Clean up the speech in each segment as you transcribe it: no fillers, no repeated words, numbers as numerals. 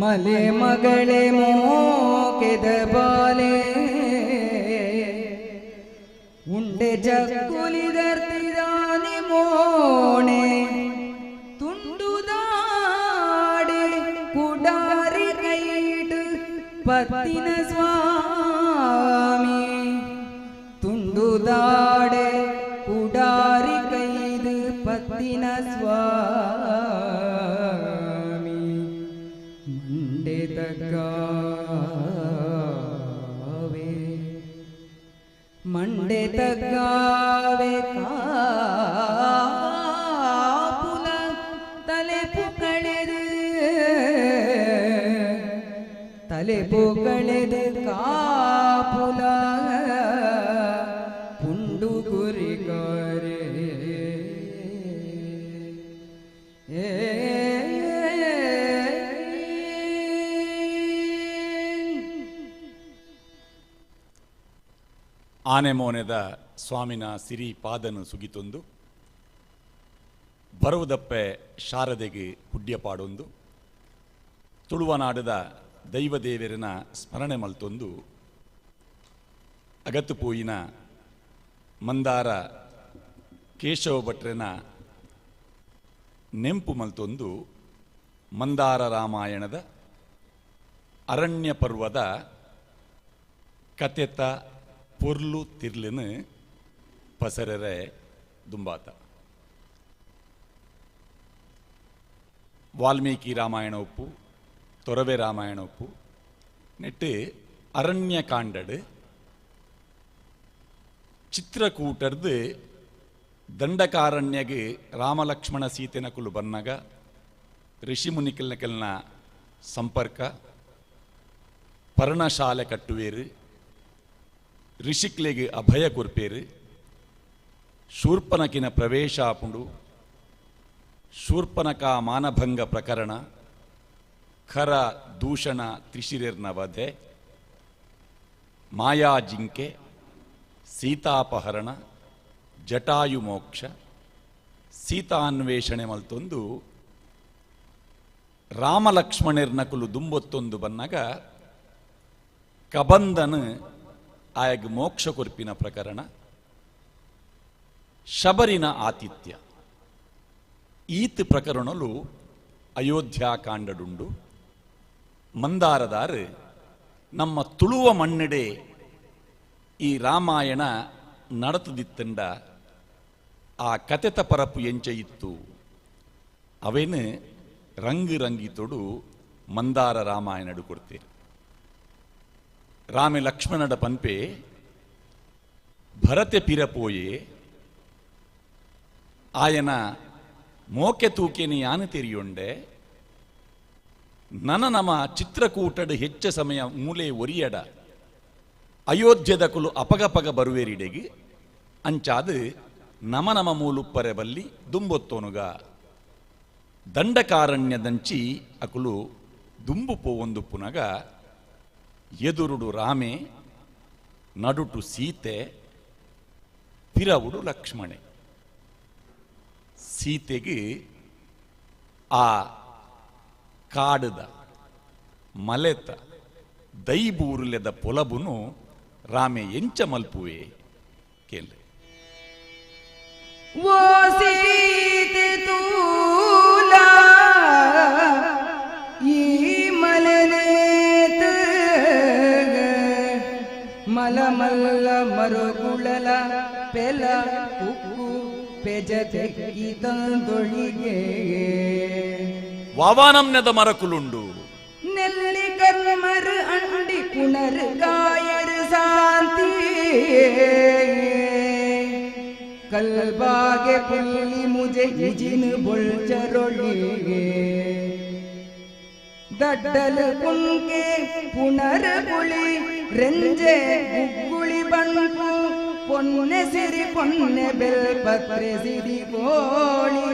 ಮಲೆ ಮಗಳೇ ಮೋಕೆದ ಬಾಲೆ ಉಂಡೆ ಜಕ್ಕುಲಿದರ್ತಿದಾನೆ ಮೋಣೆ ತುಂಡುದಾಡೆ ಕುಡಾರಿ ಕೈಟ್ ಪತ್ತಿನ ಸ್ವಾಮಿ ತುಂಡುದಾಡೆ ಕುಡಾರಿ ಕೈದು ಪತ್ತಿನ ಸ್ವಾಮಿ ಮಂಡೆ ತಗ್ಗಾವೆ ಮಂಡೆ ತಗ್ಗಾವೆ ಕಾಪುಲ ತಲೆಪು ಕಳೆದು ಕಾಪುಲ ಪುಂಡು ಗುರಿಗಾರೆ ಆನೆಮೋನೆದ ಸ್ವಾಮಿನ ಸಿರಿ ಪಾದನು ಸುಗಿತೊಂದು ಬರುವುದಪ್ಪೆ ಶಾರದೆಗೆ ಪುಡ್ಯಪಾಡೊಂದು ತುಳುವನಾಡದ ದೈವದೇವರನ ಸ್ಮರಣೆ ಮಲ್ತೊಂದು ಅಗತ್ತು ಪೋಯಿನ ಮಂದಾರ ಕೇಶವ ಭಟ್ರನ ನೆಂಪು ಮಲ್ತೊಂದು ಮಂದಾರ ರಾಮಾಯಣದ ಅರಣ್ಯ ಪರ್ವದ ಕತೆತ ಪೊರ್ಲು ತಿರ್ಲಿನ ಪಸರರೆ ದುಂಬಾತ ವಾಲ್ಮೀಕಿ ರಾಮಾಯಣ ಉಪ್ಪು ತೊರವೆ ರಾಮಾಯಣ ಉಪ್ಪು ನೆಟ್ಟು ಅರಣ್ಯ ಕಾಂಡಡು ಚಿತ್ರಕೂಟರ್ದು ದಂಡಕಾರಣ್ಯಗೆ ರಾಮಲಕ್ಷ್ಮಣ ಸೀತೆನ ಕುಲು ಬನ್ನಗ ಋಷಿ ಮುನಿಕಲ್ನ ಸಂಪರ್ಕ ಪರ್ಣಶಾಲೆ ಕಟ್ಟುವೇರು ಋಷಿಕ್ಲೆಗೆ ಅಭಯ ಕೊರ್ಪೇರು ಶೂರ್ಪನಕಿನ ಪ್ರವೇಶ ಆಪುಂಡು ಶೂರ್ಪನಕ ಮಾನಭಂಗ ಪ್ರಕರಣ ಖರ ದೂಷಣ ತ್ರಿಶಿರೇರ್ನ ವಧೆ ಮಾಯಾ ಜಿಂಕೆ ಸೀತಾಪಹರಣ ಜಟಾಯು ಮೋಕ್ಷ ಸೀತಾನ್ವೇಷಣೆ ಮಲ್ತೊಂದು ರಾಮಲಕ್ಷ್ಮಣರ್ನ ಕುಲು ದುಂಬೊತ್ತೊಂದು ಬನ್ನಗ ಕಬಂಧನ ಆಯಗ್ ಮೋಕ್ಷ ಕೊರ್ಪಿನ ಪ್ರಕರಣ ಶಬರಿನ ಆತಿಥ್ಯ ಈತ್ ಪ್ರಕರಣಲು ಅಯೋಧ್ಯಾಕಾಂಡಡುಂಡು ಮಂದಾರದಾರು ನಮ್ಮ ತುಳುವ ಮಣ್ಣೆಡೆ ಈ ರಾಮಾಯಣ ನಡತದಿತ್ತಂಡ ಆ ಕತೆತ ಪರಪು ಎಂಚ ಇತ್ತು ಅವೇನು ರಂಗು ರಂಗಿತೊಡು ಮಂದಾರ ರಾಮಾಯಣಡು ಕೊಡ್ತೇವೆ ರಾಮೆ ಲಕ್ಷ್ಮಣಡ ಪನ್ಪೆ ಭರತೆ ಪಿರಪೋಯೆ ಆಯನ ಮೋಕೆ ತೂಕೆನಿ ಯಾನು ತೆರಿಯೊಂಡೆ ನಮ ಚಿತ್ರಕೂಟಡು ಹೆಚ್ಚ ಸಮಯ ಮೂಲೆ ಒರಿಯಡ ಅಯೋಧ್ಯದ ಕುಲು ಅಪಗಪಗ ಬರುವೆರಿಡೆಗೆ ಅಂಚಾದು ನಮ ಮೂಲುಪ್ಪರೆ ಬಲ್ಲಿ ದುಂಬೊತ್ತೋನುಗ ದಂಡಕಾರಣ್ಯದಂಚಿ ಅಕುಲು ದುಂಬು ಪೋವೊಂದು ಪುನಗ ಎದುರುಡು ರಾಮೆ ನಡುಟು ಸೀತೆ ಪಿರವುಡು ಲಕ್ಷ್ಮಣೆ ಸೀತೆಗೆ ಆ ಕಾಡದ ಮಲೆತ ದೈಬೂರುಲೆದ ಪೊಲಬುನು ರಾಮೆ ಎಂಚ ಮಲ್ಪುವೆ ಕೇಳ್ರೆ ಓ ಸೀತೆ ತೂಲಾ ಈ ಮಲನೇತ ಮಲಮಲ್ಲ ಮರುಗುಳಲ ಪೆಲ ಉಕ್ಕು ಪೆಜತೆಗಿ ತಂದೊಳಿಗೆ ವಾವಾನಂನೆದ ಮರಕುಲುಂಡು ನೆಲ್ಲಿ ಕರ್ಮರ್ ಅಂಡಿ ಪುನರ್ ಕಾಯರ್ ಶಾಂತಿ ಕಲ್ಬಾಗೆ ಪುಲ್ಲಿ ಮುಜೆ ಇಜಿನ ಬೊಳ್ಚರೊಳಿಗೆ ದಡ್ಡಲು ಕುಂಕೆ ಪುನರ್ ಗುಳಿ ರೆಂಜೆ ಗುಗ್ಗುಳಿ ಬಣ್ಪು ಪೊನ್ನೆ ಸಿರಿ ಪೊನ್ನೆ ಬೆಲ್ಪತ್ರೆ ಸಿರಿ ಗೋಳಿ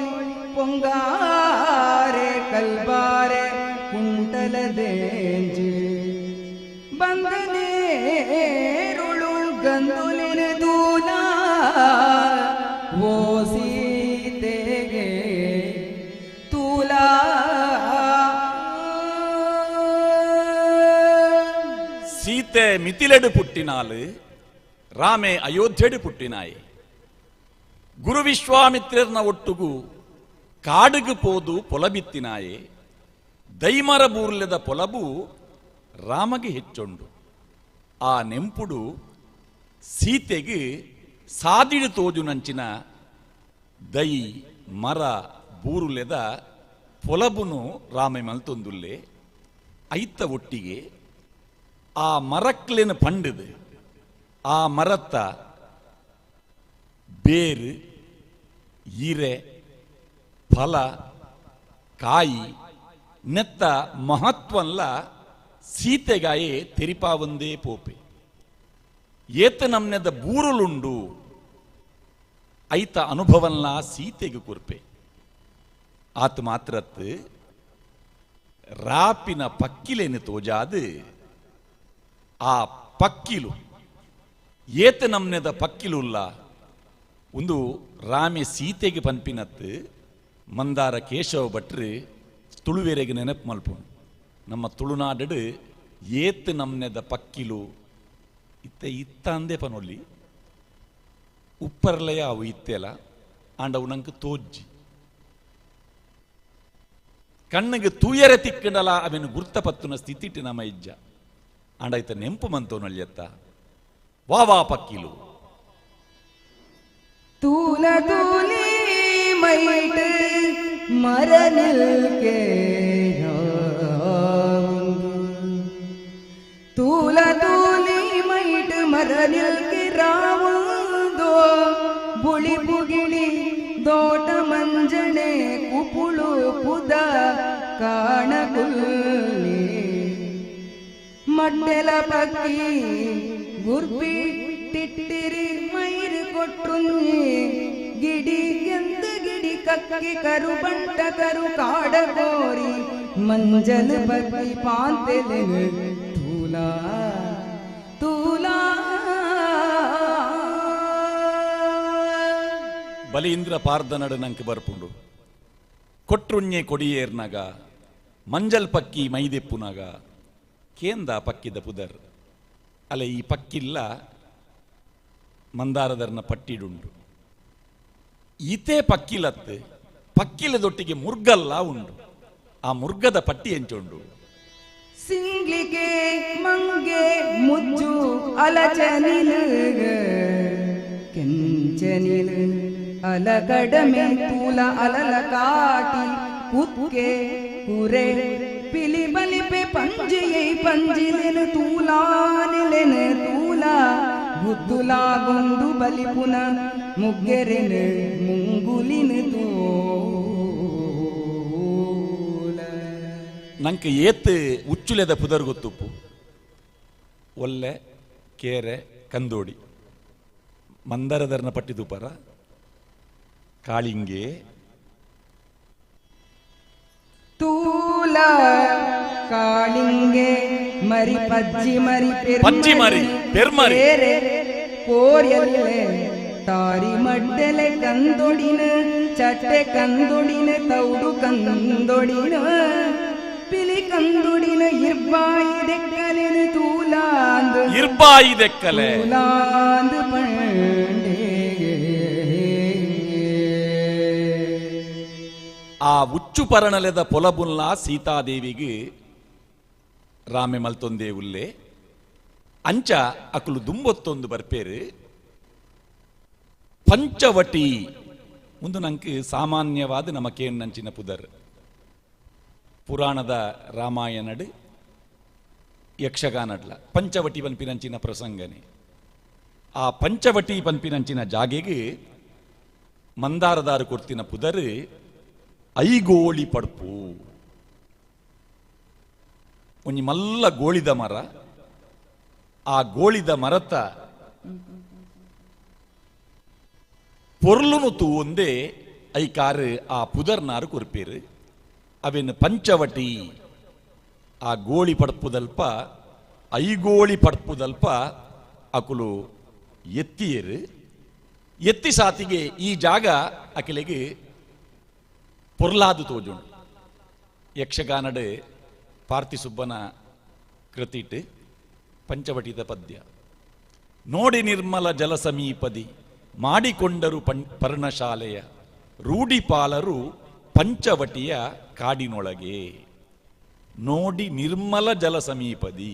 ಪೊಂಗಾರೆ ಕಲ್ಬಾರೆ ಕುಂಟಲದೇಂಜಿ ಬಂದನೇರುಳು ಗಂದುಲಿನ ದೂಲ ಓ ಸೀತೆಗೆ ಮಿಥಿಲೆಡು ಪುಟ್ಟಿನಾಲು ರಾಮೆ ಅಯೋಧ್ಯೆಡು ಪುಟ್ಟಿನಾಯಿ ಗುರು ವಿಶ್ವಾಮಿತ್ರನ ಒಟ್ಟುಗು ಕಾಡುಗು ಪೋದು ಪೊಲಬಿತ್ತಿನಾಯೆ ದೈಮರ ಬೂರ್ಲೆದ ಪೊಲಬು ರಾಮಗೆ ಹೆಚ್ಚೊಂಡು ಆ ನೆಂಪುಡು ಸೀತೆಗೆ ಸಾದಿಡು ತೋಜುನಂಚಿನ ದೈ ಮರ ಬೂರುಲೆದ ಪೊಲಬುನು ರಾಮೆ ಮಲ್ತೊಂದುಲ್ಲೆ ಐತ ಒಟ್ಟಿಗೆ ಆ ಮರಕ್ಲೆನ ಪಂಡದು ಆ ಮರತ್ತ ಬೇರು ಈರೆ ಫಲ ಕಾಯಿ ನೆತ್ತ ಮಹತ್ವಲ್ಲ ಸೀತೆಗಾಯೆ ತೆರಿಪಾವಂದೇ ಪೋಪೆ ಏತ ನಮ್ನೆದ ಬೂರುಲುಂಡು ಐತ ಅನುಭವಲ್ಲ ಸೀತೆಗೆ ಕುರ್ಪೆ ಆತ ಮಾತ್ರತ್ ರಾಪಿನ ಪಕ್ಕಿಲೇನು ತೋಜಾದು ಆ ಪಕ್ಕಿಲು ಏತ ನಮ್ನೆದ ಪಕ್ಕಿಲುಲ್ಲ ಒಂದು ರಾಮೆ ಸೀತೆಗೆ ಪನ್ಪಿನತ್ ಮಂದಾರ ಕೇಶವ ಭಟ್ರು ತುಳುವೆರೆಗೆ ನೆನಪು ಮಲ್ಪುಂಡು ನಮ್ಮ ತುಳುನಾಡು ಏತ್ ನಮ್ನೆದ ಪಕ್ಕಿಲು ಇತ್ತ ಅಂದೇ ಪನೊಲ್ಲಿ ಉಪ್ಪರ್ಲೆಯ ಅವು ಇತ್ತೆಲ ಆಂಡವು ನಂಗೆ ತೋಜ್ಜಿ ಕಣ್ಣಿಗೆ ತೂಯರೆ ತಿಕ್ಕಂಡಲ ಅವನು ಗುರ್ತಪತ್ತುನ ಸ್ಥಿತಿಟ್ಟು ನಮ್ಮ ಇಜ್ಜ ಆಂಡಾಯ್ತ ನೆಂಪು ಮಂತೋನಳ್ಳಿಯತ್ತ ವಾ ಪಕ್ಕಿಲು ತೂಲ ತೂಲಿ ಮೈಟ್ ಮರನಿಲ್ಕೆ ತೂಲ ತೂಲಿ ಮೈಟ್ ಮರನಿಲ್ಕೆ ರಾವಂದೋ ಬುಳಿ ಬುಗಿಳಿ ದೋಟ ಮಂಜಣೆ ಕುಪುಳು ಪುದ ಕಾಣಕುಲ್ಲಿ ಮಡ್ಡೆಲ ಪಕ್ಕಿ ಗುರ್ಬಿ ಟಿಟ್ಟಿರಿ ಮೈರು ಕೊಟ್ಟುನ್ನಿ ಗಿಡಿ ಎಂದ ಗಿಡಿ ಕಕ್ಕಿ ಕರು ಬಂಟ ಕರು ಕಾಡ ಕೋರಿ ಮಂಜಲ್ ಬಗ್ಗಿ ಪಾಂತೆಲೆ ತೂಲಾ ತೂಲಾ ಬಲೀಂದ್ರ ಪಾರ್ದನಡು ನಂಗೆ ಬರ್ಪುಂಡು ಕೊಟ್ರುಣ್ಯೆ ಕೊಡಿಯೇರ್ನಾಗ ಮಂಜಲ್ ಪಕ್ಕಿ ಮೈದೆಪ್ಪುನಾಗ ಕೇಂದ ಪಕ್ಕಿದ ಪುದರ್ ಅಲ್ಲ ಈ ಪಕ್ಕಿಲ್ಲ ಮಂದಾರದರ್ನ ಪಟ್ಟಿಡುಂಡು ಈತೆ ಪಕ್ಕಿಲತ್ತು ಪಕ್ಕಿಲದೊಟ್ಟಿಗೆ ಮುರ್ಗಲ್ಲ ಉಂಡು ಆ ಮುರ್ಗದ ಪಟ್ಟಿ ಎಂಚುಂಡು ಸಿಂಗ್ಲಿಗೆ ಮಂಗೆ ಮುಜ್ಜು ಅಲಚನಿಲು ಕೆಂಚನಿಲು ಅಲಗಡಮೆ ತೂಲ ಅಲಲ ಕಾಟಿ ಕುತ್ಕೆ ಕುರೆ ಪಿಲಿ ಬಲಿಪೆ ಪಂಜಿಯೈ ಪಂಜಿಲೆನು ತೂಲಾನಿಲೆನು ತೂಲಾ ಗುದ್ದುಲಾಗೊಂದು ಬಲಿಪುನ ಮುಗ್ಗೆರೆನು ಮುಂಗುಲಿನು ತೂಲ ನಂಗೆ ಏತ್ ಉಚ್ಚುಲೆದ ಪುದರ್ ಗೊತ್ತುಪ್ಪು ಒಲ್ಲೆ ಕೇರೆ ಕಂದೋಡಿ ಮಂದರದರ್ನ ಪಟ್ಟಿದು ಪರ ಕಾಳಿಂಗೆ ತೂಲ ಕಾಳಿಂಗೆ ಮರಿ ಪಜ್ಜಿ ಮರಿ ಪಜ್ಜಿ ಮರಿ ಪೆರ್ಮರಿ ಕೋರ್ಯಲ್ಲೆ ತಾರಿ ಮಡ್ಡೆಲೆ ಕಂದೊಡಿನ ಚಟ್ಟೆ ಕಂದೊಡಿನ ತೌಡು ಕಂದೊಡಿನ ಪಿಲಿ ಕಂದೊಡಿನ ಇರ್ಬಾಯಿ ದೆಕ್ಕಲೆನು ತೂಲಾಂದು ಇರ್ಬಾಯಿ ದೆಕ್ಕಲೆ ತೂಲಾಂದು ಪಂಡೆ ಆ ಉಚ್ಚು ಪರಣಲೆದ ಪೊಲಬುಲ್ಲ ಸೀತಾದೇವಿಗೆ ರಾಮೆ ಮಲ್ತೊಂದೇ ಉಲ್ಲೆ ಅಂಚ ಅಕುಲು ದುಂಬೊತ್ತೊಂದು ಬರ್ಪೇರು ಪಂಚವಟಿ ಮುಂದೆ ನಂಗೆ ಸಾಮಾನ್ಯವಾದ ನಮಕೇನಂಚಿನ ಪುದರ್ ಪುರಾಣದ ರಾಮಾಯಣಡು ಯಕ್ಷಗಾನಡ್ಲ ಪಂಚವಟಿ ಪನ್ಪಿನಂಚಿನ ಪ್ರಸಂಗನೆ ಆ ಪಂಚವಟಿ ಪನ್ಪಿನಂಚಿನ ಜಾಗೆಗೆ ಮಂದಾರದಾರು ಕೊಡ್ತಿನ ಪುದರ್ ಐಗೋಳಿ ಪಡ್ಪು ಒಂಜಿ ಮಲ್ಲ ಗೋಳಿದ ಮರ ಆ ಗೋಳಿದ ಮರತ ಪೊರ್ಲುನು ತೂ ಒಂದೇ ಐಕಾರು ಆ ಪುದರ್ನಾರು ಕೊರ್ಪೇರು ಅವೆನ್ ಪಂಚವಟಿ ಆ ಗೋಳಿ ಪಡ್ಪುದಲ್ಪ ಐಗೋಳಿ ಪಡ್ಪುದಲ್ಪ ಅಕುಲು ಎತ್ತಿಯರು ಎತ್ತಿ ಸಾತಿಗೆ ಈ ಜಾಗ ಅಕಿಲೆಗೆ ಪೊರ್ಲಾದು ತೋಜುಂಡು ಯಕ್ಷಗಾನಡು ಪಾರ್ತಿ ಸುಬ್ಬನ ಕೃತಿಟ್ ಪಂಚವಟಿದ ಪದ್ಯ. ನೋಡಿ ನಿರ್ಮಲ ಜಲ ಸಮೀಪದಿ ಮಾಡಿಕೊಂಡರು ಪರ್ಣಶಾಲೆಯ ರೂಢಿಪಾಲರು ಪಂಚವಟಿಯ ಕಾಡಿನೊಳಗೆ. ನೋಡಿ ನಿರ್ಮಲ ಜಲ ಸಮೀಪದಿ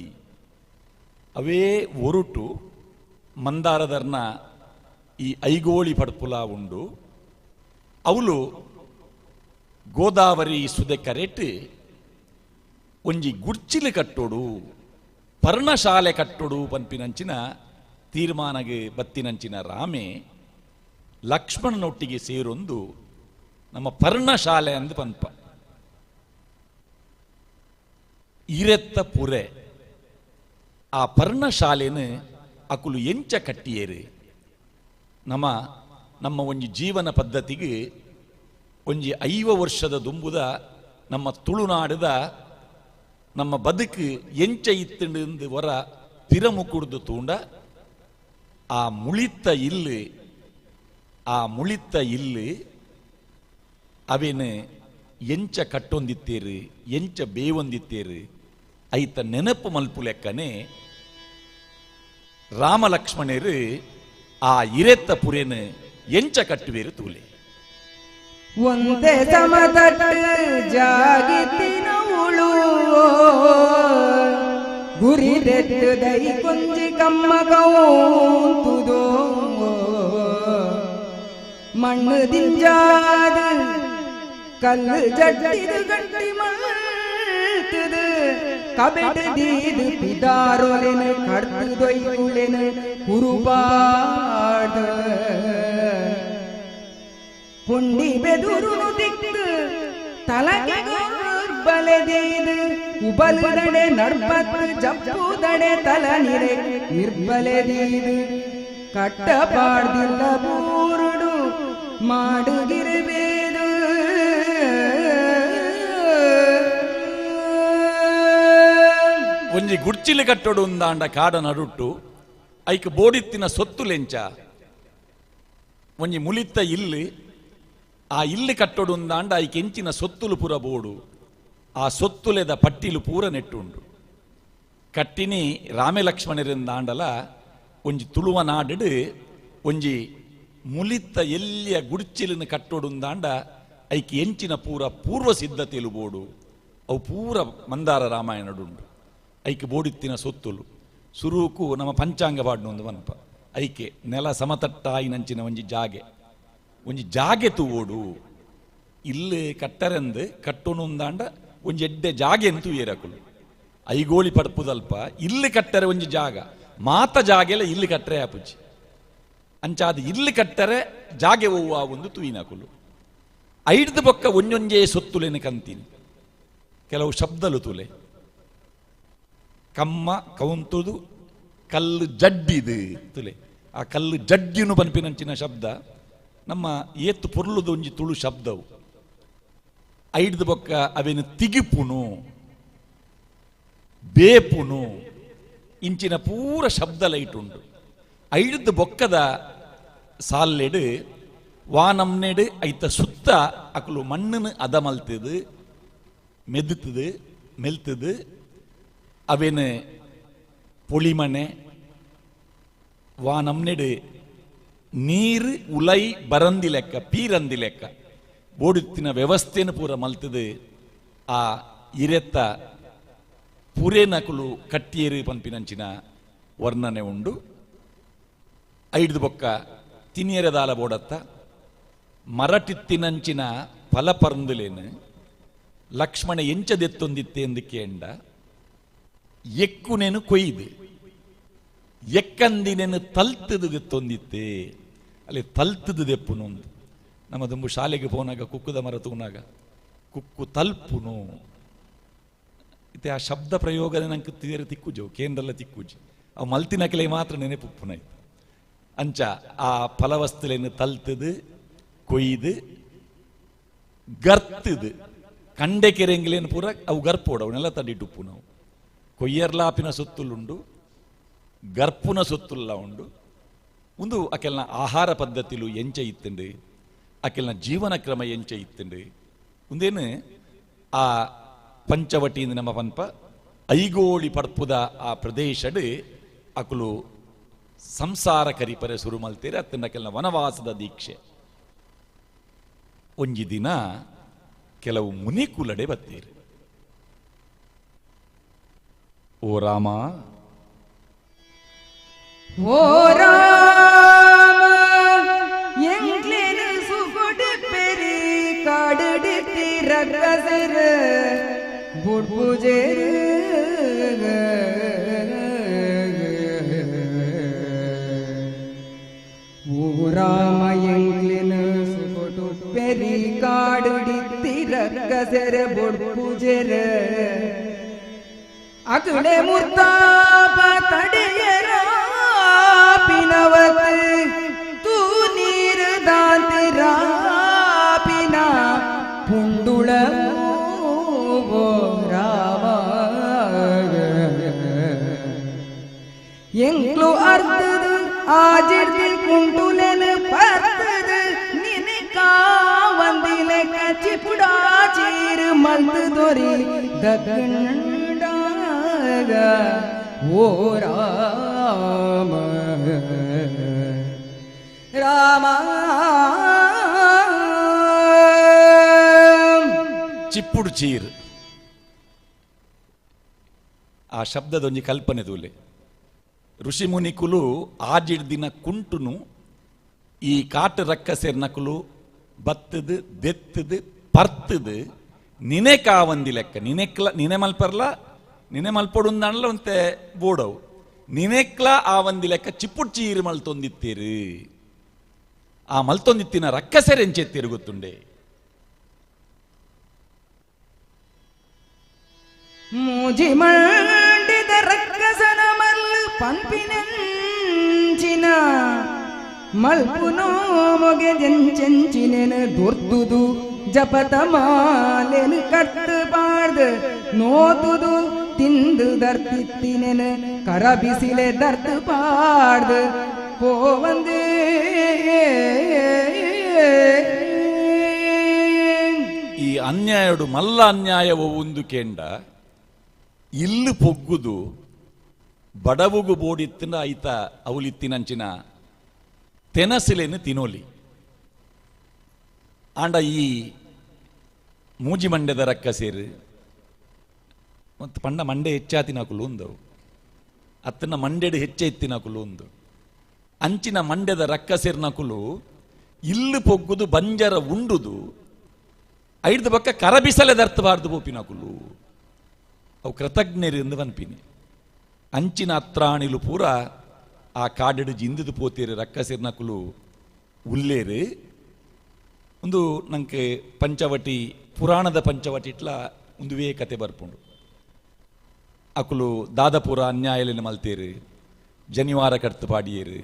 ಅವೇ ಒರುಟು ಮಂದಾರದರ್ನ ಈ ಐಗೋಳಿ ಪಡ್ಪುಲ ಉಂಡು ಅವಳು ಗೋದಾವರಿ ಸುದೆ ಕರೆಟ್ ಒಂಜಿ ಗುಡ್ಚಿಲು ಕಟ್ಟೋಡು ಪರ್ಣಶಾಲೆ ಕಟ್ಟೋಡು ಪನ್ಪಿನಂಚಿನ ತೀರ್ಮಾನಗೆ ಬತ್ತಿನಂಚಿನ ರಾಮೆ ಲಕ್ಷ್ಮಣನೊಟ್ಟಿಗೆ ಸೇರೊಂದು ನಮ್ಮ ಪರ್ಣಶಾಲೆ ಅಂದು ಪನ್ಪ ಇರೆತ್ತ ಪುರೆ ಆ ಪರ್ಣಶಾಲೆನ ಅಕುಲು ಎಂಚ ಕಟ್ಟಿಯೇರು ನಮ್ಮ ಒಂಜಿ ಜೀವನ ಪದ್ಧತಿಗೆ ಒಂಜಿ 5 ವರ್ಷದ ದುಂಬುದ ನಮ್ಮ ತುಳುನಾಡದ ನಮ್ಮ ಬದುಕು ಎಂಚ ಇತ್ತಂಡು ಹೊರ ಪಿರಮುಕುಡ್ದು ತೂಂಡ ಆ ಮುಳಿತ ಇಲ್ಲು ಅವೇನು ಎಂಚ ಕಟ್ಟೊಂದಿತ್ತೇರು ಎಂಚ ಬೇವೊಂದಿತ್ತೇರು ಐತ ನೆನಪು ಮಲ್ಪು ಲೆಕ್ಕನೆ ರಾಮ ಲಕ್ಷ್ಮಣರು ಆ ಇರೆತ್ತ ಪುರೇನು ಎಂಚ ಕಟ್ಟುವೇರು ತೂಲೆ. ಒಂದೇ ಸಮತಟ್ಟು ಜಾಗಿತ್ತಿನ ಉಳು ಗುರಿದೆತ್ತು ದೈ ಕೊಂಜಿ ಕಮ್ಮ ಕೌಂತುದೋ ಮಣ್ಣು ದಿಂಜಾದ ಕಲ್ಲು ಜಡ್ಡಿದು ಗಟ್ಟಿ ಮಳ್ತದು ಕಬೆಡು ದೀದು ಪಿದಾರೊಲೆನು ಕಡ್ದು ದೊಯ್ಯುಲೆನು ಕುರುಪಾಡ ಪುಂಡಿ ಬೆದುರುನು ದಿಕ್ಕು ತಲಗೆ ಬಲೆದೀದು ಉಬಲುದಡೆ ನಡ್ಪತ್ತು ಜಪ್ಪುದಡೆ ತಲನಿರೆ ನಿರ್ಬಲೆದೀದು ಕಟ್ಟ ಪಾಡ್ದಿಲ್ಲ ಬೂರುಡು ಮಾಡುಗಿರಬೇದು ಒಂಜಿ ಗುಡ್ಚಿಲು ಕಟ್ಟೋಡು ಉಂದಾಂಡ ಕಾಡ ನಡುಟ್ಟು ಐಕ್ ಬೋಡಿತ್ತಿನ ಸೊತ್ತು ಲೆಂಚ ಒಂಜಿ ಮುಲಿತ ಇಲ್ಲು ಆ ಇಲ್ಲು ಕಟ್ಟೋಡು ಉಂದಾಂಡ ಐಕ್ ಎಂಚಿನ ಸೊತ್ತುಲು ಪೂರ ಬೋಡು ಆ ಸೊತ್ತುಲೆದ ಪಟ್ಟಿಲು ಪೂರ ನೆಟ್ಟುಂಡು ಕಟ್ಟಿನಿ ರಾಮೆ ಲಕ್ಷ್ಮಣರಿಂದಾಂಡಲ ಒಂಜಿ ತುಳುವ ನಾಡು ಒಂಜಿ ಮುಲಿತ ಎಲ್ಲಿಯ ಗುಡ್ಚಿಲಿನ ಕಟ್ಟೋಡು ಉಂದಾಂಡ ಐಕ್ ಎಂಚಿನ ಪೂರ್ವ ಸಿದ್ಧತೆಲು ಬೋಡು ಅವು ಪೂರ ಮಂದಾರ ರಾಮಾಯಣಡುಂಡು ಐಕೆ ಬೋಡಿತ್ತಿನ ಸೊತ್ತುಲು ಸುರೂಕು ನಮ್ಮ ಪಂಚಾಂಗ ಪಾಡ್ನು ಒಂದು ಮನ್ಪ ಐಕೆ ನೆಲ ಸಮತಟ್ಟಾಯಿನಂಚಿನ ಒಂಜಿ ಜಾಗೆ ತೂವೋಡು ಇಲ್ಲಿ ಕಟ್ಟರೆಂದು ಕಟ್ಟೋನು ಒಂದಾಂಡ ಒಂಜಿ ಎಡ್ಡೆ ಜಾಗೆ ಅಂತೂ ಏರಕುಲು ಐಗೋಳಿ ಪಡ್ಪುದಲ್ಪ ಇಲ್ಲಿ ಕಟ್ಟರೆ ಒಂಜಿ ಜಾಗ ಮಾತ ಜಾಗೆಲ್ಲ ಇಲ್ಲಿ ಕಟ್ಟರೆ ಆಪುಜಿ ಅಂಚಾದ ಇಲ್ಲಿ ಕಟ್ಟರೆ ಜಾಗೆ ಹೋಗುವ ಒಂದು ತೂಯಿನಕುಲು ಐಡ್ದು ಬೊಕ್ಕ ಒಂಜೊಂಜೇ ಸೊತ್ತುಲೆನ ಕಂತೀನಿ ಕೆಲವು ಶಬ್ದಲು ತುಲೆ ಕಮ್ಮ ಕೌಂತುದು ಕಲ್ಲು ಜಡ್ಡಿದು ತುಲೆ ಆ ಕಲ್ಲು ಜಡ್ಡಿನು ಪನ್ಪಿನಂಚಿನ ಶಬ್ದ ನಮ್ಮ ಏತ್ತು ಪೊರ್ಲುದು ಒಂಜಿ ತುಳು ಶಬ್ದವು ಐಡ್ದು ಬೊಕ್ಕ ಅವೇನು ತಿಗಿಪುನು ಬೇಪುನು ಇಂಚಿನ ಪೂರ ಶಬ್ದ ಲೈಟುಂಡು ಐಡ್ದು ಬೊಕ್ಕದ ಸಾಲೆಡು ವಾನಮ್ನೆಡು ಐತ ಸುತ್ತ ಅಕಲು ಮಣ್ಣನ್ನು ಅದ ಮಲ್ತದು ಮೆದುತದು ಮೆಲ್ತದು ಅವೇನು ಪೊಳಿಮನೆ ವಾನಮ್ನೆಡು ನೀರು ಉಲೈ ಬರಂದಿ ಲೆಕ್ಕ ಪೀರಂದಿ ಲೆಕ್ಕ ಬೋಡುತ್ತಿನ ವ್ಯವಸ್ಥೆನ ಪೂರ ಮಲ್ತದು ಆ ಇರೆತ್ತ ಪುರೇನಕುಲು ಕಟ್ಟಿಯೇರು ಪನ್ಪಿನಂಚಿನ ವರ್ಣನೆ ಉಂಡು ಐಡ್ದು ಬೊಕ್ಕ ತಿನಿಯರದಾಲ ಬೋಡತ್ತ ಮರಟಿತ್ತಿನಂಚಿನ ಫಲಪರ್ಂದುಲೇನು ಲಕ್ಷ್ಮಣ ಎಂಚದೆತ್ತೊಂದಿತ್ತೆ ಎಂದು ಕೇಂಡ ಎಕ್ಕುನೆನು ಕೊಯ್ದು ಎಕ್ಕಂದಿನೆನು ತಲ್ತದು ದೆತ್ತೊಂದಿತ್ತೆ ಅಲ್ಲಿ ತಲ್ತದು ದೆಪ್ಪುನು ನಮ್ಮ ದುಂಬು ಶಾಲೆಗೆ ಪೋನಾಗ ಕುಕ್ಕುದ ಮರ ತೂನಾಗ ಕುಕ್ಕು ತಲ್ಪುನು ಇತ್ತೆ ಆ ಶಬ್ದ ಪ್ರಯೋಗ ನಂಗೆ ತೀರ ತಿಕ್ಕುಜು ಕೇಂದ್ರಲ್ಲ ತಿಕ್ಕುಜಿ ಅವು ಮಲ್ತಿನ ಕೆಲೆ ಮಾತ್ರ ನೆನೆಪುಪ್ಪುನಾಯ್ತು ಅಂಚ ಆ ಫಲವಸ್ತುಲೇನು ತಲ್ತದು ಕೊಯ್ದು ಗರ್ತದು ಕಂಡೆ ಕೆರೆಂಗಿಲೇನು ಪೂರ ಅವು ಗರ್ಪೋಡು ಅವನ್ನೆಲ್ಲ ತಡ್ಡಿಟ್ಟುಪ್ಪು ನಾವು ಕೊಯ್ಯರ್ಲಾಪಿನ ಸೊತ್ತುಲುಂಡು ಗರ್ಪುನ ಸೊತ್ತುಲ್ಲ ಉಂಡು ಒಂದು ಅಕೆಲ್ನ ಆಹಾರ ಪದ್ಧತಿಲು ಎಂಚ ಇತ್ತಂಡು ಅಕೆಲ್ನ ಜೀವನ ಕ್ರಮ ಎಂಚ ಇತ್ತಂಡು ಒಂದೇನು ಆ ಪಂಚವಟಿಯಿಂದ ನಮ್ಮ ಪನ್ಪ ಐಗೋಳಿ ಪಡ್ಪುದ ಆ ಪ್ರದೇಶಡ್ ಅಕುಲು ಸಂಸಾರ ಕರಿಪರೆ ಶುರು ಮಲ್ತೇರೆ ಅತ್ತನ ಕೆಲ ವನವಾಸದ ದೀಕ್ಷೆ. ಒಂಜಿ ದಿನ ಕೆಲವು ಮುನಿಕುಲಡೆ ಬತ್ತೇರಿ. ಓ ರಾಮ ಓ ರಾಮ ಎಂಗ್ಲೇನು ಸುಗುಡು ಪೆರಿ ಕಾಡುಡಿತಿ ರಕ್ಕಸರ ಬುಡ್ಬುಜೇರು ಓ ರಾಮ ಎಂಗ್ಲೇನು ಸುಗುಡು ಪೆರಿ ಕಾಡುಡಿತಿ ರಕ್ಕಸರ ಬುಡ್ಬುಜೇರ ಅಕಡೆ ಮುರ್ತಾಪ ತಡೆಯರ ಪಿನವತ್ ತೂ ನೀರು ದಾಂತಿರ ಪಿನ ಪುಂಡುಳ ರಾಮ ಎಂಗ್ಲು ಅರ್ಧದ ಆಜಿರ್ದಿ ಕುಂಟುಲೆನ ಪರ್ತದ ನಿನಕ ವಂದಿಲೆ ಕಚಿಪುಡಾ ಚೀರು ಮಲ್ತು ದೊರಿ ದಗಂಡ ಓ ರಾಮ ರಾಮ ಚಿಪ್ಪುಡು ಚೀರ್ ಆ ಶಬ್ದದೊಂಜಿ ಕಲ್ಪನೆ ತೂಲೆ. ಋಷಿ ಮುನಿಕುಲು ಆಜಿಡ್ದಿನ ಕುಂಟುನು ಈ ಕಾಟು ರಕ್ಕಸೆರ್ ನಕುಲು ಬತ್ತದು ದೆತ್ತದು ಪರ್ತದು ನಿನೆ ಕಾವಂದಿ ಲೆಕ್ಕ ನಿನೆ ಮಲ್ಪರ್ಲ ನಿನೆ ಮಲ್ಪೊಡುಂದಲ್ಲ ಒಂತೆ ಬೋಡವು ನಿನೆಕ್ಲ ಆ ಒಂದಿ ಲೆಕ್ಕ ಚಿಪ್ಪುಡ್ ಚೀರು ಮಲ್ತೊಂದಿತ್ತೀರು. ಆ ಮಲ್ತೊಂದಿತ್ತಿನ ರಕ್ಕಸೆರೆಂಚೆತ್ತೀರು ಗೊತ್ತುಂಡೆ. ಮೂಜಿ ಮಂಡಿದ ರಕ್ಕಸನ ಮಲ್ಲು ಪಂಪಿನೆಂಚಿನ ಮಲ್ಪುನೋ ಮೊಗೆ ಜಂಚೆಂಚಿನೆನ ದೊರ್ದುದು ಜಪತ ಮಾಲೆನು ಕಟ್ಟು ಪಾಡ್ದು ನೋತುದು ತಿಂದು ದರ್ತಿತ್ತಿನೆನ ಕರ ಬಿಸಿಲೆ ದರ್ತು ಪಾಡ್ದು ಪೋವಂದೇ ಈ ಅನ್ಯಾಯಡು ಮಲ್ಲ ಅನ್ಯಾಯವೋ ಒಂದು ಕೇಂಡ ಇಲ್ಲು ಪೊಗ್ಗುದು ಬಡವುಗು ಬೋಡಿತ್ತಿನ ಐತ ಅವಲಿತ್ತಿನಂಚಿನ ತೆನಸಿಲೆನು ತಿನೋಲಿ ಆಂಡ ಈ ಮೂಜಿ ಮಂಡ್ಯದ ರಕ್ಕಸೇರು ಮತ್ತು ಪಂಡ ಮಂಡೆ ಹೆಚ್ಚಾತಿನಕುಲು ಉಂದವು ಅತ್ತನ ಮಂಡ್ಯಡು ಹೆಚ್ಚೆ ಎತ್ತಿನಕುಲು ಉಂದು ಅಂಚಿನ ಮಂಡ್ಯದ ರಕ್ಕಸೇರ್ನಕುಲು ಇಲ್ಲು ಪೊಗ್ಗುದು ಬಂಜರ ಉಂಡುದು ಐಡ್ದು ಪಕ್ಕ ಕರಬಿಸಲೆ ದರ್ತಬಾರ್ದು ಬೋಪಿನಕುಲು ಅವು ಕೃತಜ್ಞರಿಂದ ಬನ್ಪಿನಿ ಅಂಚಿನ ಅತ್ರಾಣಿಲು ಪೂರ ಆ ಕಾಡಿಡು ಜಿಂದಿದು ಪೋತೀರು ರಕ್ಕಸೇರ್ನಕುಲು ಉಲ್ಲೇರು ಒಂದು ನಂಗೆ ಪಂಚವಟಿ ಪುರಾಣದ ಪಂಚವಟಿ ಇಟ್ಲ ಒಂದುವೇ ಕತೆ ಬರ್ಪುಂಡು. ಅಕುಲು ದಾದಪುರ ಅನ್ಯಾಯಲಿನ ಮಲ್ತೇರು ಜನಿವಾರ ಕಡ್ತು ಪಾಡಿಯೇರು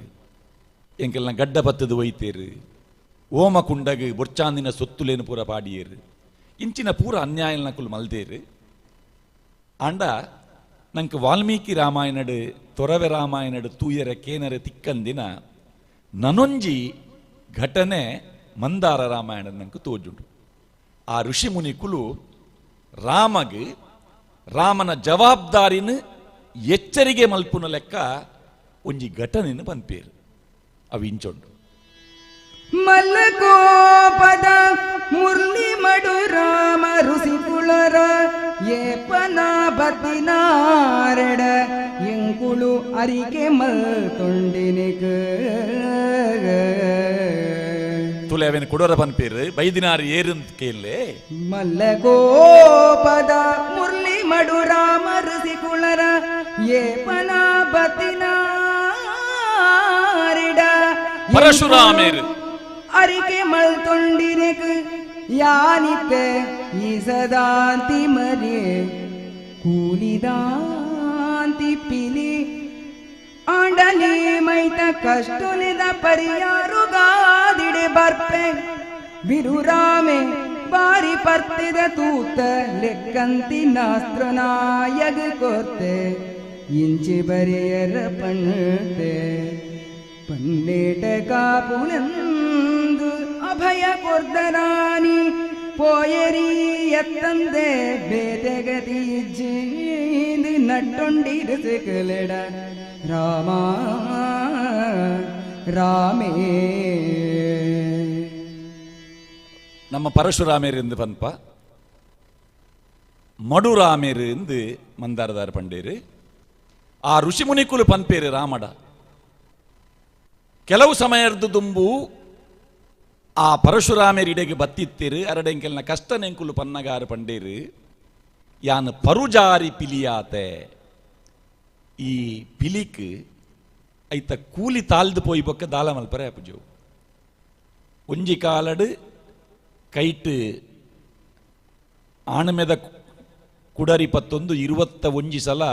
ಎಂಕೆಲ್ಲ ಗಡ್ಡ ಬತ್ತದು ಒಯ್ತೇರು ಓಮ ಕುಂಡಗ ಬೊರ್ಚಾಂದಿನ ಸೊತ್ತುಲೇನು ಪೂರ ಪಾಡಿಯೇರು ಇಂಚಿನ ಪೂರ ಅನ್ಯಾಯನಕುಲು ಮಲ್ತೇರು. ಆಂಡ ನಂಗೆ ವಾಲ್ಮೀಕಿ ರಾಮಾಯಣಡು ತೊರವೆ ರಾಮಾಯಣಡು ತೂಯರ ಕೇನರೆ ತಿಕ್ಕಂದಿನ ನನೊಂಜಿ ಘಟನೆ ಮಂದಾರ ರಾಮಾಯಣ ನಂಗೆ ತೋಜುಂಡು. ಆ ಋಷಿ ಮುನಿಕುಲು ರಾಮಗೆ ರಾಮನ ಜವಾಬ್ದಾರಿನ ಎಚ್ಚರಿಗೆ ಮಲ್ಪುನ ಲೆಕ್ಕ ಒಂಜಿ ಘಟನೆಯನ್ನು ಪನ್ಪೇರು ಅವು ಇಂಚೊಂಡು. ಮಲ್ಲಗೋಪದ ಮುರ್ಲಿ ಮಡು ರಾಮ ಋಷಿ ಕುಳರ ಏಪನ ಬತ್ತಿನಾರಡ ಎಂಕುಳು ಅರಿಕೆ ಮಲ್ ತೊಂಡಿನಿಕ ತುಲೆ ಅವನ ಕೊಡೋರ ಪನ್ಪೇರು ಬೈದಿನಾರು ಏರಂತ ಕೇಳಲೆ ಮಲ್ಲಗೋಪದ ಮುರ್ಲಿ ಮಡು ರಾಮ ಋಷಿ ಕುಳರ ಏಪನ ಬತ್ತಿನಾರಡ ಪರಶುರಾಮೇರು ಅರಿಕೆ ಮಲ್ ತೊಂಡಿನಿಕ ಯಾನಿಕ್ಕೆ ಈ ಸದಾಂತಿ ಮರೆ ಕೂಲಿದಾಂತಿ ಪಿಲಿ ಆಂಡಲಿ ಮೈತ ಕಷ್ಟುಲಿದ ಪರಿಯಾರುಗಾದಿಡೆ ಬರ್ಪೆ ಬಿರುರಾಮೆ ಬಾರಿ ಪರ್ತಿದ ತೂತ ಲೆಕ್ಕಂತಿ ನಾಸ್ತ್ರನಾಯಗ ಕೊರ್ತೆ ಇಂಚಿ ಬರೆಯರ ಪಣ್ಣತೆ ಪನ್ನೇಟ ಕಾಪುಲಂದು ಅಭಯ ಕೊರ್ದರಾನಿ പോയരി എത്തന്തേ ഭേദഗതി ജീത് നട്ടൊണ്ടിരുസുകളട രാമ ರಾಮೇ ನಮ್ಮ ಪರಶುರಾಮೇರು ಎಂದು ಪನ್ಪ ಮಡುರಾಮೇರು ಎಂದು ಮಂದಾರದಾರ ಪಂಡೇರು ಆ ಋಷಿಮುನಿಕುಲು ಪನ್ಪೇರು ರಾಮಡ ಕೆಲವು ಸಮಯದ ದುಂಬು ಆ ಪರಶುರಾಮೇರಿಡೆಗೆ ಬತ್ತಿತ್ತೇರು ಅರಡೆಂಕೆಲ್ನ ಕಷ್ಟ ನೆಂಕುಲು ಪನ್ನಗಾರ ಪಂಡೇರು ಯಾನ್ ಪರುಜಾರಿ ಪಿಲಿಯಾತೆ ಈ ಪಿಲಿಕ್ ಐತ ಕೂಲಿ ತಾಳ್ದು ಪೋಯಿ ಬೊಕ್ಕ ದಾಲ ಮಲ್ಪರೆ ಅಪುಜು ಒಂಜಿ ಕಾಲಡು ಕೈಟ್ ಆಣಮೆದ ಕುಡರಿ 21 ಸಲ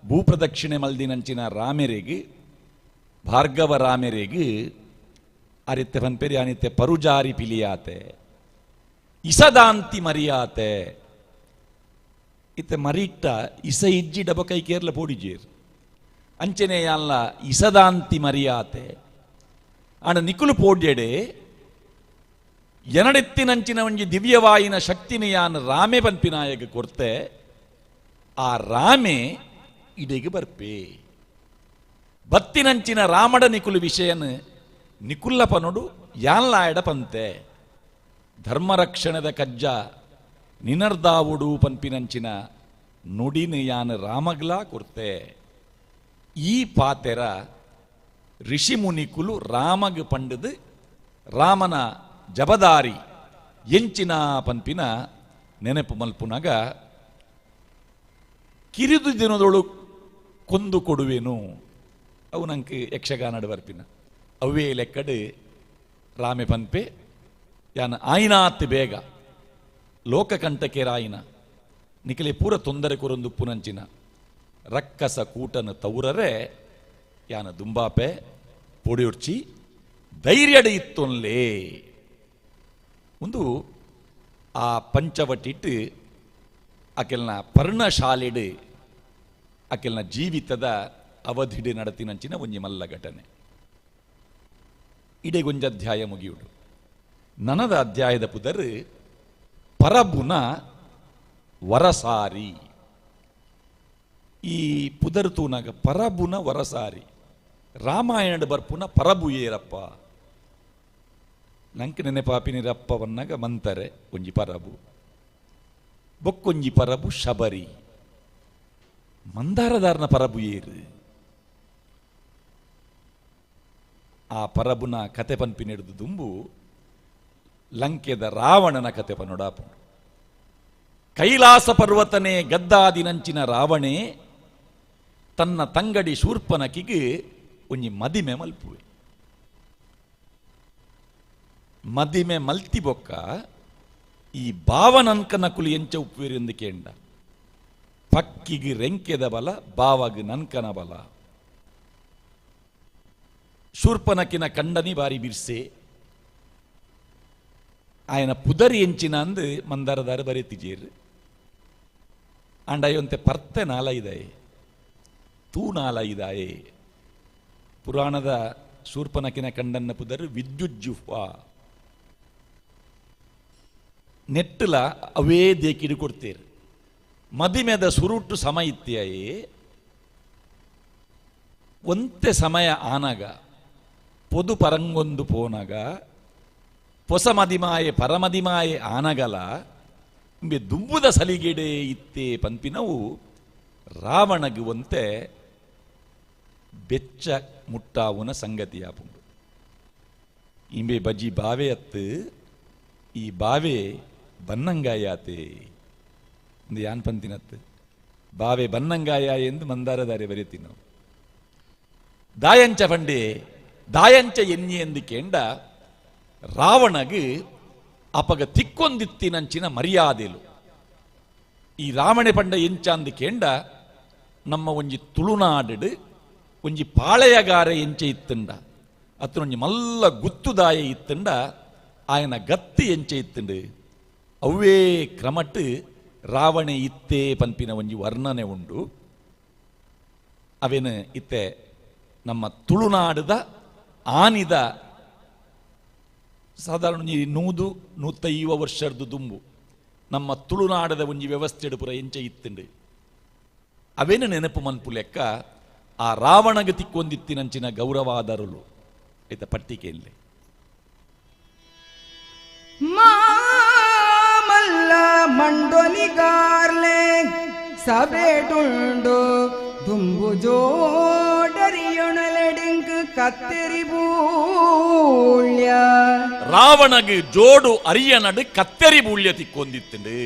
ಭೂಪ್ರದಕ್ಷಿಣೆ ಮಲ್ದಿನಂಚಿನ ರಾಮೆರೆಗೆ ಭಾರ್ಗವ ರಾಮೆರೆಗೆ ಅರಿತ್ತೆ ಪನ್ಪೇರಿ ಅನಿತ್ತೆ ಪರುಜಾರಿ ಪಿಲಿಯಾತೆ ಇಸದಾಂತಿ ಮರಿಯಾತೆ ಇತ್ತೆ ಮರಿಟ್ಟ ಇಸ ಇಜ್ಜಿ ಡಬ ಕೈ ಕೇರ್ಲ ಪೋಡಿಜೇರ್ ಅಂಚನೆ ಅಲ್ಲ ಇಸದಾಂತಿ ಮರಿಯಾತೆ ಆಂಡ ನಿಕುಲು ಪೋಡ್ಯಡೆ ಎನಡೆತ್ತಿನಂಚಿನ ಒಂಜಿ ದಿವ್ಯವಾಯಿನ ಶಕ್ತಿನ ಯಾನ್ ರಾಮೆ ಪನ್ಪಿನಾಯಗ ಕೊರ್ತೆ ಆ ರಾಮೆ ಇಡೆಗೆ ಬರ್ಪೆ ಬತ್ತಿನಂಚಿನ ರಾಮಡ ನಿಕುಲು ವಿಷಯನ ನಿಕುಲ್ಲ ಪನೊಡು ಯಾನ್ಲಾಯಡ ಪಂತೆ ಧರ್ಮರಕ್ಷಣದ ಕಜ್ಜ ನಿನರ್ದಾವುಡು ಪನ್ಪಿನಂಚಿನ ನುಡಿನ ಯಾನ್ ರಾಮಗ್ಲಾ ಕೊರ್ತೆ ಈ ಪಾತೆರ ಋಷಿ ಮುನಿಕುಲು ರಾಮಗ್ ಪಂಡದು ರಾಮನ ಜಬದಾರಿ ಎಂಚಿನ ಪನ್ಪಿನ ನೆನಪು ಮಲ್ಪುನಾಗ ಕಿರಿದು ದಿನದೊಳು ಕೊಂದು ಕೊಡುವೆನು ಅವು ನಂಗೆ ಯಕ್ಷಗಾನಡು ಬರ್ಪಿನ ಅವೇ ಲೆಕ್ಕಡು ರಾಮೆ ಪನ್ಪೆ ಯಾನ ಆಯ್ನಾತ್ ಬೇಗ ಲೋಕಕಂಟಕೆ ರಾಯಿನ ನಿಖಲೆ ಪೂರ ತೊಂದರೆ ಕೊರೊಂದು ಪುನಂಚಿನ ರಕ್ಕಸ ಕೂಟನ ತೌರರೆ ಯಾನ ದುಂಬಾಪೆ ಪೊಡಿಯುಡ್ಚಿ ಧೈರ್ಯಡ ಇತ್ತೊನ್ಲೇ ಒಂದು ಆ ಪಂಚವಟಿಟ್ಟು ಅಕೆಲ್ನ ಪರ್ಣಶಾಲೆಡು ಅಕೆಲ್ನ ಜೀವಿತದ ಅವಧಿಡು ನಡತಿನಂಚಿನ ಒಂಜಿ ಮಲ್ಲ ಘಟನೆ ಇಡೆಗೊಂಜ ಅಧ್ಯಾಯ ಮುಗಿಯುಡು ನನದ ಅಧ್ಯಾಯದ ಪುದರ್ ಪರಬುನ ವರಸಾರಿ ಈ ಪುದರ್ ತೂನಾಗ ಪರಬುನ ವರಸಾರಿ ರಾಮಾಯಣದ ಬರ್ಪುನ ಪರಬು ಏರಪ್ಪ ನಂಗೆ ನೆನೆಪಾಪಿನಿರಪ್ಪವನ್ನಾಗ ಮಂತರೆ ಒಂಜಿ ಪರಬು ಬೊಕ್ಕೊಂಜಿ ಪರಬು ಶಬರಿ ಮಂದಾರದಾರನ ಪರಬು ಏರು ಆ ಪರಬುನ ಕತೆ ಪನ್ಪಿನಿಡ್ದು ದುಂಬು ಲಂಕೆದ ರಾವಣನ ಕತೆ ಪನೊಡಾಪು ಕೈಲಾಸ ಪರ್ವತನೇ ಗದ್ದಾದಿನಂಚಿನ ರಾವಣೆ ತನ್ನ ತಂಗಡಿ ಶೂರ್ಪನಕಿಗೆ ಒಂಜಿ ಮದಿಮೆ ಮಲ್ಪುವೆ ಮದಿಮೆ ಮಲ್ತಿ ಬೊಕ್ಕ ಈ ಭಾವನನ್ಕನಕುಲು ಎಂಚ ಉಪ್ಪುವೆರೆಂದು ಕೇಂಡ ಪಕ್ಕಿಗೆ ರೆಂಕೆದ ಬಲ ಬಾವಗ್ ನನ್ಕನ ಬಲ ಶೂರ್ಪನಕಿನ ಕಂಡನಿ ಬಾರಿ ಬಿರ್ಸೆ ಆಯನ ಪುದರಿ ಎಂಚಿನ ಅಂದು ಮಂದಾರದಾರ ಬರೆತಿಜೇರು ಅಂಡಾಯೊಂತೆ ಪರ್ತೆ ನಾಲ ಇದಾಯೆ ತೂ ನಾಲ ಇದಾಯೆ ಪುರಾಣದ ಶೂರ್ಪನಕಿನ ಕಂಡನ್ನ ಪುದರ್ ವಿದ್ಯುಜ್ಜುಫ್ವಾ ನೆಟ್ಟಲ ಅವೇ ದೇಕಿಡು ಕೊಡ್ತೇರು ಮದಿಮೆದ ಸುರುಟ್ಟು ಸಮ ಇತ್ಯಾಯೇ ಒಂತೆ ಸಮಯ ಆನಗ ಪೊದು ಪರಂಗೊಂದು ಪೋನಗ ಪೊಸ ಮದಿಮಾಯೆ ಪರಮದಿಮಾಯೆ ಆನಗಲ ಇಂಬೆ ದುಂಬುದ ಸಲಿಗೆಡೆ ಇತ್ತೇ ಪಂಪಿನವು ರಾವಣಗೆ ಒಂತೆ ಬೆಚ್ಚ ಮುಟ್ಟಾವುನ ಸಂಗತಿಯಾಪುಂಡು ಇಂಬೆ ಬಜ್ಜಿ ಬಾವೆ ಅತ್ತು ಈ ಬಾವೆ ಬನ್ನಂಗಾಯಾತೆ ಎಂದು ಯಾನ್ ಪಂತಿನತ್ತು ಬಾವೆ ಬನ್ನಂಗಾಯ ಎಂದು ಮಂದಾರದಾರೆ ಬರೀತಿ ನಾವು ದಾಯಂಚ ಪಂಡೆ ದಾಯಂಚ ಎನ್ನಿ ಎಂದು ಕೇಂಡ ರಾವಣಗೆ ಅಪಗ ತಿಕ್ಕೊಂದಿತ್ತಿನಂಚಿನ ಮರ್ಯಾದೆಲು ಈ ರಾವಣೆ ಪಂಡ ಎಂಚ ಅಂದು ಕೇಂಡ ನಮ್ಮ ಒಂಜಿ ತುಳುನಾಡು ಒಂಜಿ ಪಾಳೆಯಗಾರ ಎಂಚ ಇತ್ತಂಡ ಅತ್ತ ಒಂಜಿ ಮಲ್ಲ ಗುತ್ತುದಾಯ ಇತ್ತಂಡ ಆಯನ ಗತ್ತಿ ಎಂಚ ಇತ್ತಂಡು ಅವೇ ಕ್ರಮಟ್ಟು ರಾವಣೆ ಇತ್ತೇ ಪನ್ಪಿನ ಒಂಜಿ ವರ್ಣನೆ ಉಂಡು ಅವೇನು ಇತ್ತೆ ನಮ್ಮ ತುಳುನಾಡದ ಆನಿದ ಸಾಧಾರಣ 100-150 ವರ್ಷದ ದುಂಬು ನಮ್ಮ ತುಳುನಾಡದ ಒಂಜಿ ವ್ಯವಸ್ಥೆ ಪುರ ಎಂಚ ಇತ್ತುಂಡು ಅವೇನು ನೆನಪು ಮನ್ಪು ಲೆಕ್ಕ ಆ ರಾವಣಗೆ ತಿಕ್ಕೊಂದಿತ್ತಿನಂಚಿನ ಗೌರವಾದರುಳು ಆಯ್ತ ಪಟ್ಟಿಕೆಯಲ್ಲಿ ಮಾಮಲ್ಲ ಮಂಡೋಲಿಗಾರ್ಲೆ ಸಬೇಟುಂಡು ದುಂಬು ಜೋಡರಿಯೊಣಲೆಡಿಂಕ್ ಕತ್ತೆರಿ ಬೂಳ್ಯ ರಾವಣಗೆ ಜೋಡು ಅರಿಯನಡು ಕತ್ತೆರಿ ಬೂಳ್ಯ ತಿಕ್ಕೊಂದಿತ್ತುಂಡು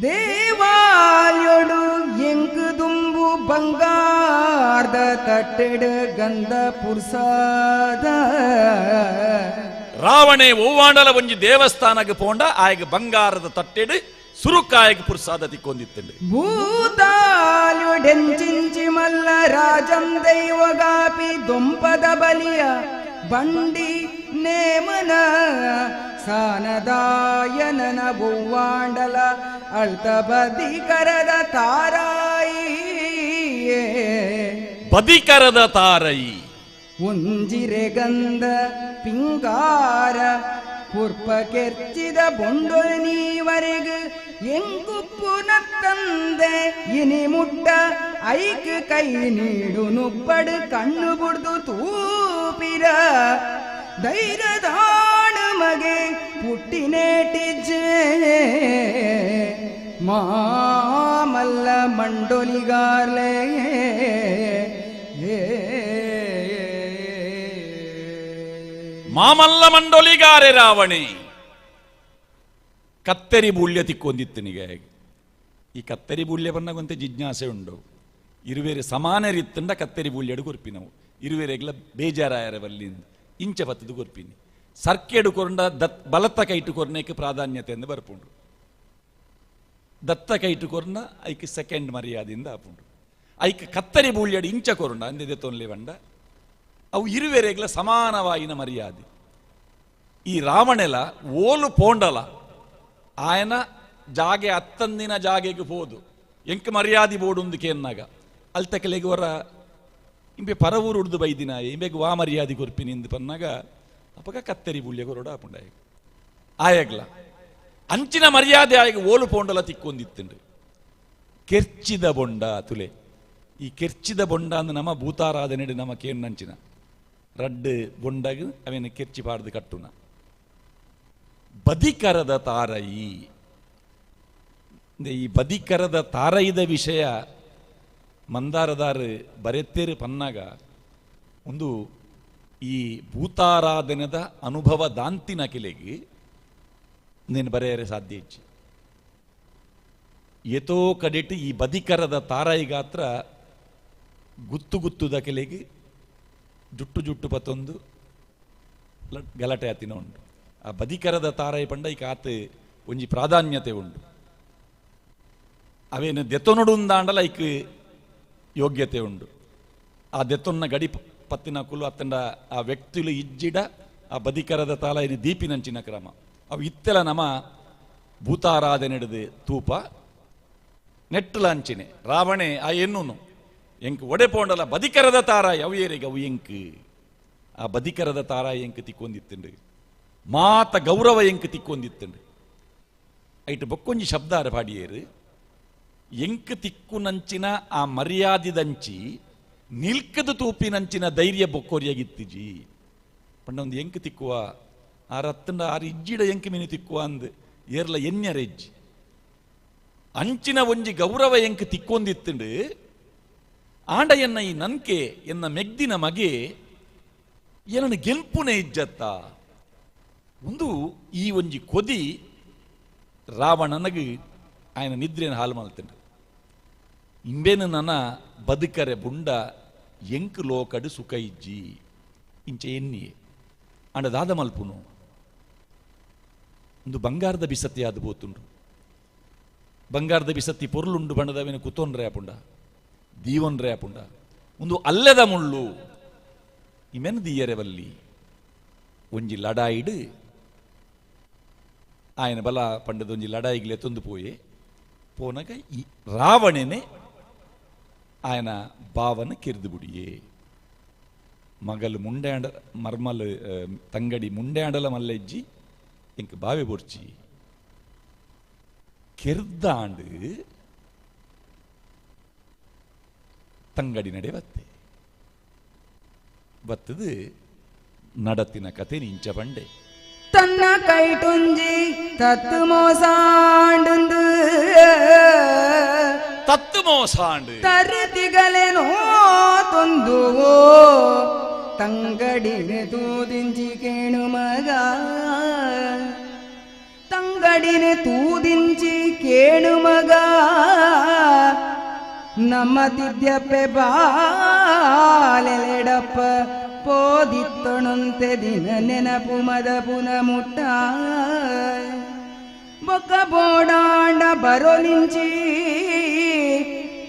ದೇವಾಲ್ಯೊಡು ಎಂಕ್ ದುಂಬು ಬಂಗಾರದ ತಟ್ಟೆಡು ಗಂಧ ಪುರ್ಸಾದ ರಾವಣೆ ಓವಾಂಡಲ ಒಂಜಿ ದೇವಸ್ಥಾನಕ್ಕೆ ಪೋಂಡ ಆಯ್ಗ ಬಂಗಾರದ ತಟ್ಟೆಡು ಸುರುಕಾಯಗೆ ಪುರ್ಸಾದ ತಿಕ್ಕೊಂದಿತ್ತುಂಡು ಭೂತಾಲ್ಯುಡೆಂಚಿಂಚಿ ಮಲ್ಲ ರಾಜಂ ದೈವಗಾಪಿ ದೊಂಪದ ಬಲಿಯ ಬಂಡಿ ನೇಮನ ಸಾನದಾಯನನ ಬೊವ್ವಾಂಡಲ ಅಳ್ತ ಬದಿಕರದ ತಾರಾಯಿ ಬದಿಕರದ ತಾರೈ ಉಂಜಿರೆ ಗಂಧ ಪಿಂಗಾರ ಪುರ್ಪ ಕೆರ್ಚಿದ ಬೊಂಡೊಲ್ ನೀವರೆಗು ಎಂಗುಪ್ಪುನ ತಂದೆ ಇನಿ ಮುಟ್ಟ ಐಕ್ ಕೈ ನೀಡು ನುಪ್ಪಡು ಕಣ್ಣು ಬುಡ್ದು ತೂಪಿರ ಧೈರ್ಯದಾಣ ಮಗೆ ಪುಟ್ಟಿನೇಟಿಜ್ಜೆ ಮಾಮಲ್ಲ ಮಂಡೋಲಿಗಾರ್ಲೆ ಮಾಮಲ್ಲ ಮಂಡೋಲಿಗಾರೆ ರಾವಣೆ ಕತ್ತೆರಿ ಬೂಳ್ಯ ತಿಕ್ಕೊಂದಿತ್ತನಿಗೆ ಈ ಕತ್ತೆರಿ ಬೂಳ್ಯ ಬಂದಾಗಂತೆ ಜಿಜ್ಞಾಸೆ ಉಂಡು ಇರುವೇರೆ ಸಮಾನ ರೀತಿಂದ ಕತ್ತೆರಿ ಬೂಳ್ಯಡು ಕೊರ್ಪಿ ನಾವು ಇರುವೇರೆಗ್ಲ ಬೇಜಾರಾಯರವಲ್ಲಿಂದ ಇಂಚ ಬತ್ತದು ಕೊರ್ಪಿನಿ ಸರ್ಕೆಡು ಕೊರಂಡ ಬಲತ್ತ ಕೈಟು ಕೊರ್ನೇಕ್ಕೆ ಪ್ರಾಧಾನ್ಯತೆ ಎಂದು ಬರ್ಪುಂಡು ದತ್ತ ಕೈಟು ಕೊರ್ನ ಐಕ್ ಸೆಕೆಂಡ್ ಮರ್ಯಾದೆಯಿಂದ ಆಪುಂಡು ಐಕ್ ಕತ್ತರಿ ಬೂಳ್ಯಡು ಇಂಚ ಕೊರಂಡ ಅಂದಿದೆ ತೊನ್ಲೆ ಬಂಡ ಅವು ಇರುವೆರೆಗ್ಲ ಸಮಾನವಾಯಿನ ಮರ್ಯಾದೆ ಈ ರಾವಣೆಲ ಓಲು ಪೋಂಡಲ ಆಯನ ಜಾಗೆ ಅತ್ತಂದಿನ ಜಾಗೆಗೆ ಹೋದು ಎಂಕ ಮರ್ಯಾದೆ ಬೋಡುಂದಕ್ಕೆ ಎನ್ನಾಗ ಅಲ್ತಕಲೆಗೆ ಹೊರ ಇಂಬೆ ಪರವೂರು ಉಡ್ದು ಬೈದಿನ ಇಂಬೆಗೆ ವಾ ಮರ್ಯಾದೆ ಕೊರ್ಪಿನಿ ಎಂದು ಪನ್ನಾಗ ಅಪಗ ಕತ್ತರಿ ಬುಳ್ಯ ಕೊರಡ ಆಪುಂಡ ಆಯಗ್ಲ ಅಂಚಿನ ಮರ್ಯಾದೆ ಆಯಗ ಓಲು ಪೋಂಡಲ ತಿಕ್ಕೊಂದಿತ್ತುಂಡು ಕೆರ್ಚಿದ ಬೊಂಡ ತುಲೆ ಈ ಕೆರ್ಚಿದ ಬೊಂಡ ಅಂದ್ ನಮ್ಮ ಭೂತಾರಾಧನೆ ನಮ್ಮ ಕೇನ್ನಂಚಿನ ರಡ್ಡು ಬೊಂಡಗ ಅವೇನು ಕೆರ್ಚಿ ಪಾಡ್ದು ಕಟ್ಟುನ ಬದಿಕರದ ತಾರಯಿ ಈ ಬದಿಕರದ ತಾರೈದ ವಿಷಯ ಮಂದಾರದಾರು ಬರೆತ್ತೇರು ಪನ್ನಾಗ ಒಂದು ಈ ಭೂತಾರಾಧನೆದ ಅನುಭವ ದಾಂತಿನ ಕೆಲೆಗೆ ನೀನು ಬರೆಯರೆ ಸಾಧ್ಯ ಇಚ್ಚಿ ಏತೋ ಕಡೆಟ್ಟು ಈ ಬದಿಕರದ ತಾರಾಯಿ ಗಾತ್ರ ಗುತ್ತು ಗುತ್ತುದ ಕೆಲೆಗೆ ಜುಟ್ಟು ಜುಟ್ಟು ಪತ್ತೊಂದು ಗಲಾಟೆ ಆತಿನ ಉಂಟು ಆ ಬದಿಕರದ ತಾರಾಯಿ ಪಂಡ ಈ ಕಾತು ಒಂಜಿ ಪ್ರಾಧಾನ್ಯತೆ ಉಂಟು ಅವೇನು ದೆತ್ತೊನೊಡುಂದಾಂಡಲ ಐಕ್ ಯೋಗ್ಯತೆ ಉಂಡು ಆ ದೆತ್ತೊನ್ನ ಗಡಿ ಪತ್ತಿನ ಕುಲು ಅತ್ತಂಡ ಆ ವ್ಯಕ್ತಿಲು ಇಜ್ಜಿಡ ಆ ಬದಿಕರದ ತಾಲ ಇದು ದೀಪಿನಂಚಿನ ಕ್ರಮ ಅವು ಇತ್ತೆಲ ನಮ ಭೂತಾರಾಧನೆಡ್ದು ತೂಪ ನೆಟ್ಟಲ ಅಂಚಿನೆ ರಾವಣೆ ಆ ಎನ್ನೂನು ಎಂಕ್ ಒಡೆ ಪೋಂಡಲ ಬದಿಕರದ ತಾರಾಯಿ ಅವು ಏರಿಗೆ ಅವು ಎಂಕ್ ಆ ಬದಿಕರದ ತಾರಾಯಿ ಎಂಕ್ ತಿಕ್ಕೊಂದಿತ್ತುಂಡು ಮಾತ ಗೌರವ ಎಂಕ್ ತಿಕ್ಕೊಂದಿತ್ತುಂಡು ಐಟು ಬೊಕ್ಕೊಂಜಿ ಶಬ್ದಾರ ಪಾಡಿಯೇರು ಎಂಕ್ ತಿಕ್ಕುನಂಚಿನ ಆ ಮರ್ಯಾದಿದಂಚಿ ನಿಲ್ಕದ ತೂಪಿನಂಚಿನ ಧೈರ್ಯ ಬೊಕ್ಕೋರಿಯಾಗಿತ್ತಿಜಿ ಪಂಡ ಒಂದು ಎಂಕ್ ತಿಕ್ಕುವ ಆ ರತ್ತಂಡ ಆರು ಇಜ್ಜಿಡ ಎಂಕ್ ಮೀನು ತಿಕ್ಕುವ ಅಂದ್ ಏರ್ಲ ಎನ್ಯರೆಜ್ಜಿ ಅಂಚಿನ ಒಂಜಿ ಗೌರವ ಎಂಕ್ ತಿಕ್ಕೊಂದಿತ್ತುಂಡು ಆಂಡ ಎನ್ನ ಈ ನನ್ಕೆ ಎನ್ನ ಮೆಗ್ದಿನ ಮಗೆ ಏನನ್ನು ಗೆಲ್ಪುನೆ ಇಜ್ಜತ್ತ ಒಂದು ಈ ಒಂಜಿ ಕೊದಿ ರಾವಣನಗೆ ಆಯನ ನಿದ್ರೆಯನ್ನು ಹಾಲು ಮಲ್ತಂಡು ಇಂಬೇನು ನನ್ನ ಬದುಕರೆ ಬುಂಡ ಎಂಕ್ ಲೋಕಡು ಸುಖ ಇಜ್ಜಿ ಇಂಚೆ ಎನ್ನಿಯೆ ಅಂಡ ದಾದ ಮಲ್ಪುನು ಒಂದು ಬಂಗಾರದ ಬಿಸತ್ತಿ ಆದ ಬೋತುಂಡು ಬಂಗಾರದ ಬಿಸತ್ತಿ ಪೊರ್ಲುಂಡು ಬಣ್ಣದವೇನು ಕುತೋನ್ರೆ ಆಪುಂಡ ದೀವನ್ರೆ ಆಪುಂಡ ಒಂದು ಅಲ್ಲೆದ ಮುಳ್ಳು ಇಮೆನ್ ದಿಯರೆವಲ್ಲಿ ಒಂಜಿ ಲಡಾಯಿಡು ಆಯನ ಬಲ ಪಂಡದೊಂಜಿ ಲಡಾಯಿಗ್ಲೆ ತೊಂದು ಪೋಯೆ ಪೋನಾಗ ಈ ರಾವಣನೆ ಆಯನ ಭಾವನ ಕಿರ್ದು ಬಿಡಿಯೇ ಮಗಲು ಮುಂಡೆ ಮರ್ಮಲ್ ತಂಗಡಿ ಮುಂಡೆ ಆಂಡಲ ಮಲ್ಲೆಜ್ಜಿ ಎಂಕ್ ಬಾವೆ ಬೊರ್ಚಿ ಕೆರ್ದಾಂಡು ತಂಗಡಿ ನಡೆ ಬತ್ತದು ನಡತಿನ ಕತೆ ನಿಂಚ ಬಂಡೆ ತನ್ನ ಕೈಟುಂಜಿ ತತ್ತು ಮೋಸಾಂಡು ತತ್ತು ಮೋಸಾಂಡು ತರತಿಗಲೆನೋ ತೊಂದುವೋ ತಂಗಡಿನೆ ತೂದಿಂಚಿ ಕೇಣು ಮಗ ತಂಗಡಿನೆ ತೂದಿಂಚಿ ಕೇಣು ಮಗ ನಮ್ಮ ತಿದ್ಯಪ್ಪೆ ಬಾಲೆಡಪ್ಪ ಪೋದಿತ್ತೊಣಂತೆ ದಿನ ನೆನಪು ಮದ ಪುನ ಮುಟ್ಟ ಬೊಕ್ಕ ಬೋಡಾಂಡ ಬರೋಲಿಂಚಿ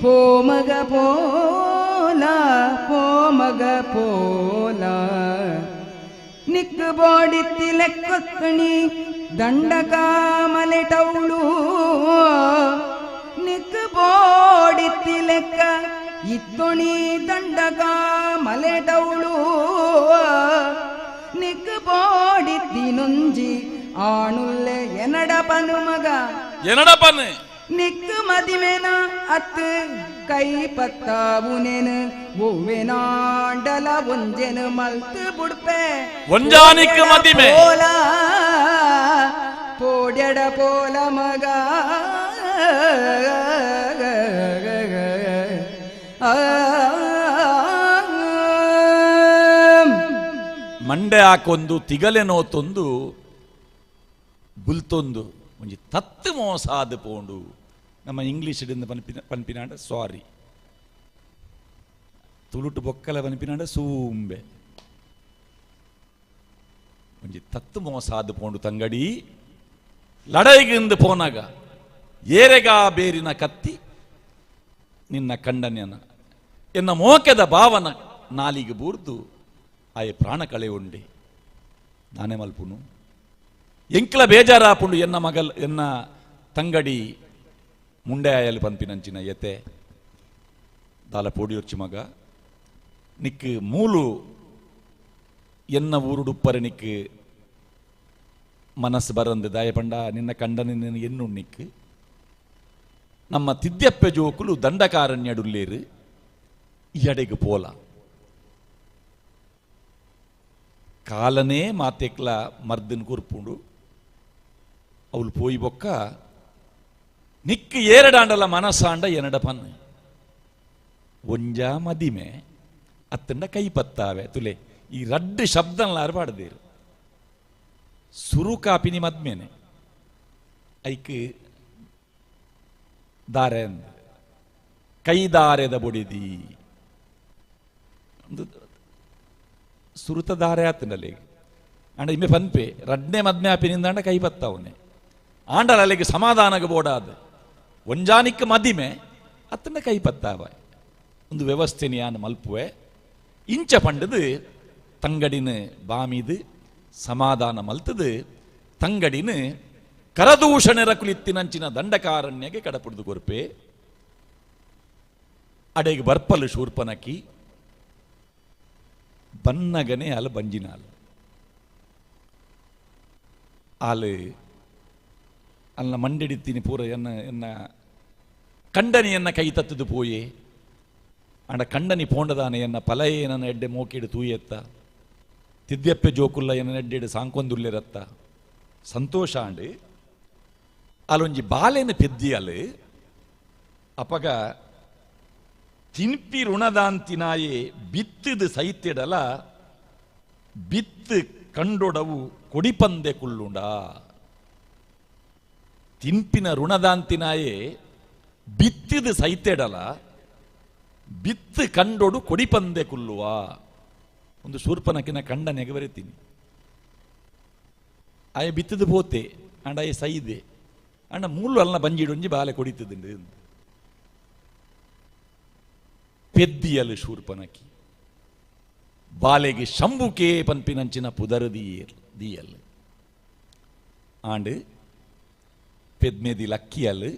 ಪೋಮಗ ಪೋಲ ಪೋಮಗ ಪೋಲ ನಿಕ್ಕು ಬೋಡಿತ್ತಿ ಲೆಕ್ಕಣಿ ದಂಡಕ ಮಲೆಟೌಳು ನಿಕ್ಕು ಬೋಡಿತ್ತಿ ಲೆಕ್ಕ ಇತ್ತೊಣಿ ದಂಡಕ ಮಲೆಟೌಳು ನಿಕ್ಕು ಬೋಡಿತ್ತಿ ನೊಂಜಿ ಆಣುಲ್ಲೆ ಎನಡಪನು ಮಗ ಎನಡಪನು ನಿಕ್ಕು ಮದಿಮೆನ ಅತ್ತು ಕೈ ಪತ್ತಾವುನೆನು ಹೂವೆನಾಂಡಲ ಒಂಜೆನು ಮಲ್ತು ಬುಡ್ಪೆ ಒಂಜಾನಿಕ್ ಮದಿಮೆ ಪೋಲ ಪೋಡ್ಯಡ ಪೋಲ ಮಗ ಮಂಡೆ ಹಾಕೊಂದು ತಿಗಲೆನೋ ತೊಂದು ಬುಲ್ತೊಂದು ಒಂಜಿ ತತ್ತು ಮೋಸಾದ ಪೋಂಡು ನಮ್ಮ ಇಂಗ್ಲೀಷ್ ಪನ್ಪಿನಾಂಡ ಸಾರಿ ತುಳುಟು ಬೊಕ್ಕಲ ಪನ್ಪಿನಾಂಡ ಸೂಂಬೆ ಒಂಜಿ ತತ್ತು ಮೋಸಾದ ಪೋಂಡು ತಂಗಡಿ ಲಡೈಗಿಂದು ಪೋನಾಗ ಏರೆಗಾ ಬೇರಿನ ಕತ್ತಿ ನಿನ್ನ ಕಂಡನ್ಯನ ಎನ್ನ ಮೋಕೆದ ಭಾವನ ನಾಲಿಗೆ ಬೂರ್ದು ಆಯೆ ಪ್ರಾಣ ಕಳೆ ಉಂಡೆ ನಾನೇ ಮಲ್ಪುನು ಎಂಕ್ಲ ಬೇಜಾರಾಪುಂಡು ಎನ್ನ ಮಗಲ್ ಎನ್ನ ತಂಗಡಿ ಮುಂಡೆ ಆಯಲು ಪಂಪಿನಂಚಿನ ಎತೆ ದಾಲ ಪೋಡಿಯೊರ್ಚಿ ಮಗ ನಿಕ್ ಮೂಲು ಎನ್ನ ಊರುಡುಪ್ಪರೆ ನಿಕ್ ಮನಸ್ಸು ಬರಂದು ದಾಯಪಂಡ ನಿನ್ನ ಕಂಡನ ಎನ್ನು ನಿಕ್ ನಮ್ಮ ತಿದ್ಯಪ್ಪೆ ಜೋಕುಲು ದಂಡಕಾರಣ್ಯಡುಲ್ಲೇರು ಎಡೆಗೆ ಪೋಲ ಕಾಲನೇ ಮಾತೆಕ್ಲ ಮರ್ದನ್ ಕೂರ್ಪುಂಡು ಅವಳು ಪೋಯಿ ಬೊಕ್ಕ ನಿಕ್ಕು ಏರಡಾಂಡಲ ಮನಸ್ಸಾಂಡ ಎನಡಪನ್ ಒಂಜ ಮದಿಮೆ ಅತ್ತಂಡ ಕೈ ಪತ್ತಾವೆ ತುಲೆ ಈ ರಡ್ಡು ಶಬ್ದನ್ಲ ಅರ್ಬಾಡ್ದೇರು ಸುರು ಕಾಪಿನಿ ಮದ್ಮೇನೆ ಐಕ್ ದಾರೆ ಕೈ ದಾರೆದ ಬೊಡಿದಿ ಸುರುತ ದಾರೆ ಆತನಲ್ಲಿ ಅಂಡ ಇಮ್ಮೆ ಪನ್ಪೆ ರಡ್ನೆ ಮದ್ಮೆ ಆಪಿನಿಂದ ಕೈ ಪತ್ತವನೆ ಆಂಡಲ ಅಲ್ಲಿಗೆ ಸಮಾಧಾನಗ ಬೋಡಾದ ಒಂಜಾನಿಕ್ ಮದಿಮೆ ಅತ್ತಂಡ ಕೈ ಪತ್ತಾವ ಒಂದು ವ್ಯವಸ್ಥೆನಿ ಯಾನು ಮಲ್ಪುವೆ ಇಂಚ ಪಂಡದು ತಂಗಡಿನ ಬಾಮಿದು ಸಮಾಧಾನ ಮಲ್ತದು ತಂಗಡಿನ ಕರದೂಷಣೆರ ಕುಲಿತ್ತಿನಂಚಿನ ದಂಡಕಾರಣ್ಯಗೆ ಕಡಪುಡ್ದು ಕೊರ್ಪೆ ಅಡೆಗೆ ಬರ್ಪಲು ಶೂರ್ಪನಕಿ ಬನ್ನಗನೆ ಅಲ್ಲ ಬಂಜಿನಾಲ್ ಆಲು ಅಲ್ಲ ಮಂಡಿಡಿತ್ತೀನಿ ಪೂರ ಎನ್ನ ಕಂಡನಿಯನ್ನ ಕೈ ತತ್ತದು ಪೋಯೆ ಅಂಡ ಕಂಡನಿ ಪೋಂಡದಾನೆ ಎನ್ನ ಪಲಯೇ ನನ್ನ ಎಡ್ಡೆ ಮೋಕಿಡು ತೂಯೆತ್ತ ತಿದ್ಯಪ್ಪೆ ಜೋಕುಲ್ಲ ಎನ್ನ ಎಡ್ಡೆಡು ಸಾಂಕೊಂದುಲ್ಲೆರತ್ತ ಸಂತೋಷ ಅಂಡು ಅಲ್ಲೊಂಜಿ ಬಾಲೆನ ಪೆದ್ದಿಯಲು ಅಪಗ ತಿನ್ಪಿ ಋಣದಾಂತಿನಾಯೇ ಬಿತ್ತದು ಸೈತ್ಯಡಲ ಬಿತ್ತು ಕಂಡೊಡವು ಕೊಡಿಪಂದೆ ಕುಳ್ಳುಂಡ ತಿನ್ಪಿನ ಋಣದಾಂತಿನಾಯೇ ಬಿತ್ತಿದು ಸೈತೆಡಲ ಬಿತ್ತು ಕಂಡೊಡು ಕೊಡಿಪಂದೆ ಕುಲ್ಲುವ ಒಂದು ಶೂರ್ಪನಕಿನ ಕಂಡ ನೆಗೆ ಬರೀತೀನಿ ಆಯ ಬಿತ್ತದು ಪೋತೆ ಅಂಡ ಆಯ ಸೈದೆ ಅಂಡ ಮೂಲು ಅಲ್ಲ ಬಂಜಿಡೊಂಜಿ ಬಾಲೆ ಕೊಡಿತದುಂಡು ಪೆದ್ದಿಯಲು ಶೂರ್ಪನಕಿ ಬಾಲೆಗೆ ಶಂಭುಕೆ ಪನ್ಪಿನಂಚಿನ ಪುದರ್ ದಿಯಲ್ ಆಂಡು ಪೆದ್ಮೆದಿ ಲಕ್ಕಿಯಲ್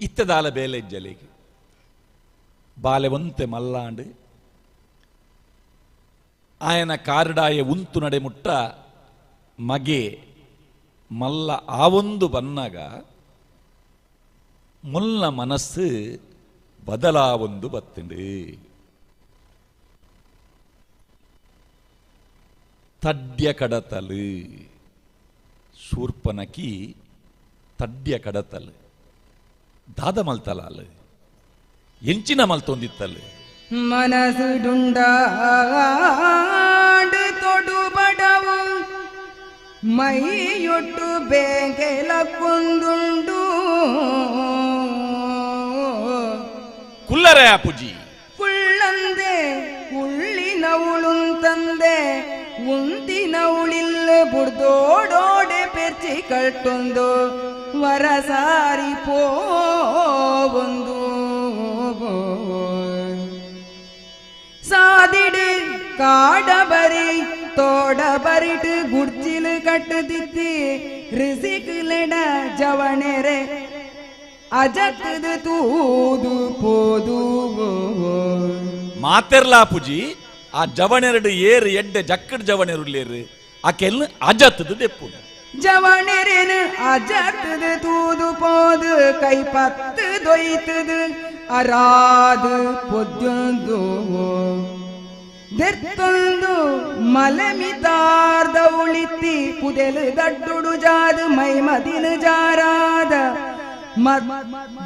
ಇತ್ತದಾಲ ಬೇಲೆಜ್ಜಲೆಗೆ ಬಾಲೆ ಒಂತೆ ಮಲ್ಲಾಂಡು ಆಯನ ಕಾರಡಾಯ ಉಂತು ನಡೆ ಮುಟ್ಟ ಮಗೆ ಮಲ್ಲ ಆವೊಂದು ಬನ್ನಗ ಮುಲ್ಲ ಮನಸ್ಸು ಬದಲಾವೊಂದು ಬತ್ತುಂಡು. ತಡ್ಯ ಕಡತಲು ಶೂರ್ಪನಕಿ ತಡ್ಯ ಕಡತಲು ದಾದ ಮಲ್ತಲಾಲು ಎಂಚಿನ ಮಲ್ತೊಂದಿತ್ತಲು ಮನಸ್ಸು ಡುಂಡಾಡು ತೊಡುಬಡವು ಮೈಯೊಟ್ಟು ಬೇಗೆಲ ಕೊಂದುಂಡು ಕುಲ್ಲರೆ ಅಪ್ಪುಜಿ ಕುಳ್ಳಂದೆ ಉಳ್ಳಿನ ಉಳುಂತಂದೆ ಉಂತಿನ ಉಳಿಲ್ಲ ಬುಡ್ದೋಡೋಡೆ ಪೆರ್ಚಿ ಕಟ್ಟೊಂದು ವರಸಾರಿ ಪೋವೊಂದು സാതിട് കാടബരി തോടബരിട്ട് ഗുഡ്ച്ചില് കട്ടുതിത്തി ഋസിക്കിലട ജവണരെ അജത്തത് തൂതു പോതു ಮಾತೆರ್ಲಾ ಪುಜಿ ಆ ಜವಣೆರಡು ಏರು ಎಡ್ಡೆ ಜಕ್ಕಡ್ ಜವಣೆರುಲ್ಲೇರು ಆಕೆಲ್ನ ಅಜತ್ತದು ದೆಪ್ಪು ജവണരന് അജത്തത് തൂതു പോത് കൈപ്പത്ത് ദൊയ്ത്തത് അരാത് പൊദ്യൊന്തു ದೆತ್ತೊಂದು ಮಲಮಿತಾರ್ದ ಉಳಿತಿ ಪುದೆಲು ದಡ್ಡುಡು ಜಾದ ಮೈಮದಿನ ಜಾರಾದ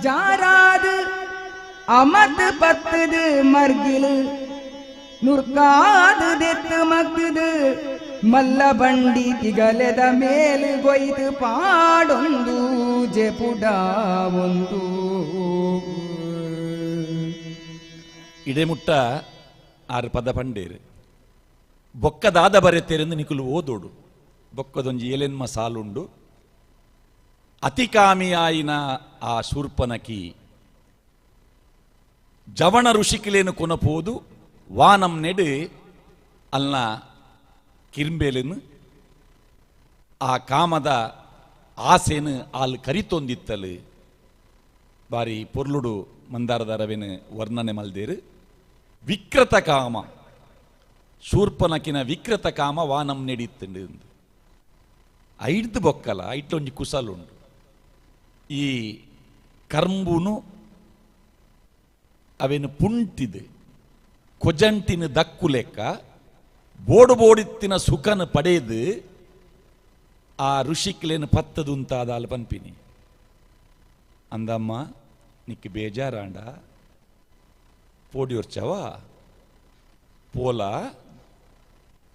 ಜಾರಾದ ಅಮತ್ ಪತ್ತದು ಮರ್ಗಿಲು ನುರ್ಕಾದ ದೆತ್ತು ಮಗ್ದು ಮಲ್ಲ ಬಂಡಿ ತಿಗಲೆದ ಮೇಲು ಗೊಯ್ದು ಪಾಡೊಂದು ಜೆಪುಡ ಒಂದು ಇಡೆಮುಟ್ಟ ಆರು ಪದ ಪಂಡೇರು ಬೊಕ್ಕದಾದ ಬರೆತೆರೆಂದು ನಿಕುಲು ಓದೋಡು ಬೊಕ್ಕದೊಂಜಿ ಏಲೆನ್ಮ ಸಾಲುಂಡು ಅತಿಕಾಮಿಯಾಯಿನ ಆ ಶೂರ್ಪನಕಿ ಜವಣ ಋಷಿಕಿಲೇನು ಕೊನಪೋದು ವಾನಂ ನೆಡು ಅಲ್ನ ಕಿರ್ಂಬೇಲೆನು ಆ ಕಾಮದ ಆಸೆನು ಆಲ್ ಕರಿತೊಂದಿತ್ತಲು ಬಾರಿ ಪೊರ್ಲುಡು ಮಂದಾರದ ರವೆನು ವರ್ಣನೆ ಮಲ್ದೇರು ವಿಕೃತ ಕಾಮ ಶೂರ್ಪನಕಿನ ವಿಕೃತ ಕಾಮ ವಾನಂ ನೆಡಿತ್ತುಂಡು ಐಡ್ದು ಬೊಕ್ಕಲ ಐಟ್ಲೊಂಜಿ ಕುಸಲುಂಡು ಈ ಕರ್ಂಬುನು ಅವೆನು ಪುಂಟಿದು ಕೊಜಂಟಿನ ದಕ್ಕು ಲೆಕ್ಕ ಬೋಡು ಬೋಡಿತ್ತಿನ ಸುಖನ ಪಡೆದು ಆ ಋಷಿಕ್ಲೇನು ಪತ್ತದು ಅಂತಾದ ಅಲ್ಲಿ ಪನ್ಪಿನಿ ಅಂದಮ್ಮ ನಿಕ್ಕೆ ಬೇಜಾರಾಂಡ ಪೋಡಿಯೋರ್ಚವ ಪೋಲ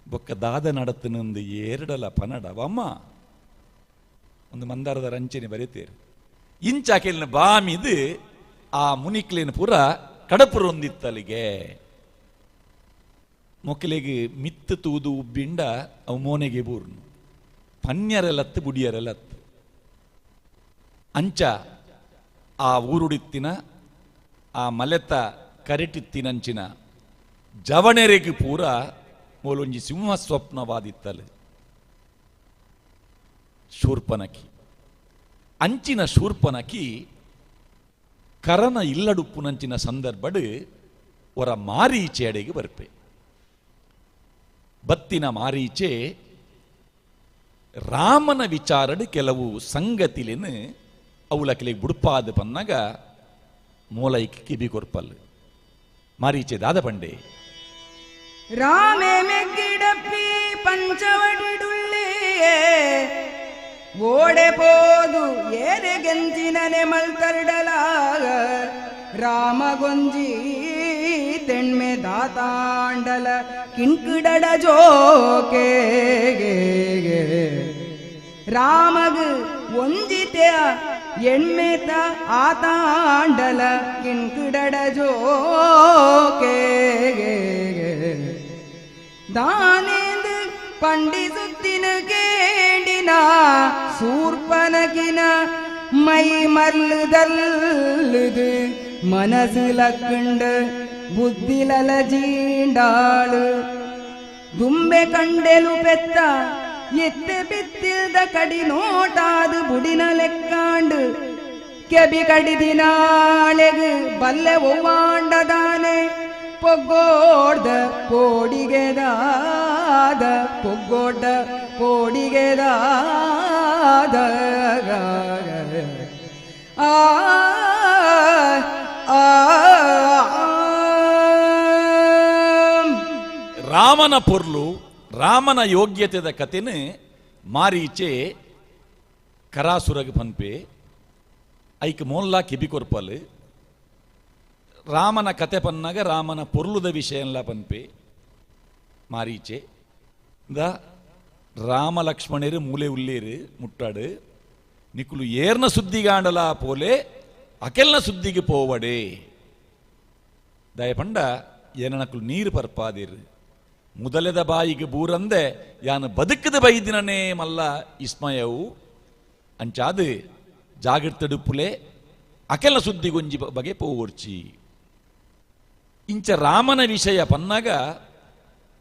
ಬೊಕ್ಕ ದಾದ ನಡತನೊಂದು ಎರಡಲ ಪನಡವಮ್ಮ ಒಂದು ಮಂದಾರದ ರಂಚನೆ ಬರೀತೀರಿ ಇಂಚಾಕೆಲ್ನ ಬಾಮಿದು ಆ ಮುನಿಕ್ಲೇನು ಪುರ ಕಡಪುರೊಂದಿತ್ತಲಿಗೆ ಮೊಕ್ಕಲಿಗೆ ಮಿತ್ತು ತೂದು ಉಬ್ಬಿಂಡ ಅವು ಮೋನೆಗೆ ಬೂರ್ನು ಪನ್ಯರೆಲತ್ತು ಬುಡಿಯರೆಲತ್ತು ಅಂಚ ಆ ಊರುಡಿತ್ತಿನ ಆ ಮಲೆತ ಕರೆಟಿತ್ತಿನಂಚಿನ ಜವಣೆರೆಗೆ ಪೂರ ಮೂಲೊಂಜಿ ಸಿಂಹ ಸ್ವಪ್ನವಾದಿತ್ತಲು ಶೂರ್ಪನಕಿ ಅಂಚಿನ ಶೂರ್ಪನಕಿ ಕರನ ಇಲ್ಲಡುಪ್ಪುನಂಚಿನ ಸಂದರ್ಭಡು ಒರ ಮಾರೀಚೆ ಅಡೆಗೆ ಬರ್ಪೆ ಬತ್ತಿನ ಮಾರೀಚೆ ರಾಮನ ವಿಚಾರಡು ಕೆಲವು ಸಂಗತಿಲೇನು ಅವಳ ಕೆಲವು ಬುಡುಪಾದ ಪನ್ನಾಗ ಮೂಲೈಕ್ ಕಿಬಿ ಕೊರ್ಪಲ್ ಮಾರೀಚೆ ದಾದ ಪಂಡೆ ರಾಮೆ ಮೆಗ್ಗಿಡಪ್ಪಿ ಪಂಚವಡಿಡುಳ್ಳಿ ಓಡೆ ಪೋದು ಏರೆ ಗೆಂಚಿನನೆ ಮಲ್ತರ್ಡಲಾಗ ರಾಮಗೊಂಜಿ ತೆಣ್ಮೆ ದಾತಾಂಡಲ ಕಿಂಕುಡಡ ಜೋಕೆ ರಾಮಗ್ ಒಂಜಿತೆ ಎಣ್ಮೆತ ಆತಾಂಡಲ ಕಿಂಕುಡಡ ಜೋಕೆ ದಾನೇಂದು ಪಂಡಿಸುತ್ತಿನ ಕೇಂಡಿನ ಶೂರ್ಪನಕಿನ ಮೈ ಮರ್ಲುದಲ್ಲದು ಮನಸ್ಸುಲ ಕಂಡ ಬುದ್ಧಿಲಲ ಜೀಂಡಾಳು ದುಂಬೆ ಕಂಡೆಲು ಪೆತ್ತ ಎತ್ತೆ ಬಿತ್ತಿಲ್ದ ಕಡಿ ನೋಟಾದು ಬುಡಿನ ಲೆಕ್ಕಾಂಡು ಕೆಬಿ ಕಡಿದಿನಾಳೆಗು ಬಲ್ಲೆ ಒವ್ವಾಂಡದಾನೆ ಪೊಗ್ಗೋಡ್ದ ಪೋಡಿಗೆದಾದ ಪೊಗ್ಗೋಡ್ಡ ಪೋಡಿಗೆದಾದ ಆ ರಾಮನ ಪೊರ್ಲು ರಾಮನ ಯೋಗ್ಯತೆದ ಕಥೆನ ಮಾರೀಚೆ ಕರಾಸುರಗ ಪನ್ಪೆ ಐಕ್ ಮೋಲ್ಲಾ ಕಿಬಿ ಕೊರ್ಪಲ್ ರಾಮನ ಕತೆ ಪನ್ನಾಗ ರಾಮನ ಪೊರ್ಲುದ ವಿಷಯ ಎಲ್ಲ ಪನ್ಪೆ ಮಾರೀಚೆ ದ ರಾಮ ಲಕ್ಷ್ಮಣರು ಮೂಲೆ ಉಲ್ಲೇರು ಮುಟ್ಟಾಡು ನಿಕುಲು ಏರ್ನ ಸುದ್ದಿಗಾಂಡಲ ಪೋಲೆ ಅಕೆಲ್ನ ಸುದ್ದಿಗೆ ಪೋವಡೆ ದಯ ಪಂಡ ಏನನಕುಲು ನೀರು ಪರ್ಪಾದಿರು ಮೊದಲೆದ ಬಾಯಿಗೆ ಬೂರಂದೆ ಯಾನು ಬದುಕದ ಬೈದಿನನೇ ಮಲ್ಲ ಇಸ್ಮಯವು ಅಂಚಾದು ಜಾಗೃತಡುಪುಲೆ ಅಕೆಲ್ಲ ಸುದ್ದಿಗೊಂಜಿ ಬಗೆ ಪೋವರ್ಚಿ ಇಂಚ ರಾಮನ ವಿಷಯ ಪನ್ನಾಗ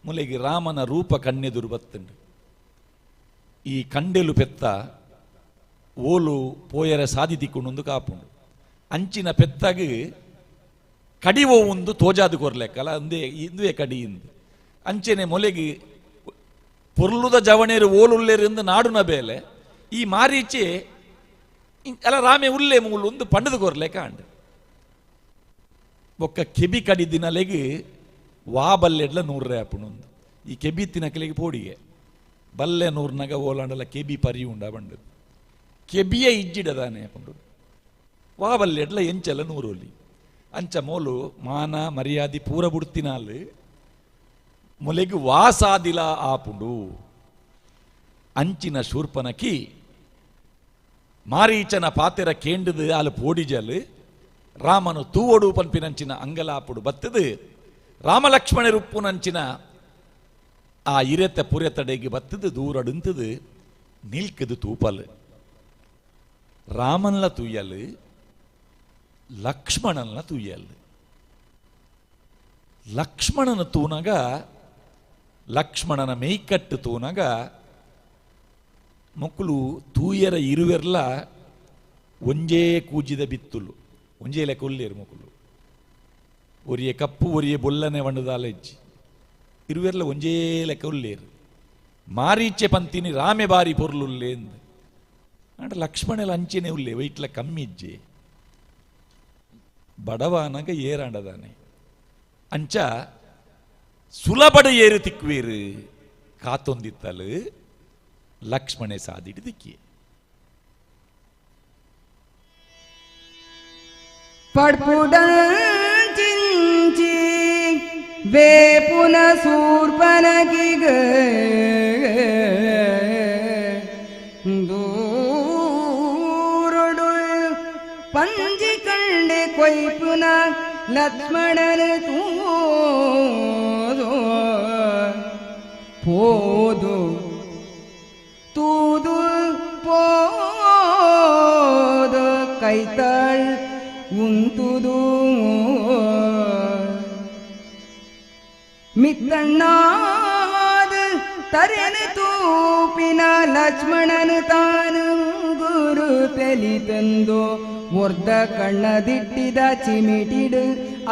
ಮುಲೆಗೆ ರಾಮನ ರೂಪ ಕಣ್ಣೆದುರು ಬತ್ತಂಡು ಈ ಕಂಡೆಲು ಪೆತ್ತ ಓಲು ಪೋಯರ ಸಾಧಿತಿಕೊಂಡು ಕಾಪುಂಡು ಅಂಚಿನ ಪೆತ್ತಗ ಕಡಿವೋ ಒಂದು ತೋಜಾದು ಕೊರ್ಲೆಕ್ಕಲ್ಲ ಅಂದೇ ಇಂದುವೆ ಕಡಿಯಿಂದ ಅಂಚೆನೆ ಮೊಲೆಗೆ ಪೊರ್ಲುದ ಜವಣೇರು ಓಲುಲ್ಲೇರಿಂದ ನಾಡುನ ಬೇಲೆ ಈ ಮಾರೀಚೆ ಅಲ್ಲ ರಾಮೆ ಉಲ್ಲೆ ಮೂಲು ಒಂದು ಪಂಡದು ಕೊರ್ಲೆ ಕಾಂಡು ಒಕ್ಕ ಕೆಬಿ ಕಡಿದಿನಲೆಗೆ ವಾ ಬಲ್ಲೆಡ್ಲ 100 ಆಪುಣೊಂದು ಈ ಕೆಬಿ ತಿನ್ನಕಲೆಗೆ ಪೋಡಿಗೆ ಬಲ್ಲೆ 100 ಓಲಾಂಡಲ ಕೆಬಿ ಪರಿ ಉಂಡ ಬಂಡು ಕೆಬಿಯ ಇಜ್ಜಿಡದಾನೆ ಪಂಡು ವಾ ಬಲ್ಲೆಡ್ಲ ಎಂಚಲ 100 ಒಲಿ ಅಂಚ ಮೋಲು ಮಾನ ಮರ್ಯಾದಿ ಪೂರ ಬುಡ್ತಿನಾಲ್ ಮೊಲೆಗೆ ವಾಸಾದಿಲ ಆಪುಂಡು ಅಂಚಿನ ಶೂರ್ಪನಕಿ ಮಾರೀಚನ ಪಾತೆರ ಕೇಂಡದು ಆಲು ಪೋಡಿಜಲ್ ರಾಮನು ತೂವಡು ಪನ್ಪಿನಂಚಿನ ಅಂಗಲಾಪುಡು ಬತ್ತದು ರಾಮಲಕ್ಷ್ಮಣರುಪ್ಪುನಂಚಿನ ಆ ಇರೆತ ಪುರೆತಡೆಗೆ ಬತ್ತದು ದೂರಡುಂತದು ನಿಲ್ಕದು ತೂಪಲ್ ರಾಮನ್ಲ ತೂಯಲ್ ಲಕ್ಷ್ಮಣನ್ಲ ತೂಯಲ್ ಲಕ್ಷ್ಮಣನ ತೂನಗ ಲಕ್ಷ್ಮಣನ ಮೇಯ್ಕಟ್ಟು ತೂನಗ ಮಕ್ಕಳು ತೂಯರ ಇರುವೆರ್ಲ ಒಂಜೇ ಕೂಜಿದ ಬಿತ್ತುಲು ಒಂಜೇ ಲೆಕ್ಕ ಉಲ್ಲೇರು ಮಕ್ಕಳು ಒರಿಯೆ ಕಪ್ಪು ಒರಿಯೆ ಬೊಲ್ಲನೆ ವಂಡದಾಲ ಇಜ್ಜಿ ಇರುವೆರ್ಲ ಒಂಜೇ ಲೆಕ್ಕ ಉಲ್ಲೇರು ಮಾರೀಚೆ ಪಂತಿನಿ ರಾಮೆ ಬಾರಿ ಪೊರ್ಲುಲ್ಲೆ ಅಂದ ಆಂಡ ಲಕ್ಷ್ಮಣೆಲ್ಲ ಅಂಚೆನೆ ಉಲ್ಲೆ ವೈಟ್ಲ ಕಮ್ಮಿ ಇಜ್ಜೆ ಬಡವಾನಗ ಏರಾಂಡದಾನೆ ಅಂಚ ಸುಲಭಡ ಏರು ತಿಕ್ವೇರು ಕಾತೊಂದಿತ್ತಲು ಲಕ್ಷ್ಮಣೆ ಸಾದಿಡಿ ದಿಕ್ಕಿ ಪಡ್ಪುಡಂಚಿಂಚಿ ವೇಪುನ ಸೂರ್ಪನಗಿಗ ದೂರೊಡು ಪಂಜಿ ಕಂಡೆ ಕೊಯ್ಪುನ ಲಕ್ಷ್ಮಣನ ತೂದು ಪೋದು ತೂದು ಪೋದು ಕೈತಾಳ್ ಉಂತುದು ಮಿತ್ತಣ್ಣಾದ ತರೆನು ತೂಪಿನ ಲಕ್ಷ್ಮಣನು ತಾನು ಗುರು ತೆಲಿ ತಂದು ಒರ್ದ ಕಣ್ಣದಿಟ್ಟಿದ ಚಿಮಿಟಿಡು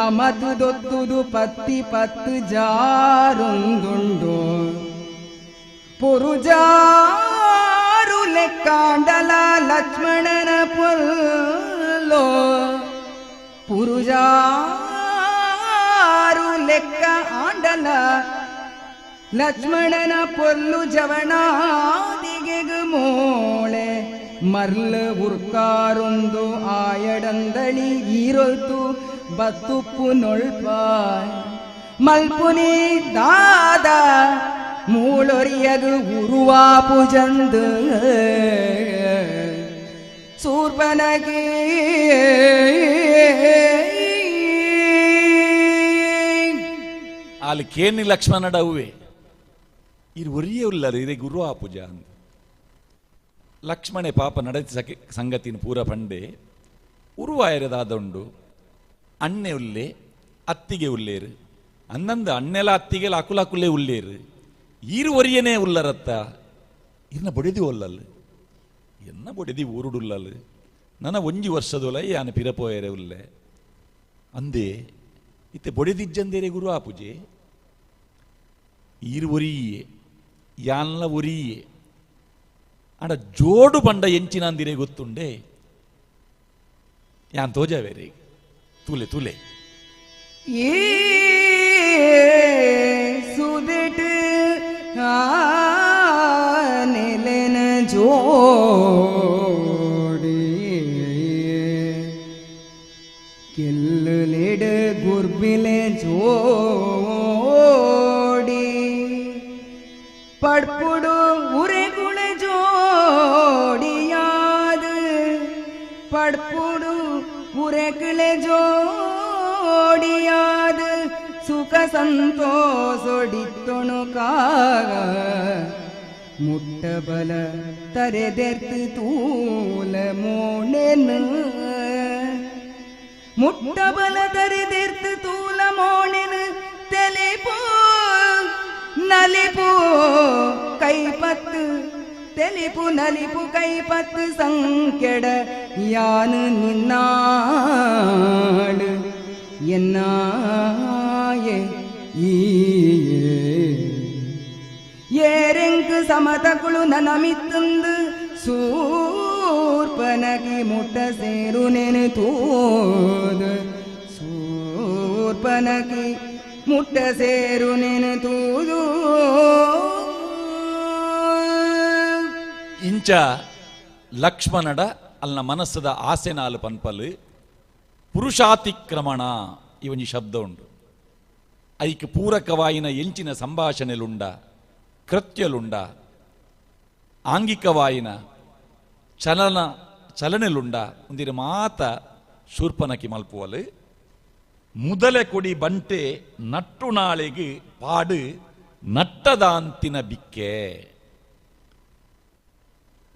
ಅಮತು ದೊತ್ತುದು ಪತ್ತು ಜಾರೊಂದುಂಡು ಪುರುಜಾರು ಲೆಕ್ಕಾಂಡಲ ಲಕ್ಷ್ಮಣನ ಪೊಲ್ಲೋ ಪುರುಜಾರು ಲೆಕ್ಕ ಆಂಡಲ ಲಕ್ಷ್ಮಣನ ಪೊಲ್ಲು ಜವಣಾದಿಗೆಗು ಮೋಳೆ ಮರ್ಲ ಉರ್ಕಾರೊಂದು ಆಯಡಂದಳಿ ಈರೊಯ್ತು ಬತ್ತುಪ್ಪು ನೊಳ್ಪಾಯ್ ಮಲ್ಪುನಿ ದಾದ ಮೂಳೊರಿಯಗು ಉರುವಾಪು ಜಂದು ಸೂರ್ಪನಗಿ ಅಲ್ಲಿ ಕೇನಿ ಲಕ್ಷ್ಮಣಡವ್ವೆ ಇರು ಒರಿಯೇ ಉಲ್ಲರು ಇದೇ ಗುರುವ ಪೂಜ ಅಂತ ಲಕ್ಷ್ಮಣೆ ಪಾಪ ನಡೆದ ಸಂಗತಿನ ಪೂರ ಪಂಡೆ ಉರುವಾಯರದಾದುಂಡು ಅಣ್ಣೆ ಉಲ್ಲೆ ಅತ್ತಿಗೆ ಉಲ್ಲೇರು ಅಂದಂದು ಅಣ್ಣೆಲ್ಲ ಅತ್ತಿಗೆಲ್ಲ ಅಕುಲಕುಲ್ಲೇ ಉಲ್ಲೇರು ಈರು ಒರಿಯನೇ ಉಲ್ಲರತ್ತ ಇನ್ನ ಬೊಡೆದಿ ಒಲ್ಲಲ್ ಎನ್ನ ಬೊಡೆದಿ ಊರುಡುಲ್ಲಲ್ ನನ್ನ ಒಂಜಿ ವರ್ಷದೊಲ ಯಾನ ಪಿರಪೋಯರೆ ಉಲ್ಲೆ ಅಂದೇ ಇತ್ತೆ ಬೊಡೆದಿಜ್ಜಂದೇರೆ ಗುರು ಆಪುಜೆ ಈರು ಒರಿಯೇ ಯಾನ್ಲ ಒರಿಯೇ ಆಂಡ ಜೋಡು ಬಂಡ ಎಂಚಿನಂದಿರೆ ಗೊತ್ತುಂಡೆ ಯಾನ್ ತೋಜಾವೇರೆ ತೂಲೆ ತೂಲೆ ಏ ಸುದೆಟ್ ನೆಲೆನ ಜೋಡಿ ಕೆಲ್ಲುಲೆಡ ಗುರ್ಬಿಲೆ ಜೋಡಿ ಪಡ್ಪುಡು ಉರೆಗುಳೆ ಜೋಡಿಯಾದು ಪಡ್ಪುಡು ಉರೆಗುಳೆ ಜೋಡಿಯಾದು ಸುಖ ಸಂತೋಷೊಡಿತ್ತೊಣುಕಾಗ ಮುಟ್ಟಬಲ ತರೆದೆರ್ತು ತೂಲ ಮೋಣೆನು ಮುಟ್ಟಬಲ ತರೆದೆರ್ತು ತೂಲ ಮೋಣೆನು ತೆಲಿಪು ನಲಿಪು ಕೈಪತ್ತು ತೆಲಿಪು ನಲಿಪು ಕೈಪತ್ತು ಸಂಕೆಡ ಯಾನು ನಿನ್ನಾಡು ಎನ್ನಾಯೆ ಏರೆಂಕು ಸಮತಕುಳು ನನಮಿತ್ತಂದು ಸೂರ್ಪನಗಿ ಮುಟ್ಟ ಸೇರು ನೆನೆ ತೂದು ಸೂರ್ಪನಗಿ ಮುಟ್ಟ ಸೇರು ನೆನೆ ತೂದು ಇಂಚ ಲಕ್ಷ್ಮಣಡ ಅಲ್ನ ಮನಸ್ಸದ ಆಸೆನಾಲು ಪನ್ಪಲು ಪುರುಷಾತಿಕ್ರಮಣ ಇವನಿ ಶಬ್ದ ಉಂಡು ಐಕ್ ಪೂರಕವಾಯಿನ ಎಂಚಿನ ಸಂಭಾಷಣೆಲುಂಡ ಕೃತ್ಯಲುಂಡ ಆಂಗಿಕವಾಯಿನ ಚಲನೆಲುಂಡ ಒಂದಿರ ಮಾತ ಶೂರ್ಪನಕಿ ಮಲ್ಪುವಲು ಮುದಲೆ ಕೊಡಿ ಬಂಟೆ ನಟ್ಟು ನಾಳೆಗೆ ಪಾಡು ನಟ್ಟದಾಂತಿನ ಬಿಕ್ಕೆ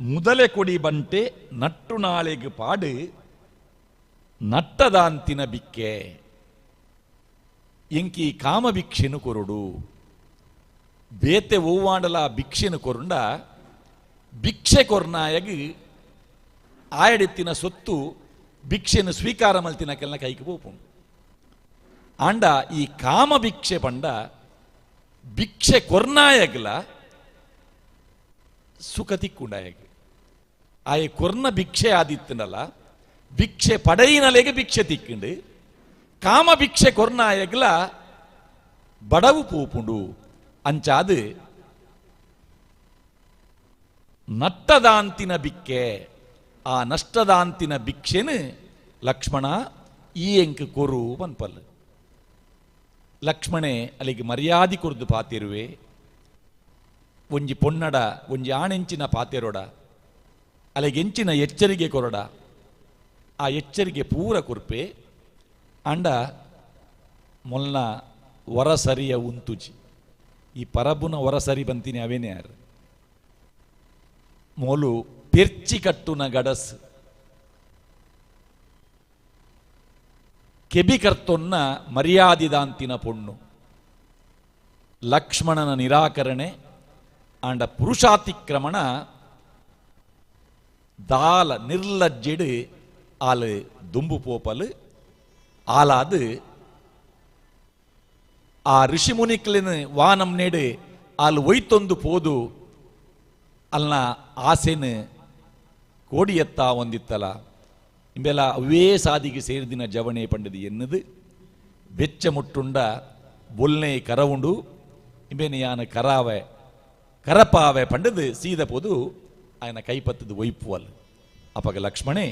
ಮುದಲೆ ಕೊಡಿ ಬಂಟೆ ನಟ್ಟು ನಾಳೆಗೆ ಪಾಡು ನಟ್ಟದಾಂತಿನ ಬಿಕ್ಕೆ ಎಂಕಿ ಕಾಮ ಭಿಕ್ಷೆನು ಕೊರುಡು ಬೇತೆ ಓವಾಂಡಲ ಭಿಕ್ಷೆನು ಕೊರುಂಡ ಭಿಕ್ಷೆ ಕೊರ್ನಾಯಗಿ ಆಯಡೆತ್ತಿನ ಸೊತ್ತು ಭಿಕ್ಷೆನು ಸ್ವೀಕಾರ ಮಲ್ತಿನಕ್ಕೆಲ್ಲ ಕೈಗೆ ಪೋಪುಂಡು ಆಂಡ ಈ ಕಾಮ ಭಿಕ್ಷೆ ಪಂಡ ಭಿಕ್ಷೆ ಕೊರ್ನಾಯಗಲ ಸುಖ ತಿಕ್ಕುಂಡಾಯಗಿ ಆಯ ಕೊರ್ನ ಭಿಕ್ಷೆ ಆದಿತ್ತನಲ್ಲ ಭಿಕ್ಷೆ ಪಡೆಯಿನಲೆಗೆ ಭಿಕ್ಷೆ ತಿಕ್ಕಂಡು ಕಾಮ ಭಿಕ್ಷೆ ಕೊರ್ನಾಯಗ್ಲ ಬಡವು ಪೂಪುಂಡು ಅಂಚಾದು ನಟ್ಟದಾಂತಿನ ಬಿಕ್ಕೆ ಆ ನಷ್ಟದಾಂತಿನ ಭಿಕ್ಷೆನು ಲಕ್ಷ್ಮಣ ಈ ಎಂಕ್ ಕೊರು ಪನ್ಪಲ್ ಲಕ್ಷ್ಮಣೆ ಅಲ್ಲಿಗೆ ಮರ್ಯಾದೆ ಕೊರ್ದು ಪಾತಿರುವೆ ಒಂಜಿ ಪೊನ್ನಡ ಒಂಜಿ ಆಣೆಂಚಿನ ಪಾತೆರೊಡ ಅಲ್ಲಿಗೆಂಚಿನ ಎಚ್ಚರಿಕೆ ಕೊರಡ ಆ ಎಚ್ಚರಿಕೆ ಪೂರ ಕುರ್ಪೆ ಅಂಡ ಮೊಲ್ನ ವರಸರಿಯ ಉಂತುಜಿ ಈ ಪರಬುನ ವರಸರಿ ಬಂತೀನಿ ಅವೇನೇ ಯಾರು ಮೋಲು ಪೆರ್ಚಿ ಕಟ್ಟುನ ಗಡಸ್ ಕೆಬಿ ಕರ್ತೊನ್ನ ಮರ್ಯಾದಿದಾಂತಿನ ಪೊಣ್ಣು ಲಕ್ಷ್ಮಣನ ನಿರಾಕರಣೆ ಆಂಡ ಪುರುಷಾತಿಕ್ರಮಣ ದಾಲ ನಿರ್ಲಜ್ಜೆಡು ಆಲು ದುಂಬು ಪೋಪಲು ಆಲಾದು ಆ ಋಷಿ ಮುನಿಕ್ಲಿನ ವಾನಂ ನೆಡು ಆಲು ಒಯ್ತೊಂದು ಪೋದು ಅಲ್ನ ಆಸೆನು ಕೋಡಿಯತ್ತ ಒಂದಿತ್ತಲ ಇಂಬೆಲ್ಲ ಅವೇ ಸಾದಿಗೆ ಸೇರಿದಿನ ಜವಣೆ ಪಂಡದು ಎನ್ನದು ಬೆಚ್ಚ ಮುಟ್ಟುಂಡ ಬೊಲ್ನೆ ಕರವುಂಡು ಇಂಬೆನ ಯಾನ ಕರಾವೆ ಕರಪಾವೆ ಪಂಡದು ಸೀದ ಪೋದು ఆయన కైపత్తది వైపువల్ అపగ లక్ష్మణే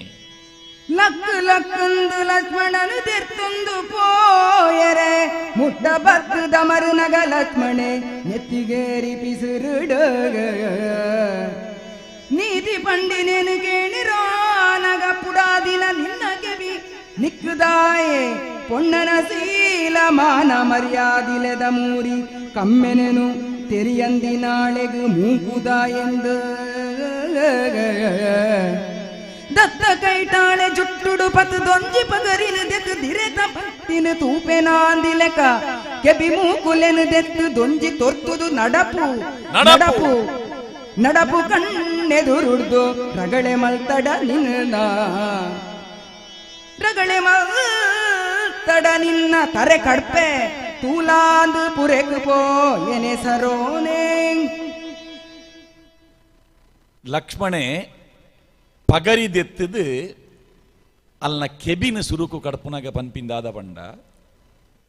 లక్కు లక్కుందు లక్ష్మణను తెర్తుందు పోయరే ముట్ట బత్తు దమరు నగ లక్ష్మణే నెత్తిగేరి పిసురుడగ నీతి పండి నేను కేణిరో నగ పుడాదిన నిన్న కెవి నిక్కుదాయే పొన్నన శీల మాన మర్యాదిలెద మూరి కమ్మెనెను ತೆರಿಯಂದಿ ನಾಳೆಗು ಮೂಕುದ ಎಂದು ದತ್ತ ಕೈಟಾಳೆ ಜುಟ್ಟುಡು ಪತ್ ದೊಂಜಿ ಪಗರಿನ ದೆತ್ತು ದಿರೆತ ಪತ್ತಿನ ತೂಪೆನಾಂದಿ ಲೆಕ್ಕ ಕೆಬಿ ಮೂಕುಲೆನು ದೆತ್ತು ದೊಂಜಿ ತೊರ್ತುದು ನಡಪು ನಡಪು ನಡಪು ಕಣ್ಣೆದುರುಡ್ದು ರಗಳೆ ಮಲ್ತಡ ನಿನ್ನ ರಗಳೆ ಮಲ್ತಡ ತಡ ನಿನ್ನ ತರೆ ಕಡ್ಪೆ ತೂಲಾಂದು ಪುರೆಕು ಪೋ ಎನೆ ಸರೋನೆ. ಲಕ್ಷ್ಮಣೆ ಪಗರಿದೆತ್ತದು ಅಲ್ನ ಕೆಬಿನ ಸುರುಕು ಕಡ್ಪುನಾಗ ಪನ್ಪಿಂದಾದ ಪಂಡ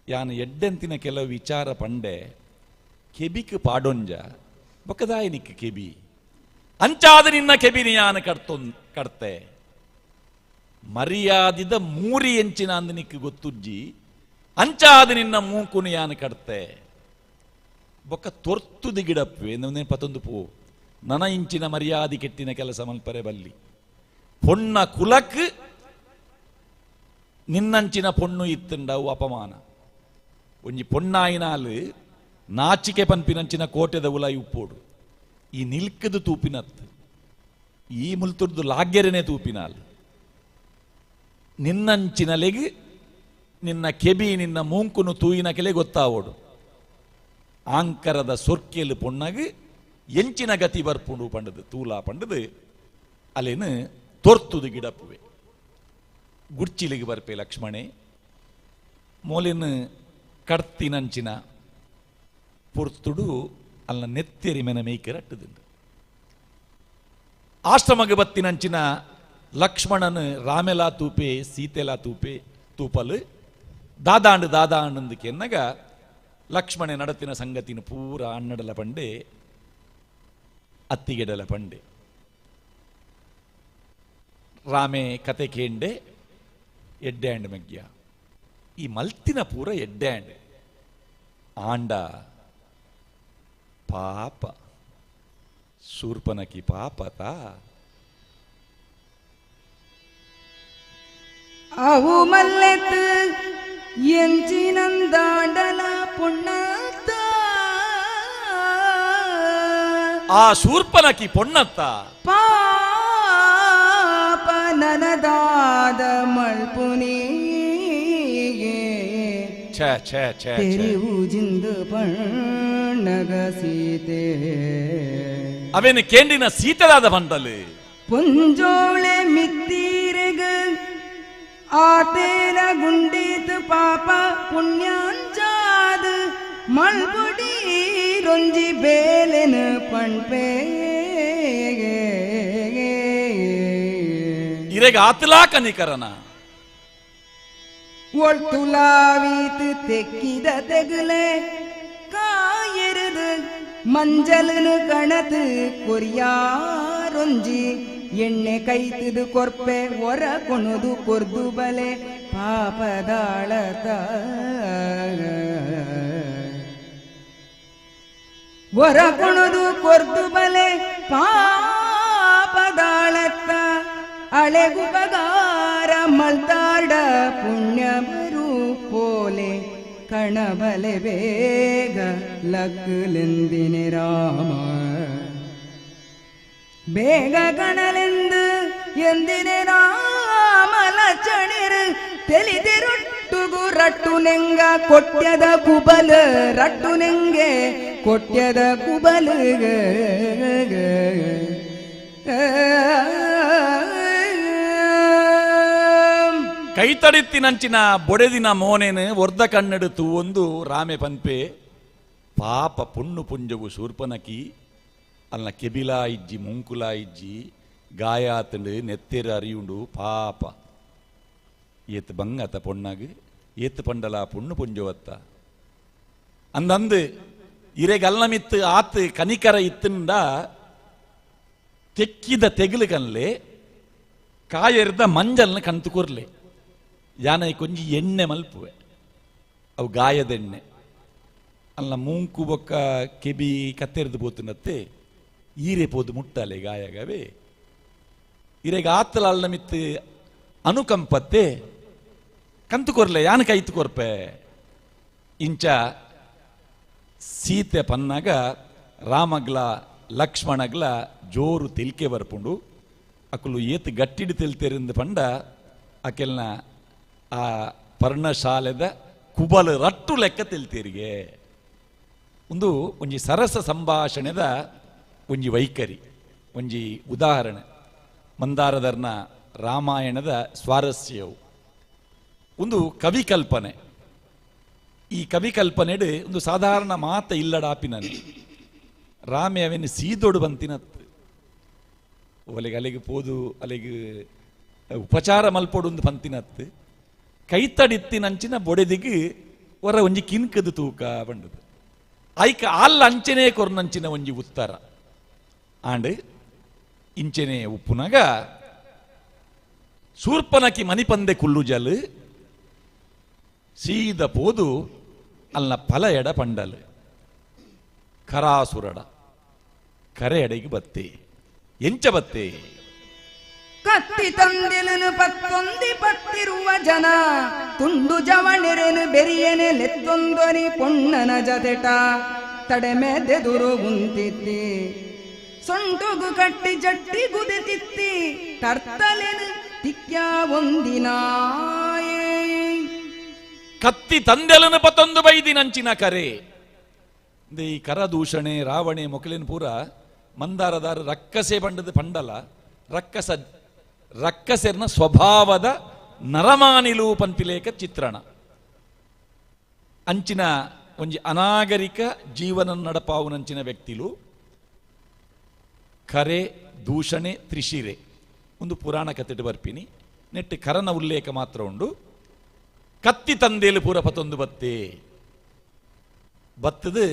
ಯಾನು ಎಡ್ಡೆಂತಿನ ಕೆಲವು ವಿಚಾರ ಪಂಡೆ ಕೆಬಿಕ್ ಪಾಡೊಂಜ ಬೊಕ್ಕದಾಯನಿಕ್ ಕೆಬಿ ಅಂಚಾದ ನಿನ್ನ ಕೆಬಿನಿ ಯಾನು ಕಡ್ತೆ ಮರ್ಯಾದಿದ ಮೂರಿ ಎಂಚಿನ ಅಂದನಿಕ್ ಗೊತ್ತುಜ್ಜಿ ಅಂಚಾದ ನಿನ್ನ ಮೂಕುನು ಯಾನು ಕಡ್ತೆ ಬೊಕ್ಕ ತೊರ್ತುದು ಗಿಡಪ್ಪೆ ಪತ್ತೊಂದು ಪೋ ನನ ಇಂಚಿನ ಮರ್ಯಾದಿ ಕೆಟ್ಟಿನ ಕೆಲಸ ಮಲ್ಪರೆ ಬಲ್ಲಿ ಪೊಣ್ಣ ಕುಲಕ್ ನಿನ್ನಂಚಿನ ಪೊಣ್ಣು ಇತ್ತುಂಡವು ಅಪಮಾನ ಒಂಜಿ ಪೊಣ್ಣಾಯಿನಾಲು ನಾಚಿಕೆ ಪನ್ಪಿನಂಚಿನ ಕೋಟೆದ ಉಲಾಯಿ ಉಪ್ಪೋಡು ಈ ನಿಲ್ಕದು ತೂಪಿನತ್ ಈ ಮುಲ್ತುರ್ದು ಲಾಗ್ಯರನೆ ತೂಪಿನಾಲ್ ನಿನ್ನಂಚಿನಲೆಗ್ ನಿನ್ನ ಕೆಬಿ ನಿನ್ನ ಮೂಂಕುನು ತೂಯಿನ ಕೆಲೆ ಗೊತ್ತಾವೋಡು ಆಂಕರದ ಸೊರ್ಕೆಲು ಪೊಣ್ಣಗ್ ಎಂಚಿನ ಗತಿ ಬರ್ಪುಂಡು ಪಂಡದು ತೂಲಾ ಪಂಡದು ಅಲ್ಲೇನು ತೊರ್ತುದು ಗಿಡಪ್ಪುವೆ ಗುಡ್ಚಿಲಿಗೆ ಬರ್ಪೆ ಲಕ್ಷ್ಮಣೆ ಮೋಲಿನ ಕಡ್ತಿನಂಚಿನ ಪುರ್ತುಡು ಅಲ್ಲ ನೆತ್ತೆರಿ ಮೆನ ಮೇಯ್ಕೆ ರಟ್ಟದಿಂದ ಆಶ್ರಮಗ ಬತ್ತಿನಂಚಿನ ಲಕ್ಷ್ಮಣನ ರಾಮೆಲಾ ತೂಪೆ ಸೀತೆಲಾ ತೂಪೆ ತೂಪಲು ದಾದಾಂಡು ಎನ್ನಗ ಲಕ್ಷ್ಮಣೆ ನಡತಿನ ಸಂಗತಿನ ಪೂರ ಅನ್ನಡಲ ಪಂಡೆ ಅತ್ತಿಗೆಡಲ ಪಂಡೆ ರಾಮೆ ಕತೆ ಕೇಂಡೆ ಎಡ್ಡ್ಯಾಂಡ್ ಮೆಗ್ಯ ಈ ಮಲ್ತಿನ ಪೂರ ಎಡ್ಡ್ಯಾಂಡ್ ಆಂಡ ಪಾಪ ಶೂರ್ಪನಕಿ ಪಾಪತ ಅವು ಮಲ್ಲೆತ್ ಎಂಚಿನಂದಾಂಡಲ ಪುಣ್ಣತ್ತ ಆ ಶೂರ್ಪನಕಿ ಪೊಣ್ಣತ್ತ ಪಾಪ ನನದಾದ ಮಲ್ಪುನಿ ತೆರಿವು ಜಿಂದು ಪಣ್ಣಗ ಸೀತೆ ಅವೇನು ಕೇಂಡಿನ ಸೀತೆದಾದ ಬಂಡಲು ಪುಂಜೋಳೆ ಮಿತ್ತೀರೆಗ ಆತೇರ ಗುಂಡೀತು ಪಾಪ ಪುಣ್ಯಾಂಚಾದ ಮಲ್ಪುಡಿ ರೊಂಜಿ ಬೇಲೆನ ಪಣ್ಪೆ ಇರೆಗ ಆತಲಾ ಕನಿಕರನ ಒಳ್ತುಲಾವೀತು ತೆಕ್ಕಿದ ತೆಗಲೆ ಕಾಯೆರುದು ಮಂಜಲನು ಕಣತು ಕೊರಿಯಾರೊಂಜಿ ಎಣ್ಣೆ ಕೈತದು ಕೊರ್ಪೆ ಹೊರ ಕೊಣುದು ಕೊರ್ದು ಬಲೆ ಪಾಪದಾಳತ ಹೊರ ಕೊಣುದು ಕೊರ್ದು ಬಲೆ ಪಾಪದಾಳತ್ತ ಅಳೆಗು ಬಗಾರ ಮಲ್ತಾಡ ಪುಣ್ಯ ಬರು ಪೋಲೆ ಕಣಬಲೆ ಬೇಗ ಲಕ್ಕಲೆಂದಿನೆ ರಾಮ ಬೇಗ ಕಣಲೆಂದು ಎಂದಿನೆ ರಾಮ ಲಚಣಿರು ತೆಲಿದಿರುಟ್ಟುಗು ರಟ್ಟು ನೆಂಗ ಕೊಟ್ಯದ ಕುಬಲ ರಟ್ಟು ನೆಂಗೆ ಕೊಟ್ಯದ ಕುಬಲಗ ಕೈತಡಿತ್ತಿನಂಚಿನ ಬೊಡೆದಿನ ಮೋನೇನು ಒರ್ದ ಕಣ್ಣೆಡುತ್ತು ಒಂದು ರಾಮೆ ಪನ್ಪೆ ಪಾಪ ಪುಣ್ಣು ಪುಂಜವು ಶೂರ್ಪನಕಿ ಅಲ್ಲ ಕೆಬಿಲಾ ಇಜ್ಜಿ ಮುಂಕುಲಾ ಇಜ್ಜಿ ಗಾಯಾತಂಡು ನೆತ್ತೆರ ಅರಿಯುಂಡು ಪಾಪ ಏತ್ ಬಂಗತ ಪೊಣ್ಣಾಗ ಏತ್ ಪಂಡಲ ಪುಣ್ಣು ಪುಂಜವತ್ತ ಅಂದಂದು ಇರೆಗಲ್ಲಮಿತ್ತು ಆತು ಕನಿಕರ ಇತ್ತಂಡ ತೆಕ್ಕಿದ ತೆಗಲು ಕನ್ಲೆ ಕಾಯರ್ದ ಮಂಜಲ್ನ ಕಂತು ಕೊರ್ಲೆ ಯಾನ ಕೊಂಚಿ ಎಣ್ಣೆ ಮಲ್ಪುವೆ ಅವು ಗಾಯದೆಣ್ಣೆ ಅಲ್ಲ ಮೂಂಕು ಬೊಕ್ಕ ಕೆಬಿ ಕತ್ತೆರೆದು ಪೋತುನತ್ತೆ ಈರೆ ಪೋದು ಮುಟ್ಟಲೆ ಗಾಯಗವೇ ಇರೆಗ ಆತ್ತಲ ಅಲ್ಲ ಮಿತ್ತು ಅನುಕಂಪತ್ತೆ ಕಂತು ಕೊರ್ಲೆ ಯಾನ ಕೈತು ಕೊರ್ಪೆ ಇಂಚ ಸೀತೆ ಪನ್ನಾಗ ರಾಮಗ್ಲ ಲಕ್ಷ್ಮಣಗ್ಲ ಜೋರು ತಿಲ್ಕೆ ಬರ್ಪುಂಡು ಅಕ್ಕಲು ಏತ್ ಗಟ್ಟಿಡು ತಿಲ್ತೆರಿಂದ ಪಂಡ ಅಕೆಲ್ನ ಆ ಪರ್ಣಶಾಲೆದ ಕುಬಲ ರಟ್ಟು ಲೆಕ್ಕ ತಿಲ್ತೀರಿಗೆ ಒಂದು ಒಂಜಿ ಸರಸ ಸಂಭಾಷಣೆದ ಒಂಜಿ ವೈಖರಿ ಒಂಜಿ ಉದಾಹರಣೆ ಮಂದಾರದರ್ನ ರಾಮಾಯಣದ ಸ್ವಾರಸ್ಯವು ಒಂದು ಕವಿ ಕಲ್ಪನೆ. ಈ ಕವಿ ಕಲ್ಪನೆಡು ಒಂದು ಸಾಧಾರಣ ಮಾತ ಇಲ್ಲಡಾಪಿನನು ರಾಮೆ ಅವನು ಸೀದೊಡು ಬಂತಿನತ್ತು ಒಲೆಗೆ ಅಲೆಗೆ ಪೋದು ಅಲೆಗೆ ಉಪಚಾರ ಮಲ್ಪೊಡು ಒಂದು ಬಂತಿನತ್ತು ಕೈತಡಿತ್ತಿನಂಚಿನ ಬೊಡೆದಿಗೆ ಹೊರ ಒಂಜಿ ಕಿನ್ಕದು ತೂಕ ಬಂಡದು ಐಕ ಅಲ್ಲ ಅಂಚನೆ ಕೊರ್ನಂಚಿನ ಒಂಜಿ ಉತ್ತರ ಆಂಡ್ ಇಂಚನೆ ಉಪ್ಪುನಗ ಶೂರ್ಪನಕಿ ಮನಿಪಂದೆ ಕುಲ್ಲುಜಲ್ ಸೀದ ಪೋದು ಅಲ್ಲ ಫಲ ಎಡ ಪಂಡಲ್ ಖರಾಸುರಡ ಕರೆ ಎಡೆಗೆ ಬತ್ತೆ ಎಂಚ ಬತ್ತೆ ಕತ್ತಿ ತಂದೆಲನು ಪತ್ತೊಂದಿ ಪತ್ತಿರುವ ಜನ ತುಂಡು ಜವಣಿರೆನು ಬೆರಿಯನೆ ಲೆತ್ತೊಂದೊನಿ ಪೊಣ್ಣನ ಜತೆಟ ತಡೆಮೆದೆದುರು ಉಂತಿತ್ತಿ ಸೊಂಟುಗು ಕಟ್ಟಿ ಜಟ್ಟಿ ಗುದಿತಿತ್ತಿ ತರ್ತಲೆನು ತಿಕ್ಯ ಒಂದಿನಾಯೇ ಕತ್ತಿ ತಂದೆಲನು ಪತ್ತೊಂದು ಬೈದಿನಂಚಿನ ಕರೆ ಈ ಕರದೂಷಣೆ ರಾವಣೆ ಮೊಕಲಿನ ಪೂರ ಮಂದಾರದಾರ ರಕ್ಕಸೆ ಬಂಡದ ಪಂಡಲ ರಕ್ಕಸೆರ್ನ ಸ್ವಭಾವದ ನರಮಾನಿಲು ಪಂಪಿಲೇಕ ಚಿತ್ರಣ ಅಂಚಿನ ಒಂಜಿ ಅನಾಗರಿಕ ಜೀವನ ನಡಪಾವುನಂಚಿನ ವ್ಯಕ್ತಿಲು ಕರೆ ದೂಷಣೆ ತ್ರಿಶಿರೆ ಒಂದು ಪುರಾಣ ಕಥೆಡು ಬರ್ಪಿನಿ ನೆಟ್ಟು ಕರನ ಉಲ್ಲೇಖ ಮಾತ್ರ ಉಂಡು. ಕತ್ತಿ ತಂದೇಲು ಪೂರ ಪತ್ತೊಂದು ಬತ್ತೆ ಬತ್ತದು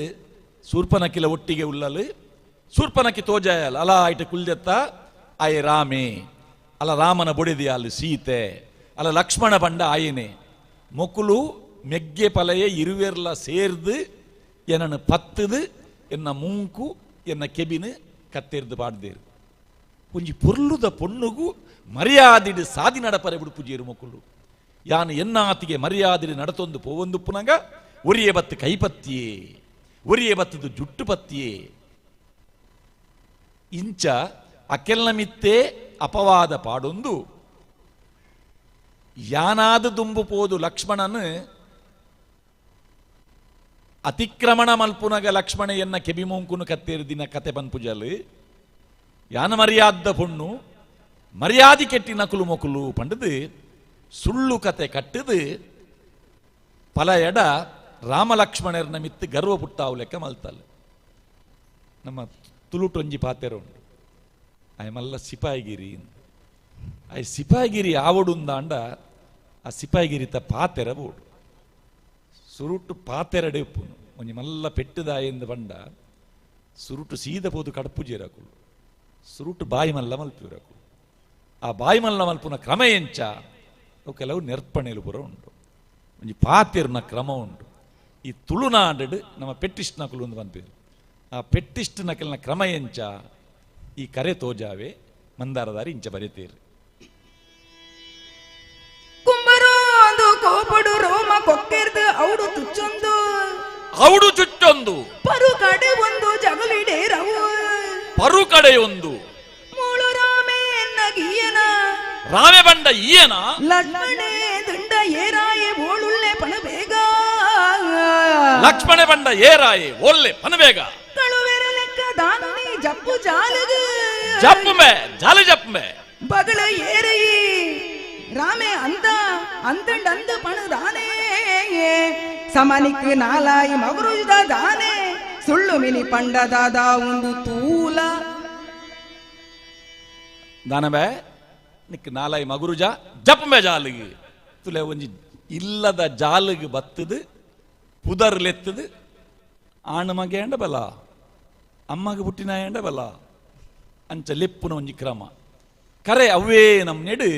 ಶೂರ್ಪನಕಿಲ ಒಟ್ಟಿಗೆ ಉಳ್ಳಲು ಶೂರ್ಪನಕಿ ತೋಜಾಯಲ್ ಅಲ ಆಯ್ತು ಕುಲ್ದೆತ್ತ ಆಯ್ ರಾಮೆ ಅಲ್ಲ ರಾಮನ ಬೊಡೆದಿಯಾಲು ಸೀತೆ ಅಲ್ಲ ಲಕ್ಷ್ಮಣ ಬಂಡ ಆಯನೆ ಮೊಕುಲು ಮೆಗ್ಗೆ ಪಲೆಯ ಇರುವೆರ್ಲ ಸೇರ್ದು ಎನ್ನನು ಪತ್ತದು ಎನ್ನ ಮೂಂಕು ಎನ್ನ ಕೆಬಿನು ಕತ್ತೆರ್ದು ಪಾಡ್ದೇರು ಒಂಜಿ ಪೊರ್ಲುದ ಪೊಣ್ಣುಗು ಮರ್ಯಾದಿಡು ಸಾದಿ ನಡಪರೆ ಬಿಡುಪುಜೇರು ಮೊಕುಲು ಯಾನು ಎನ್ನಾತಿಗೆ ಮರ್ಯಾದಿಡು ನಡತೊಂದು ಪೋವೊಂದು ಪುನಗ ಒರಿಯೆ ಬತ್ತು ಕೈಪತ್ತಿಯೇ ಒರಿಯೆ ಬತ್ತದು ಜುಟ್ಟು ಪತ್ತಿಯೇ ಇಂಚ ಅಕೆಲ್ನ ಮಿತ್ತೇ ಅಪವಾದ ಪಾಡೊಂದು ಯಾನಾದ ದುಂಬು ಪೋದು ಲಕ್ಷ್ಮಣನು ಅತಿಕ್ರಮಣ ಮಲ್ಪುನಗ ಲಕ್ಷ್ಮಣ ಎನ್ನ ಕೆಬಿಮೂಂಕುನು ಕತ್ತೇರಿದಿನ ಕತೆ ಪನ್ಪುಜಲು ಯಾನ ಮರ್ಯಾದ ಪೊಣ್ಣು ಮರ್ಯಾದಿ ಕೆಟ್ಟಿ ನಕುಲು ಮೊಕುಲು ಪಂಡದು ಸುಳ್ಳು ಕತೆ ಕಟ್ಟದು ಫಲ ಎಡ ರಾಮಲಕ್ಷ್ಮಣರ್ನ ಮಿತ್ತು ಗರ್ವ ಪುಟ್ಟಾವು ಲೆಕ್ಕ ಮಲ್ತಲ್ಲ. ನಮ್ಮ ತುಳುಟೊಂಜಿ ಪಾತೆರ ಉಂಟು ಆಯಮಲ್ಲ ಸಿಪಾಯಿಗಿರಿ ಆಯ್ ಸಿಪಾಯಿಗಿರಿ ಆವಡುಂದಾಂಡ ಆ ಸಿಪಾಯಿಗಿರಿತ ಪಾತೆರ ಬೋಡು ಸುರುಟು ಪಾತೆರಡೆ ಉಪ್ಪುನು ಒಂಜಿ ಮಲ್ಲ ಪೆಟ್ಟದಾಯಂದು ಬಂಡ ಸುರುಟು ಸೀದ ಪೋದು ಕಡಪು ಜೀರಕುಳು ಸುರುಟು ಬಾಯಿ ಮಲ್ಲ ಮಲ್ಪಿರಕುಳು ಆ ಬಾಯಿ ಮಲ್ಲ ಮಲ್ಪುನ ಕ್ರಮ ಎಂಚ ಅವು ಕೆಲವು ನೆರ್ಪಣೆಲು ಪುರ ಉಂಟು ಒಂಜಿ ಪಾತೆರ್ನ ಕ್ರಮ ಉಂಟು. ಈ ತುಳುನಾಡು ನಮ್ಮ ಪೆಟ್ಟಿಸ್ಟ್ ನಕಲು ಒಂದು ಬಂದ್ಪೇರು ಆ ಪೆಟ್ಟಿಸ್ಟ್ ನಕಲಿನ ಕ್ರಮ ಎಂಚ ಈ ಕರೆ ತೋಜಾವೆ ಮಂದಾರದಾರಿ ಇಂಚ ಬರೀತೀರಿ ಕುಂಬರೋಂದು ಕೋಪಡು ರೋಮ ಕೊಕ್ಕೆರ್ದು ಔಡು ತುಚ್ಚೊಂದು ಔಡು ಚುಚ್ಚೊಂದು ಪರು ಕಡೆ ಒಂದು ಜಗಲಿಡೇರವು ಪರು ಕಡೆ ಒಂದು ಮೂಳು ರಾಮೆ ನಗಿಯನ ರಾಮೆ ಬಂಡ ಈಯನ ಲಕ್ಷ್ಮಣೆ ದಂಡ ಏರಾಯೆ ಓಳುಳ್ಳೆ ಪಣ ಬೇಗ ಲಕ್ಷ್ಮಣೆ ಬಂಡ ಏರಾಯೆ ಒಲ್ಲೆ ಪನಬೇಗ ಕಳುವೆರ ಲೆಕ್ಕ ದಾನಿ ಜಪ್ಪು ಜಾಲಗು ಜಪ್ಪುಮೆ ಜಾಲಿ ಜಪ್ಪುಮೆ ಬಗಳ ಏರಯಿ ರಾಮೆ ಅಂತ ಅಂತಂಡು ಪಣ ದಾನೆ ಸಮನಿಕ್ ನಾಲಾಯಿ ಮಗುರುದ ದಾನೆ ಸುಳ್ಳು ಮಿನಿ ಪಂಡದಾದ ಒಂದು ತೂಲ ದಾನಬೆ ನಿಕ್ ನಾಲಾಯಿ ಮಗುರುಜ ಜಪ್ಪುಮೆ ಜಾಲಿಗೆ ತುಲೆ ಒಂಜಿ ಇಲ್ಲದ ಜಾಲಿಗೆ ಬತ್ತದು ಪುದರ್ಲೆತ್ತದು ಆಣ ಮಗೆ ಎಂಡ ಬಲ ಅಮ್ಮಗೆ ಪುಟ್ಟಿನ ಎಂಡ ಬಲ ಅಂಚ ಲೆಪ್ಪುನ ಒಂಜಿ ಕ್ರಮ ಕರೆ ಅವೇ ನಮ್ ನೆಡು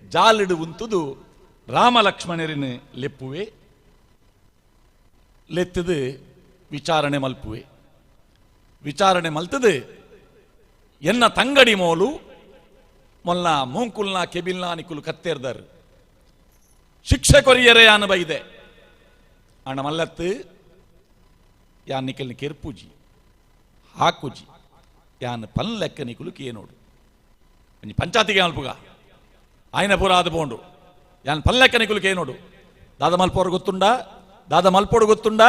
ಜಾಲಿಡು ಉಂತುದು ರಾಮ ಲಕ್ಷ್ಮಣರಿನ ಲೆಪ್ಪುವೆ ಲೆತ್ತದು ವಿಚಾರಣೆ ಮಲ್ಪುವೆ ವಿಚಾರಣೆ ಮಲ್ತದು ಎನ್ನ ತಂಗಡಿ ಮೋಲು ಮೊಲ್ಲ ಮೂಂಕುಲ್ನ ಕೆಬಿಲ್ನ ನಿಕುಲು ಕತ್ತೇರ್ದಾರು ಶಿಕ್ಷೆ ಕೊರಿಯರೆ ಯಾನ ಬೈದೆ ಅಣ್ಣ ಮಲ್ಲತ್ತು ಯಾನ್ ನಿಕಲ್ನಿ ಕೆರ್ಪುಜಿ ಹಾಕುಜಿ ಯಾನ್ ಪನ್ ಲೆಕ್ಕ ನಿಕುಲು ಕೇನೋಡು ಒಂಜಿ ಪಂಚಾಯತಿಗೆ ಮಲ್ಪುಗ ಆಯ್ನ ಪೂರ ಆದ ಪೋಂಡು ಯಾನ್ ಪನ್ ಲೆಕ್ಕ ನಿಕುಲು ಕೇನೋಡು ದಾದ ಮಲ್ಪೋರು ಗೊತ್ತುಂಡ ದಾದ ಮಲ್ಪೋಡು ಗೊತ್ತುಂಡ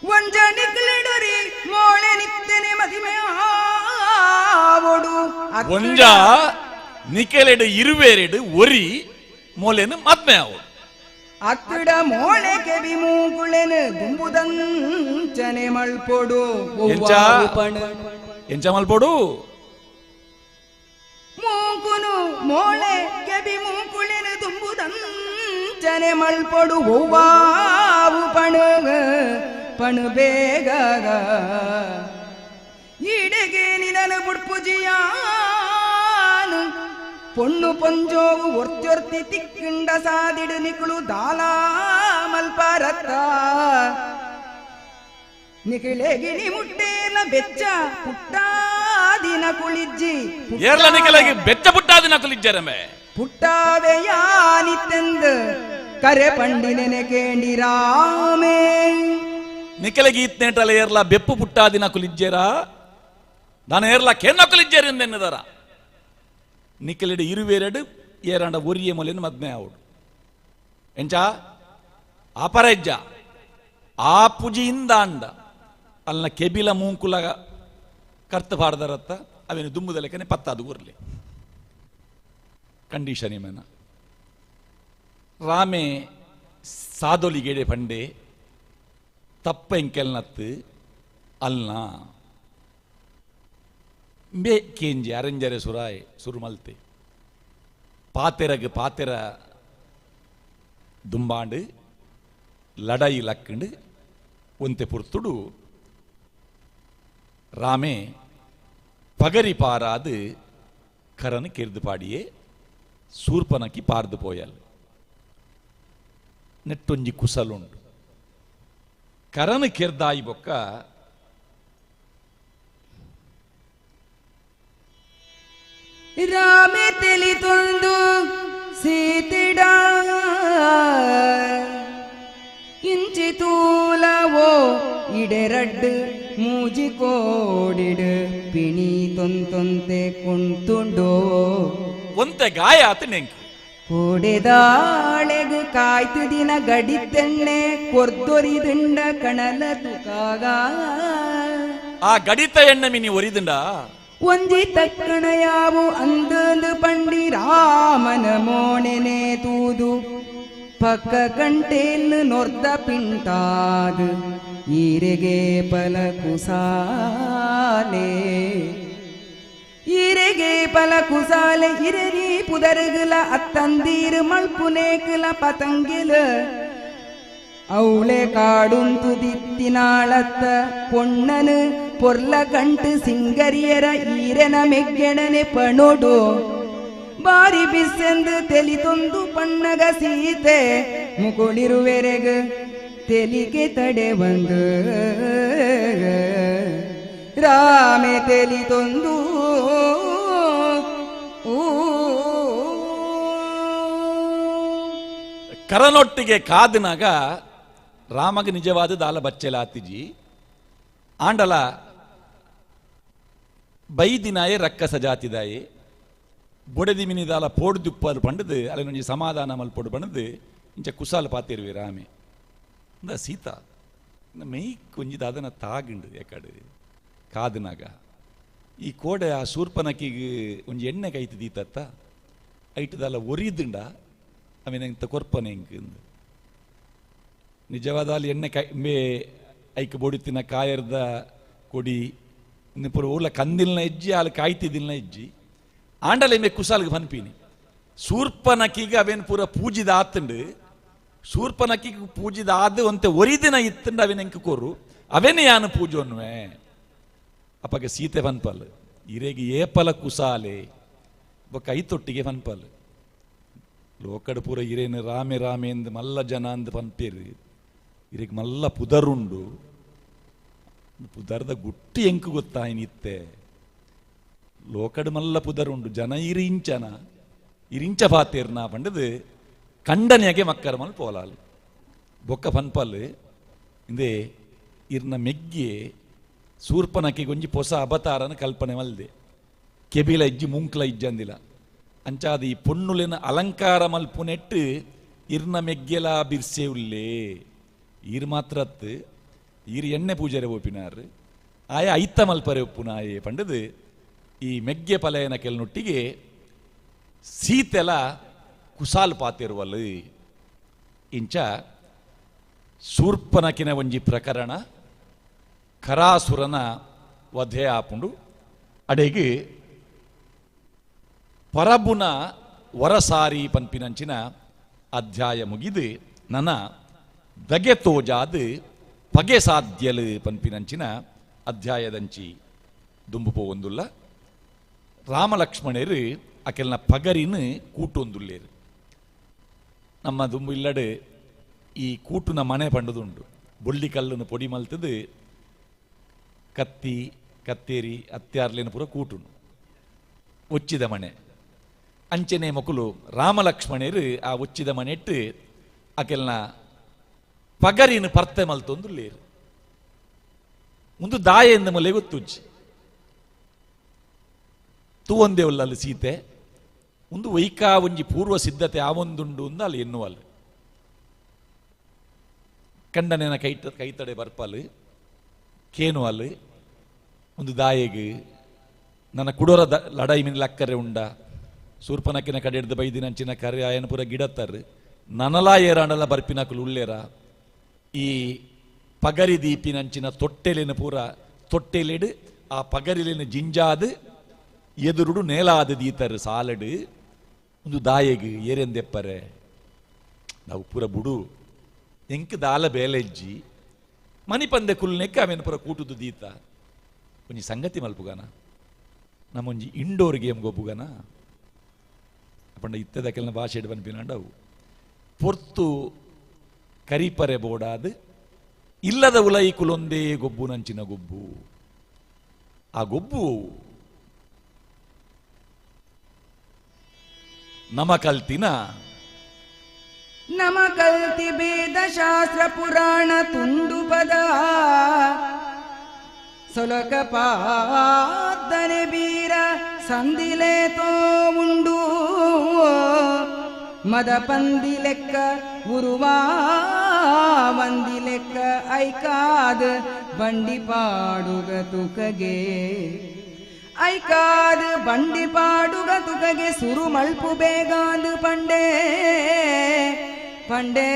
ಒಂಜ ನಿಕ್ಲಿಡರಿ ಮೋಳೆ ನಿತ್ತೆನೆ ಮದಿಮೆ ಆವೋಡು ಒಂಜ ನಿಕೆಲೆಡು ಇರುವೇರೆಡು ಒರಿ ಮೋಲೆನು ಮದ್ಮೆ ಆವೋಡು ಅತ್ತಿಡ ಮೋಳೆ ಕೆಬಿ ಮೂಗುಳೆನು ದುಂಬುದಂಚನೆ ಮಲ್ಪೊಡು ಎಂಚ ಎಂಚ ಮಲ್ಪೊಡು ಮೂಗುನು ಮೋಳೆ ಕೆಬಿ ಮೂಗುಳೆನು ದುಂಬುದಂಚನೆ ಮಲ್ಪೊಡು ಒವ್ವಾವು ಪಣು ಬೇಗ ಈಡೆಗೆ ನಿನನು ಬುಡ್ಪುಜಿಯಾನು பொண்ணு பொஞ்சோவு ஒர்த்தொர்த்தி திக்கிண்ட சாதிடு நிக்குಳು ದಾಲಾ ಮಲ್ಪಾರತ್ತ ನಿಕಿಳೆಗಿನಿ ಮುಟ್ಟೇಲ ಬೆಚ್ಚ ಪುಟ್ಟಾದಿನ ಕುಳಿಜ್ಜಿ ಏರ್ಲ ನಿಕಿಳೆಗಿ ಬೆಚ್ಚ ಪುಟ್ಟಾದಿನ ಕುಳಿಜ್ಜರಮೆ ಪುಟ್ಟಾವೆಯಾನಿತ್ತೆಂದು ಕರೆ ಪಂಡಿನೆನೆ ಕೇಂಡಿರಾಮೇ ನಿಕಿಳೆಗಿ ಇತ್ನೇಟಲ ಏರ್ಲ ಬೆಪ್ಪು ಪುಟ್ಟಾದಿನ ಕುಳಿಜ್ಜೇರ ನಾನು ಏರ್ಲ ಕೆನ್ನ ಕುಳಿಜ್ಜೇರೆಂದೆನ್ನದರ ನಿಕ್ಕಲಿಡ ಇರುವೆರಡು ಏರಂಡ ಒರಿಯ ಮೊಲೆನು ಮದ್ಮೆ ಆವಡು ಎಂಚ ಅಪರಜ್ಜ ಆ ಪುಜಿಯಿಂದ ಅಂಡ ಅಲ್ಲ ಕೆಬಿಲ ಮೂಂಕುಲ ಕರ್ತ ಪಾಡ್ದರತ್ತ ಅವೇನು ದುಂಬುದ ಲೆಕ್ಕನೆ ಪತ್ತಾದು ಉರ್ಲಿ ಕಂಡೀಷನ್ ಇಮೇನ ರಾಮೆ ಸಾದೊಲಿಗೆಡೆ ಪಂಡೆ ತಪ್ಪ ಎಂಕೆಲ್ನತ್ತು ಅಲ್ನ ಬೇ ಕೇಂಜಿ ಅರಂಜರೆ ಸುರಾಯ್ ಸುರುಮಲ್ತೆ ಪಾತೆರಗೆ ಪಾತೆರ ದುಂಬಾಂಡು ಲಡಾಯಿ ಲಕ್ಕಂಡು ಒಂತೆ ಪುರ್ತುಡು ರಾಮೆ ಪಗರಿ ಪಾರಾದು ಕರನು ಕೆರ್ದು ಪಾಡಿಯೇ ಸೂರ್ಪನಕಿ ಪಾರ್ದು ಪೋಯಲ್ ನೆಟ್ಟೊಂಜಿ ಕುಸಲುಂಡು ಕರನು ಕೆರ್ದಾಯಿ ಬೊಕ್ಕ ರಾಮೆ ತಿಳಿತೊಂದು ಸೀತಿಡ ಇಂಚಿ ತೂಲವೋ ಇಡೆರಡ್ಡು ಮೂಜಿ ಕೋಡಿಡು ಪಿಣಿ ತೊಂತೆ ಕುಂತುಂಡೋ ಒಂತೆ ಗಾಯ ಆತ ನೆಂಕಿ ಕೋಡೆದಾಳೆಗು ಕಾಯ್ತು ದಿನ ಗಡಿತೆಣ್ಣೆ ಕೊರ್ದೊರಿದುಂಡ ಕಣಲ ತುಕಾಗ ಆ ಗಡಿತ ಎಣ್ಣೆ ಮಿನಿ ಒರಿದುಂಡ ಒಂಜಿ ತಕ್ಕಣ ಯಾವು ಅಂದಂದು ಪಂಡಿ ರಾಮನ ಮೋಣೆನೆ ತೂದು ಪಕ್ಕ ಗಂಟೆಲ್ ನೊರ್ದ ಪಿಂಟಾದು ಈರೆಗೆ ಪಲ ಕುಸಾಲೆ ಈರೆಗೆ ಪಲ ಕುಸಾಲೆ ಇರರಿ ಪುದರ್ಗಲ ಅತ್ತಂದೀರು ಮಲ್ಪುನೇಕಲ ಪತಂಗಿಲ ಅವಳೆ ಕಾಡುಂತು ದಿತ್ತಿನಾಳತ್ತ ಪೊಣ್ಣನು ಪೊರ್ಲ ಗಂಟು ಸಿಂಗರಿಯರ ಈರೆನ ಮೆಗ್ಗೆಣನೆ ಪಣೋಡು ಬಾರಿ ಬಿಸೆಂದು ತೆಲಿತೊಂದು ಪಣ್ಣಗ ಸೀತೆ ಮುಗುಳಿರುವೆರೆಗ ತೆಲಿಗೆ ತಡೆ ಬಂದು ರಾಮೆ ತೆಲಿತೊಂದು ಕರನೊಟ್ಟಿಗೆ ಕಾದನಾಗ ರಾಮಗ ನಿಜವಾದ ದಾಲ ಬಚ್ಚೆಲಾತಿಜಿ ಆಂಡಲ ಬೈದಿನಾಯೆ ರಕ್ಕಸ ಜಾತಿದಾಯೆ ಬೊಡೆದಿ ಮಿನಿದಾಲ ಪೋಡು ದುಪ್ಪಲು ಪಂಡದು ಅಲ್ಲೊಂಜಿ ಸಮಾಧಾನ ಮಲ್ಪೊಡು ಪಂಡದು ಇಂಚ ಕುಸಾಲು ಪಾತಿರುವೆ ರಾಮೆ ಅಂದ ಸೀತಾ ಮೇಯ್ ಕೊಂಜಿದಾದನ ತಾಗಿಂಡು ಯಾಕಡೆ ಕಾದನಾಗ ಈ ಕೋಡೆ ಆ ಶೂರ್ಪನಕಿಗೆ ಒಂಜಿ ಎಣ್ಣೆ ಕೈತು ದೀತತ್ತ ಐಟದಲ್ಲ ಒರಿದುಂಡ ಅವೇನಂತ ಕೊರ್ಪನೆ ಇಂಕ್ ನಿಜವಾದ ಅಲ್ಲಿ ಎಣ್ಣೆ ಕೈ ಮೇ ಐಕ್ ಬೊಡಿತಿನ ಕಾಯರ್ದ ಕೊಡಿ ಪುರ ಊರ್ಲ ಕಂದಿಲ್ನ ಹೆಜ್ಜಿ ಅಲ್ಲಿ ಕಾಯ್ತಿದ್ದಿಲ್ನ ಹೆಜ್ಜಿ ಆಂಡಲೆ ಮೇ ಕುಸಾಲ್ಗೆ ಪನ್ಪೀನಿ ಶೂರ್ಪನಕಿಗೆ ಅವೇನು ಪೂರ ಪೂಜಿದ ಆತಂಡು ಶೂರ್ಪನಕಿಗೆ ಪೂಜಿದ ಆದ ಒಂತೆ ಒರಿದಿನ ಇತ್ತಂಡು ಅವೇನು ಎಂಕ ಕೋರು ಅವೇನೇ ಯಾನು ಪೂಜೋನ್ವೆ ಅಪ್ಪಗೆ ಸೀತೆ ಪನ್ಪಲ್ ಇರೆಗೆ ಏಪಲ ಕುಸಾಲೆ ಬೊಕ್ಕ ಐತೊಟ್ಟಿಗೆ ಪನ್ಪಲ್ ಲೋಕಡ್ ಪೂರ ಇರೇನು ರಾಮೆ ರಾಮೆ ಎಂದು ಮಲ್ಲ ಜನ ಅಂದ್ ಪನ್ಪೇರಿ ಇರೆಗೆ ಮಲ್ಲ ಪುದರುಂಡು ಪುದರ್ದ ಗುಟ್ಟಿ ಎಂಕು ಗೊತ್ತಾಯಿನಿತ್ತೆ ಲೋಕಡ್ ಮಲ್ಲ ಪುದರುಂಡು ಜನ ಇರಿಂಚ ಪಾತೇರ್ನ ಪಂಡದು ಕಂಡನೆಯಾಗೆ ಮಕ್ಕರ ಮಲ್ ಪೋಲಾಲ್ ಬೊಕ್ಕ ಪನ್ಪಲ್ ಇಂದೇ ಇರ್ನ ಮೆಗ್ಗೆ ಶೂರ್ಪನಕ್ಕೆ ಗೊಂಜಿ ಹೊಸ ಅವತಾರನ ಕಲ್ಪನೆ ಮಲ್ದೆ ಕೆಬಿಲ ಇಜ್ಜಿ ಮುಂಕ್ಲ ಇಜ್ಜಂದಿಲ್ಲ ಅಂಚಾದ ಈ ಪೊಣ್ಣುಲಿನ ಅಲಂಕಾರ ಮಲ್ಪುನೆಟ್ಟು ಇರ್ನ ಮೆಗ್ಗೆಲ ಬಿರ್ಸೆ ಉಳ್ಳೇ ಈರ್ ಮಾತ್ರತ್ ಈರ್ ಎಣ್ಣೆ ಪೂಜರೆ ಒಪ್ಪಿನಾರ್ ಆಯ ಐತ್ತ ಮಲ್ಪರೆ ಒಪ್ಪುನಾಯೆ ಪಂಡದು ಈ ಮೆಗ್ಗೆ ಪಲಯನ ಕೆಲನೊಟ್ಟಿಗೆ ಸೀತೆಲ ಕುಸಾಲ್ ಪಾತಿರುವಲ್ ಇಂಚ ಶೂರ್ಪನಕಿನ ಒಂಜಿ ಪ್ರಕರಣ ಖರಾಸುರನ ವಧೆ ಆಪುಂಡು ಅಡೆಗೆ ಪರಬುನ ವರಸಾರಿ ಪನ್ಪಿನಂಚಿನ ಅಧ್ಯಾಯ ಮುಗಿದು ನನ್ನ ದಗೆ ತೋಜಾದು ಪಗೆ ಸಾಧ್ಯಲು ಪನ್ಪಿನಂಚಿನ ಅಧ್ಯಾಯದಂಚಿ ದುಂಬು ಪೋವೊಂದುಲ್ಲ ರಾಮಲಕ್ಷ್ಮಣರು ಅಕೆಲ್ನ ಪಗರಿನ ಕೂಟೊಂದುಲ್ಲೇರು ನಮ್ಮ ದುಂಬು ಇಲ್ಲಡೆ ಈ ಕೂಟುನ ಮನೆ ಪಂಡದುಂಡು ಬೊಳ್ಳಿ ಕಲ್ಲನ್ನು ಪೊಡಿ ಮಲ್ತದು ಕತ್ತಿ ಕತ್ತೇರಿ ಅತ್ಯಾರ್ಲೇನು ಪೂರ ಕೂಟುನು ಒಚ್ಚಿದ ಮನೆ ಅಂಚನೆ ಮಕ್ಕಳು ರಾಮಲಕ್ಷ್ಮಣರು ಆ ಒಚ್ಚಿದ ಮನೆ ಇಟ್ಟು ಅಕೆಲ್ನ ಪಗರಿನ ಪರ್ತೆ ಮಲ್ತೊಂದುಲ್ಲೇರು ಒಂದು ದಾಯ ಎಂದ ಮಲೆ ಗೊತ್ತುಜ್ಜಿ ತೂವಂದೇ ಉಲ್ಲಲ್ಲಿ ಸೀತೆ ಒಂದು ವೈಕಾ ಒಂಜಿ ಪೂರ್ವ ಸಿದ್ಧತೆ ಆವೊಂದುಂಡು ಅಂದ ಅಲ್ಲಿ ಎನ್ನುವಲ್ ಕಂಡನೇನ ಕೈತಡೆ ಬರ್ಪಲ್ ಕೇನು ಅಲ್ಲಿ ಒಂದು ದಾಯೆಗೆ ನನ್ನ ಕುಡೋರ ಲಡಾಯಿ ಮಿನ್ ಲಕ್ಕರೆ ಉಂಡ ಸೂರ್ಪನಕ್ಕಿನ ಕಡೆ ಹಿಡ್ದು ಬೈದಿನಂಚಿನ ಕರೆ ಆಯನ ಪೂರ ಗಿಡತ್ತರ್ ನನಲಾ ಏರಾಣಲ ಬರ್ಪಿನಕಲು ಉಳ್ಳೇರ ಈ ಪಗರಿ ದೀಪಿನಂಚಿನ ತೊಟ್ಟೆಲಿನ ಪೂರ ತೊಟ್ಟೆಲಿಡು ಆ ಪಗರಿಲಿನ ಜಿಂಜಾದು ಎದುರುಡು ನೇಲಾದ ದೀತರು ಸಾಲಡು ಒಂದು ದಾಯೆಗೆ ಏರೆಂದೆಪ್ಪರೆ ನಾವು ಪೂರ ಬುಡು ಎಂಕ್ ದಾಲ ಬೇಲೆಜ್ಜಿ ಮನಿ ಪಂದೆ ಕುಲ್ನೆಕ್ಕ ಅವೇನು ಪೂರ ಕೂಟುದು ದೀತ ಒಂಜಿ ಸಂಗತಿ ಮಲ್ಪುಗನ ನಮ್ಮೊಂಜಿ ಇಂಡೋರ್ ಗೇಮ್ ಗೊಬ್ಬುಗನ ಅಪ್ಪಂಡ ಇತ್ತದಕ್ಕೆಲ್ಲ ಭಾಷೆ ಇಡು ಪನ್ಪಿನಂಡವು ಪೊರ್ತು ಕರಿಪರೆ ಬೋಡಾದು ಇಲ್ಲದ ಉಲೈ ಕುಲೊಂದೇ ಗೊಬ್ಬು ನಂಚಿನ ಗೊಬ್ಬು ಆ ಗೊಬ್ಬು ನಮ ಕಲ್ತಿ ವೇದ ಶಾಸ್ತ್ರ ಪುರಾಣ ತುಂಡು ಪದ ಸೊಲಕ ಪಾದನೆ ಬೀರ ಸಂದಿಲೆ ತೋ ಉಂಡು ಮದ ಪಂದಿ ಲೆಕ್ಕ ಉರುವಾ ವಂದಿ ಲೆಕ್ಕ ಐಕಾದ ಬಂಡಿ ಪಾಡುಗ ತುಕಗೆ ಐಕಾದ ಬಂಡಿ ಪಾಡುಗ ತುಕಗೆ ಸುರು ಮಲ್ಪು ಬೇಗಾಂದು ಪಂಡೆ ಪಂಡೆ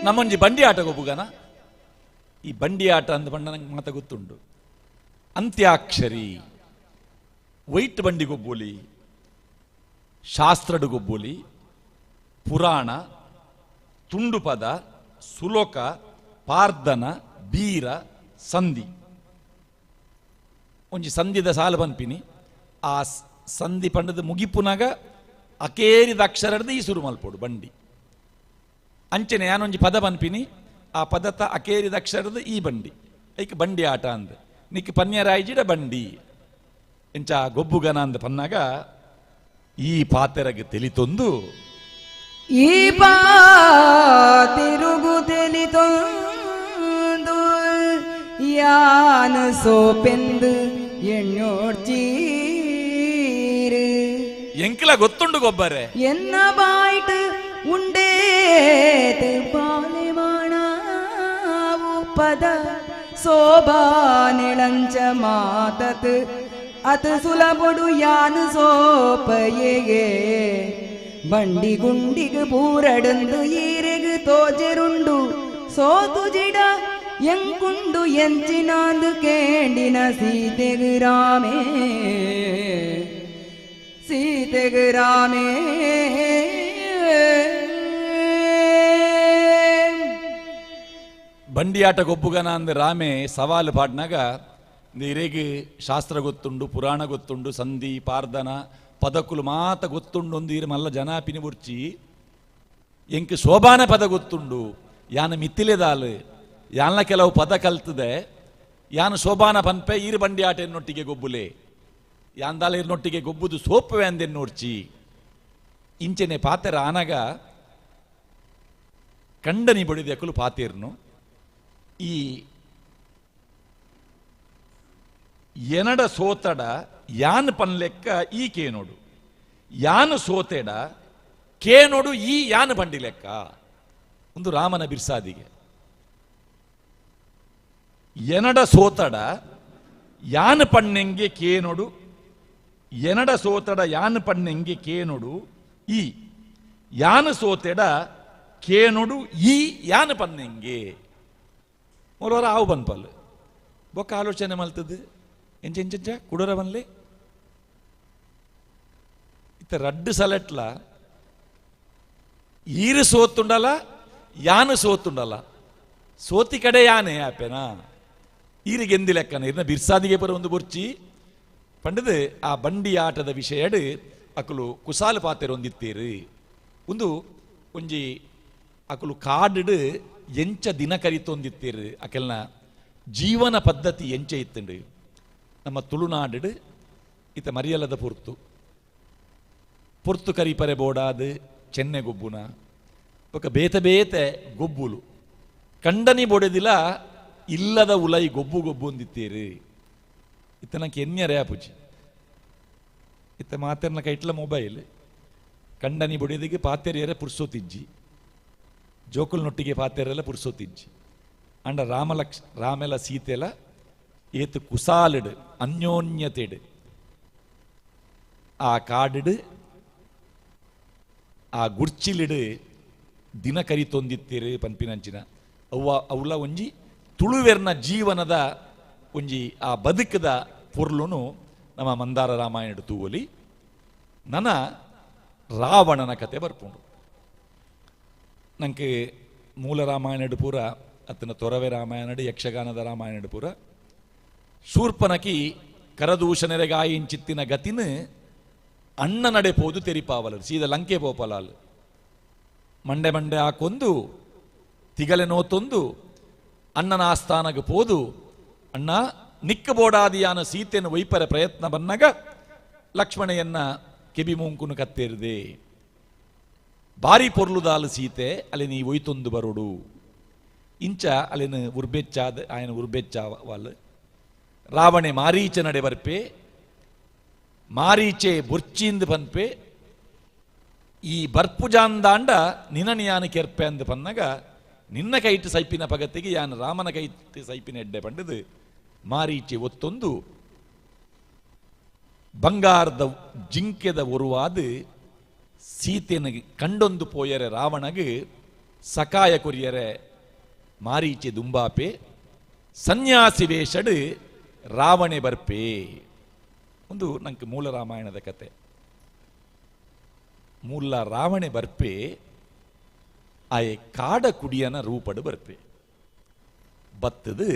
ನಮ್ಮೊಂಜಿ ಬಂಡಿ ಆಟ ಗೊಬ್ಬುಗನ ಈ ಬಂಡಿ ಆಟ ಅಂದ ಪಂಡ ನಂಗೆ ಮಾತ ಗೊತ್ತುಂಡು ಅಂತ್ಯಾಕ್ಷರಿ ವೈಟ್ ಬಂಡಿ ಗೊಬ್ಬುಲಿ ಶಾಸ್ತ್ರಡು ಗೊಬ್ಬುಲಿ ಪುರಾಣ ತುಂಡು ಪದ ಸುಲೋಕ ಪಾರ್ದನ ಬೀರ ಸಂಧಿ ಒಂಜಿ ಸಂಧಿದ ಸಾಲು ಪನ್ಪಿನಿ ಆ ಸಂಧಿ ಪಂಡದ ಮುಗಿಪುನಾಗ ಅಕೇರಿದ ಅಕ್ಷರ ಹಿಡ್ದು ಈ ಸುರು ಮಲ್ಪೋಡು ಬಂಡಿ ಅಂಚನೆ ಯಾನೊಂಜಿ ಪದ ಪನ್ಪಿನಿ ಆ ಪದತ ಅಕೇರಿದ ಅಕ್ಷರ ಹಿಡ್ದು ಈ ಬಂಡಿ ಐಕ್ ಬಂಡಿ ಆಟ ಅಂದ ನಿಕ್ ಪನ್ಯರಾಯ್ಜಿಡ ಬಂಡಿ ಎಂಚ ಗೊಬ್ಬುಗನ ಅಂದ ಪನ್ನಾಗ ಈ ಪಾತೆರಗೆ ತೆಲಿತೊಂದು ಈ ತಿರುಗು ತೆಲಿತೊಂದು ಯಾನು ಸೋಪೆಂದು ಎಣ್ಣೋಡ್ಚೀರು ಎಂಕ್ಲ ಗೊತ್ತುಂಡು ಗೊಬ್ಬರೆ ಎನ್ನ ಬಾಯ್ಟ್ ಉಂಡೇ ಪಾಲೆ ಮಾಣಾವು ಪದ ಸೋಬಾನೆಳಂಚ ಮಾತತ್ ಅತ ಸುಲಬೊಡು ಯಾನು ಸೋಪಯೆಗೆ ಬಂಡಿ ಗುಂಡಿಗೆ ಬೂರಡಂದು ಈರೆಗು ತೋಜೆರುಂಡು ಸೋತು ಜಿಡ ಎಂಕುಂಡು ಎಂಚಿನಾಂದು ಕೇಂಡಿನ ಸೀತೆಗು ರಾಮೇ ಸೀತೆಗು ರಾಮೇ ಬಂಡಿ ಆಟ ಗೊಬ್ಬುಗನ ಅಂದ ರಾಮೆ ಸವಾಲು ಪಾಡ್ನಾಗ ನೀರೇಗೆ ಶಾಸ್ತ್ರ ಗೊತ್ತುಂಡು ಪುರಾಣ ಗೊತ್ತುಂಡು ಸಂಧಿ ಪಾರ್ದನ ಪದಕುಲು ಮಾತ ಗೊತ್ತುಂಡು ಒಂದೀರು ಮಲ್ಲ ಜನಾಪಿನಿ ಬುರ್ಚಿ ಎಂಕ್ ಶೋಭಾನ ಪದ ಗೊತ್ತುಂಡು ಯಾನ ಮಿತ್ತಿಲೆದಾಲು ಯಾನ ಕೆಲವು ಪದ ಕಲ್ತದೆ ಯಾನು ಶೋಭಾನ ಪನ್ಪೆ ಈರು ಬಂಡಿ ಆಟ ಎನ್ನೊಟ್ಟಿಗೆ ಗೊಬ್ಬುಲೆ ಯಾಂದಾಲ ಇರ್ನೊಟ್ಟಿಗೆ ಗೊಬ್ಬುದು ಸೋಪವೆ ಅಂದೆನ್ನೋಡ್ಚಿ ಇಂಚೆನೆ ಪಾತೆರ ಆನಗ ಕಂಡನಿ ಬಡಿದ ಅಕಲು ಪಾತೇರ್ನು ಈ ಎನಡ ಸೋತಡ ಯಾನ್ ಪನ್ಲೆಕ್ಕ ಈ ಕೇನೋಡು ಯಾನು ಸೋತೆಡ ಕೇನೋಡು ಈ ಯಾನ್ ಬಂಡಿ ಲೆಕ್ಕ ಒಂದು ರಾಮನ ಬಿರ್ಸಾದಿಗೆ ಎನಡ ಸೋತಡ ಯಾನ್ ಪಣ್ಣೆಂಗೆ ಕೇನೊಡು ಎನಡ ಸೋತಡ ಯಾನ್ ಪಣ್ಣೆಂಗೆ ಕೇನೊಡು ಈ ಯಾನ್ ಸೋತೆಡ ಕೇನೊಡು ಈ ಯಾನ್ ಪಣ್ಣೆಂಗೆ ಮೊಲವರ ಆವು ಬನ್ಪಲ್ ಬೊಕ್ಕ ಆಲೋಚನೆ ಮಲ್ತದ್ದು ಎಂಚೆಂಚ ಕುಡರ ಬನ್ಲೆ ಇತ್ತ ರಡ್ಡು ಸಲೆಟ್ಲ ಈರು ಸೋತುಂಡಲ ಯಾನು ಸೋತುಂಡಲ ಸೋತಿ ಕಡೆ ಯಾನೆ ಆಪೆನಾ ಈರಿಗೆ ಎಂದಿ ಲೆಕ್ಕನ ಇರ್ನ ಬಿರ್ಸಾದಿಗೆ ಬರ ಒಂದು ಬೊರ್ಚಿ ಪಂಡದು ಆ ಬಂಡಿ ಆಟದ ವಿಷಯಡ್ ಅಕಲು ಕುಸಾಲು ಪಾತೆರು ಒಂದಿತ್ತೀರು ಒಂದು ಒಂಜಿ ಅಕಲು ಕಾಡು ಎಂಚ ದಿನ ಕರಿತೊಂದಿತ್ತೀರು ಅಕೆಲ್ನ ಜೀವನ ಪದ್ಧತಿ ಎಂಚ ಇತ್ತಂಡು ನಮ್ಮ ತುಳುನಾಡು ಇತ್ತ ಮರಿಯಲ್ಲದ ಪೊರ್ತು ಕರಿಪರೆ ಬೋಡಾದು ಚೆನ್ನೆ ಗೊಬ್ಬುನ ఒక ಬೇತೆ ಬೇತೆ ಗೊಬ್ಬುಲು ಕಂಡನಿ ಬೊಡೆದಿಲ ಇಲ್ಲದ ಉಲೈ ಗೊಬ್ಬು ಗೊಬ್ಬು ಅಂದಿತ್ತೀರಿ ಇತ್ತ ನಂಗೆ ಎನ್ಯರೇ ಪೂಜಿ ಇತ್ತ ಮಾತೆರ್ನ ಕೈಟ್ಲ ಮೊಬೈಲ್ ಕಂಡನಿ ಬೊಡೆದಿಗೆ ಪಾತೆರಿಯರೆ ಪುರ್ಸೋತಿಜ್ಜಿ ಜೋಕುಲ್ನೊಟ್ಟಿಗೆ ಪಾತೆರೆಲ್ಲ ಪುರ್ಸೋತಿಜ್ಜಿ ಅಂಡ ರಾಮೆಲ ಸೀತೆಲ ಏತು ಕುಸಾಲಿಡು ಅನ್ಯೋನ್ಯತೆಡು ಆ ಕಾಡಿಡು ಆ ಗುರ್ಚಿಲಿಡು ದಿನ ಕರಿತೊಂದಿತ್ತೀರಿ ಪನ್ಪಿನಂಚಿನ ಅವಳ ಒಂಜಿ ತುಳುವೆರ್ನ ಜೀವನದ ಒಂಜಿ ಆ ಬದುಕದ ಪೊರ್ಲುನು ನಮ್ಮ ಮಂದಾರ ರಾಮಾಯಣ ತೂವಲಿ ನನ ರಾವಣನ ಕತೆ ಬರ್ಪುಂಡು ನಂಗೆ ಮೂಲ ರಾಮಾಯಣ ಪೂರ ಅತ್ತನ ತೊರವೆ ರಾಮಾಯಣ ಯಕ್ಷಗಾನದ ರಾಮಾಯಣ ಪೂರ ಶೂರ್ಪನಕಿ ಕರದೂಷಣೆರೆಗಾಯಿಂಚಿತ್ತಿನ ಗತಿನ ಅಣ್ಣ ನಡೆ ಪೋದು ತೆರಿಪಾವಲರು ಸೀದ ಲಂಕೆ ಪೋಪಲಾಲ್ ಮಂಡೆ ಮಂಡೆ ಹಾಕೊಂದು ತಿಗಲೆ ನೋತೊಂದು ಅಣ್ಣನ ಆಸ್ಥಾನಗೆ ಪೋದು ಅಣ್ಣ ನಿಕ್ಕ ಬೋಡಾದಿಯಾನ ಸೀತೆಯನ್ನು ವೈಪರ ಪ್ರಯತ್ನ ಬನ್ನಗ ಲಕ್ಷ್ಮಣೆಯನ್ನ ಕೆಬಿ ಮೂಂಕುನು ಕತ್ತೇರಿದೆ ಬಾರಿ ಪೊರ್ಲುದಾಲು ಸೀತೆ ಅಲ್ಲಿ ನೀ ಒಯ್ತೊಂದು ಬರೋಡು ಇಂಚ ಅಲ್ಲಿನ ಉರ್ಬೆಚ್ಚಾದ ಆಯನ ಉರ್ಬೆಚ್ಚಾವಲ್ ರಾವಣೆ ಮಾರೀಚ ನಡೆ ಬರ್ಪೆ ಮಾರೀಚೆ ಬೊರ್ಚಿಂದ ಪನ್ಪೆ ಈ ಬರ್ಪುಜಾಂದಾಂಡ ನಿನನಿ ಯಾನು ಕೆರ್ಪೆ ಅಂದ ಪನ್ನಗ ನಿನ್ನ ಕೈಟ್ ಸೈಪಿನ ಪಗತ್ತಿಗೆ ಯಾನು ರಾಮನ ಕೈಟ್ ಸೈಪಿನ ಎಡ್ಡೆ ಪಂಡದು ಮಾರೀಚೆ ಒತ್ತೊಂದು ಬಂಗಾರದ ಜಿಂಕೆದ ಒರುವಾದ ಸೀತೆನ ಕಂಡೊಂದು ಪೋಯರೆ ರಾವಣಗೆ ಸಕಾಯ ಕೊರಿಯರೆ ಮಾರೀಚೆ ದುಂಬಾಪೆ ಸನ್ಯಾಸಿ ವೇಷಡ್ ರಾವಣೆ ಬರ್ಪೆ ಒಂದು ನಂಗೆ ಮೂಲ ರಾಮಾಯಣದ ಕತೆ ಮೂಲ ರಾವಣೆ ಬರ್ಪೆ ಆಯೆ ಕಾಡ ಕುಡಿಯನ ರೂಪಡು ಬರ್ಪೆ ಬತ್ತದು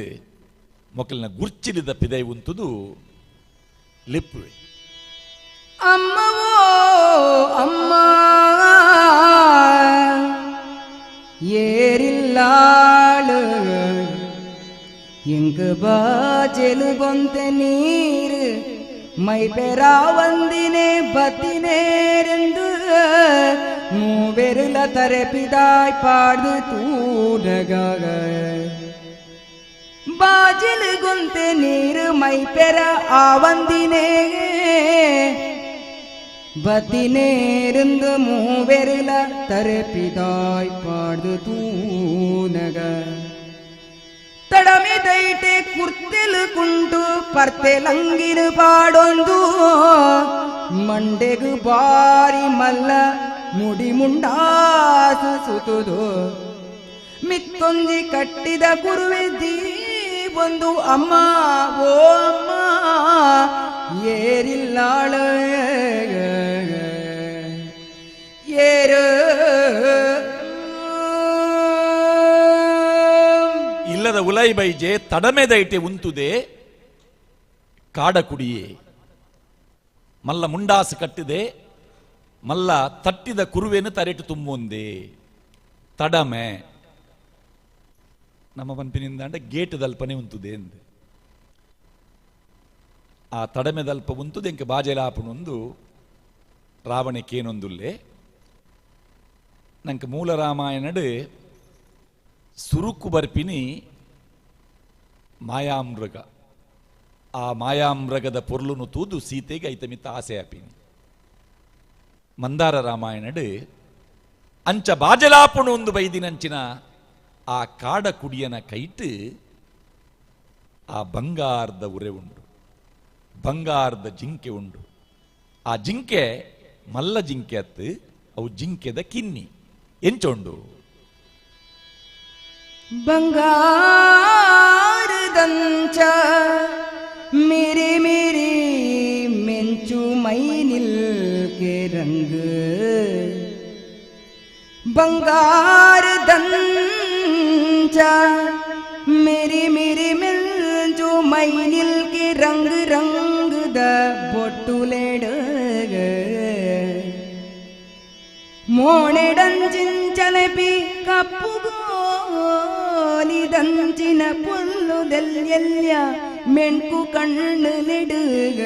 ಮೊಕಲಿನ ಗುರ್ಚಿಲಿದ ಪಿದೈ ಉಂತುದು ಲಿಪ್ಪುವೆ ಅಮ್ಮವೋ ಅಮ್ಮ ಏರಿಲ್ಲಾಳು எங்கு ಬಾಜೆಲು ಬಂತೆ ನೀರು ಮೈ ಪೆರಾ ವಂದಿನೆ ಬತ್ತಿನೇರೆಂದು ಮೂವೆರುಲ ತರೆಪಿದಾಯ್ ಪಾಡ್ದು ತೂಡಗಾಗ ಬಾಜೆಲು ಗೊಂತೆ ನೀರು ಮೈ ಪೆರ ಆ ವಂದಿನೆ ಬತ್ತಿನೇರೆಂದು ಮೂವೆರುಲ ತರೆಪಿದಾಯ್ ಪಾಡ್ದು ತೂನಗ ತಡಮೆ ದೈಟೆ ಕುರ್ತೆಲು ಕುಂಟು ಪರ್ತೆಲಂಗಿನ ಪಾಡೊಂದು ಮಂಡೆಗು ಬಾರಿ ಮಲ್ಲ ಮುಡಿ ಮುಂಡಾಸು ಸುತುದು ಮಿತ್ತೊಂದಿ ಕಟ್ಟಿದ ಕುರುವೆ ದೀ ಒಂದು ಅಮ್ಮ ಓ ಅಮ್ಮ ಏರಿಲ್ಲಾಳ ಏರು ಇಲ್ಲದ ಉಲೈ ಬೈಜೆ ತಡಮೆದೈಟೆ ಉಂತುದೆ ಕಾಡ ಕುಡಿಯೇ ಮಲ್ಲ ಮುಂಡಾಸು ಕಟ್ಟಿದೆ ಮಲ್ಲ ತಟ್ಟಿದ ಕುರುವೆನು ತರೆಟು ತುಂಬೊಂದೆ ತಡಮೆ ನಮ್ಮ ಪಂಪಿನಿಂದ ಅಂದ್ರೆ ಗೇಟ್ ದಲ್ಪನೆ ಉಂತುದೆ ಎಂದೆ ಆ ತಡಮೆ ದಲ್ಪ ಉಂತುದೆ ಎಂಕೆ ಬಾಜೆಲಾಪನೊಂದು ರಾವಣಕ್ಕೇನೊಂದುಲ್ಲೆ ನಂಗೆ ಮೂಲ ರಾಮಾಯಣಡು ಸುರುಕು ಬರ್ಪಿನಿ ಮಾಯಾಮೃಗ ಆ ಮಾಯಾಮೃಗದ ಪೊರ್ಲುನು ತೂದು ಸೀತೆಗೆ ಐತಮಿತ್ತ ಆಸೆ ಆಪಿನಿ ಮಂದಾರ ರಾಮಾಯಣಡು ಅಂಚ ಬಾಜಲಾಪುಣು ಒಂದು ಬೈದಿನಂಚಿನ ಆ ಕಾಡ ಕುಡಿಯನ ಕೈಟ್ ಆ ಬಂಗಾರದ ಉರೆ ಉಂಡು ಬಂಗಾರದ ಜಿಂಕೆ ಉಂಡು. ಆ ಜಿಂಕೆ ಮಲ್ಲ ಜಿಂಕೆ ಅತ್ತು, ಅವು ಜಿಂಕೆದ ಕಿನ್ನಿ ಎಂಚೊಂಡು. ಬಂಗಾರದಂಚ ಮೇರೆ ಮೇರೆ ಮೆಂಚು ಮೈ ನಿಲ್ಕೆ ರಂಗ, ಬಂಗಾರದಂಚ ಮೇರೆ ಮೇರೆ ಮೆಂಚು ಮೈ ನಿಲ್ಕೆ ರಂಗ ರಂಗದ ಬೊಟ್ಟುಲೆಡಗ ಮೋಣೆಡಂಚಿಂಚಲಪಿ ಕಪ್ಪುಗೋಲಿದಂಚಿನ ಪುಲ್ಲುದೆಲ್ಲೆಲ್ಲ ಮೆಣ್ಕು ಕಣ್ಣು ನೆಡುಗ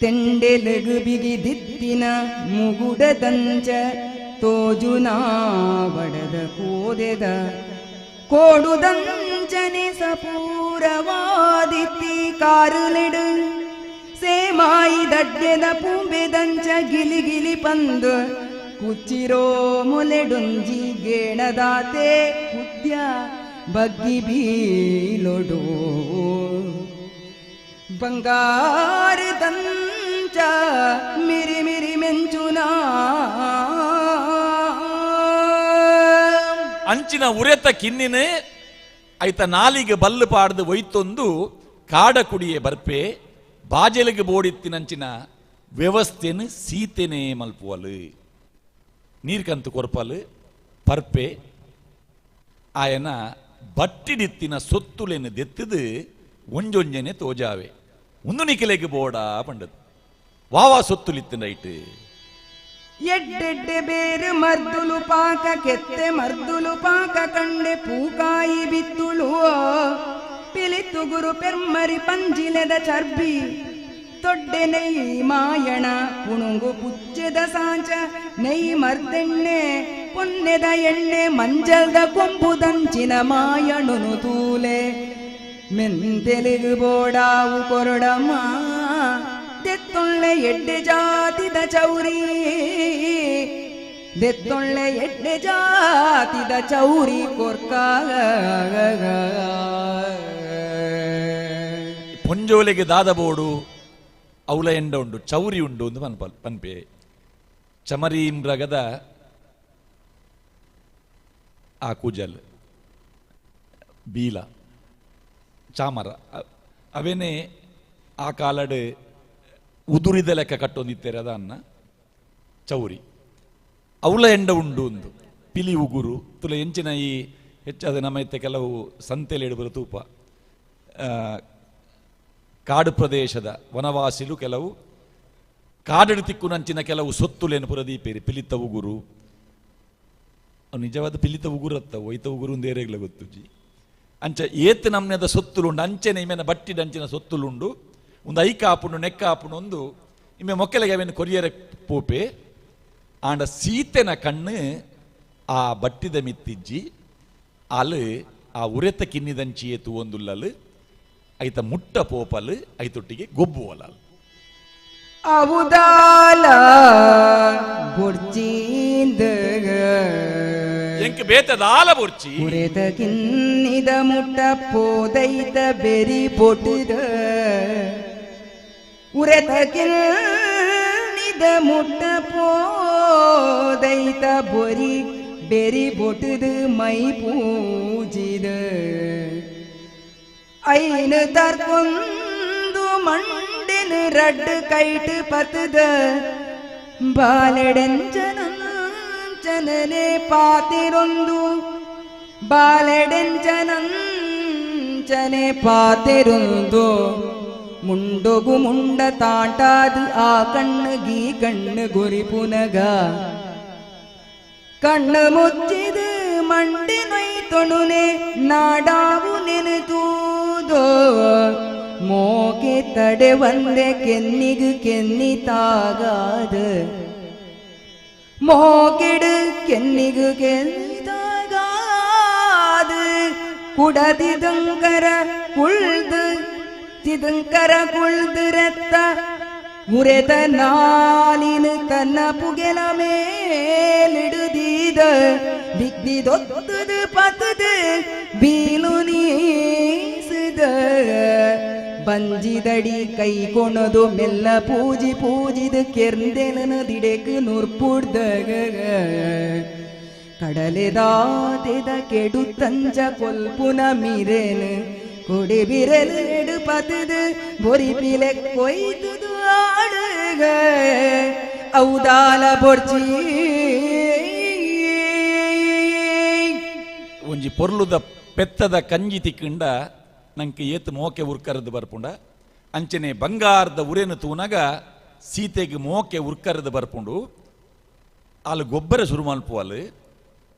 ತೆಂಡೆಲಗು ಬಿಗಿದಿತ್ತಿನ ಮುಗುಡದಂಚ ತೋಜುನಾ ಬಡದ ಕೋದೆದ ಕೋಡುದಂಚನೆ ಸಪೂರವಾದಿತ್ತಿ ಕಾರುಲೆಡು ಸೇಮಾಯಿ ದಡ್ಡೆದ ಪೂಂಬೆದಂಚ ಗಿಲಿ ಗಿಲಿ ಪಂದು ಕುಚ್ಚಿರೋ ಮುಲೆಡುಂಜಿ ಗೇಣದಾತೆ ಕುದ್ಯ ಬಗ್ಗಿ ಬೀಲೊಡು ಬಂಗಾರದಂಚ ಮಿರಿ ಮಿರಿ ಮೆಂಚುನಾ ಅಂಚಿನ ಉರೆತ ಕಿನ್ನಿನೇ ಐತ ನಾಲಿಗೆ ಬಲ್ಲು ಪಾಡ್ದು ಒಯ್ತೊಂದು ಕಾಡ ಕುಡಿಯೇ ಬರ್ಪೆ ಬಾಜೆಲಿಗೆ ಬೋಡಿತ್ತಿನಂಚಿನ ವ್ಯವಸ್ಥೆನು ಸೀತೆನೇ ಮಲ್ಪುವಲು ನೀರ್ಕಂತು ಕೊರ್ಪಲು ಪರ್ಪೆ ಆಯನ ಬಟ್ಟಿಡಿತ್ತಿನ ಸೊತ್ತುಲೆನು ದೆತ್ತದು ಒಂಜೊಂಜನೆ ತೋಜಾವೆ ಒಂದು ನಿಖಿಲೆಗೆ ಬೋಡ ಪಂಡದು ವಾವಾ ಸೊತ್ತುಲಿತ್ತಿನ ಐಟ್ ಎಡ್ಡೆಡ್ಡೆ ಬೇರು ಮರ್ದುಲು ಪಾಕ ಕೆತ್ತೆ ಮರ್ದುಲು ಪಾಕ ಕಂಡೆ ಪೂಕಾಯಿ ಬಿತ್ತುಳು ಪಿಲಿತ್ತು ಗುರು ಪೆರ್ಮರಿ ಪಂಜಿಲೆದ ಚರ್ಬಿ ತೊಡ್ಡೆ ನೈ ಮಾಯಣ ಪುಣುಂಗು ಪುಚ್ಚೆದ ಸಾಂಚ ನೈ ಮರ್ದೆಣ್ಣೆ ಪೊನ್ನೆದ ಎಣ್ಣೆ ಮಂಜಲ್ದ ಕೊಂಬುದಂಚಿನ ಮಾಯಣುನು ತೂಲೆ ಮೆಂತೆಲಿಗು ಬೋಡಾವು ಕೊರಡಮ್ಮ ದೆತ್ತೊಳ್ಳೆ ಎಡ್ಡೆ ಜಾತಿದ ಚೌರಿ ದೆತ್ತೊಳ್ಳೆ ಎಡ್ಡೆ ಜಾತಿದ ಚೌರಿ ಕೊರ್ಕ ಪೊಂಜೋಲೆಗೆ ದಾದ ಬೋಡು ಅವಲ ಎಂಡ ಉಂಡು ಚೌರಿ ಉಂಡು ಒಂದು ಪನ್ಪೆ ಚಮರೀಮ್ರಗದ ಆ ಕೂಜಲ್ ಬೀಲ ಚಾಮರ ಅವೇನೇ ಆ ಕಾಲಡ್ ಉದುರಿದ ಲೆಕ್ಕ ಕಟ್ಟೊಂದಿತ್ತೇರೆ ಅದನ್ನ ಚೌರಿ ಅವಳ ಎಂಡ ಉಂಡು ಒಂದು ಪಿಲಿ ಉಗುರು ತುಲ ಎಂಚಿನ ಈ ಹೆಚ್ಚಾದ ನಮ್ಮೈತೆ ಕೆಲವು ಸಂತೆಲಿ ಇಡುವರು ತೂಪ ಕಾಡು ಪ್ರದೇಶದ ವನವಾಸಿಲು ಕೆಲವು ಕಾಡಡು ತಿಕ್ಕುನಂಚಿನ ಕೆಲವು ಸೊತ್ತುಲೇನು ಪುರದೀಪೇರಿ ಪಿಲಿತ ಉಗುರು ನಿಜವಾದ ಪಿಲಿತ ಉಗುರತ್ತ ಒಯ್ತ ಉಗುರು ಒಂದೇರೆಗ್ಲ ಗೊತ್ತುಜಿ ಅಂಚ ಏತ್ ನಮ್ನೆದ ಸೊತ್ತುಲುಂಡು ಅಂಚೆನ ಇಮೇನ ಬಟ್ಟಿಡಂಚಿನ ಸೊತ್ತುಲುಂಡು ಒಂದು ಐಕ ಆಪುಂಡು ನೆಕ್ಕ ಆಪುಂಡು ಒಂದು ಇಮ್ಮೆ ಮೊಕ್ಕಲೆಗೆ ಅವೇನು ಕೊರಿಯರ ಪೋಪೆ ಆಂಡ ಸೀತೆನ ಕಣ್ಣು ಆ ಬಟ್ಟಿದ ಮಿತ್ತಿಜ್ಜಿ ಅಲು ಆ ಉರೆತ ಕಿನ್ನಿದಂಚಿ ಏತು ಒಂದುಲ್ಲಲು ಐತ ಮುಟ್ಟ ಪೋಪಲು ಐತೊಟ್ಟಿಗೆ ಗೊಬ್ಬುವಲ ಅವುದಾಲ ಬುರ್ಜಿಂದ ಎಂಕ್ ಬೇತದಾಲ ಬುರ್ಚಿ ಉರೆತ ಕಿನ್ನಿದ ಮುಟ್ಟ ಪೋದೈತ ಬೆರಿ ಬೊಟುದ ಉರೆತ ಕಿನ್ನಿದ ಮುಟ್ಟ ಪೋದೈತ ಬೊರಿ ಬೆರಿ ಬೊಟುದು ಮೈ ಪೂಜಿದ ಐನು ತರ್ಕೊಂದು ಮಂಡೆನು ರಡ್ಡು ಕೈಟ್ ಪತದ ಬಾಲೆಡೆಂಚನಂಚನಲೆ ಪಾತಿರೊಂದು ಬಾಲೆಡೆಂಚನಂಚನೆ ಪಾತಿರೊಂದು ಮುಂಡೊಗು ಮುಂಡ ತಾಟಾದು ಆ ಕಣ್ಣುಗೀ ಕಣ್ಣು ಗುರಿ ಪುನಗ ಕಣ್ಣು ಮುಚ್ಚಿದು ಮಂಡಿ ನೊಯ್ತೊಣುನೆ ನಾಡಾವು ನೆನೆತೂದೋ ಮೋಕೆ ತಡೆ ಒಂದೆ ಕೆನ್ನಿಗು ಕೆನ್ನಿತಾಗಾದ ಮೋಕೆಡು ಕೆನ್ನಿಗು ಕೆನ್ನಿತಾಗಾದ ಕುಡದಿದಂಕರ ಕುಳ್ದು ತಿದಂಕರ ಕುಳ್ದು ರತ್ತ ಉರೆತ ನಾಲಿನು ತನ್ನ ಪುಗೆಲ ಮೇಲಿಡುದೀದ ದಿಗ್ದಿದೊತ್ತದು ಪತದು ಬೀಲು ನೀಸಿದ ಪಂಜಿದಡಿ ಕೈ ಕೊಣದು ಮೆಲ್ಲ ಪೂಜಿದ ಕೆರ್ದೆಲನ ದಿಡೆಕ್ ನೂರ್ಪುಡ್ದಾಗ ಕಡಲೆದಾತೆದ ಕೆಡು ತಂಜ ಕೊಲ್ಪುನ ಮಿರೇನು ಕೊಡಿ ಬಿರಲು ಎಡು ಪತದು ಬೊರಿ ಪಿಲೆ ಕೊಯ್ದುದು ಆಡುಗ ಔದಾಲ ಬೊರ್ಚಿ ಒಂಜಿ ಪೊರ್ಲುದ ಪೆತ್ತದ ಕಂಜಿ ತಿಕ್ಕಂಡ ನಂಗೆ ಏತ್ ಮೋಕೆ ಉರ್ಕರದು ಬರ್ಪುಂಡ ಅಂಚನೆ ಬಂಗಾರದ ಉರೇನು ತೂನಗ ಸೀತೆಗೆ ಮೋಕೆ ಉರ್ಕರದು ಬರ್ಪುಂಡು ಅಲ್ಲಿ ಗೊಬ್ಬರ ಶುರು ಮಲ್ಪುವಲ್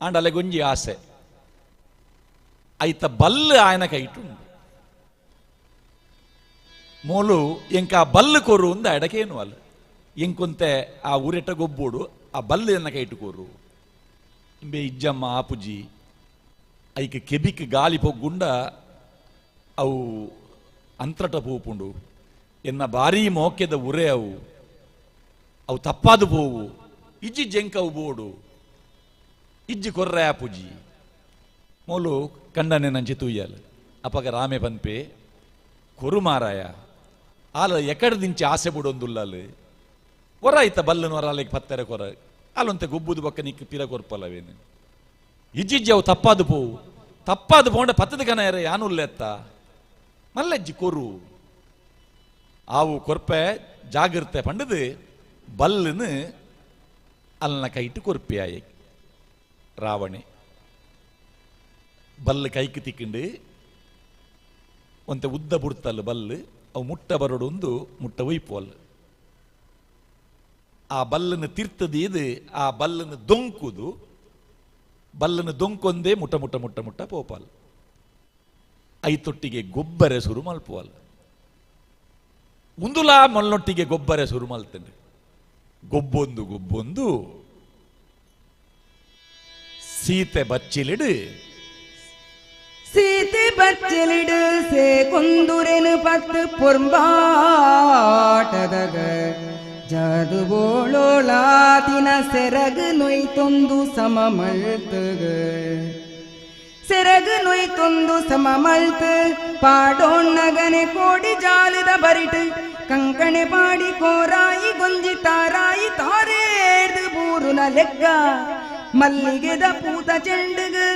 ಅಂಡ್ ಅಲ್ಲಿಗೊಂಜಿ ಆಸೆ ಐತ ಬಲ್ಲು ಆಯನ ಕೈಟುಂಡು ಮೋಲು ಎಂಕ ಆ ಬಲ್ಲು ಕೊರು ಅಂದ ಎಡಕೇನು ಅಲ್ಲ ಎಂಕೊಂತೆ ಆ ಉರೆಟ ಗೊಬ್ಬುಡು ಆ ಬಲ್ಲು ಎನ್ನ ಕೈಟುಕೋರು ಇಂಬೆ ಇಜ್ಜಮ್ಮ ಆಪುಜಿ ಐಕೆ ಕೆಬಿಕ್ ಗಾಳಿ ಪೊಗ್ಗುಂಡ ಅವು ಅಂತ್ರಟ ಪೂಪುಂಡು ಎನ್ನ ಭಾರೀ ಮೋಕೆದ ಉರೆ ಅವು ತಪ್ಪಾದು ಪೋವು ಇಜ್ಜಿ ಜಂಕವು ಬೋಡು ಇಜ್ಜಿ ಕೊರ್ರೆ ಆಪುಜಿ ಮೋಲು ಕಂಡನೆ ನಂಚಿ ತೂಯ್ಯಲ್ ಅಪಗ ರಾಮೆ ಪನ್ಪೆ ಕೊರು ಮಾರಾಯ ಆಲ ಎಕಡದಿಂಚಿ ಆಸೆ ಬಿಡೊಂದುಲ್ಲಲ್ ಹೊರ ಆಯ್ತ ಬಲ್ಲನು ಹೊರ ಅಲ್ಲಿಗೆ ಪತ್ತೆರೆ ಕೊರ ಅಲ್ಲೊಂತೆ ಗುಬ್ಬುದು ಬಕ್ಕ ನಿಕ್ಕ ಪಿರ ಕೊರ್ಪಲ್ಲವೇನು ಇಜ್ಜಿಜ್ಜಿ ಅವು ತಪ್ಪಾದು ಪೋಂಡ ಪತ್ತದ ಕನ ಯಾರ ಯಾನುಲ್ಲೆತ್ತ ಮಲ್ಲಜ್ಜಿ ಕೊರು ಆವು ಕೊರ್ಪೆ ಜಾಗ್ರತೆ ಪಂಡದು ಬಲ್ಲನು ಅಲ್ಲನ ಕೈಟು ಕೊರ್ಪೆ ಆಯ ರಾವಣೆ ಬಲ್ಲು ಕೈക്ക് ತಿಕ್ಕಂಡು ಒಂತೆ ಉದ್ದ ಬುಡ್ತಲ್ಲ ಬಲ್ಲು ಅವು ಮುಟ್ಟ ಬರೋಡೊಂದು ಮುಟ್ಟ ಒಯ್ಪೋಲ್ ಆ ಬಲ್ಲನ್ನು ತಿರ್ತದೀದು ಆ ಬಲ್ಲನ್ನು ದೊಂಕುದು ಬಲ್ಲನ್ನು ದೊಂಕೊಂದೇ ಮುಟ್ಟ ಮುಟ್ಟ ಮುಟ್ಟ ಮುಟ್ಟ ಪೋಪಾಲ್ ಐತೊಟ್ಟಿಗೆ ಗೊಬ್ಬರ ಸುರು ಮಲ್ಪುವಲ್ ಉಂದುಲಾ ಮಲ್ನೊಟ್ಟಿಗೆ ಗೊಬ್ಬರ ಸುರು ಮಲ್ತಂಡು ಗೊಬ್ಬೊಂದು ಸೀತೆ ಬಚ್ಚಿಲಿಡು ಸೇ ಕೊಂದುರೆನು ಪತ್ತು ಪೊರ್ಬಾಟದಗ ಜಾದು ಬೋಳೋಳಾದಿನ ಸೆರಗು ನೊಯ್ತೊಂದು ಸಮ ಮಳ್ತು ಪಾಡೋಣ್ಣಗನೆ ಕೋಡಿ ಜಾಲದ ಬರಿಟು ಕಂಕಣೆ ಪಾಡಿ ಕೋರಾಯಿ ಗೊಂಜಿ ತಾರಾಯಿ ತಾರೇರ್ದು ಬೂರುನ ಲೆಕ್ಕ ಮಲ್ಲಿಗೆದ ಪೂತ ಚೆಂಡುಗು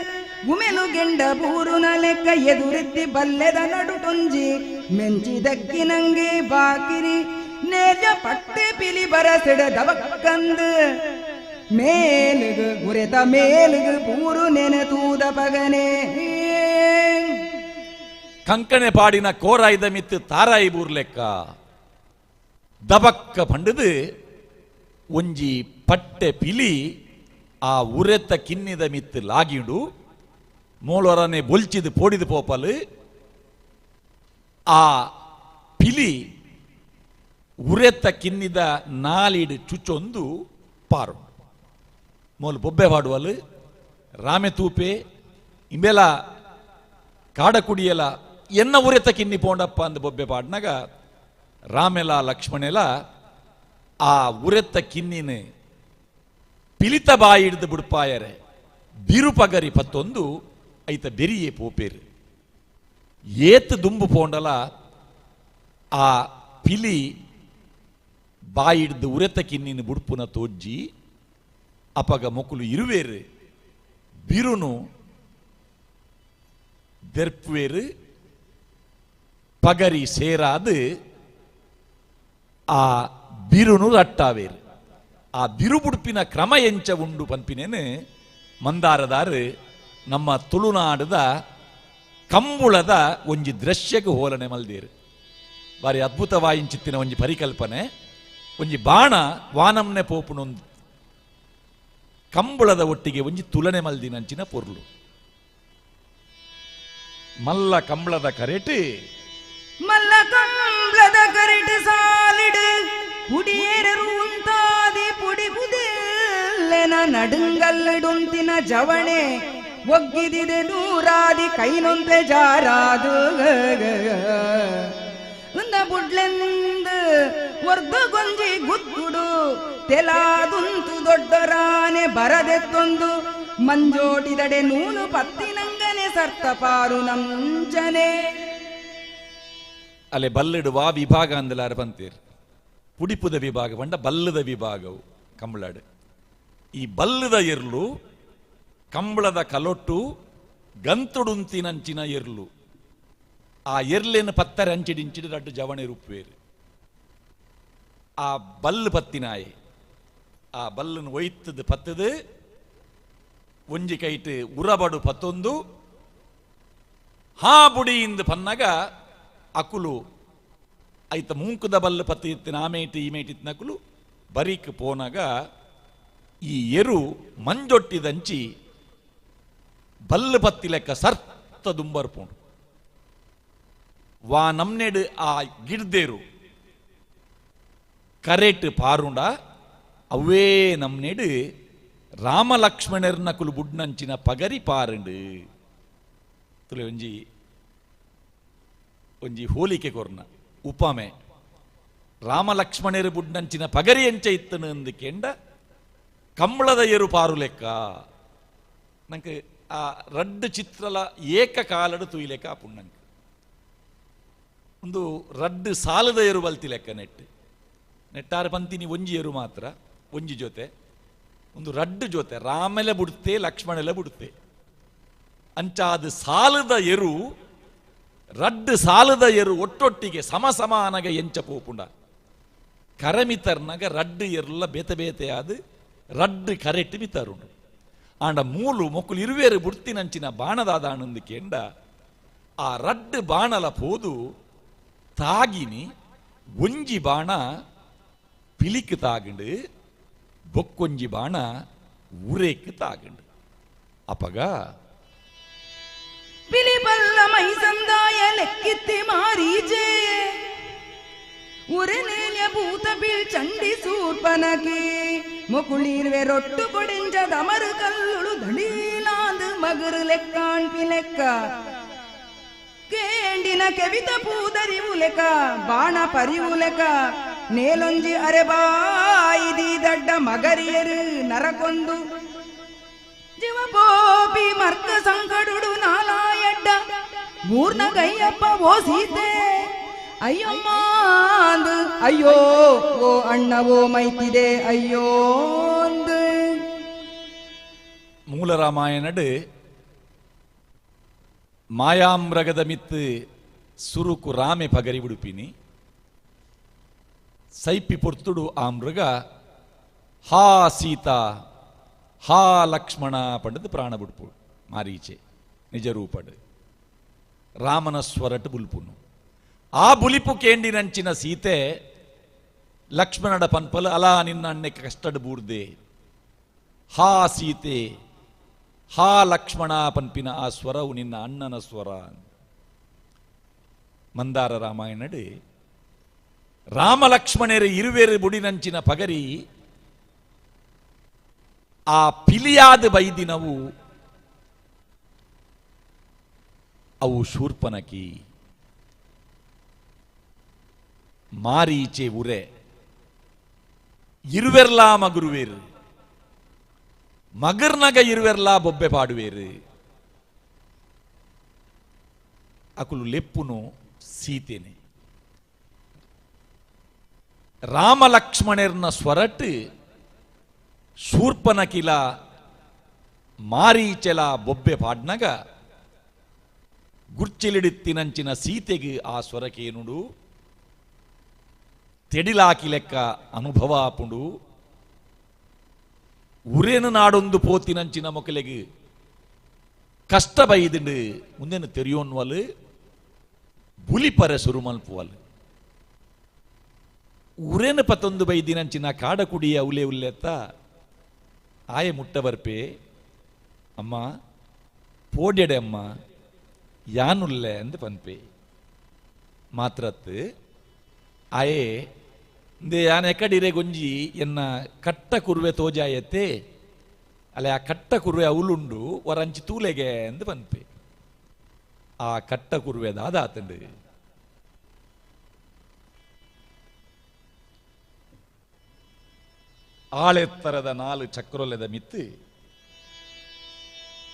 ಗುಮೆಲು ಗೆಂಡ ಬೂರುನ ಲೆಕ್ಕ ಎದುರೆತ್ತಿ ಬಲ್ಲೆದ ನಡುಟೊಂಜಿ ಮೆಂಚಿದಕ್ಕಿನಂಗೆ ಬಾಕಿರಿ ನೇಜ ಪಟ್ಟೆ ಪಿಲಿ ಬರಸೆಡ ದವಕ್ಕಂದು ಮೇಲುಗು ಗುರೆತ ಮೇಲುಗು ಪೂರು ನೆನೆತೂದ ಪಗನೆ ಕಂಕಣೆ ಪಾಡಿನ ಕೋರಾಯ್ದ ಮಿತ್ತು ತಾರಾಯಿ ಬೂರ್ಲೆಕ್ಕ ದಬಕ್ಕ ಪಂಡದು ಒಂಜಿ ಪಟ್ಟೆ ಪಿಲಿ ಆ ಉರೆತ ಕಿನ್ನಿದ ಮಿತ್ತು ಲಾಗಿಡು ಮೋಳೊರನೆ ಬೊಲ್ಚಿದು ಪೋಡಿದು ಪೋಪಲು ಆ ಪಿಲಿ ಉರೆತ ಕಿನ್ನಿದ ನಾಲಿಡು ಚುಚ್ಚೊಂದು ಪಾರು ಮೋಲು ಬೊಬ್ಬೆ ಪಾಡುವಲು ರಾಮೆ ತೂಪೆ ಇಂಬೆಲ ಕಾಡ ಕುಡಿಯಲ ಎನ್ನ ಉರೆತ ಕಿನ್ನಿ ಪೋಂಡಪ್ಪ ಅಂದ ಬೊಬ್ಬೆ ಪಾಡ್ನಾಗ ರಾಮೆಲ ಲಕ್ಷ್ಮಣೆಲ ಆ ಉರೆತ ಕಿನ್ನಿನ ಪಿಲಿತ ಬಾಯಿ ಹಿಡಿದು ಬಿಡ್ಪಾಯರೆ ಬಿರುಪಗರಿ ಪತ್ತೊಂದು ಐತ ಬೆರಿಯೇ ಪೋಪೇರು ಏತ್ ದುಂಬು ಪೋಂಡಲ ಆ ಪಿಲಿ ಬಾಯಿ ಹಿಡಿದು ಉರೆತ ಕಿನ್ನಿನ ಬುಡ್ಪುನ ತೋಜ್ಜಿ ಅಪಗ ಮೊಕುಲು ಇರುವೇರು ಬಿರುನು ದೆರ್ಪುವೇರು ಪಗರಿ ಸೇರಾದು ಆ ಬಿರುನು ರಟ್ಟಾವೇರು ಆ ಬಿರುಬುಡುಪಿನ ಕ್ರಮ ಎಂಚ ಉಂಡು ಪನ್ಪಿನೇನು ಮಂದಾರದಾರು ನಮ್ಮ ತುಳುನಾಡದ ಕಂಬುಳದ ಒಂಜಿ ದೃಶ್ಯಕ್ಕೆ ಹೋಲನೆ ಮಲ್ದೇರು ಬಾರಿ ಅದ್ಭುತವಾಯಿಂಚಿತ್ತಿನ ಒಂಜಿ ಪರಿಕಲ್ಪನೆ ಒಂಜಿ ಬಾಣ ವಾನಮ್ನೆ ಪೋಪುನೊಂದು ಕಂಬುಳದ ಒಟ್ಟಿಗೆ ಒಂಜಿ ತುಲನೆ ಮಲ್ದಿನಂಚಿನ ಪೊರ್ಲು ಮಲ್ಲ ಕಂಬಳದ ಕರೆಟ್ ಸಾಲಿಡು ಪುಡಿಯೇರರು ಉಂತಾದಿ ಪುಡಿ ಪುದಿಲ್ಲೆನ ನಡುಂಗಲ್ಲಡುಂತಿನ ಜವಣೆ ಒಗ್ಗಿದಿದೆ ನೂರಾದಿ ಕೈನೊಂದೆ ಜಾರಾದು ಬುಡ್ಲೆಂದು ವರ್ಧ ಗೊಂಜಿ ಗುದ್ದುಡು ತೆಲಾದುಂತು ದೊಡ್ಡರಾನೆ ಬರದೆತ್ತೊಂದು ಮಂಜೋಟಿದಡೆ ನೂಲು ಪತ್ತಿನಂಗನೆ ಸರ್ತಪಾರು ನಂಜನೆ ಅಲೆ ಬಲ್ಲಿಡುವ ವಿಭಾಗ ಅಂದಲಾರ ಬಂತೀರಿ. ಪುಡಿಪುದ ವಿಭಾಗ ಬಂಡ ಬಲ್ಲದ ವಿಭಾಗವು ಕಂಬಳಾಡು. ಈ ಬಲ್ಲದ ಎರ್ಲು ಕಂಬಳದ ಕಲೊಟ್ಟು ಗಂತುಡುಂತಿನಂಚಿನ ಎರ್ಲು ಆ ಎರ್ಲೇನು ಪತ್ತರ ಅಂಚಿಡಿಂಚಿಡು ರಡ್ಡು ಜವಣೆ ರೂಪುವೇರು. ಆ ಬಲ್ಲು ಪತ್ತಿನಾಯೆ ಆ ಬಲ್ಲನ್ನು ಒಯ್ತದು ಪತ್ತದು ಒಂಜಿ ಕೈಟ್ ಉರಬಡು ಪತ್ತೊಂದು ಹಾ ಬುಡಿಯಿಂದ ಪನ್ನಗ ಅಕುಲು ಐತ ಮೂಂಕುದ ಬಲ್ಲು ಪತ್ತಿ ಇತ್ತಿನ ಆಮೇಟಿ ಈಮೇಟಿತ್ ನಕುಲು ಬರೀಕ್ ಪೋನಾಗ ಈ ಎರು ಮಂಜೊಟ್ಟಿದಂಚಿ ಬಲ್ಲು ಪತ್ತಿ ಲೆಕ್ಕ ಸರ್ತ ದುಂಬರ್ಪುಂಡು. ವಾ ನಮ್ನೆಡು ಆ ಗಿಡ್ದೇರು ಕರೆಟ್ ಪಾರುಂಡ ಅವೇ ನಮ್ನೆಡು ರಾಮ ಲಕ್ಷ್ಮಣರ್ನ ಕುಲು ಬುಡ್ನಂಚಿನ ಪಗರಿ ಪಾರುಂಡು ತುಲೆ ಒಂಜಿ ಒಂಜಿ ಹೋಲಿಕೆ ಕೊರ್ನ ಉಪಮೆ ರಾಮ ಲಕ್ಷ್ಮಣರು ಬುಡ್ನಂಚಿನ ಪಗರಿ ಎಂಚ ಇತ್ತನು ಅಂದಕೆಂಡ ಕಂಬಳದ ಎರು ಪಾರು ಲೆಕ್ಕ ನಂಗೆ ಆ ರಡ್ಡು ಚಿತ್ರಲ ಏಕಕಾಲಡು ತುಯ್ಲೆಕ್ಕ ಆ ಪುಣ್ಣಂಗೆ ಒಂದು ರಡ್ಡು ಸಾಲದ ಎರು ಬಲ್ತಿ ಲೆಕ್ಕ ನೆಟ್ಟಾರು ಪಂತಿನಿ ಒಂಜಿ ಎರು ಮಾತ್ರ ಒಂಜಿ ಜೊತೆ ಒಂದು ರಡ್ಡು ಜೊತೆ ರಾಮೆಲೆ ಬುಡ್ತೆ ಲಕ್ಷ್ಮಣೆಲೆ ಬುಡ್ತೆ ಅಂಚಾದ ಸಾಲದ ಎರು ರಡ್ಡು ಸಾಲದ ಎರು ಒಟ್ಟೊಟ್ಟಿಗೆ ಸಮಸಮಾನಗ ಎಂಚ ಪೋಪುಂಡ ಕರಮಿತರ್ನಗ ರಡ್ಡು ಎರ್ಲ ಬೇತೆ ಬೇತೆ ಆದ ರಡ್ಡು ಕರೆಟ್ ಮಿತರುಂಡು ಆಂಡ ಮೂಲು ಮೊಕ್ಕಲು ಇರುವೇರು ಬುಡ್ತಿನಂಚಿನ ಬಾಣದಾದಾನಂದು ಕೆಂಡ ಆ ರಡ್ಡು ಬಾಣಲ ಪೋದು ತಾಗಿನಿ ಒಂಜಿ ಬಾಣ ಪಿಲಿಕ್ ತಾಗಂಡು ಬೊಕ್ಕೊಂಜಿ ಬಾಣ ಉರೇಕ್ ತಾಗಂಡು ಅಪಗ பிலிபல்ல மைசந்தாய லெக்கித்தி மாரீஜே உரநேல்ய பூதபில் சண்டி சூர்பனகி முகுளிர்வே ரொட்டு பொடிஞ்ச தமரு கல்லுಳು ದಳೀಲಾಂದು ಮಗರು ಲೆಕ್ಕಾನ್ ಪಿಲೆಕ್ಕ ಕೇಂಡಿನ ಕೆವಿತ ಪೂದರಿವು ಲೆಕ್ಕ ಬಾಣ ಪರಿವು ಲೆಕ್ಕ ನೇಲೊಂಜಿ ಅರೆಬಾಯಿದಿ ದಡ್ಡ ಮಗರಿಯರು ನರಕೊಂದು ಜೀವಬೋಪಿ ಮರ್ಕ ಸಂಕಡುಡು ನಾಲಾಯಡ್ಡ ಮೂರ್ನ ಕೈಯಪ್ಪ ಓ ಸೀತೆ ಅಯ್ಯಮ್ಮ ಅಂದು ಅಯ್ಯೋ ಓ ಅಣ್ಣವೋ ಮೈತಿದೆ ಅಯ್ಯೋ ಅಂದು ಮೂಲ ರಾಮಾಯಣಡು ಮಾಯಾಮ್ರಗದ ಮಿತ್ತು ಸುರುಕು ರಾಮೆ ಪಗರಿ ಉಡುಪಿನಿ ಸೈಪಿ ಪೊರ್ತುಡು ಆ ಮೃಗ ಹಾ ಸೀತಾ ಹಾ ಲಕ್ಷ್ಮಣ ಪಂಡದು ಪ್ರಾಣ ಬುಡ್ಪು ಮಾರೀಚೆ ನಿಜ ರೂಪಡು ರಾಮನ ಸ್ವರಟ್ ಬುಲ್ಪುನು ಆ ಬುಲಿಪು ಕೇಂಡಿನಂಚಿನ ಸೀತೆ ಲಕ್ಷ್ಮಣಡ ಪನ್ಪಲು ಅಲಾ ನಿನ್ನ ಅಣ್ಣೆ ಕಷ್ಟಡ್ ಬೂರ್ದೆ ಹಾ ಸೀತೆ ಹಾ ಲಕ್ಷ್ಮಣ ಪನ್ಪಿನ ಆ ಸ್ವರವು ನಿನ್ನ ಅಣ್ಣನ ಸ್ವರ. ಮಂದಾರ ರಾಮಾಯಣಡು ರಾಮ ಲಕ್ಷ್ಮಣರು ಇರುವೇರು ಬುಡಿನಂಚಿನ ಪಗರಿ ಆ ಪಿಲಿಯಾದ ಬೈದಿನವು ಅವು ಶೂರ್ಪನಕಿ ಮಾರೀಚೆ ಉರೆ ಇರುವೆರ್ಲಾ ಮಗುರುವೇರು ಮಗರ್ನಗ ಇರುವೆರ್ಲಾ ಬೊಬ್ಬೆ ಪಾಡುವೇರು ಅಕುಲು ಲೆಪ್ಪುನು ಸೀತೆನೆ ರಾಮ ಲಕ್ಷ್ಮಣರ್ನ ಸ್ವರಟ್ ಶೂರ್ಪನಕಿಲ ಮಾರೀಚೆಲ ಬೊಬ್ಬೆ ಪಾಡ್ನಗ ಗುರ್ಚಿಲಿಡಿತ್ತಿನಂಚಿನ ಸೀತೆಗೆ ಆ ಸ್ವರಕೇನುಡು ತೆಡಿಲಾಕಿ ಲೆಕ್ಕ ಅನುಭವ ಆಪುಂಡು ಉರೇನು ನಾಡೊಂದು ಪೋತಿನಂಚಿನ ಮೊಕಲೆಗೆ ಕಷ್ಟ ಬೈದಿಂಡು ಮುಂದೇನು ತೆರಿಯೋನ್ವಲು ಬುಲಿಪರೆ ಸುರುಮಲ್ಪುವಲ್ ಉರೇನು ಪತ್ತೊಂದು ಬೈದಿನಂಚಿನ ಕಾಡಕುಡಿಯ ಉಲೆ ಉಲ್ಲೆತ್ತ ಆಯೆ ಮುಟ್ಟ ಬರ್ಪೆ ಅಮ್ಮ ಪೋಡ್ಯಡೆ ಅಮ್ಮ ಯಾನುಲ್ಲೆ ಅಂದು ಪನ್ಪೆ ಮಾತ್ರತ್ತು ಆಯೆ ಇಂದೆ ಯಾನ ಎಕಡಿರೆ ಗೊಂಜಿ ಎನ್ನ ಕಟ್ಟ ಕುರುವೆ ತೋಜಾಯತ್ತೆ ಅಲ್ಲ ಆ ಕಟ್ಟ ಕುರುವೆ ಅವಳುಂಡು ವರಂಚಿ ತೂಲೆಗೆ ಎಂದು ಪನ್ಪೆ ಆ ಕಟ್ಟ ಕುರುವೆ ದಾದಾತಂಡು ಆಳೆತ್ತರದ 4 ಚಕ್ರೊಲೆದ ಮಿತ್ತು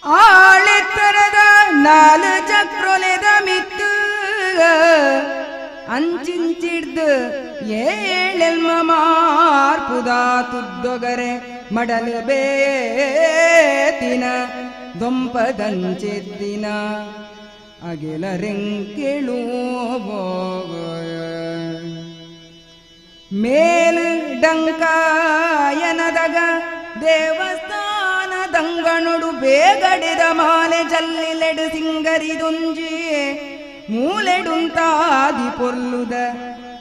ಆಳೆತ್ತರದ 4 ಚಕ್ರೊಲೆದ ಮಿತ್ತು ಅಂಚಿಂಚಿಡ್ದು ಏಳೆಲ್ಮ ಮಾರ್ಪುದ ತುದ್ದೊಗರೆ ಮಡಲು ಬೇತಿನ ದೊಂಪದಂಚಿದ್ದಿನ ಅಗಿಲರೆಂಕೆಳು ಮೇಲು ಡಂಕಾಯನದಗ ದೇವಸ್ಥಾನದಂಗಣುಡು ಬೇಗಡಿದ ಮಾಲೆ ಜಲ್ಲಿಲೆಡು ಸಿಂಗರಿದುಂಜಿ ಮೂಲೆಡುಂತಾದಿ ಪೊರ್ಲುದ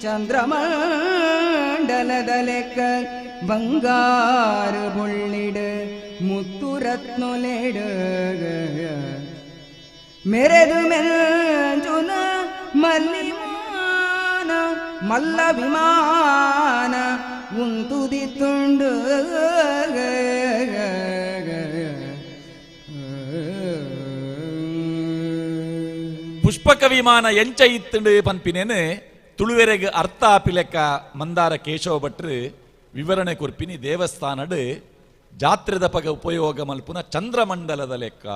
ಚಂದ್ರಮಂಡಲದ ಲೆಕ್ಕ ಬಂಗಾರು ಬುಳ್ಳಿಡು ಮುತ್ತು ರತ್ನೊಲೆಡು ಮೆರೆದು ಮೆಂಜುನ ಮಲ್ಲಿಮಾನ ಮಲ್ಲ ವಿಮಾನ ಉಂತುದಿತ್ತುಂಡು ಪುಷ್ಪಕ ವಿಮಾನ ಎಂಚ ಇತ್ತುಂಡು ಪನ್ಪಿನೇನು ತುಳುವೆರೆಗೆ ಅರ್ಥ ಆಪಿಲೆಕ್ಕ ಮಂದಾರ ಕೇಶವ ಭಟ್ರು ವಿವರಣೆ ಕೊರ್ಪಿನಿ ದೇವಸ್ಥಾನಡ್ ಜಾತ್ರೆದ ಪಗ ಉಪಯೋಗ ಮಲ್ಪುನ ಚಂದ್ರಮಂಡಲದ ಲೆಕ್ಕ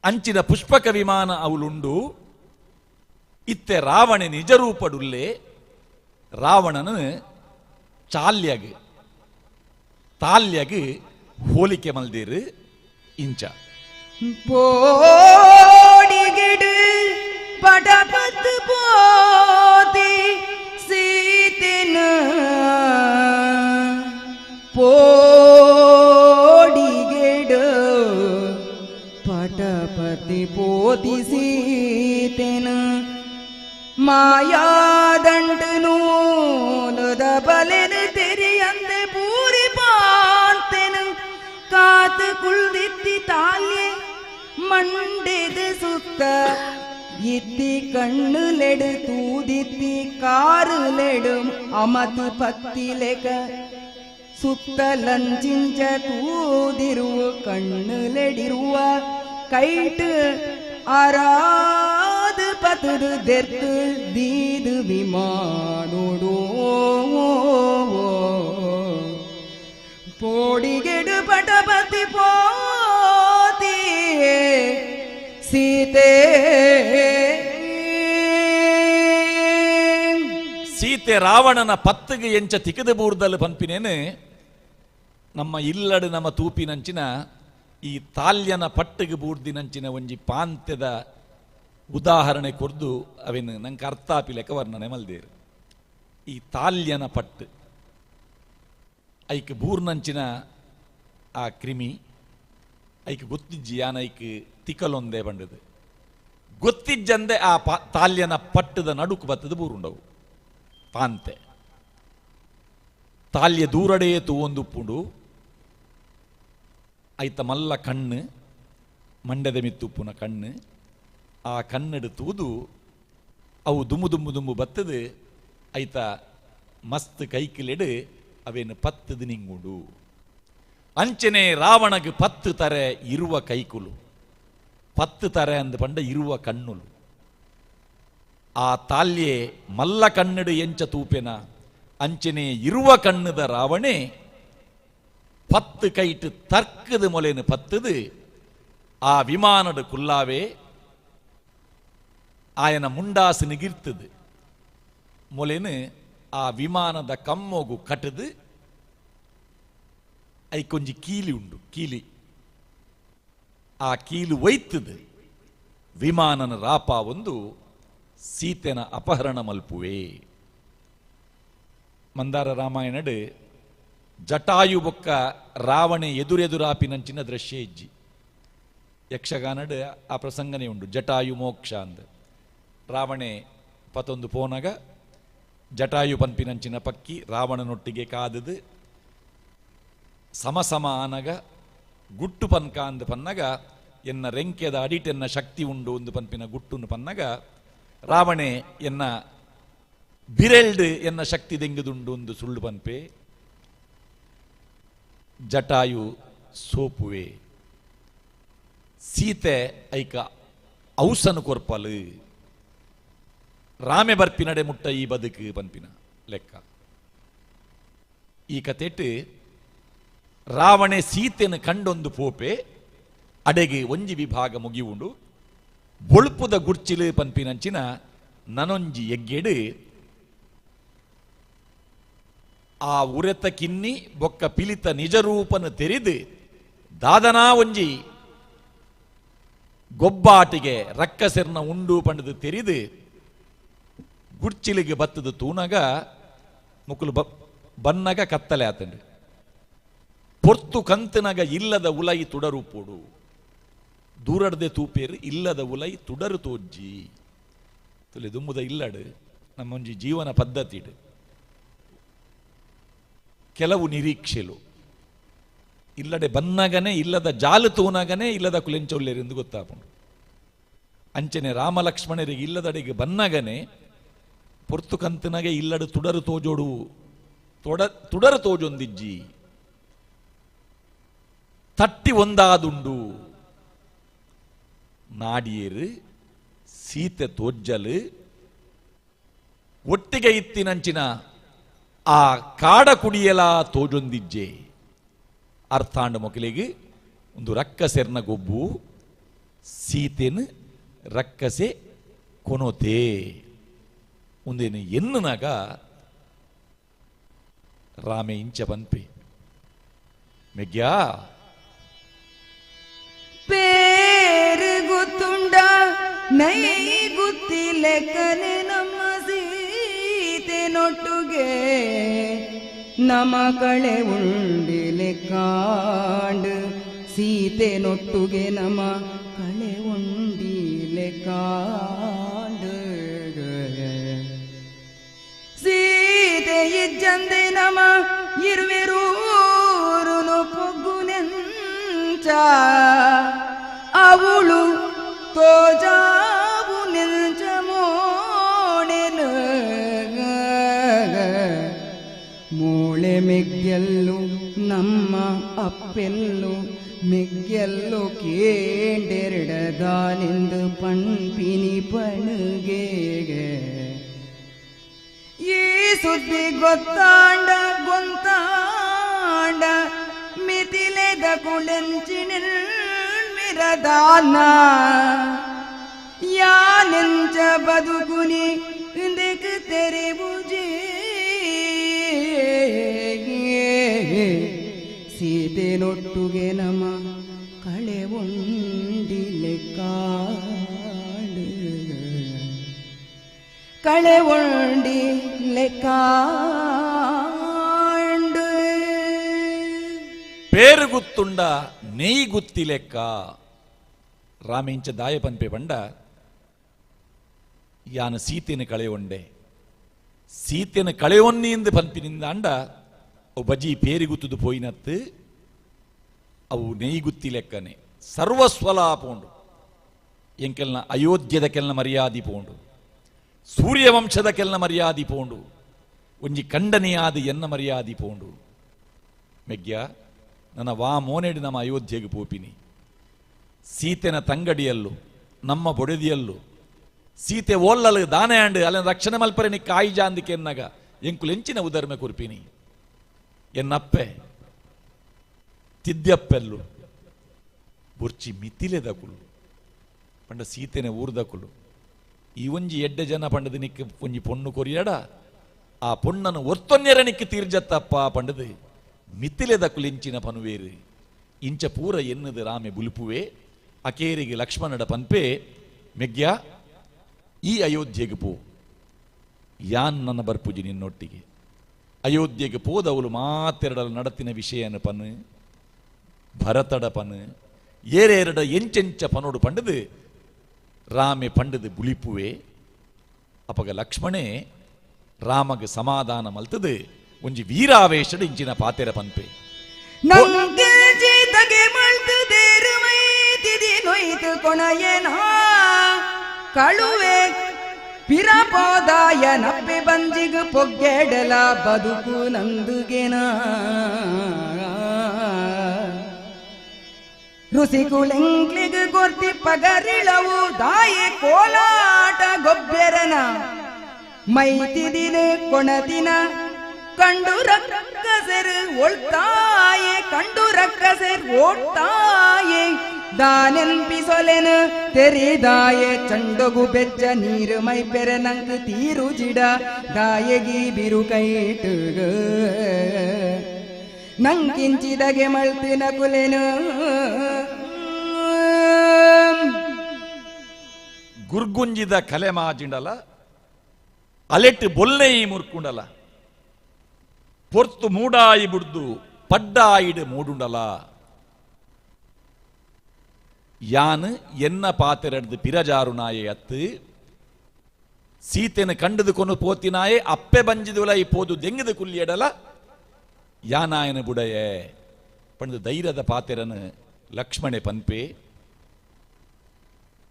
ಅಂಚಿನ ಪುಷ್ಪಕ ವಿಮಾನ ಅವಳುಂಡು ಇತ್ತೆ ರಾವಣ ನಿಜರೂಪಡುಲ್ಲೆ ರಾವಣನು ತಾಲ್ಯಗ್ ಹೋಲಿಕೆ ಮಲ್ದಿರು ಇಂಚ போடிகிடு படபத்து போதி சீத்தின போடிகிடு படபதி போதி சீத்தின மாயாதண்டு நூலுத பலனு தெரியந்த பூரி பார்த்தெனு காத்து குள்தித்தி தால்யே ಮಂಡೆದು ಸುತ್ತ ಇತ್ತಿ ಕಣ್ಣುಲೆಡು ತೂದಿತ್ತಿ ಕಾರುಲೆಡು ಅಮತು ಪತ್ತಿಲೆಕ ಸುತ್ತಲಂಚಿಂಚ ತೂದಿರುವ ಕಣ್ಣುಲೆಡಿರುವ ಕೈಟ್ ಆರಾದು ಪತುದು ದೆರ್ತು ದೀದು ವಿಮಾನೋಡೋ ಪೋಡಿಗೆಡು ಪಟಪತಿ ಪೋತಿ ಸೀತೆ ರಾವಣನ ಪತ್ತಿಗೆ ಎಂಚ ತಿಕದ ಬೂರ್ದಲ್ ಪನ್ಪಿನೇನು ನಮ್ಮ ಇಲ್ಲಡು ನಮ್ಮ ತೂಪಿನಂಚಿನ ಈ ತಾಲ್ಯನ ಪಟ್ಟಿಗೆ ಬೂರ್ದಿನಂಚಿನ ಒಂಜಿ ಪಾಂತ್ಯದ ಉದಾಹರಣೆ ಕೊರ್ದು ಅವೇನು ನಂಗೆ ಅರ್ಥಾಪಿಲೆಕ ವರ್ಣನೆ ಮಲ್ದೇರು. ಈ ತಾಲ್ಯನ ಪಟ್ಟು ಐಕ್ ಬೂರ್ನಂಚಿನ ಆ ಕ್ರಿಮಿ ಐಕ್ ಗೊತ್ತಿಜ್ಜಿ ಯಾನೈಕ್ ತಿಕಲೊಂದೇ ಬಂಡದು ಗೊತ್ತಿಜ್ಜಂದೆ ಆ ತಾಲ್ಯನ ಪಟ್ಟದ ನಡುಕು ಬತ್ತದ ಬೂರುಂಡವು ಪಾಂತೆ ತಾಲ್ಯ ದೂರಡೇ ತೂವೊಂದುಪ್ಪುಂಡು ಐತ ಮಲ್ಲ ಕಣ್ಣು ಮಂಡ್ಯದ ಮಿತ್ತುಪ್ಪುನ ಕಣ್ಣು ಆ ಕಣ್ಣಡು ತೂದು ಅವು ದುಮ್ಮು ದುಮ್ಮು ದುಮ್ಮು ಬತ್ತದು ಐತ ಮಸ್ತ್ ಕೈಕಿಲೆಡು ಅವೇನು ಪತ್ತದು ನಿಂಗುಂಡು ಅಂಚನೆ ರಾವಣಗೆ 10 ತರೆ ಇರುವ ಕೈಕುಲು 10 ತರೆ ಅಂದ ಪಂಡ ಇರುವ ಕಣ್ಣುಲು ಆ ತಾಲ್ಯೆ ಮಲ್ಲ ಕಣ್ಣಡು ಎಂಚ ತೂಪೆನ ಅಂಚನೆ ಇರುವ ಕಣ್ಣದ ರಾವಣೆ 10 ಕೈಟ್ ತರ್ಕದ ಮೊಲೆನು ಪತ್ತದು ಆ ವಿಮಾನದ ಕುಲ್ಲಾವೆ ಆಯನ ಮುಂಡಾಸು ನಿಗಿರ್ತದು ಮೊಲೆನು ಆ ವಿಮಾನದ ಕಮ್ಮೋಗು ಕಟ್ಟದು ಐಕೊಂಜಿ ಕೀಲಿ ಉಂಡು ಕೀಲಿ ಆ ಕೀಲು ಒಯ್ತದು ವಿಮಾನನ ರಾಪ ಒಂದು ಸೀತೆನ ಅಪಹರಣ ಮಲ್ಪುವೆ. ಮಂದಾರ ರಾಮಾಯಣಡ್ ಜಟಾಯು ಬೊಕ್ಕ ರಾವಣೆ ಎದುರಾಪಿನಂಚಿನ ದೃಶ್ಯ ಇಜ್ಜಿ ಯಕ್ಷಗಾನಡ್ ಆ ಪ್ರಸಂಗನೇ ಉಂಡು ಜಟಾಯು ಮೋಕ್ಷ ಅಂದ ರಾವಣೆ ಪತೊಂದು ಪೋನಗ ಜಟಾಯು ಪನ್ಪಿನಂಚಿನ ಪಕ್ಕಿ ರಾವಣನೊಟ್ಟಿಗೆ ಕಾದದು ಸಮಸಮ ಆನಗ ಗುಟ್ಟು ಪನ್ಕ ಅಂದು ಪನ್ನಗ ಎನ್ನ ರೆಂಕೆದ ಅಡಿಟೆನ್ನ ಶಕ್ತಿ ಉಂಡು ಒಂದು ಪನ್ಪಿನ ಗುಟ್ಟುನು ಪನ್ನಗ ರಾವಣೆ ಎನ್ನ ಬಿರೆಲ್ಡ್ ಎನ್ನ ಶಕ್ತಿ ದೆಂಗದುಂಡು ಒಂದು ಸುಳ್ಳು ಪನ್ಪೆ ಜಟಾಯು ಸೋಪುವೆ ಸೀತೆ ಐಕ ಔಸನು ಕೊರ್ಪಲು ರಾಮೆ ಬರ್ಪಿನಡೆ ಮುಟ್ಟ ಈ ಬದುಕು ಪನ್ಪಿನ ಲೆಕ್ಕ ಈ ಕತೆಟ್ ರಾವಣೆ ಸೀತೆನ ಕಂಡೊಂದು ಪೋಪೆ ಅಡೆಗೆ ಒಂಜಿ ವಿಭಾಗ ಮುಗಿಯುಂಡು ಬೊಳುಪುದ ಗುರ್ಚಿಲು ಪನ್ಪಿನಂಚಿನ ನನೊಂಜಿ ಎಗ್ಗೆಡು ಆ ಉರೆತ ಕಿನ್ನಿ ಬೊಕ್ಕ ಪಿಲಿತ ನಿಜರೂಪನ ತೆರೆದು ದಾದನಾ ಒಂಜಿ ಗೊಬ್ಬಾಟಿಗೆ ರಕ್ಕಸೆರ್ನ ಉಂಡು ಪಂಡದು ತೆರೆದು ಗುಡ್ಚಿಲಿಗೆ ಬತ್ತದ ತೂನಗ ಮುಕ್ಕಲು ಬನ್ನಗ ಕತ್ತಲೆ ಆತಂಡ್ರಿ ಪೊರ್ತು ಕಂತನಗ ಇಲ್ಲದ ಉಲೈ ತುಡರು ಪೋಡು ದೂರಡ್ದೆ ತೂಪೇರು ಇಲ್ಲದ ಉಲೈ ತುಡರು ತೋಜ್ಜಿ ತುಲೆ ದುಮ್ಮುದ ಇಲ್ಲಡು ನಮ್ಮೊಂಜಿ ಜೀವನ ಪದ್ಧತಿಡು ಕೆಲವು ನಿರೀಕ್ಷೆಲು ಇಲ್ಲಡೆ ಬನ್ನಗನೆ ಇಲ್ಲದ ಜಾಲು ತೂನಗನೆ ಇಲ್ಲದ ಕುಲೆಂಚೊಲ್ಲೆರೆಂದು ಗೊತ್ತಾಪುಂಡು ಅಂಚನೆ ರಾಮಲಕ್ಷ್ಮಣರಿಗೆ ಇಲ್ಲದಡೆಗೆ ಬನ್ನಗನೆ ಪೊರ್ತು ಕಂತನಗೆ ಇಲ್ಲಡು ತುಡರು ತೋಜೋಡು ತುಡರು ತೋಜೊಂದಿಜ್ಜಿ ತಟ್ಟಿ ಒಂದಾದುಂಡು ನಾಡಿಯೇರು ಸೀತೆ ತೋಜ್ಜಲು ಒಟ್ಟಿಗೆ ಇತ್ತಿನಂಚಿನ ಆ ಕಾಡ ಕುಡಿಯಲ ತೋಜೊಂದಿಜ್ಜೆ ಅರ್ಥಾಂಡ ಮೊಕಲಿಗೆ ಒಂದು ರಕ್ಕಸೆರ್ನ ಗೊಬ್ಬು ಸೀತೆನು ರಕ್ಕಸೆ ಕೊನೋತೆ ಒಂದೇನು ಎನ್ನನಾಗ ರಾಮೆ ಇಂಚ ಪನ್ಪೆ ಮೆಗ್ಯಾ പേര് ഗുത്തുണ്ട നൈ ഗുത്തിലെക്കനെ ನಮ್ಮ ಸೀತೆನೊಟ್ಟುಗೆ ನಮ ಕಳೆ ಉಂಡಿಲೆ ಕಾಂಡು ಸೀತೆನೊಟ್ಟುಗೆ ನಮ ಕಳೆ ಉಂಡಿಲೆ ಕಾಂಡು ಸೀತೆ ಇಜ್ಜಂದೆ ನಮ ಇರುವೆರೂರುನು ಪೊಗ್ಗುನೆಂಚ ಅವಳು ತೋಜಾವು ನೆಂಚ ಮೋಣೆನು ಮೂಳೆ ಮೆಗ್ಗೆಲ್ಲು ನಮ್ಮ ಅಪ್ಪೆಲ್ಲು ಮೆಗ್ಗೆಲ್ಲು ಕೇಂಡೆರಡದಾನೆಂದು ಪಣ್ಪಿನಿ ಪಣುಗೆ ಈ ಸುದ್ದಿ ಗೊತ್ತಾಂಡ ಗೊಂತಾಂಡ ಮಿತಿಲೆದ ಕುಳೆಂಚಿನ ಮಿರದಾನ ಯಾನೆಂಚ ಬದುಕುನಿ ಇಂದೆಕ್ ತೆರೆಬುಜಿ ಸೀತೆನೊಟ್ಟುಗೆ ನಮ ಕಳೆ ಉಂಡಿಲೆ ಕಾಡು ಕಳೆ ಉಂಡಿಲೆ ಕಾಂಡು పేరు గుత్తుండ నెయ్యి గుత్తి లెక్క రామించ దాయ పన్పే పండ ಯಾನ ಸೀತೆನ ಕಳೆಯೊಂಡೆ ಸೀತೆನ ಕಳೆಯೊನ್ನಿಂದ ಪನ್ಪಿನಿಂದ ಅಂಡ ಅವು ಬಜಿ ಪೇರಿ ಗುತ್ತದು ಪೋಯಿನತ್ತು ಅವು ನೆಯ್ಯಿ ಗುತ್ತಿ ಲೆಕ್ಕನೆ ಸರ್ವಸ್ವಲ ಪೋಂಡು ಎಂಕೆಲ್ನ ಅಯೋಧ್ಯದ ಕೆಲ್ನ ಮರ್ಯಾದಿ ಪೋಂಡು ಸೂರ್ಯವಂಶದ ಕೆಲ್ನ ಮರ್ಯಾದಿ ಪೋಂಡು ಒಂಜಿ ಖಂಡನೆಯಾದ ಎನ್ನ ಮರ್ಯಾದಿ ಪೋಂಡು ಮೆಗ್ಯ ನನ್ನ ವಾ ಮೋನೆಡು ನಮ್ಮ ಅಯೋಧ್ಯೆಗೆ ಪೋಪಿನಿ ಸೀತೆನ ತಂಗಡಿಯಲ್ಲೂ ನಮ್ಮ ಬೊಡೆದಿಯಲ್ಲೂ ಸೀತೆ ಓಲ್ಲಲು ದಾನೆ ಆಂಡು ಅಲ್ಲಿನ ರಕ್ಷಣೆ ಮಲ್ಪರೆ ನಿ ಕಾಯಿ ಜಾಂದಿಕೆ ಎನ್ನಗ ಎಂಕುಲು ಎಂಚಿನ ಉದರ್ಮೆ ಕುರ್ಪಿನಿ ಎನ್ನಪ್ಪೆ ತಿದ್ಯಪ್ಪೆಲ್ಲು ಬುರ್ಚಿ ಮಿತಿಲೆದಕುಲು ಪಂಡ ಸೀತೆನೆ ಊರ್ದಕುಲು ಈ ಒಂಜಿ ಎಡ್ಡೆ ಜನ ಪಂಡದ ನಿಕ್ಕೆ ಒಂಜಿ ಪೊಣ್ಣು ಕೊರಿಯಡ ಆ ಪೊಣ್ಣನ್ನು ಒರ್ತೊನ್ನೆರ ನಿಕ್ಕೆ ತೀರ್ಜತ್ತಪ್ಪ ಪಂಡದು ಮಿತಿಲೆದಕುಲು ಇಂಚಿನ ಪನುವೇರು ಇಂಚ ಪೂರ ಎನ್ನದು ರಾಮೆ ಬುಲ್ಪುವೆ ಅಕೇರಿಗೆ ಲಕ್ಷ್ಮಣಡ ಪನ್ಪೆ ಮೆಗ್ಯ ಈ ಅಯೋಧ್ಯೆಗೆ ಪೋ ಯಾನ್ ನನ್ನ ಬರ್ಪುಜಿ ನಿನ್ನೊಟ್ಟಿಗೆ ಅಯೋಧ್ಯೆಗೆ ಪೋದವಳು ಮಾತೆರಡಲು ನಡತಿನ ವಿಷಯನ ಪನು ಭರತಡ ಪನು ಏರೆರಡ ಎಂಚೆಂಚ ಪನೋಡು ಪಂಡದು ರಾಮೆ ಪಂಡದು ಬುಲಿಪುವೆ ಅಪಗ ಲಕ್ಷ್ಮಣೆ ರಾಮಗೆ ಸಮಾಧಾನ ಮಲ್ತದು ಒಂಜಿ ವೀರಾವೇಶದ ಇಂಚಿನ ಪಾತೆರ ಪನ್ಪೆ ಕಳುವೆ ಪಿರಪೋದಾಯ ನಪ್ಪೆ ಬಂಜಿಗ ಪೊಗ್ಗೆಡಲ ಬದುಕು ನಂದುಗೆನ ಋಷಿಕುಲೆಂಕ್ಲಿಗ ಗೊರ್ತಿ ಪಗರಿಳವು ದಾಯಿ ಕೋಲಾಟ ಗೊಬ್ಬೆರನ ಮೈತಿದಿನ ಕೊಣತಿನ ಕಂಡು ರಕ್ಕಸೆರು ಒಳ್ತಾಯೆ ಕಂಡು ರಕ್ಕಸೆರು ಓಡ್ತಾಯೆ ದಾನೆನ್ಪಿಸೊಲೆನು ತೆರಿದಾಯೆ ಚಂಡೊಗು ಬೆಚ್ಚ ನೀರು ಮೈ ಪೆರೆ ನಂಕು ತೀರು ಜಿಡ ದಾಯಗಿ ಬಿರು ಕೈಟುಗ ನಂಕಿಂಚಿದಗೆ ಮಳ್ತಿನ ಕುಲೆನು ಗುರ್ಗುಂಜಿದ ಕಲೆ ಮಾಜಿಂಡಲ ಅಲೆಟ್ಟು ಬೊಲ್ಲೆಯಿ ಮುರ್ಕುಂಡಲ ಪೊರ್ತು ಮೂಡಾಯಿ ಬುಡ್ದು ಪಡ್ಡಾಯಿಡು ಮೂಡುಂಡಲ ಯಾನ್ ಎನ್ನ ಪಾತೆರಡ್ದು ಪಿರಜಾರು ನಾಯೆ ಅತ್ತು ಸೀತೆನ ಕಂಡದು ಕೊನು ಪೋತಿನಾಯೆ ಅಪ್ಪೆ ಬಂಜಿದುಲ ಈ ಪೋದು ದೆಂಗದು ಕುಲ್ಲಿಯಡಲ ಯಾನಾಯನ ಬುಡಯೆ ಪಂಡು ಧೈರ್ಯದ ಪಾತೆರನು ಲಕ್ಷ್ಮಣೆ ಪನ್ಪೆ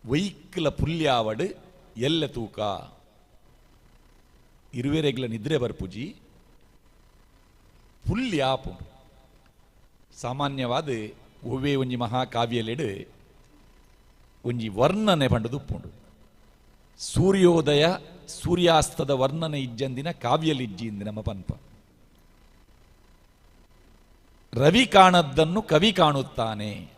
ವೈಕ್ಲ ಪುಲ್ಯಾವಡು ಎಲ್ಲ ತೂಕ ಇರುವೆರೆಗ್ಲ ನಿದ್ರೆ ಬರ್ಪುಜಿ ಪುಲ್ಯಾಪು ಸಾಮಾನ್ಯವಾದ ಒವ್ವೇ ಒಂಜಿ ಮಹಾಕಾವ್ಯಲೆಡು ಒಂಜಿ ವರ್ಣನೆ ಪಂಡದು ಉಪ್ಪುಂಡು ಸೂರ್ಯೋದಯ ಸೂರ್ಯಾಸ್ತದ ವರ್ಣನೆ ಇಜ್ಜಂದಿನ ಕಾವ್ಯಲಿಜ್ಜಿಂದ ನಮ್ಮ ಪನ್ಪ ರವಿ ಕಾಣದ್ದನ್ನು ಕವಿ ಕಾಣುತ್ತಾನೆ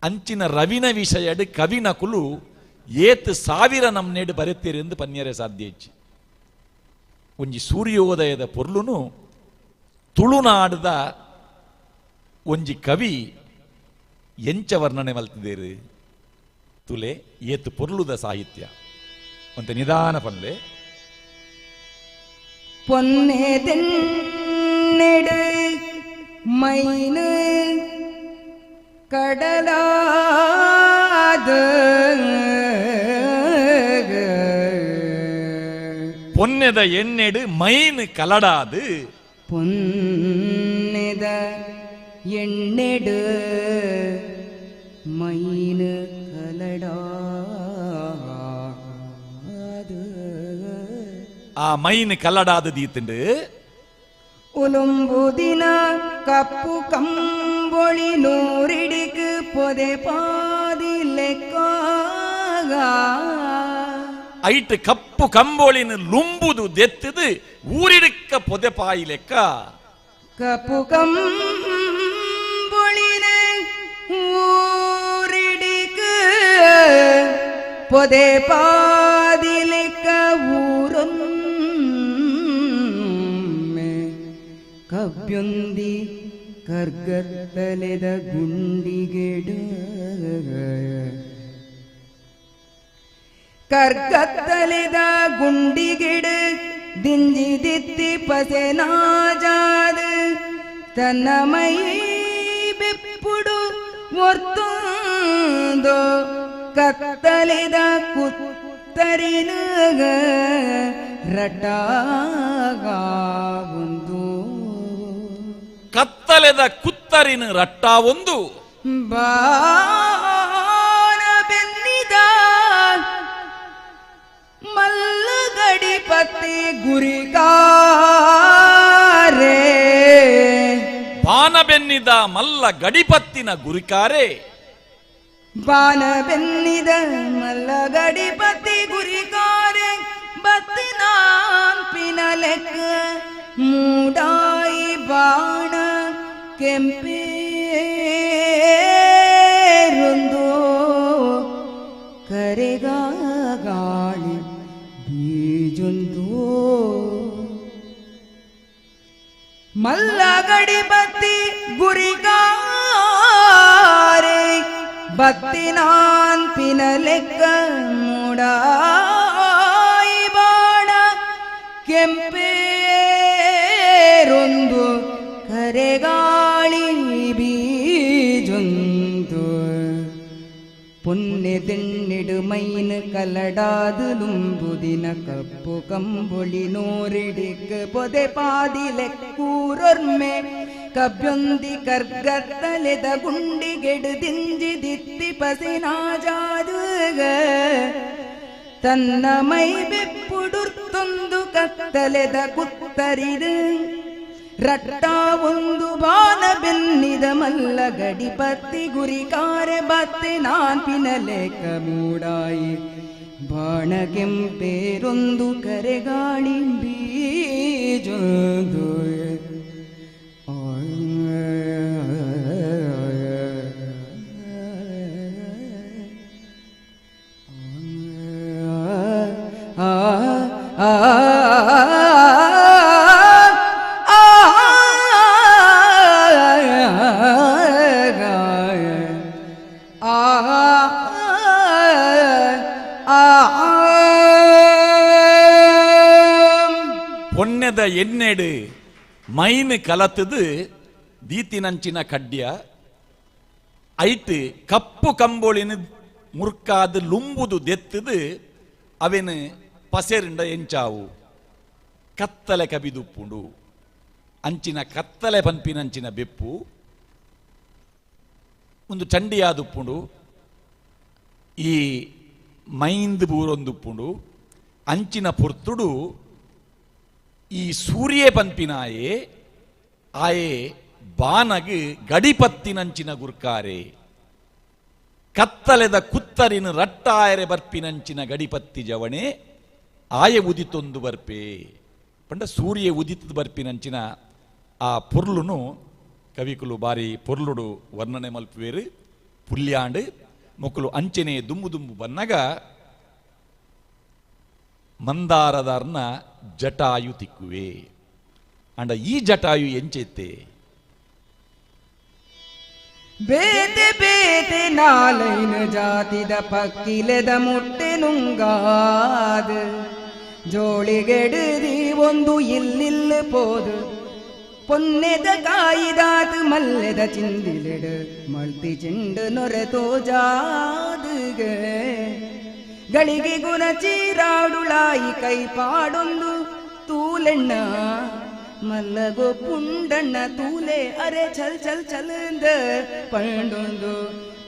ಅಂಚಿನ ರವಿನ ವಿಷಯಡ್ ಕವಿನ ಕುಲು ಏತ್ ಸಾವಿರ ನಮ್ನೆಡು ಬರೆತ್ತೀರಿ ಎಂದು ಪನ್ಯರೆ ಸಾಧ್ಯ ಇಚ್ಚಿ ಒಂಜಿ ಸೂರ್ಯೋದಯದ ಪೊರ್ಲುನು ತುಳುನಾಡದ ಒಂಜಿ ಕವಿ ಎಂಚ ವರ್ಣನೆ ಮಲ್ತಿದ್ದೇರು ತುಲೆ ಏತ್ ಪೊರ್ಲುದ ಸಾಹಿತ್ಯ ಅಂತ ನಿಧಾನ ಪನ್ಲೆ பொன்னேதென்னெடு மைனு கடலாது பொன்னெத எண்ணெடு மைனு கலடாது பொன்னெத எண்ணெடு மைனு கலடாது ಆ ಮೈನ್ ಕಲ್ಲಡಾದ ದೀತುಂಡು ಉಲುಂಬುದಿನ ಕಪ್ಪು ಕಂಬೊಳಿ ನೂರಿಡಿಕು ಪೊದೆ ಪಾದಿ ಲೆಕ್ಕ ಐಟ್ ಕಪ್ಪು ಕಂಬೋಳಿನ ಲುಂಬುದು ದೆತ್ತದು ಊರಿಡುಕ್ಕ ಪೊದೆಪಾಯಿ ಲೆಕ್ಕ ಕಪ್ಪು ಕಂಬೊಳಿನ ಊರಿಡಿಕು ಪೊದೆ ಪಾದಿ ಲೆಕ್ಕ ಊರೊಮ್ಮೆ ಕವ್ಯೊಂದಿ ಕರ್ಗತ್ತಲೆದ ಗುಂಡಿಗೆಡ ಕರ್ಗತ್ತಲೆದ ಗುಂಡಿಗೆಡು ದಿಂಜಿ ದಿತ್ತಿ ಪಸೆ ನಾಜಾದ ತನ್ನ ಮೈ ಬೆಪ್ಪುಡು ಒರ್ತೊಂದು ಕತ್ತಲೆದ ಕುತ್ತರಿನ ರಟಾಗ ಒಂದು ಕತ್ತಲೆದ ಕುತ್ತರಿನ ರಟ್ಟ ಒಂದು ಬಾನ ಬೆನ್ನಿದ ಮಲ್ಲಗಡಿಪತಿ ಗುರಿಕಾರೆ ಬಾನ ಬೆನ್ನಿದ ಮಲ್ಲ ಗಡಿಪತ್ತಿನ ಗುರಿಕಾರೆ ಬಾನ ಬೆನ್ನಿದ ಮಲ್ಲಗಡಿಪತಿ ಗುರಿಕಾರೆ ಬತ್ತಿನಾಂಪಿನ ಲೆಕ್ಕ ಮೂಡಾಯಿ ಬಾಣ ಕೆಂಪೇರೊಂದು ಕರೆಗಾಳಿ ಬೀಜೊಂದು ಮಲ್ಲಗಡಿಪತಿ ಗುರಿಗಾರೆ ಬತ್ತಿನಾಂಪಿನ ಲೆಕ್ಕ ಮೂಡಾಯಿ ಬಾಣ ಕೆಂಪೇರೊಂದು ಕರೆಗಾಳಿ ಬೀಜೊಂದು ಪೊನ್ನೆದೆನ್ನೆಡು ಮೈನ್ ಕಲಡಾದು ಲುಂಬುದಿನ ಕಪ್ಪು ಕಂಬೊಳಿ ನೋರಿಡಿಕ್ ಪೊದೆ ಪಾದಿ ಲೆಕ್ಕೂರೊರ್ಮೆ ಕಬ್ಯೊಂದಿ ಕರ್ಗತ್ತಲೆದ ಗುಂಡಿಗೆಡು ದಿಂಜಿ ದಿತ್ತಿ ಪಸಿನಾಜಾದುಗ ತನ್ನ ಮೈ ಬೆಪ್ಪುಡುರ್ತೊಂದು ಕತ್ತಲೆದ ಕುತ್ತರಿದು ರಟ್ಟ ಒಂದು ಬಾನ ಬೆನ್ನಿದ ಮಲ್ಲ ಗಡಿಪತ್ತಿ ಗುರಿಕಾರೆ ಬತ್ತೆ ನಾನ್ಪಿನ ಲೆಕ್ಕ ಮೂಡಾಯಿ ಬಾಣ ಕೆಂಪೇರೊಂದು ಕರೆಗಾಳಿ ಬೀಜೊಂದು ಆ பொன்னದ ಎನ್ನೆಡು ಮೈನ್ ಕಲತದು ದೀತಿನಂಚಿನ ಕಡ್ಯ ಐಟ್ ಕಪ್ಪು ಕಂಬೋಳಿನ ಮುರ್ಕಾದ ಲುಂಬುದು ದೆತ್ತದು ಅವೆನು ಪಸೆರಿಂಡ ಎಂಚಾವು ಕತ್ತಲೆ ಕಬಿದುಪ್ಪುಂಡು ಅಂಚಿನ ಕತ್ತಲೆ ಪನ್ಪಿನಂಚಿನ ಬೆಪ್ಪು ಒಂದು ಚಂಡಿಯಾದುಪ್ಪುಂಡು ಈ ಮೈಂದ್ ಬೂರೊಂದುಪ್ಪುಂಡು ಅಂಚಿನ ಪೊರ್ತುಡು ಈ ಸೂರ್ಯ ಪನ್ಪಿನಾಯೇ ಆಯೆ ಬಾನಗ್ ಗಡಿಪತ್ತಿನಂಚಿನ ಗುರ್ಕಾರೆ ಕತ್ತಲೆದ ಕುತ್ತರಿನ ರಟ್ಟಾಯರೆ ಬರ್ಪಿನಂಚಿನ ಗಡಿಪತ್ತಿ ಜವಣೆ ಆಯೆ ಉದಿತೊಂದು ಬರ್ಪೆ ಪಂಡ ಸೂರ್ಯ ಉದಿತದ ಬರ್ಪಿನಂಚಿನ ಆ ಪೊರ್ಲುನು ಕವಿಕುಲು ಬಾರಿ ಪೊರ್ಲುಡು ವರ್ಣನೆ ಮಲ್ಪುವೇರು ಪುಲ್ಯಾಂಡ್ ಮೊಕ್ಕಲು ಅಂಚನೆ ದುಂಬು ದುಂಬು ಬನ್ನಗ ಮಂದಾರದಾರ್ನ ಜಟಾಯು ತಿಕ್ಕುವೆ ಅಂಡ ಈ ಜಟಾಯು ಎಂಚೆತ್ತೆ ಬೇತೆ ಬೇತೆ ನಾಲೈನ ಜಾತಿದ ಪಕ್ಕಿಲೆದ ಮುಟ್ಟೆ ನುಂಗಾದ ಜೋಳಿಗೆಡದಿ ಒಂದು ಇಲ್ಲಿಲ್ಲ ಪೋದು ಪೊನ್ನೆದ ಕಾಯಿದಾದ ಮಲ್ಲೆದ ಚಿಂದಿಲೆಡು ಮಳ್ತಿ ಚೆಂಡು ನೊರೆತೋ ಜಾದುಗ ಗಳಿಗೆ ಗುಣ ಚೀರಾಡುಳಾಯಿ ಕೈ ಪಾಡೊಂದು ತೂಲೆಣ್ಣ ಮಲ್ಲಗೋ ಪುಂಡಣ್ಣ ತೂಲೆ ಅರೆ ಚಲ್ ಚಲ್ ಚಲಂದ ಪಂಡೊಂದು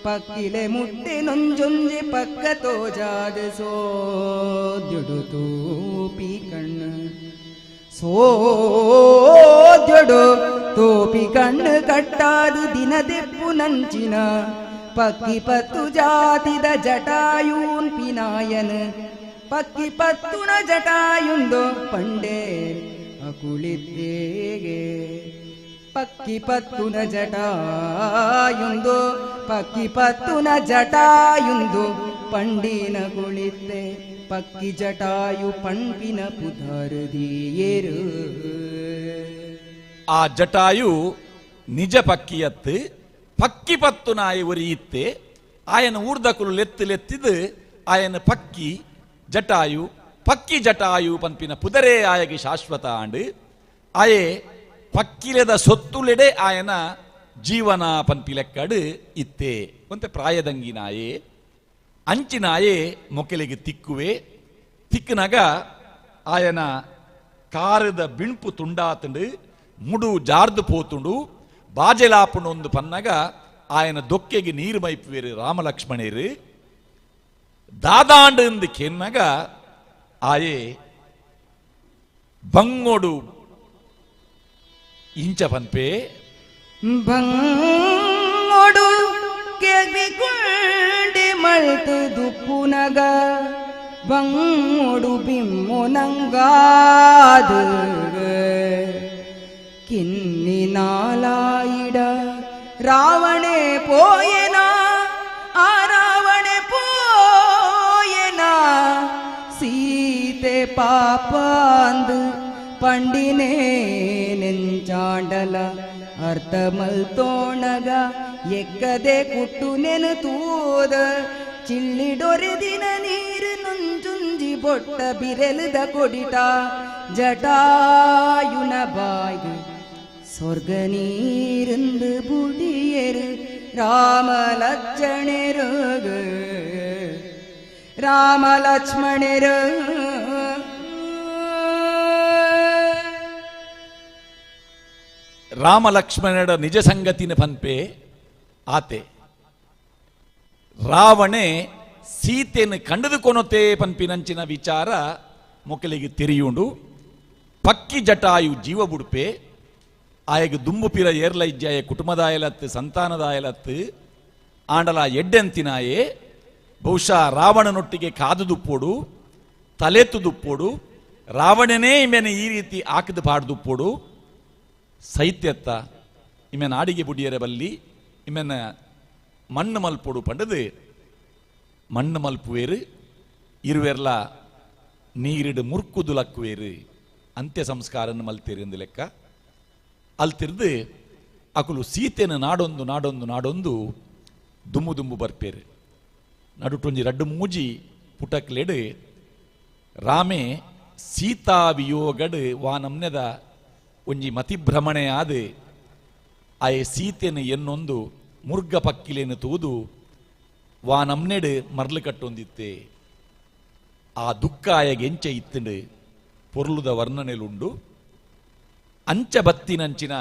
ಪಕ್ಕಿಲೆ ಮುಟ್ಟೆ ನೊಂಜೊಂಜೆ ಪಕ್ಕ ತೋಜಾದ ಸೋದ್ಯೊಡು ತೂಪಿ ಕಣ್ಣು ಸೋದ್ಯೊಡು ತೋಪಿ ಕಣ್ಣು ಕಟ್ಟಾದು ದಿನದೆಪ್ಪು ನಂಚಿನ ಪಕ್ಕಿ ಪತ್ತು ಜಾತಿದ ಜಟಾಯೂನ್ ಪಿನಾಯನ್ ಪಕ್ಕಿ ಪತ್ತುನ ಜಟಾಯುಂದು ಪಂಡೆ ಅಕುಳಿದ್ದೇಗೆ ಪಕ್ಕಿ ಪತ್ತುನ ಜಟಾಯುಂದು ಪಕ್ಕಿ ಪತ್ತುನ ಜಟಾಯುಂದು ಪಂಡಿನ ಕುಳಿತೆ ಪಕ್ಕಿ ಜಟಾಯು ಪಂಪಿನ ಪುದರ್ದಿಯೇರು ಆ ಜಟಾಯು ನಿಜ ಪಕ್ಕಿಯತ್ತು ಪಕ್ಕಿ ಪತ್ತು ನಾಯಿ ಒರಿಯಿತ್ತೆ ಆಯನ ಊರ್ದಕುಲು ಲೆತ್ತು ಲೆತ್ತಿದು ಆಯನ ಪಕ್ಕಿ ಜಟಾಯು ಪಕ್ಕಿ ಜಟಾಯು ಪಂಪಿನ ಪುದರೇ ಆಯಗೆ ಶಾಶ್ವತ ಆಂಡು ಆಯೆ ಪಕ್ಕಿಲೆದ ಸೊತ್ತುಲೆಡೆ ಆಯನ ಜೀವನ ಪನ್ಪಿಲೆಕ್ಕಡು ಇತ್ತೆ ಒಂತೆ ಪ್ರಾಯದಂಗಿನಾಯೇ ಅಂಚಿನಾಯೇ ಮೊಕೆಲೆಗೆ ತಿಕ್ಕುವೆ ತಿಕ್ಕನಾಗ ಆಯನ ಕಾರದ ಬಿಣ್ಪು ತುಂಡಾತುಂಡು ಮುಡು ಜಾರ್ದು ಪೋತುಂಡು ಬಾಜೆಲಾಪುಂಡು ಪನ್ನಗ ಆಯನ ದೊಕ್ಕೆಗೆ ನೀರು ಮೈಪುವೇರು ರಾಮಲಕ್ಷ್ಮಣೇರು ದಾದಾಂಡು ಎಂದು ಕೆನ್ನಗ ಆಯೆ ಬಂಗೋಡು ಇಂಚ ಪನ್ಪೆ ಬಂಗೋಡು ಕೆಗಿಕೊಂಡೆ ಮಳ್ತು ದುಪ್ಪುನಗ ಬಂಗೋಡು ಬಿಮ್ಮುನಂಗಾದ ಕಿನ್ನಿನಾಲಾಯಿಡ ರಾವಣೆ ಪೋಯನ ಆ ರಾವಣೆ ಪೋಯನ ಸೀತೆ ಪಾಪಂದು ಪಂಡಿನೇ ನೆಂಚಾಂಡಲ ಅರ್ಥ ಮಲ್ತೋಣಗ ಎಕ್ಕದೆ ಕುಟ್ಟು ನೆನತೂದ ಚಿಲ್ಲಿಡೊರೆದಿನ ನೀರು ನುಂಜುಂಜಿ ಬೊಟ್ಟ ಬಿರೆಲದ ಕೊಡಿಟ ಜಟಾಯುನ ಬಾಯಿ சொர்க்க நீருந்து புடியரு ராமலட்சணரு ராமலட்சுமணரு ರಾಮಲಕ್ಷ್ಮಣರ ನಿಜ ಸಂಗತಿನ ಪನ್ಪೆ ಆತೆ ರಾವಣೆ ಸೀತೆಯನ್ನು ಕಂಡದುಕೊನೊತೆ ಪನ್ಪಿನಂಚಿನ ವಿಚಾರ ಮೊಕಲಿಗೆ ತಿರಿಯುಂಡು ಪಕ್ಕಿ ಜಟಾಯು ಜೀವ ಬುಡುಪೆ ಆಯಗ ದುಂಬುಪಿರ ಏರ್ಲೈಜ್ಯಾಯ ಕುಟುಂಬದಾಯಲತ್ತು ಸಂತಾನದಾಯಲತ್ತು ಆಂಡಲ ಎಡ್ಡೆಂತಿನಾಯೇ ಬಹುಶಃ ರಾವಣನೊಟ್ಟಿಗೆ ಕಾದು ದುಪ್ಪೋಡು ತಲೆತು ದುಪ್ಪೋಡು ರಾವಣನೇ ಇಮೆನ ಈ ರೀತಿ ಆಕದು ಪಾಡ್ದುಪ್ಪೋಡು ಸೈತ್ಯತ್ತ ಇಮೆನ ಆಡಿಗೆ ಬುಡಿಯರೆ ಬಲ್ಲಿ ಇಮೆನ ಮಣ್ಣು ಮಲ್ಪೋಡು ಪಂಡದು ಮಣ್ಣು ಮಲ್ಪುವೇರು ಇರುವೆರ್ಲ ನೀರಿಡು ಮುರ್ಕುದುಲಕ್ಕುವೇರು ಅಂತ್ಯ ಸಂಸ್ಕಾರನ ಮಲ್ತೀರಿಂದು ಲೆಕ್ಕ ಅಲ್ತಿರ್ದು ಅಕುಲು ಸೀತೆನ ನಾಡೊಂದು ನಾಡೊಂದು ನಾಡೊಂದು ದುಮ್ಮು ದುಮ್ಮು ಬರ್ಪೇರು ನಡುಟೊಂಜಿ ರಡ್ಡು ಮೂಜಿ ಪುಟಕ್ಲೆಡು ರಾಮೆ ಸೀತಾ ವಿಯೋಗಡ್ ವಾನಮ್ನೆದ ಒಂಜಿ ಮತಿಭ್ರಮಣೆ ಆದ ಆಯೆ ಸೀತೆನ ಎನ್ನೊಂದು ಮುರ್ಗ ಪಕ್ಕಿಲೇನು ತೂದು ವಾನಮ್ನೆಡು ಮರ್ಲು ಕಟ್ಟೊಂದಿತ್ತೆ ಆ ದುಃಖ ಆಯಗೆ ಎಂಚ ಇತ್ತಂಡು ಪೊರ್ಲುದ ವರ್ಣನೆಲುಂಡು ಅಂಚ ಬತ್ತಿನಂಚಿನ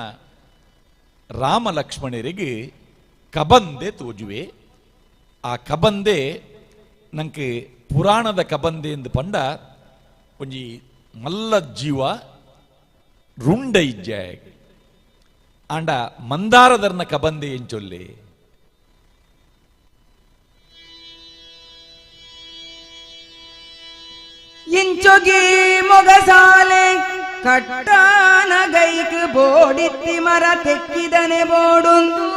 ರಾಮ ಲಕ್ಷ್ಮಣರಿಗೆ ಕಬಂದೆ ತೋಜುವೆ ಆ ಕಬಂದೆ ನಂಗೆ ಪುರಾಣದ ಕಬಂದೆ ಎಂದು ಪಂಡ ಒಂಜಿ ಮಲ್ಲ ಜೀವ ರುಂಡ ಇಜ್ಜಾಯ ಆಂಡ ಮಂದಾರದರ್ನ ಕಬಂದೆ ಎಂಚೊಲ್ಲೆ ಇಂಚೊಗಿ ಮೊಗಸಾಲೆ ಕಟ್ಟಾನ ಗೈಕ್ ಬೋಡಿತ್ತಿ ಮರ ತೆಕ್ಕಿದನೆ ಬೋಡೊಂದು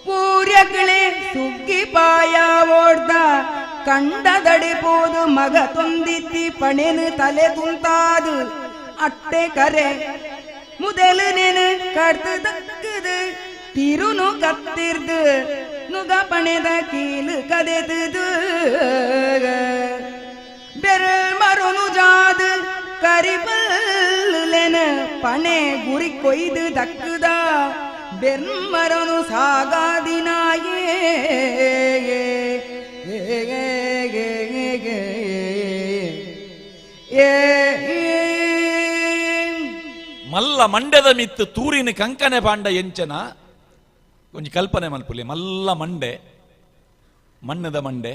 ಪೂರ್ಯಗಳೇ ಸುಗ್ಗಿ ಪಾಯ ಓಡ್ದ ಕಂಡದಡಿಪೋದು ಮಗ ತುಂದಿತ್ತಿ ಪಣೆನು ತಲೆ ತುಂತಾದು ಅಟ್ಟೆ ಕರೆ ಮುದಲು ನೆನು ಕಡ್ದು ದಕ್ಕದು ತಿರುನು ಕತ್ತಿರ್ದು ನುಗ ಪಣೆದ ಕೀಲು ಕದೆದು ಬೆರಲ್ ಮರುನು ಜಾದು ಕರಿಬಲ್ಲೆನ ಪಣೆ ಗುರಿ ಕೊಯ್ದು ದಕ್ಕದ ಬೆರ್ಮರನು ಸಾಗಾದಿನಾಯೇ ಮಲ್ಲ ಮಂಡ್ಯದ ಮಿತ್ತು ತೂರಿನ ಕಂಕನೆ ಪಾಂಡ ಎಂಚನ ಒಂಜಿ ಕಲ್ಪನೆ ಮಲ್ಪುಲಿ ಮಲ್ಲ ಮಂಡೆ ಮಣ್ಣದ ಮಂಡೆ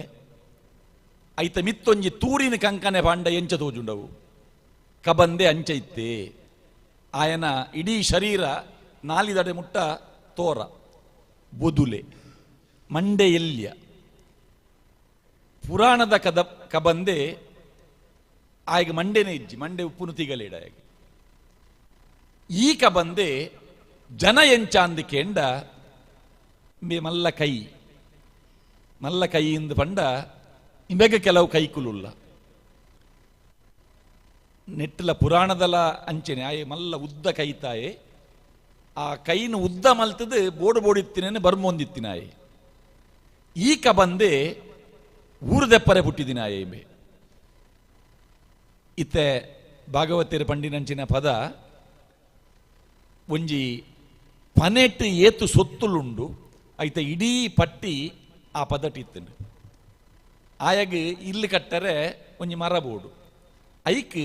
ಐತ ಮಿತ್ತೊಂಜಿ ತೂರಿನ ಕಂಕನೆ ಪಾಂಡ ಎಂಚ ತೋಜುಂಡವು ಕಬಂದೆ ಅಂಚ ಇತ್ತೆ ಆಯನ ಇಡೀ ಶರೀರ ನಾಲಿದಡೆ ಮುಟ್ಟ ತೋರ ಬೊದುಲೆ ಮಂಡೆ ಎಲ್ಯ ಪುರಾಣದ ಕಬಂದೆ ಆಯ್ಗೆ ಮಂಡೆನೇ ಇಜ್ಜಿ ಮಂಡೆ ಉಪ್ಪುನು ತಿಗಲೇಡ ಈ ಕಬಂದೆ ಜನ ಎಂಚ ಅಂದಿಕೆಂಡ ಮಲ್ಲ ಕೈಯಿಂದ ಪಂಡ ಇಂಬೆಗ ಕೆಲವು ಕೈಕುಲುಲ್ಲ ನೆಟ್ಟಲ ಪುರಾಣದಲ ಅಂಚೆನೆ ಆಯೆ ಮಲ್ಲ ಉದ್ದ ಕೈತಾಯೆ ಆ ಕೈನು ಉದ್ದ ಮಲ್ತದು ಬೋಡು ಬೋಡಿತ್ತಿನೇನೆ ಬರ್ಮೊಂದಿತ್ತಿನಾಯೆ ಈ ಕಬಂದೆ ಊರುದೆಪ್ಪರೆ ಪುಟ್ಟಿದಿನಾಯೆ ಇಂಬೆ ಇತ್ತೆ ಭಾಗವತಿಯರ ಪಂಡಿನಂಚಿನ ಪದ ಒಂಜಿ ಪನೆಟ್ಟು ಏತು ಸೊತ್ತುಲುಂಡು ಐತ ಇಡೀ ಪಟ್ಟಿ ಆ ಪದಟಿತ್ತಂಡು ಆಯಗ್ ಇಲ್ಲಿ ಕಟ್ಟರೆ ಒಂಜಿ ಮರ ಬೋಡು ಐಕ್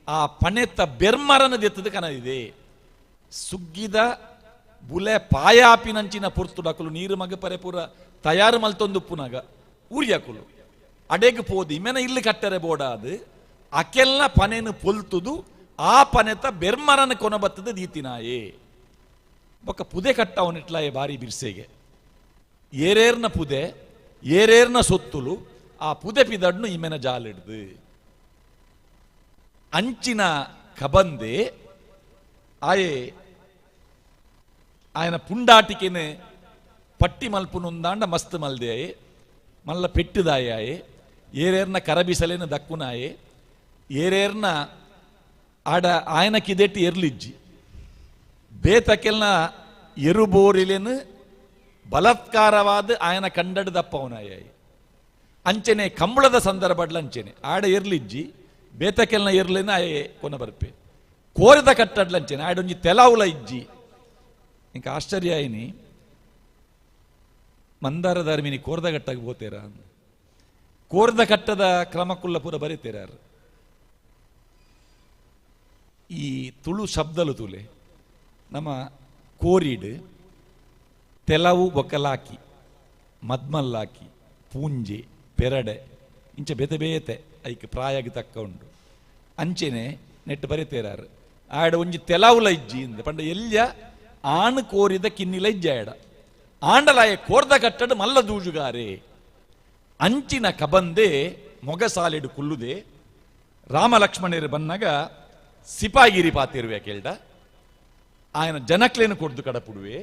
ಆ ಪನೆತ್ತ ಬೆರ್ಮರನ ದೆತ್ತದ ಕನದಿದೆ ಸುಗ್ಗಿದ ಬುಲೆ ಪಾಯಾಪಿನಂಚಿನ ಪುರ್ತುಡಕಲು ನೀರು ಮಗ ಪರೆ ಪೂರ ತಯಾರು ಮಲ್ತೊಂದುಪ್ಪುನಾಗ ಊರಿಯಕುಲು ಅಡೆಗ್ ಪೋದು ಇಮೆನ ಇಲ್ಲಿ ಕಟ್ಟರೆ ಬೋಡಾದು ಅಕೆಲ್ಲ ಪನೆನು ಪೊಲ್ತುದು ಆ ಪನೆತ ಬೆರ್ಮರನ ಕೊನ ಬತ್ತದ ದೀತಿನಾಯೇ ಬೊಕ್ಕ ಪುದೆ ಕಟ್ಟವನಿಟ್ಲಾಯೆ ಬಾರಿ ಬಿರ್ಸೆಗೆ ಏರೇರ್ನ ಪುದೆ ಏರೇರ್ನ ಸೊತ್ತುಲು ಆ ಪುದೆ ಪಿದಡ್ನು ಇಮೆನ ಜಾಲಿಡ್ದು ಅಂಚಿನ ಕಬಂದೆ ಆಯೆ ఆయన పుండాటికినే పట్టి మల్పునుందాండ మస్తు మల్దే మల్ల పెట్టిదాయాయే ఏరేర్న కరబిసలేన దక్కునాయే ఏరేర్న ఆడ ఆయనకిదెట్టి ఎర్లిజ్జి ಬೇತಕ್ಕೆಲ್ನ ಎರುಬೋರಿಲೆನು ಬಲಾತ್ಕಾರವಾದ ಆಯನ ಕಂಡಡು ದಪ್ಪವನಾಯ ಅಂಚನೆ ಕಂಬಳದ ಸಂದರ್ಭಡ್ಲ ಅಂಚೆನೆ ಆಡ ಎರ್ಲಿಜ್ಜಿ ಬೇತಕ್ಕೆಲ್ನ ಎರ್ಲಿನ ಆಯೆ ಕೊನ ಬರ್ಪೆ ಕೋರಿದ ಕಟ್ಟಡ್ಲ ಅಂಚೆನೆ ಆಡೊಂಜಿ ತೆಲಾವುಲ ಇಜ್ಜಿ ಇಂಕ ಆಶ್ಚರ್ಯ ಆಯ್ನಿ ಮಂದಾರ ಧರ್ಮಿನಿ ಕೋರ್ದ ಕಟ್ಟಾಗಿ ಹೋತೇರ ಕೋರ್ದ ಕಟ್ಟದ ಕ್ರಮಕ್ಕುಲ್ಲ ಪೂರ ಬರೀತೇರ ಈ ತುಳು ಶಬ್ದಲು ತುಲೆ ನಮ್ಮ ಕೋರಿಡ್ ತೆಲವು ಬೊಕ್ಕಲಾಕಿ ಮದ್ಮಲ್ಲಾಕಿ ಪೂಂಜೆ ಪೆರಡೆ ಇಂಚ ಬೇತೆ ಬೇತೆ ಐಕ್ ಪ್ರಾಯಗಿ ತಕ್ಕ ಉಂಡು ಅಂಚೆನೆ ನೆಟ್ಟು ಬರೀತೇರಾರು ಆಡ ಒಂಜಿ ತೆಲಾವುಲ ಇಜ್ಜಿ ಇಂದ ಪಂಡ ಎಲ್ಯ ಆಣ್ ಕೋರಿದ ಕಿನ್ನಿಲ ಇಜ್ಜಾಯಡ ಆಂಡಲಾಯ ಕೋರ್ದ ಕಟ್ಟಡ ಮಲ್ಲ ದೂಜುಗಾರೆ ಅಂಚಿನ ಕಬಂದೆ ಮೊಗಸಾಲೆಡು ಕುಲ್ಲುದೆ ರಾಮ ಲಕ್ಷ್ಮಣರು ಬನ್ನಾಗ ಸಿಪಾಗಿರಿ ಪಾತಿರುವೆ ಕೇಳ್ದ ఆయన ಜನಕ್ಲೇನು ಕೊಡ್ದು ಕಡಪುಡುವೆ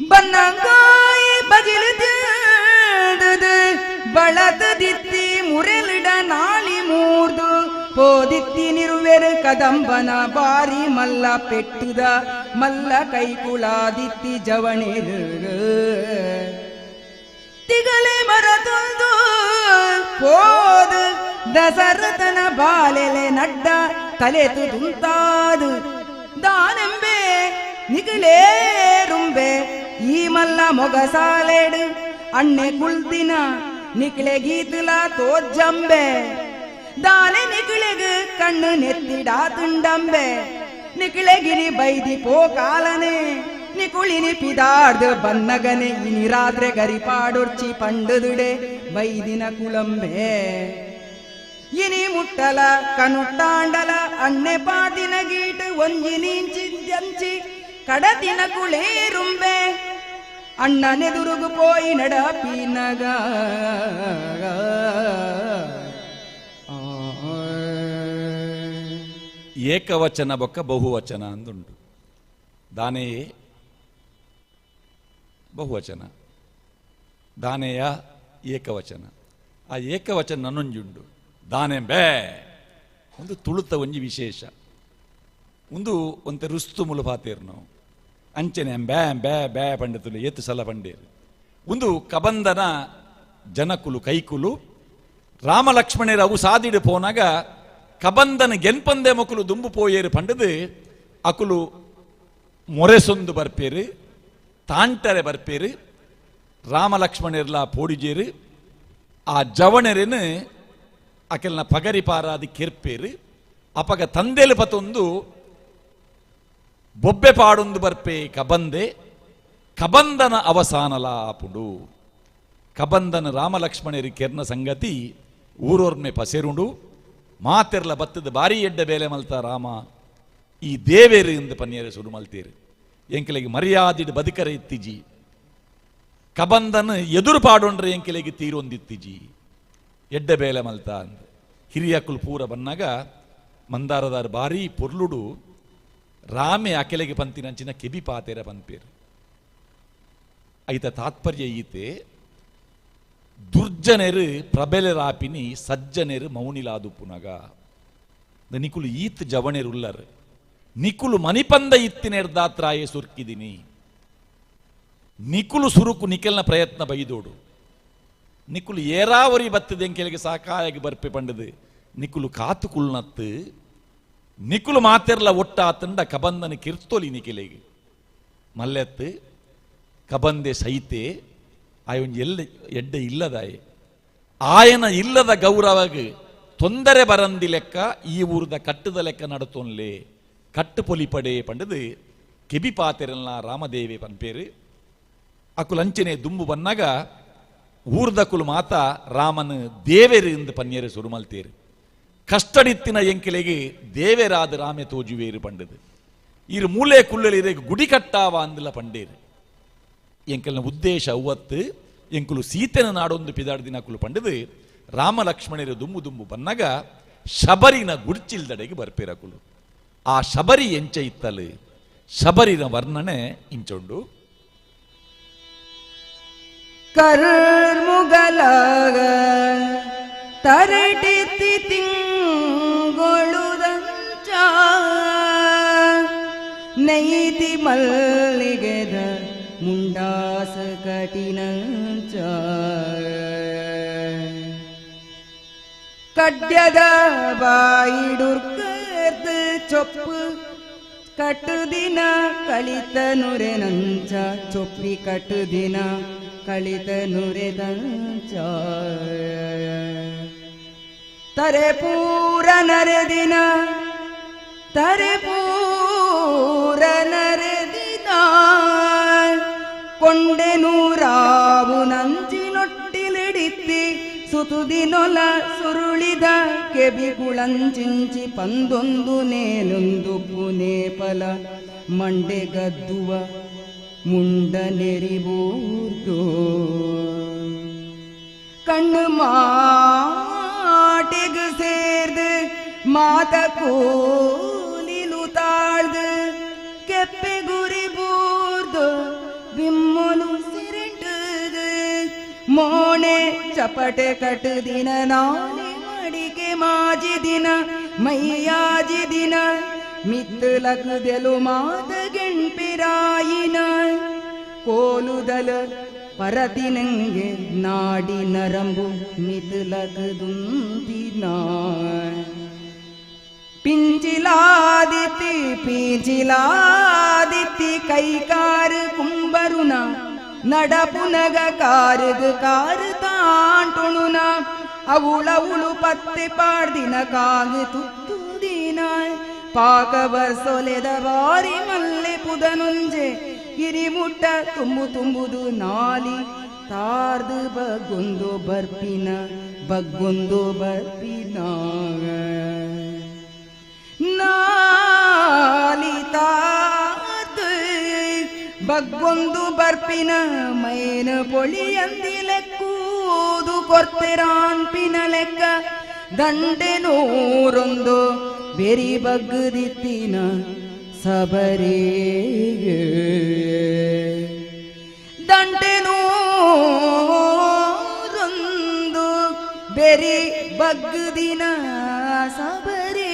ಬನ್ನಂಗಾಯಿ ಬಜಿಲು ತಿಳಿದು ಲತದಿತ್ತಿ ಮುರೆಲಿಡ ನಾಳಿ ಮೂರ್ದು ಪೋದಿತ್ತಿ ನಿರುವೆರು ಕದಂಬನ ಬಾರಿ ಮಲ್ಲ ಪೆಟ್ಟುದ ಮಲ್ಲ ಕೈಕುಳಾದಿತ್ತಿ ಜವಣೆರು ತಿಗಲೆ ಮರತೊಂದು ಪೋದು ದಸರಥನ ಬಾಲೆಲೆ ನಡ್ಡ ತಲೆತು ತುಂತಾದು ದಾನೆಂಬೆ ನಿಗಲೇರುಂಬೆ ಈ ಮಲ್ಲ ಮೊಗಸಾಲೆಡು ಅಣ್ಣೆ ಕುಳ್ತಿನ ನಿಕ್ಲೆ ಗೀತುಲ ತೋಜ್ಜಂಬೆ ದಾನೆ ನಿಕ್ಲೆಗ್ ಕಣ್ಣು ನೆತ್ತಿಡಾ ತುಂಡಂಬೆ ನಿಕ್ಲೆಗಿರಿ ಬೈದಿ ಪೋ ಕಾಲನೆ ನಿಕುಳಿನಿ ಪಿದಾರ್ದು ಬನ್ನಗನೆ ಇನಿ ರಾತ್ರೆ ಗರಿಪಾಡೊರ್ಚಿ ಪಂಡುದುಡೆ ಬೈದಿನ ಕುಳಂಬೆ ಇನಿ ಮುಟ್ಟಲ ಕನುಟ್ಟಾಂಡಲ ಅಣ್ಣೆ ಪಾದಿನ ಗೀಟು ಒಂಜಿನಿಂಚಿಂಚಿ ಕಡತಿನ ಕುಳೇರುಂಬೆ ಅಣ್ಣನೆದುರುಗು ಪೋಯಿ ನಡಪಿನಗ ಏಕವಚನ ಬೊಕ್ಕ ಬಹುವಚನ ಅಂದುಂಟು. ದಾನೆಯೇ ಬಹುವಚನ, ದಾನೆಯ ಏಕವಚನ. ಆ ಏಕವಚನ ನನ್ನೊಂಜುಂಡು ದಾನೆ ಬೇ ಒಂದು ತುಳುತ ಒಂಜಿ ವಿಶೇಷ ಒಂದು ಒಂತೆ ರುಸ್ತು ಮುಲು ಪಾತೇರು ನಾವು ಅಂಚನೆ ಬ್ಯಾ ಬ್ಯಾ ಬ್ಯಾ ಪಂಡಿತುಲು ಏತು ಸಲ ಪಂಡೇರು ಒಂದು ಕಬಂದನ ಜನಕುಲು ಕೈಕುಲು ರಾಮಲಕ್ಷ್ಮಣರು ಅವು ಸಾದಿಡು ಪೋನಾಗ ಕಬಂದನ ಗೆನ್ಪಂದೆ ಮಕ್ಕಳು ದುಂಬು ಪೋಯೇರು ಪಂಡದು ಅಕುಲು ಮೊರೆಸೊಂದು ಬರ್ಪೇರು ತಾಂಟರೆ ಬರ್ಪೇರು ರಾಮಲಕ್ಷ್ಮಣರ್ಲ ಪೋಡಿಜೇರು ಆ ಜವಣರೆನು ಅಕೆಲ್ನ ಪಗರಿ ಪಾರಾದಿ ಕೆರ್ಪೇರು ಅಪಗ ತಂದೆಲು ಪತೊಂದು ಬೊಬ್ಬೆ ಪಾಡೊಂದು ಬರ್ಪೆ ಕಬಂದೆ ಕಬಂದನ ಅವಸಾನಲ ಆಪುಂಡು. ಕಬಂದನ ರಾಮಲಕ್ಷ್ಮಣರಿ ಕೆರ್ನ ಸಂಗತಿ ಊರೋರ್ಮೆ ಪಸೆರುಂಡು ಮಾತೆರ್ಲ ಬತ್ತದ ಬಾರಿ ಎಡ್ಡ ಬೇಲೆ ಮಲ್ತ ರಾಮ ಈ ದೇವೇರು ಎಂದು ಪನ್ಯರೆ ಸುಡು ಮಲ್ತೇರು ಎಂಕೆಲೆಗೆ ಮರ್ಯಾದಿಡು ಬದುಕರ ಇತ್ತಿಜಿ ಕಬಂದನ ಎದುರು ಪಾಡೊಂಡ್ರೆ ಎಂಕೆಲೆಗೆ ತೀರೊಂದಿತ್ತಿಜಿ ಎಡ್ಡ ಬೇಲೆ ಮಲ್ತ ಅಂದ ಹಿರಿಯಕ್ಕಳು ಪೂರ ಬನ್ನಾಗ ಮಂದಾರದಾರ ಬಾರಿ ಪೊರ್ಲುಡು ರಾಮೆ ಅಕೆಲೆಗೆ ಪಂತಿನಂಚಿನ ಕೆಬಿ ಪಾತೆರ ಪಂಪೇರು ಐತ ತಾತ್ಪರ್ಯ ಈತೆ ದುರ್ಜನೆರು ಪ್ರಬೆಲೆರಾಪಿನಿ ಸಜ್ಜನೆರು ಮೌನಿಲಾದು ಪುನಗ ನಿಕುಲು ಈತ್ ಜವಣೆರುಲ್ಲರ್ ನಿಕುಲು ಮನಿಪಂದ ಇತ್ತಿನೆರ್ದಾತ್ರಾಯೇ ಸುರ್ಕಿದಿನಿ ನಿಕುಲು ಸುರುಕು ನಿಕೆಲ್ನ ಪ್ರಯತ್ನ ಬೈದೋಡು ನಿಕುಲು ಏರಾವರಿ ಬತ್ತದೆಂಕೆಲೆಗೆ ಸಾಕಾಯಾಗಿ ಬರ್ಪೆ ಪಂಡದು ನಿಕುಲು ಕಾತು ಕುಳ್ನತ್ತು ನಿಕುಲು ಮಾತೆರ್ಲ ಒಟ್ಟಾತಂಡ ಕಬಂದನ ಕಿರ್ತೋಲಿ ನಿಕೆಲೆಗೆ ಮಲ್ಲೆತ್ತು ಕಬಂದೆ ಸೈತೆ ಆಯೊಂದು ಎಡ್ಡೆ ಇಲ್ಲದಾಯೆ ಆಯನ ಇಲ್ಲದ ಗೌರವಗೆ ತೊಂದರೆ ಬರಂದಿ ಲೆಕ್ಕ ಈ ಊರದ ಕಟ್ಟದ ಲೆಕ್ಕ ನಡತೊನ್ಲೆ ಕಟ್ಟು ಪೊಲಿಪಡೆ ಪಂಡದು ಕೆಬಿ ಪಾತೆರಲ್ಲ ರಾಮದೇವೆ ಪನ್ಪೇರು ಅಕುಲಂಚನೆ ದುಂಬು ಬನ್ನಾಗ ಊರ್ದಕುಲು ಮಾತ ರಾಮನ ದೇವೇರು ಎಂದು ಪನ್ಯರು ಸುರುಮಲ್ತೇರು ಕಷ್ಟಡಿತ್ತಿನ ಎಂಕೆಲೆಗೆ ದೇವೇರಾದ ರಾಮೆ ತೋಜುವೇರು ಪಂಡದು ಇರು ಮೂಲೆ ಕುಳ್ಳಲಿರೆ ಗುಡಿ ಕಟ್ಟಾವ ಅಂದಿಲ್ಲ ಪಂಡೇರು ಎಂಕಲ್ನ ಉದ್ದೇಶ ಅವತ್ತು ಎಂಕುಲು ಸೀತೆನ ನಾಡೊಂದು ಪಿದಾಡ್ದಿನ ಕುಲು ಪಂಡದು ರಾಮ ಲಕ್ಷ್ಮಣರು ದುಂಬು ದುಂಬು ಬನ್ನಾಗ ಶಬರಿನ ಗುಡ್ಚಿಲ್ದಡೆಗೆ ಬರ್ಪೇರಕುಲು ಆ ಶಬರಿ ಎಂಚ ಇತ್ತಲು ಶಬರಿನ ವರ್ಣನೆ ಇಂಚೊಂಡು ಕರ್ಮುಗಲಾಗ ತರಟಿತಿ ತಿಂಗೊಳುದಂಚ ನೈತಿ ಮಲ್ಲಿಗೆದ ಮುಂಡಾಸ ಕಟಿನಂಚ ಕಡ್ಯದ ಬಾಯಿಡುರ್ಕರ್ದು ಚೊಪ್ಪು ಕಟ್ಟುದಿನ ಕಳಿತ ನುರೆನಂಚ ಚೊಪ್ಪಿ ಕಟ್ಟುದಿನ ಕಳಿತ ನುರೆದಂಚ ತರೆ ಪೂರ ನರೆದಿನ ತರೆ ಪೂರ ನರೆದಿನ ಕೊಂಡೆ ನೂರಾವು ನಂಚಿನೊಟ್ಟಿಲಿಡಿತ್ತಿ ಸುತುದಿನೊಲ ಸುರುಳಿದ ಕೆಬಿಗುಳಂಚಿಂಚಿ ಪಂದೊಂದು ನೇನೊಂದು ಪುನೇಪಲ ಮಂಡೆಗದ್ದುವ ಮುಂಡ ನೆರಿಬೂರ್ದು ಕಣ್ಣು ಮಾಟಿಗೆ ಸೇರ್ದು ಮಾತ ಕೂಲಿಲು ತಾಳ್ದು ಕೆಪ್ಪೆ ಗುರಿ ಬೂರ್ದು ಬಿಮ್ಮೊಲು ಸಿರಿಟದು ಮೋಣೆ ಚಪಟೆ ಕಟ್ಟು ದಿನ ನಾಳೆ ಮಡಿಕೆ ಮಾಜಿ ದಿನ ಮೈಯಾಜಿ ದಿನ ಮಿತ್ತಲಕದೆಲು ಮಾತ ಗೆಣ್ಪಿರಾಯಿನ ಕೋಲುದಲ ಪರತಿನಂಗೆ ನಾಡಿ ನರಂಬು ಮಿತ್ತಲಕದುಂದಿನ ಪಿಂಚಿಲಾದಿತಿ ಪೀಚಿಲಾದಿತಿ ಕೈಕಾರ ಕುಂಬರುನ ನಡಪುನಗ ಕಾರು ತಾಂಟುಣುನ ಅವಳು ಪತ್ತೆ ಪಾಡ್ದಿನ ಕಾಗು ತುತ್ತು ದಿನ ಪಾಕವ ಸೊಲೆದ ಬಾರಿ ಮಲ್ಲೆ ಪುದನುಂಜೆ ಹಿರಿಮುಟ್ಟ ತುಂಬುದು ನಾಲಿ ತಾರ್ದು ಬಗ್ಗೊಂದು ಬರ್ಪಿನ ನಾಲಿ ತಾರ್ದು ಬಗ್ಗೊಂದು ಬರ್ಪಿನ ಮೈನ ಪೊಳಿಯಂದಿಲೆಕ್ಕೂದು ಕೊರ್ತೆರಾನ್ಪಿನ ಲೆಕ್ಕ ದಂಡೆ ನೂರೊಂದು ಬೆರಿ ಬಗ್ಗದಿತ್ತಿನ ಸಬರೇ ದಂಡೆ ನೂರೊಂದು ಬೆರಿ ಬಗ್ಗದಿನ ಸಬರೇ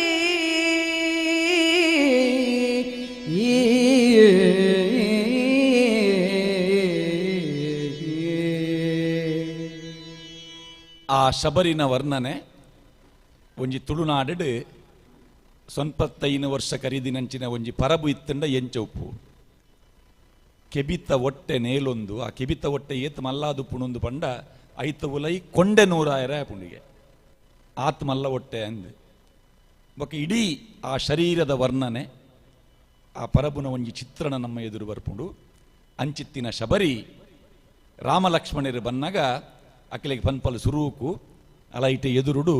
ಆ ಶಬರಿನ ವರ್ಣನೆ ಒಂಜಿ ತುಳುನಾಡು ಸೊನ್ಪತ್ತೈನ ವರ್ಷ ಕರಿದಿನಂಚಿನ ಒಂಜಿ ಪರಬು ಇತ್ತಂಡ ಎಂಚೌಪು ಕೆಬಿತ ಒಟ್ಟೆ ನೇಲೊಂದು ಆ ಕೆಬಿತ ಒಟ್ಟೆ ಏತ್ ಮಲ್ಲಾದು ಪುಣೊಂದು ಪಂಡ ಐತ ಉಲೈ ಕೊಂಡೆ 100,000 ಪುಣಿಗೆ ಆತ್ ಮಲ್ಲ ಒಟ್ಟೆ ಅಂದು ಬೊಕ್ಕ ಇಡೀ ಆ ಶರೀರದ ವರ್ಣನೆ ಆ ಪರಬುನ ಒಂಜಿ ಚಿತ್ರಣ ನಮ್ಮ ಎದುರು ಬರ್ಪುಂಡು ಅಂಚಿತ್ತಿನ ಶಬರಿ ರಾಮಲಕ್ಷ್ಮಣರು ಬನ್ನಗ ಅಕ್ಕಲಿಗೆ ಪನ್ಪಲು ಸುರೂಕು ಅಲೈಟೆ ಎದುರುಡು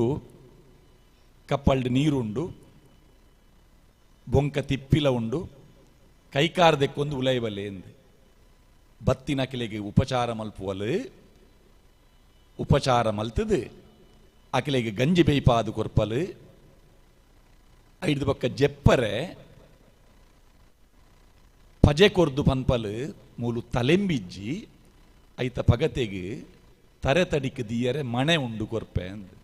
ಕಪ್ಪಲ್ಡು ನೀರುಂಡು ಬೊಂಕ ತಿಪ್ಪಿಲ ಉಂಡು ಕೈಕಾರ್ದೆಕ್ಕೊಂದು ಉಲೈಬಲೆ ಎಂದು ಬತ್ತಿನ ಅಕಿಲೆಗೆ ಉಪಚಾರ ಮಲ್ಪುವಲು ಉಪಚಾರ ಮಲ್ತದು ಅಕಿಲೆಗೆ ಗಂಜಿ ಬೇಯ್ಪಾದು ಕೊರ್ಪಲು ಐದು ಪಕ್ಕ ಜೆಪ್ಪರೆ ಪಜೆ ಕೊರ್ದು ಪನ್ಪಲು ಮೂಲು ತಲೆಂಬಿಜ್ಜಿ ಐತ ಪಗತೆಗೆ ತರೆ ತಡಿಕ ದಿಯರೆ ಮಣೆ ಉಂಡು ಕೊರ್ಪೆ ಅಂದು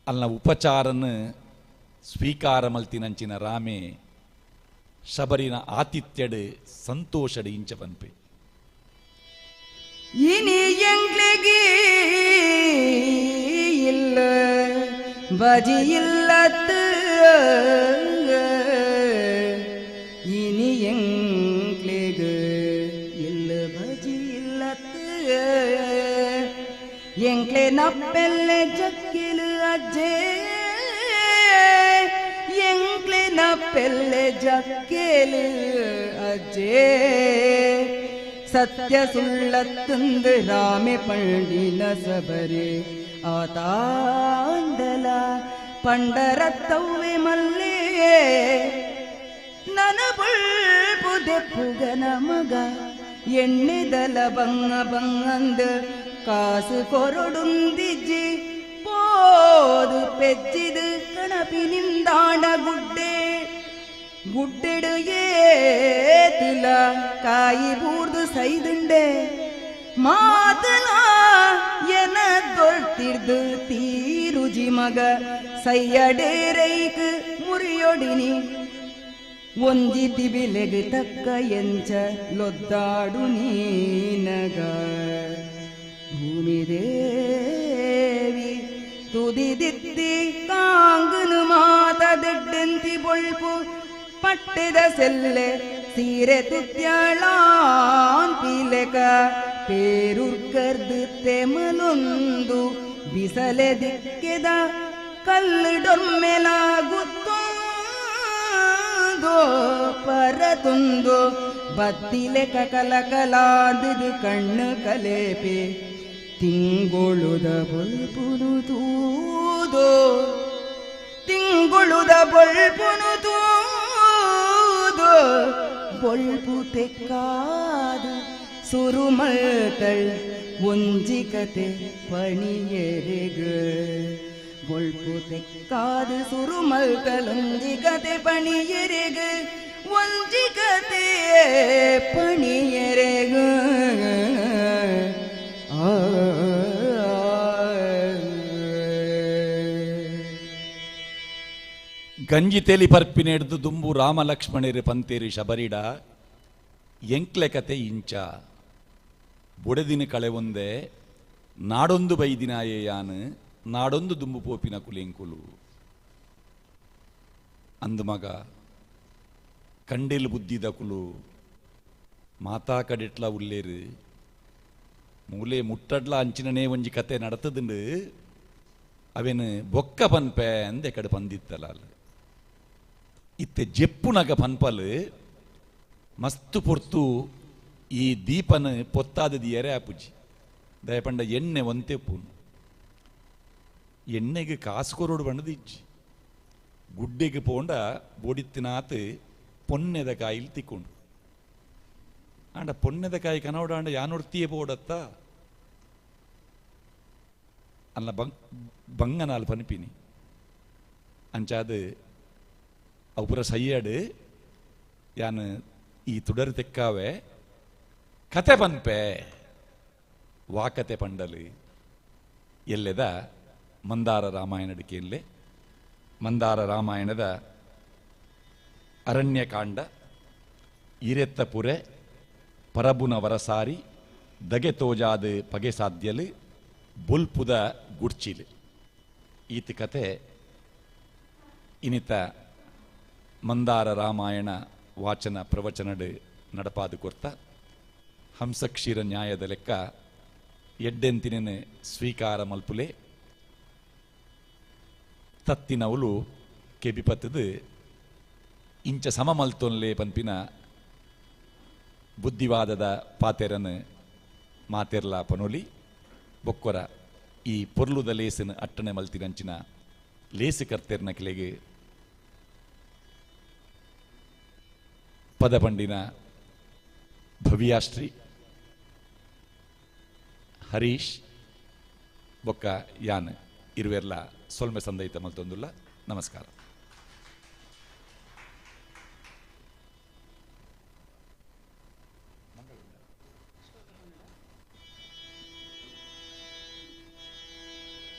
ಅಲ್ಲ ಉಪಚಾರನ ಸ್ವೀಕಾರ ಮಲ್ತಿನಂಚಿನ ರಾಮೆ ಶಬರಿನ ಆತಿಥ್ಯಡು ಸಂತೋಷಡು ಇಂಚ ಪನ್ಪೆ ಇನಿ ಎಂಗ್ಲೆಗೆ ಇಲ್ಲ ಬಜಿ ಇಲ್ಲತ್ತು ಇನಿ ಎಂಗ್ಲೆಗೆ ಇಲ್ಲ ಬಜಿ ಇಲ್ಲತ್ತು ಎಂಗ್ಲೆ ನಪ್ಪೆಲ್ಲೆ ಜಕ್ಕಿಲು ಅಜ್ಜೆ ಎಂಗ್ಲೆ ನಪ್ಪೆಲ್ಲೆ ಜಕ್ಕೆಲು ಅಜ್ಜೆ ಸತ್ಯ ಸುಳ್ಳತ್ತಂದು ರಾಮೆ ಪಂಡಿನ ಸಬರೆ ಆತಾಂಡಲ ಪಂಡರತ್ತವ್ವೆ ಮಲ್ಲೆ ನನ ಬುಳ್ಪುದೆಪ್ಪುಗನ ಮಗ ಎಣ್ಣೆದಲ ಬಂಗಂದ ಕಾಸು ಕೊರಡುಂದಿಜ್ಜಿ போது பெச்சிது கணப்பினிந்தாண்ட குட்டெடு ஏத்தில காயி பூர்து செய்துண்டே மாதனா என தொழ்த்திர்து தீருஜி மக சையடேரைக்கு முறியொடினி ಒಂಜಿ ತಿಬಿಲೆಗ್ ತಕ್ಕ ಎಂಚ ಲೊದ್ದಾಡು ನೀನಗ ಭೂಮಿದೇವಿ ತುದಿದಿತ್ತಿ ಕಾಂಗನು ಮಾತದೆಡ್ಡೆಂತಿ ಬೊಳ್ಪು ಪಟ್ಟೆದ ಸೆಲ್ಲೆ ಸೀರೆ ತುತ್ಯಾಳಾನ್ ಪೀಲೆಕ ಪೇರುರ್ಕರ್ದು ತೆಮಲೊಂದು ಬಿಸಲೆ ದಿಕ್ಕೆದ ಕಲ್ಲು ಡೊಮ್ಮೆಲಾಗುತ್ತೋ ಪರತುಂದು ಬತ್ತಿಲೆ ಕಲಕಲಾದು ಕಣ್ಣು ಕಲೇಪೆ ತಿಂಗೊಳುದ ಬೊಳ್ಪುನು ತೂದು ತಿಂಗೊಳುದ ಬೊಳ್ಪುನು ತೂದು ಬೊಳ್ಪು ತೆಕ್ಕಾದು ಸುರುಮಳ್ತಳ್ ಒಂಜಿಕತೆ ಪಣಿಯರೆಗ ಬೊಳ್ಪು ತೆಕ್ಕಾದು ಸುರುಮಲ್ಕಲೊಂಜಿಕತೆ ಪಣಿಯರೆಗ ಒಂಜಿಕತೆ ಪಣಿಯರೆಗ ಗಂಜಿ ತೇಲಿ ಪರ್ಪಿನೆಡ್ದು ದುಂಬು ರಾಮ ಲಕ್ಷ್ಮಣರು ಪಂತೇರಿ ಶಬರಿಡ ಎಂಕ್ಲೆ ಕತೆ ಇಂಚ ಬುಡದಿನ ಕಳೆ ಒಂದೇ ನಾಡೊಂದು ಬೈದಿನಾಯೇಯಾನು ನಾಡೊಂದು ದುಂಬು ಪೋಪಿನ ಕುಲೆಂಕುಲು ಅಂದು ಮಗ ಕಂಡೆಲ್ ಬುದ್ಧಿದ ಕುಲು ಮಾತಾ ಕಡೆಟ್ಲ ಉಲ್ಲೇರು ಮೂಲೆ ಮುಟ್ಟಡ್ಲ ಅಂಚಿನನೇ ಒಂಜಿ ಕತೆ ನಡತದುಂಡು ಅವೇನು ಬೊಕ್ಕ ಪನ್ಪೆ ಅಂದೆ ಕಡೆ ಪಂದಿತ್ತಲ್ಲ ಇತ್ತೆ ಜೆಪ್ಪುನಗ ಪನ್ಪಲ್ ಮಸ್ತು ಪೊರ್ತು ಈ ದೀಪನ ಪೊತ್ತಾದದಿ ಎರೆ ಆಪುಜಿ ದಯಪಂಡ ಎಣ್ಣೆ ಒಂತೆ ಪೂನು ಎಣ್ಣೆಗೆ ಕಾಸು ಕೊರೋಡು ಬಣ್ಣದ ಇಜ್ಜಿ ಗುಡ್ಡೆಗೆ ಪೋಂಡ ಬೋಡಿತ್ತಿನಾತ್ ಪೊನ್ನೆದ ಕಾಯಿಲ್ ತಿಕ್ಕೊಂಡು ಆಂಡ ಪೊನ್ನೆದ ಕಾಯಿ ಕನವಡ ಆಂಡ ಯಾನೊಡ್ತಿಯೇ ಪೋಡತ್ತ ಅಲ್ಲ ಬಂಗನಾಲ್ ಪನಿಪಿನಿ ಅಂಚಾದ ಅವುಪುರ ಸಯ್ಯಾಡು ಯಾನು ಈ ತುಡರು ತೆಕ್ಕಾವೆ ಕತೆ ಪನ್ಪೆ ವಾಕತೆ ಪಂಡಲು ಎಲ್ಲೆದ ಮಂದಾರ ರಾಮಾಯಣದ ಕೇಳಲೆ ಮಂದಾರ ರಾಮಾಯಣದ ಅರಣ್ಯಕಾಂಡ ಈರೆತ್ತಪುರೆ ಪರಬುನ ವರಸಾರಿ ದಗೆ ತೋಜಾದ ಪಗೆ ಸಾಧ್ಯಲು ಬುಲ್ಪುದ ಗುಡ್ಚಿಲು ಈತ ಕತೆ ಇನಿತ ಮಂದಾರ ರಾಮಾಯಣ ವಾಚನ ಪ್ರವಚನಡು ನಡಪಾದು ಕೊರ್ತ ಹಂಸಕ್ಷೀರ ನ್ಯಾಯದ ಲೆಕ್ಕ ಎಡ್ಡೆಂತಿನ ಸ್ವೀಕಾರ ಮಲ್ಪುಲೆ ತತ್ತಿನವಲು ಕೆಬಿಪತ್ತದು ಇಂಚ ಸಮ ಮಲ್ತೊನ್ಲೆ ಪನ್ಪಿನ ಬುದ್ಧಿವಾದದ ಪಾತೆರನ್ನು ಮಾತೆರ್ಲ ಪನೊಲಿ ಬೊಕ್ಕೊರ ಈ ಪೊರ್ಲುದ ಲೇಸಿನ ಅಟ್ಟಣೆ ಮಲ್ತಿನಂಚಿನ ಲೇಸಿ ಕರ್ತೆರ್ನ ಕೆಲೆಗೆ ಪದಪಂಡಿನ ಭವ್ಯಾಶ್ರೀ ಹರೀಶ್ ಬೊಕ್ಕ ಯಾನ್ ಇರುವೆರ್ಲ ಸೊಲ್ಮೆ ಸಂದೈತ ಮಲ್ತೊಂದುಲ್ಲ ನಮಸ್ಕಾರ.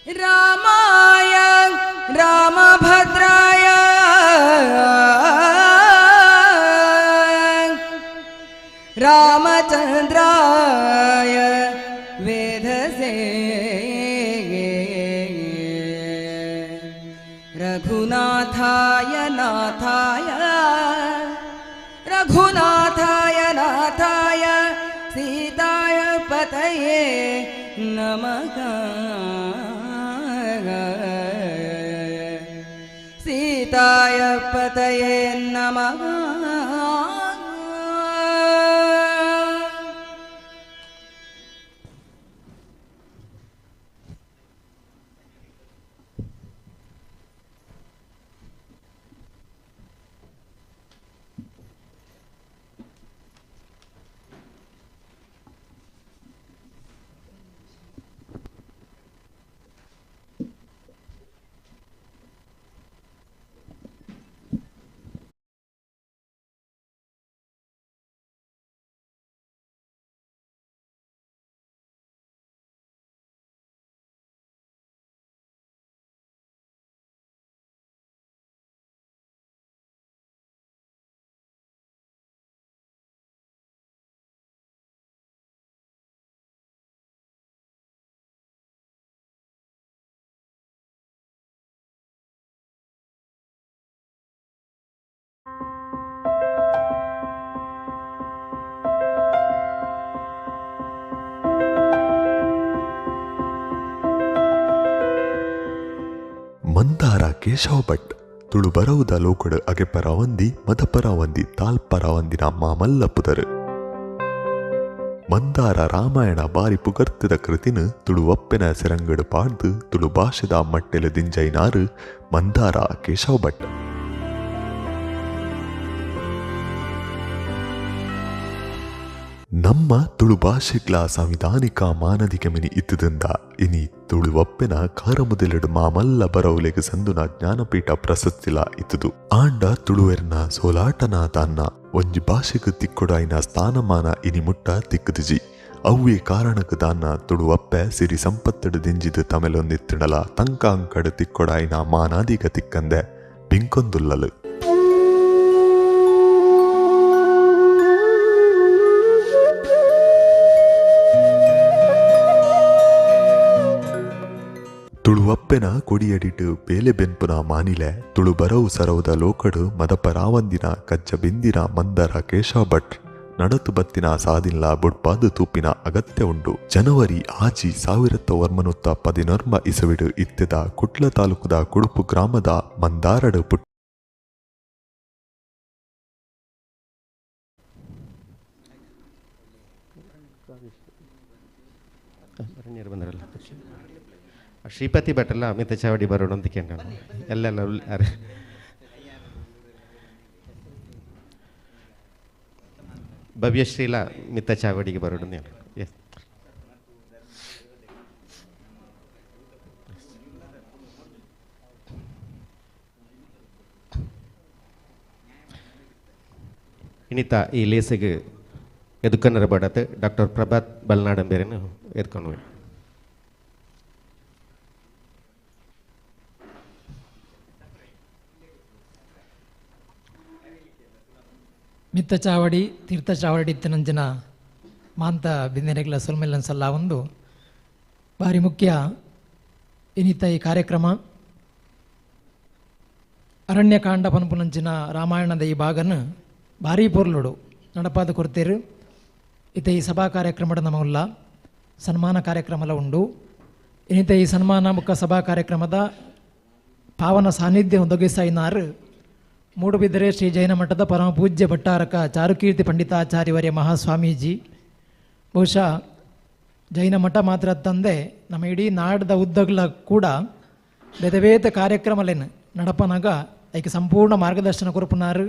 ರಾಮಾಯ ರಾಮಭದ್ರಾಯ ರಾಮಚಂದ್ರಾಯ ವೇಧಸೇ ರಘುನಾಥಾಯ ನಾಥಾಯ ರಘುನಾಥಾಯ ನಾಥಾಯ ಸೀತಾಯ ಪತಯೇ ನಮಃ ಸೀತಾಯ ಪತಯೇ ನಮಃ. ಮಂದಾರ ಕೇಶವ ಭಟ್ ತುಳು ಬರವುದ ಲೋಕಡು ಅಗೆಪರ ವಂದಿ ಮದಪರ ವಂದಿ ತಾಲ್ಪರ ವಂದಿನ ಮಾಮಲ್ಲ ಪುದರು ಮಂದಾರ ರಾಮಾಯಣ ಬಾರಿ ಪುಗರ್ತಿದ ಕೃತಿನ ತುಳು ಒಪ್ಪೆನ ಸೆರಂಗಡು ಪಾಡ್ದು ತುಳು ಭಾಷೆದ ಮಟ್ಟೆಲು ದಿಂಜೈನಾರು ಮಂದಾರ ಕೇಶವ ಭಟ್. ನಮ್ಮ ತುಳು ಭಾಷೆಗ್ಲ ಸಂವಿಧಾನಿಕ ಮಾನದಿಕಮಿನಿ ಇತ್ತುದಿಂದ ಇನಿ ತುಳು ಒಪ್ಪೆನ ಕಾರಮುದೆಲೆಡು ಮಾಮಲ್ಲ ಬರವುಲೆಗೆ ಸಂದುನ ಜ್ಞಾನಪೀಠ ಪ್ರಶಸ್ತಿಲ ಇತ್ತುದು ಆಂಡ ತುಳುವೆರ್ನ ಸೋಲಾಟನ ತನ್ನ ಒಂಜಿ ಭಾಷೆಗೆ ತಿಕ್ಕೊಡಾಯಿನ ಸ್ಥಾನಮಾನ ಇನಿ ಮುಟ್ಟ ತಿಕ್ಕುದಿಜಿ ಅವ್ವೇ ಕಾರಣಕ್ಕೆ ದಾನ್ನ ತುಳು ಒಪ್ಪೆ ಸಿರಿ ಸಂಪತ್ತಡು ದಿಂಜಿದು ತಮೆಲೊಂದಿತ್ತಿಡಲ ತಂಕ ಅಂಕಡು ತಿಕ್ಕೊಡಾಯಿನ ಮಾನಾದಿಗ ತಿಕ್ಕಂದೆ ಬಿಂಕೊಂದುಲ್ಲಲು. ತುಳುವಪ್ಪೆನ ಕೊಡಿಯಡಿಟ್ಟು ಬೇಲೆ ಬೆನ್ಪುನ ಮಾನಿಲೆ ತುಳು ಬರವು ಸರವುದ ಲೋಕಡು ಮದಪರಾವಂದಿನ ಕಜ್ಜ ಬಿಂದಿನ ಮಂದರ ಕೇಶವ ಭಟ್ ನಡತು ಬತ್ತಿನ ಸಾದಿಲ್ಲ ಬುಡ್ಪಾದು ತೂಪಿನ ಅಗತ್ಯ ಉಂಡು. ಜನವರಿ ಆಚಿ 1914 ಇಸವಿಡು ಇತ್ತೆದ ಕುಟ್ಲ ತಾಲೂಕುದ ಕುಡುಪು ಗ್ರಾಮದ ಮಂದಾರಡು ಪುಟ್ಟ ಶ್ರೀಪತಿ ಭಟ್ಟಲ್ಲ ಮಿತ ಚಾವಡಿ ಬರೋಣ ಅಂತ ಕೇಳ ಎಲ್ಲೆಲ್ಲ ಭವ್ಯಶ್ರೀಲ ಮಿತ ಚಾವಡಿಗೆ ಬರೋಣ ಎಸ್. ಇನಿತ ಈ ಲೇಸಿಗೆ ಎದುಕನ್ನರ ಬಡತ್ ಡಾಕ್ಟರ್ ಪ್ರಭಾತ್ ಬಲ್ನಾಡಂಬೇರನ್ನು ಎದ್ಕೊಂಡು ಮಿತ್ತ ಚಾವಡಿ ತೀರ್ಥ ಚಾವಡಿ ಇತ್ತಿನಂಚಿನ ಮಾಂತ ಬಿಂದೆನೆಗ್ಲ ಸೊಲ್ಮೆಲ್ಲನ್ ಸಲ್ಲ ಒಂದು ಭಾರಿ ಮುಖ್ಯ ಇನ್ನಿತ ಈ ಕಾರ್ಯಕ್ರಮ ಅರಣ್ಯಕಾಂಡ ಪನ್ಪುನಂಚಿನ ರಾಮಾಯಣದ ಈ ಭಾಗನ ಭಾರಿ ಪೊರ್ಲುಡು ನಡಪಾದ ಕೊಡ್ತೇರು ಇತ ಈ ಸಭಾ ಕಾರ್ಯಕ್ರಮದ ನಮಲ್ಲ ಸನ್ಮಾನ ಕಾರ್ಯಕ್ರಮಲ ಉಂಡು. ಇನ್ನಿತ ಈ ಸನ್ಮಾನ ಮುಖ ಸಭಾ ಕಾರ್ಯಕ್ರಮದ ಪಾವನ ಸಾನ್ನಿಧ್ಯ ಒದಗಿಸಾಯಿನಾರು ಮೂಡುಬಿದರೆ ಶ್ರೀ ಜೈನ ಮಠದ ಪರಮ ಪೂಜ್ಯ ಭಟ್ಟಾರಕ ಚಾರುಕೀರ್ತಿ ಪಂಡಿತಾಚಾರ್ಯವರ್ಯ ಮಹಾಸ್ವಾಮೀಜಿ. ಬಹುಶಃ ಜೈನ ಮಠ ಮಾತ್ರ ತಂದೆ ನಮ್ಮ ಇಡೀ ನಾಡದ ಉದ್ದಗಲ ಕೂಡ ಬೇತೆ ಕಾರ್ಯಕ್ರಮಲೇನು ನಡಪನಾಗ ಐಕೆ ಸಂಪೂರ್ಣ ಮಾರ್ಗದರ್ಶನ ಕೊರಪುನಾರು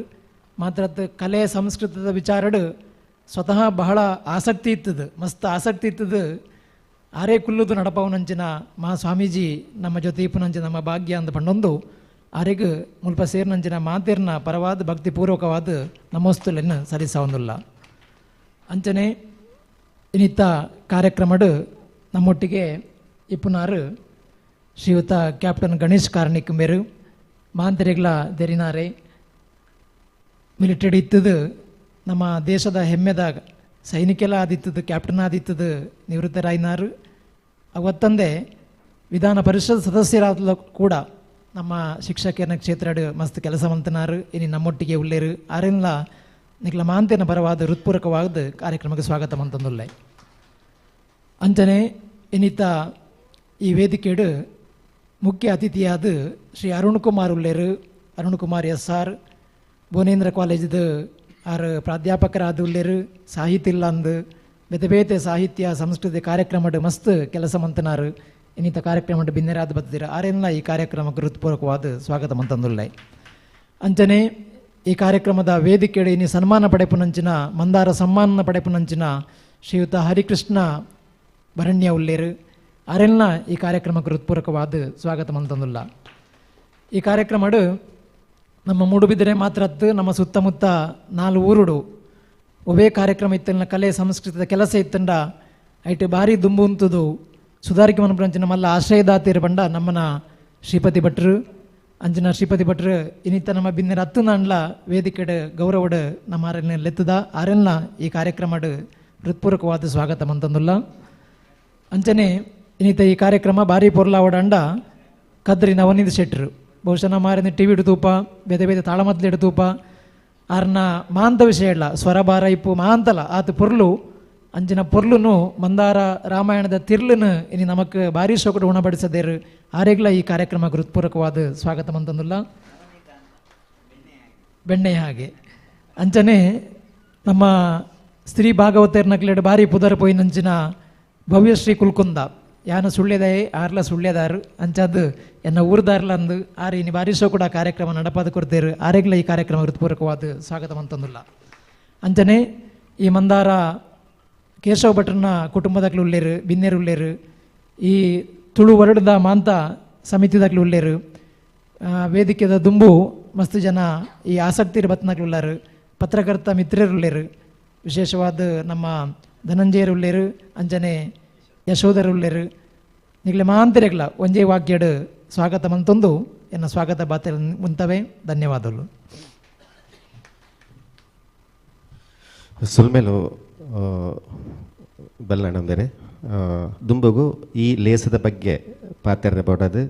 ಮಾತ್ರ ಕಲೆ ಸಂಸ್ಕೃತದ ವಿಚಾರಡು ಸ್ವತಃ ಬಹಳ ಆಸಕ್ತಿ ಇತ್ತದು, ಮಸ್ತ್ ಆಸಕ್ತಿ ಇತ್ತದು. ಆರೇ ಕುಲ್ಲುದು ನಡಪವನಂಚಿನ ಮಹಾಸ್ವಾಮೀಜಿ ನಮ್ಮ ಜೊತೆ ಇಪ್ಪುನಂಚಿನ ನಮ್ಮ ಭಾಗ್ಯ ಅಂತ ಪಂಡೊಂದು ಆರೆಗೂ ಮುಲ್ಪ ಸೇರ್ನಂಚಿನ ಮಾತೇರ್ನ ಪರವಾದ ಭಕ್ತಿಪೂರ್ವಕವಾದ ನಮೋಸ್ತುಲೆನ್ನು ಸಲ್ಲಿಸವೊಂದಿಲ್ಲ. ಅಂಚನೆ ಇನ್ನಿತ್ತ ಕಾರ್ಯಕ್ರಮಡು ನಮ್ಮೊಟ್ಟಿಗೆ ಇಪ್ಪುನಾರು ಶ್ರೀಯುತ ಕ್ಯಾಪ್ಟನ್ ಗಣೇಶ್ ಕಾರ್ಣಿಕ್ ಮೇರು ಮಾಂತರಿಗಳ ದೆರಿನಾರೆ ಮಿಲಿಟರಿ ಇತ್ತದು ನಮ್ಮ ದೇಶದ ಹೆಮ್ಮೆದ ಸೈನಿಕೆಲ್ಲ ಆದಿತ್ತದು ಕ್ಯಾಪ್ಟನ್ ಆದಿತ್ತದು ನಿವೃತ್ತರಾಯಿನಾರು. ಅವತ್ತಂದೆ ವಿಧಾನ ಪರಿಷತ್ ಸದಸ್ಯರಾದ ಕೂಡ ನಮ್ಮ ಶಿಕ್ಷಕನ ಕ್ಷೇತ್ರ ಮಸ್ತ್ ಕೆಲಸ ಮಂತನಾರು ಇನ್ನು ನಮ್ಮೊಟ್ಟಿಗೆ ಉಳ್ಳೇರು ಆರೆಲ್ಲ ನಿಗ್ಲ ಮಾಂತೇನ ಪರವಾದ ಹೃತ್ಪೂರ್ವಕವಾದ ಕಾರ್ಯಕ್ರಮಕ್ಕೆ ಸ್ವಾಗತ ಮಂತಂದುಲ್ಲೆ. ಅಂಚನೆ ಇನ್ನಿತ ಈ ವೇದಿಕೆಡು ಮುಖ್ಯ ಅತಿಥಿಯಾದ ಶ್ರೀ ಅರುಣ್ ಕುಮಾರ್ ಉಳ್ಳೇರು. ಅರುಣ್ ಕುಮಾರ್ SR ಭುವನೇಂದ್ರ ಕಾಲೇಜದ ಆರು ಪ್ರಾಧ್ಯಾಪಕರಾದ ಉಳ್ಳೇರು. ಸಾಹಿತ್ಯ ಇಲ್ಲ ಅಂದು ಬೇತೆ ಸಾಹಿತ್ಯ ಸಂಸ್ಕೃತಿ ಕಾರ್ಯಕ್ರಮದ ಮಸ್ತ್ ಕೆಲಸ ಮಂತನಾರು. ಇನ್ನಿತ ಕಾರ್ಯಕ್ರಮ ಬಿನ್ನೆರಾದ ಬತ್ತಿರ ಆರೆಲ್ಲ ಈ ಕಾರ್ಯಕ್ರಮಕ್ಕೆ ಹೃತ್ಪೂರ್ವಕವಾದ ಸ್ವಾಗತ ಮಂತಂದುಲ್ಲೆ. ಅಂಚನೆ ಈ ಕಾರ್ಯಕ್ರಮದ ವೇದಿಕೆಡೆ ಇನ್ನು ಸನ್ಮಾನ ಪಡೆಪುನಂಚಿನ ಮಂದಾರ ಸಮ್ಮಾನ ಪಡೆಪುನಂಚಿನ ಶ್ರೀಯುತ ಹರಿಕೃಷ್ಣ ಭರಣ್ಯ ಉಳ್ಳೇರು ಆರೆಲ್ಲ ಈ ಕಾರ್ಯಕ್ರಮಕ್ಕೆ ಹೃತ್ಪೂರ್ವಕವಾದ ಸ್ವಾಗತ ಮಂತಂದುಲ್ಲ. ಈ ಕಾರ್ಯಕ್ರಮಡು ನಮ್ಮ ಮೂಡುಬಿದಿರೆ ಮಾತ್ರ ನಮ್ಮ ಸುತ್ತಮುತ್ತ 4 ಊರುಡು ಒವೇ ಕಾರ್ಯಕ್ರಮ ಇತ್ತನ ಕಲೆ ಸಂಸ್ಕೃತದ ಕೆಲಸ ಇತ್ತಂಡ ಐಟು ಭಾರಿ ದುಂಬು ಉಂತದು ಸುಧಾರಿಕೆ ಮನಪಂಚಿನ ಮಲ್ಲ ಆಶ್ರಯದಾತಿರು ಬಂಡ ನಮ್ಮನ ಶ್ರೀಪತಿ ಭಟ್ರು ಅಂಜನ ಶ್ರೀಪತಿ ಭಟ್ರು ಇನ್ನಿತ ನಮ್ಮ ಬಿನ್ನೆರ 10 ನಾಂಡ್ಲ ವೇದಿಕೆಡು ಗೌರವಡು ನಮ್ಮ ಆರೆಲ್ಲ ಲೆತ್ತದ ಆರೆಲ್ಲ ಈ ಕಾರ್ಯಕ್ರಮಡು ಹೃತ್ಪೂರ್ವಕವಾದ ಸ್ವಾಗತ ಮಂತಂದುಲ್ಲ. ಅಂಚನೆ ಇನ್ನಿತ ಈ ಕಾರ್ಯಕ್ರಮ ಭಾರಿ ಪೊರ್ಲಾವಡ ಅಂಡ ಕದ್ರಿ ನವನೀತ್ ಶೆಟ್ರು ಬಹುಶಃ ನಮ್ಮ ಆರಿನ ಟಿವಿ ಇಡುತ್ತೂಪ ಬೇತೆ ತಾಳಮದ್ಲು ಇಡುತ್ತೂಪ ಆರ್ನ ಮಾಂತ ವಿಷಯ ಇಲ್ಲ ಸ್ವರಭಾರ ಇಪ್ಪು ಮಾಂತಲ ಆತ ಪೊರ್ಲು ಅಂಚಿನ ಪೊರ್ಲುನು ಮಂದಾರ ರಾಮಾಯಣದ ತಿರ್ಲುನು ಇನ್ನು ನಮಕ್ ಭಾರಿ ಶೋಕಡು ಉಣಬಡಿಸದೇರು ಆರೆಗ್ಲ ಈ ಕಾರ್ಯಕ್ರಮಕ್ಕೆ ಹೃತ್ಪೂರ್ವಕವಾದ ಸ್ವಾಗತ ಮಂತಂದುಲ್ಲ. ಬೆಣ್ಣೆ ಹಾಗೆ ಅಂಚನೆ ನಮ್ಮ ಸ್ತ್ರೀ ಭಾಗವತರ್ನಕ್ಲೆಡ್ ಭಾರಿ ಪುದರ್ ಪೋಯಿನಂಚಿನ ಭವ್ಯಶ್ರೀ ಕುಲ್ಕುಂದ ಯಾನ ಸುಳ್ಳ್ಯದಾಯೇ ಆರ್ಲ ಸುಳ್ಳ್ಯದಾರು ಅಂಚದು ಎನ್ನ ಊರ್ದಾರ್ಲ ಅಂದು ಆರು ಇನ್ನು ಭಾರಿ ಶೋಕುಡ ಕಾರ್ಯಕ್ರಮ ನಡಪಾದ ಕೊಡ್ತೇರು ಆರೆಗ್ಲ ಈ ಕಾರ್ಯಕ್ರಮ ಹೃತ್ಪೂರ್ವಕವಾದ ಸ್ವಾಗತ ಮಂತಂದುಲ್ಲ. ಅಂಚನೆ ಈ ಮಂದಾರ ಕೇಶವ ಭಟ್ರನ ಕುಟುಂಬದಾಗ್ಲು ಉಳ್ಳೇರು ಬಿನ್ನೇರು ಉಳ್ಳೇರು ಈ ತುಳು ವರ್ಡದ ಮಾಂತ ಸಮಿತಿದಾಗ್ಲು ಉಳ್ಳೇರು ವೇದಿಕೆದ ದುಂಬು ಮಸ್ತ್ ಜನ ಈ ಆಸಕ್ತಿ ಬತ್ನಾಗ್ಲು ಉಳ್ಳಾರು ಪತ್ರಕರ್ತ ಮಿತ್ರರು ಉಳ್ಳೇರು ವಿಶೇಷವಾದ ನಮ್ಮ ಧನಂಜಯರು ಉಳ್ಳೇರು ಅಂಜನೆ ಯಶೋಧರು ಉಳ್ಳೇರು ನಿಗ್ಲೆ ಮಾಂತಿರೆಗ್ಲ ಒಂಜೇ ವಾಕ್ಯಡು ಸ್ವಾಗತ ಮಂತೊಂದು ఎన్న స్వాగత బాధ్యతలు ఉంటవే. ధన్యవాదాలు. ಸುಲ್ಮೇಲು ಬಲ್ಲಣ್ಣ ಬೇರೆ ದುಂಬಗು ಈ ಲೇಸದ ಬಗ್ಗೆ ಪಾತ್ರದ ಬೋಡದು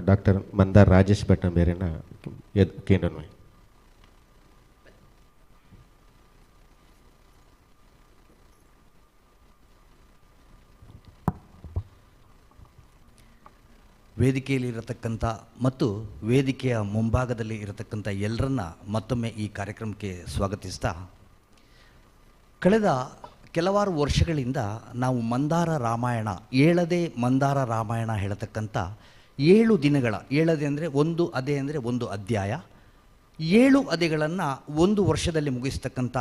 ಡಾಕ್ಟರ್ ಮಂದಾರ್ ರಾಜೇಶ್ ಭಟ್ ಬೇರೆನ ಕೇಂದ್ರ ವೇದಿಕೆಯಲ್ಲಿ ಇರತಕ್ಕಂಥ ಮತ್ತು ವೇದಿಕೆಯ ಮುಂಭಾಗದಲ್ಲಿ ಇರತಕ್ಕಂಥ ಎಲ್ಲರನ್ನ ಮತ್ತೊಮ್ಮೆ ಈ ಕಾರ್ಯಕ್ರಮಕ್ಕೆ ಸ್ವಾಗತಿಸ್ತಾ, ಕಳೆದ ಕೆಲವಾರು ವರ್ಷಗಳಿಂದ ನಾವು ಮಂದಾರ ರಾಮಾಯಣ, ಏಳದೇ ಮಂದಾರ ರಾಮಾಯಣ ಹೇಳತಕ್ಕಂಥ 7 ದಿನಗಳ, ಏಳದೆ ಅಂದರೆ ಒಂದು ಅಧ್ಯಾಯ, 7 ಅಧ್ಯಾಯಗಳನ್ನು ಒಂದು ವರ್ಷದಲ್ಲಿ ಮುಗಿಸ್ತಕ್ಕಂಥ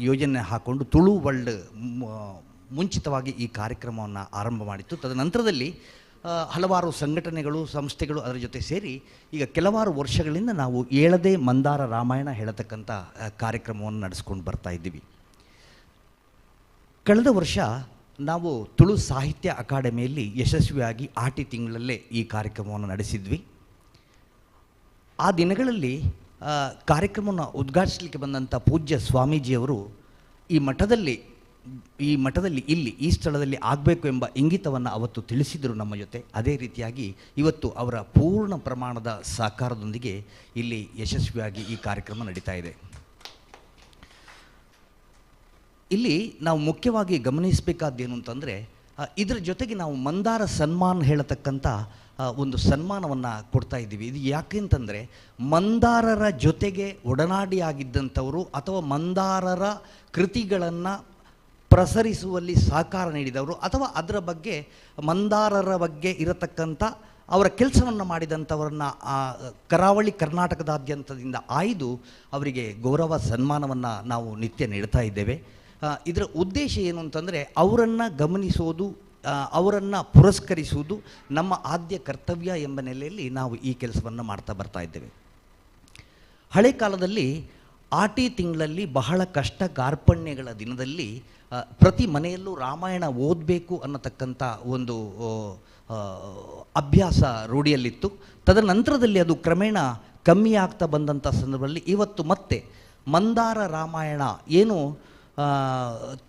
ಯೋಜನೆ ಹಾಕ್ಕೊಂಡು ತುಳು ವರ್ಲ್ಡ್ ಮುಂಚಿತವಾಗಿ ಈ ಕಾರ್ಯಕ್ರಮವನ್ನು ಆರಂಭ ಮಾಡಿತ್ತು. ತದನಂತರದಲ್ಲಿ ಹಲವಾರು ಸಂಘಟನೆಗಳು, ಸಂಸ್ಥೆಗಳು ಅದರ ಜೊತೆ ಸೇರಿ ಈಗ ಕೆಲವಾರು ವರ್ಷಗಳಿಂದ ನಾವು ಏಳದೇ ಮಂದಾರ ರಾಮಾಯಣ ಹೇಳತಕ್ಕಂಥ ಕಾರ್ಯಕ್ರಮವನ್ನು ನಡೆಸ್ಕೊಂಡು ಬರ್ತಾ ಇದ್ದೀವಿ. ಕಳೆದ ವರ್ಷ ನಾವು ತುಳು ಸಾಹಿತ್ಯ ಅಕಾಡೆಮಿಯಲ್ಲಿ ಯಶಸ್ವಿಯಾಗಿ ಆಟಿ ತಿಂಗಳಲ್ಲೇ ಈ ಕಾರ್ಯಕ್ರಮವನ್ನು ನಡೆಸಿದ್ವಿ. ಆ ದಿನಗಳಲ್ಲಿ ಕಾರ್ಯಕ್ರಮವನ್ನು ಉದ್ಘಾಟಿಸಲಿಕ್ಕೆ ಬಂದಂಥ ಪೂಜ್ಯ ಸ್ವಾಮೀಜಿಯವರು ಈ ಮಠದಲ್ಲಿ ಈ ಸ್ಥಳದಲ್ಲಿ ಆಗಬೇಕು ಎಂಬ ಇಂಗಿತವನ್ನು ಅವತ್ತು ತಿಳಿಸಿದರು ನಮ್ಮ ಜೊತೆ. ಅದೇ ರೀತಿಯಾಗಿ ಇವತ್ತು ಅವರ ಪೂರ್ಣ ಪ್ರಮಾಣದ ಸಹಕಾರದೊಂದಿಗೆ ಇಲ್ಲಿ ಯಶಸ್ವಿಯಾಗಿ ಈ ಕಾರ್ಯಕ್ರಮ ನಡೀತಾ ಇದೆ. ಇಲ್ಲಿ ನಾವು ಮುಖ್ಯವಾಗಿ ಗಮನಿಸಬೇಕಾದ್ದೇನು ಅಂತಂದರೆ, ಇದರ ಜೊತೆಗೆ ನಾವು ಮಂದಾರ ಸನ್ಮಾನ್ ಹೇಳತಕ್ಕಂಥ ಒಂದು ಸನ್ಮಾನವನ್ನು ಕೊಡ್ತಾ ಇದ್ದೀವಿ. ಇದು ಯಾಕೆ ಅಂತಂದರೆ, ಮಂದಾರರ ಜೊತೆಗೆ ಒಡನಾಡಿಯಾಗಿದ್ದಂಥವರು ಅಥವಾ ಮಂದಾರರ ಕೃತಿಗಳನ್ನು ಪ್ರಸರಿಸುವಲ್ಲಿ ಸಹಕಾರ ನೀಡಿದವರು ಅಥವಾ ಅದರ ಬಗ್ಗೆ ಮಂದಾರರ ಬಗ್ಗೆ ಇರತಕ್ಕಂಥ ಅವರ ಕೆಲಸವನ್ನು ಮಾಡಿದಂಥವ್ರನ್ನ ಕರಾವಳಿ ಕರ್ನಾಟಕದಾದ್ಯಂತದಿಂದ ಆಯ್ದು ಅವರಿಗೆ ಗೌರವ ಸನ್ಮಾನವನ್ನು ನಾವು ನಿತ್ಯ ನೀಡ್ತಾ ಇದ್ದೇವೆ. ಇದರ ಉದ್ದೇಶ ಏನು ಅಂತಂದರೆ, ಅವರನ್ನು ಗಮನಿಸೋದು, ಅವರನ್ನು ಪುರಸ್ಕರಿಸುವುದು ನಮ್ಮ ಆದ್ಯ ಕರ್ತವ್ಯ ಎಂಬ ನೆಲೆಯಲ್ಲಿ ನಾವು ಈ ಕೆಲಸವನ್ನು ಮಾಡ್ತಾ ಬರ್ತಾ ಇದ್ದೇವೆ. ಹಳೆ ಕಾಲದಲ್ಲಿ ಆಟಿ ತಿಂಗಳಲ್ಲಿ ಬಹಳ ಕಷ್ಟ ಕಾರ್ಪಣ್ಯಗಳ ದಿನದಲ್ಲಿ ಪ್ರತಿ ಮನೆಯಲ್ಲೂ ರಾಮಾಯಣ ಓದಬೇಕು ಅನ್ನತಕ್ಕಂಥ ಒಂದು ಅಭ್ಯಾಸ ರೂಢಿಯಲ್ಲಿತ್ತು. ತದನಂತರದಲ್ಲಿ ಅದು ಕ್ರಮೇಣ ಕಮ್ಮಿ ಆಗ್ತಾ ಬಂದಂಥ ಸಂದರ್ಭದಲ್ಲಿ ಇವತ್ತು ಮತ್ತೆ ಮಂದಾರ ರಾಮಾಯಣ ಏನು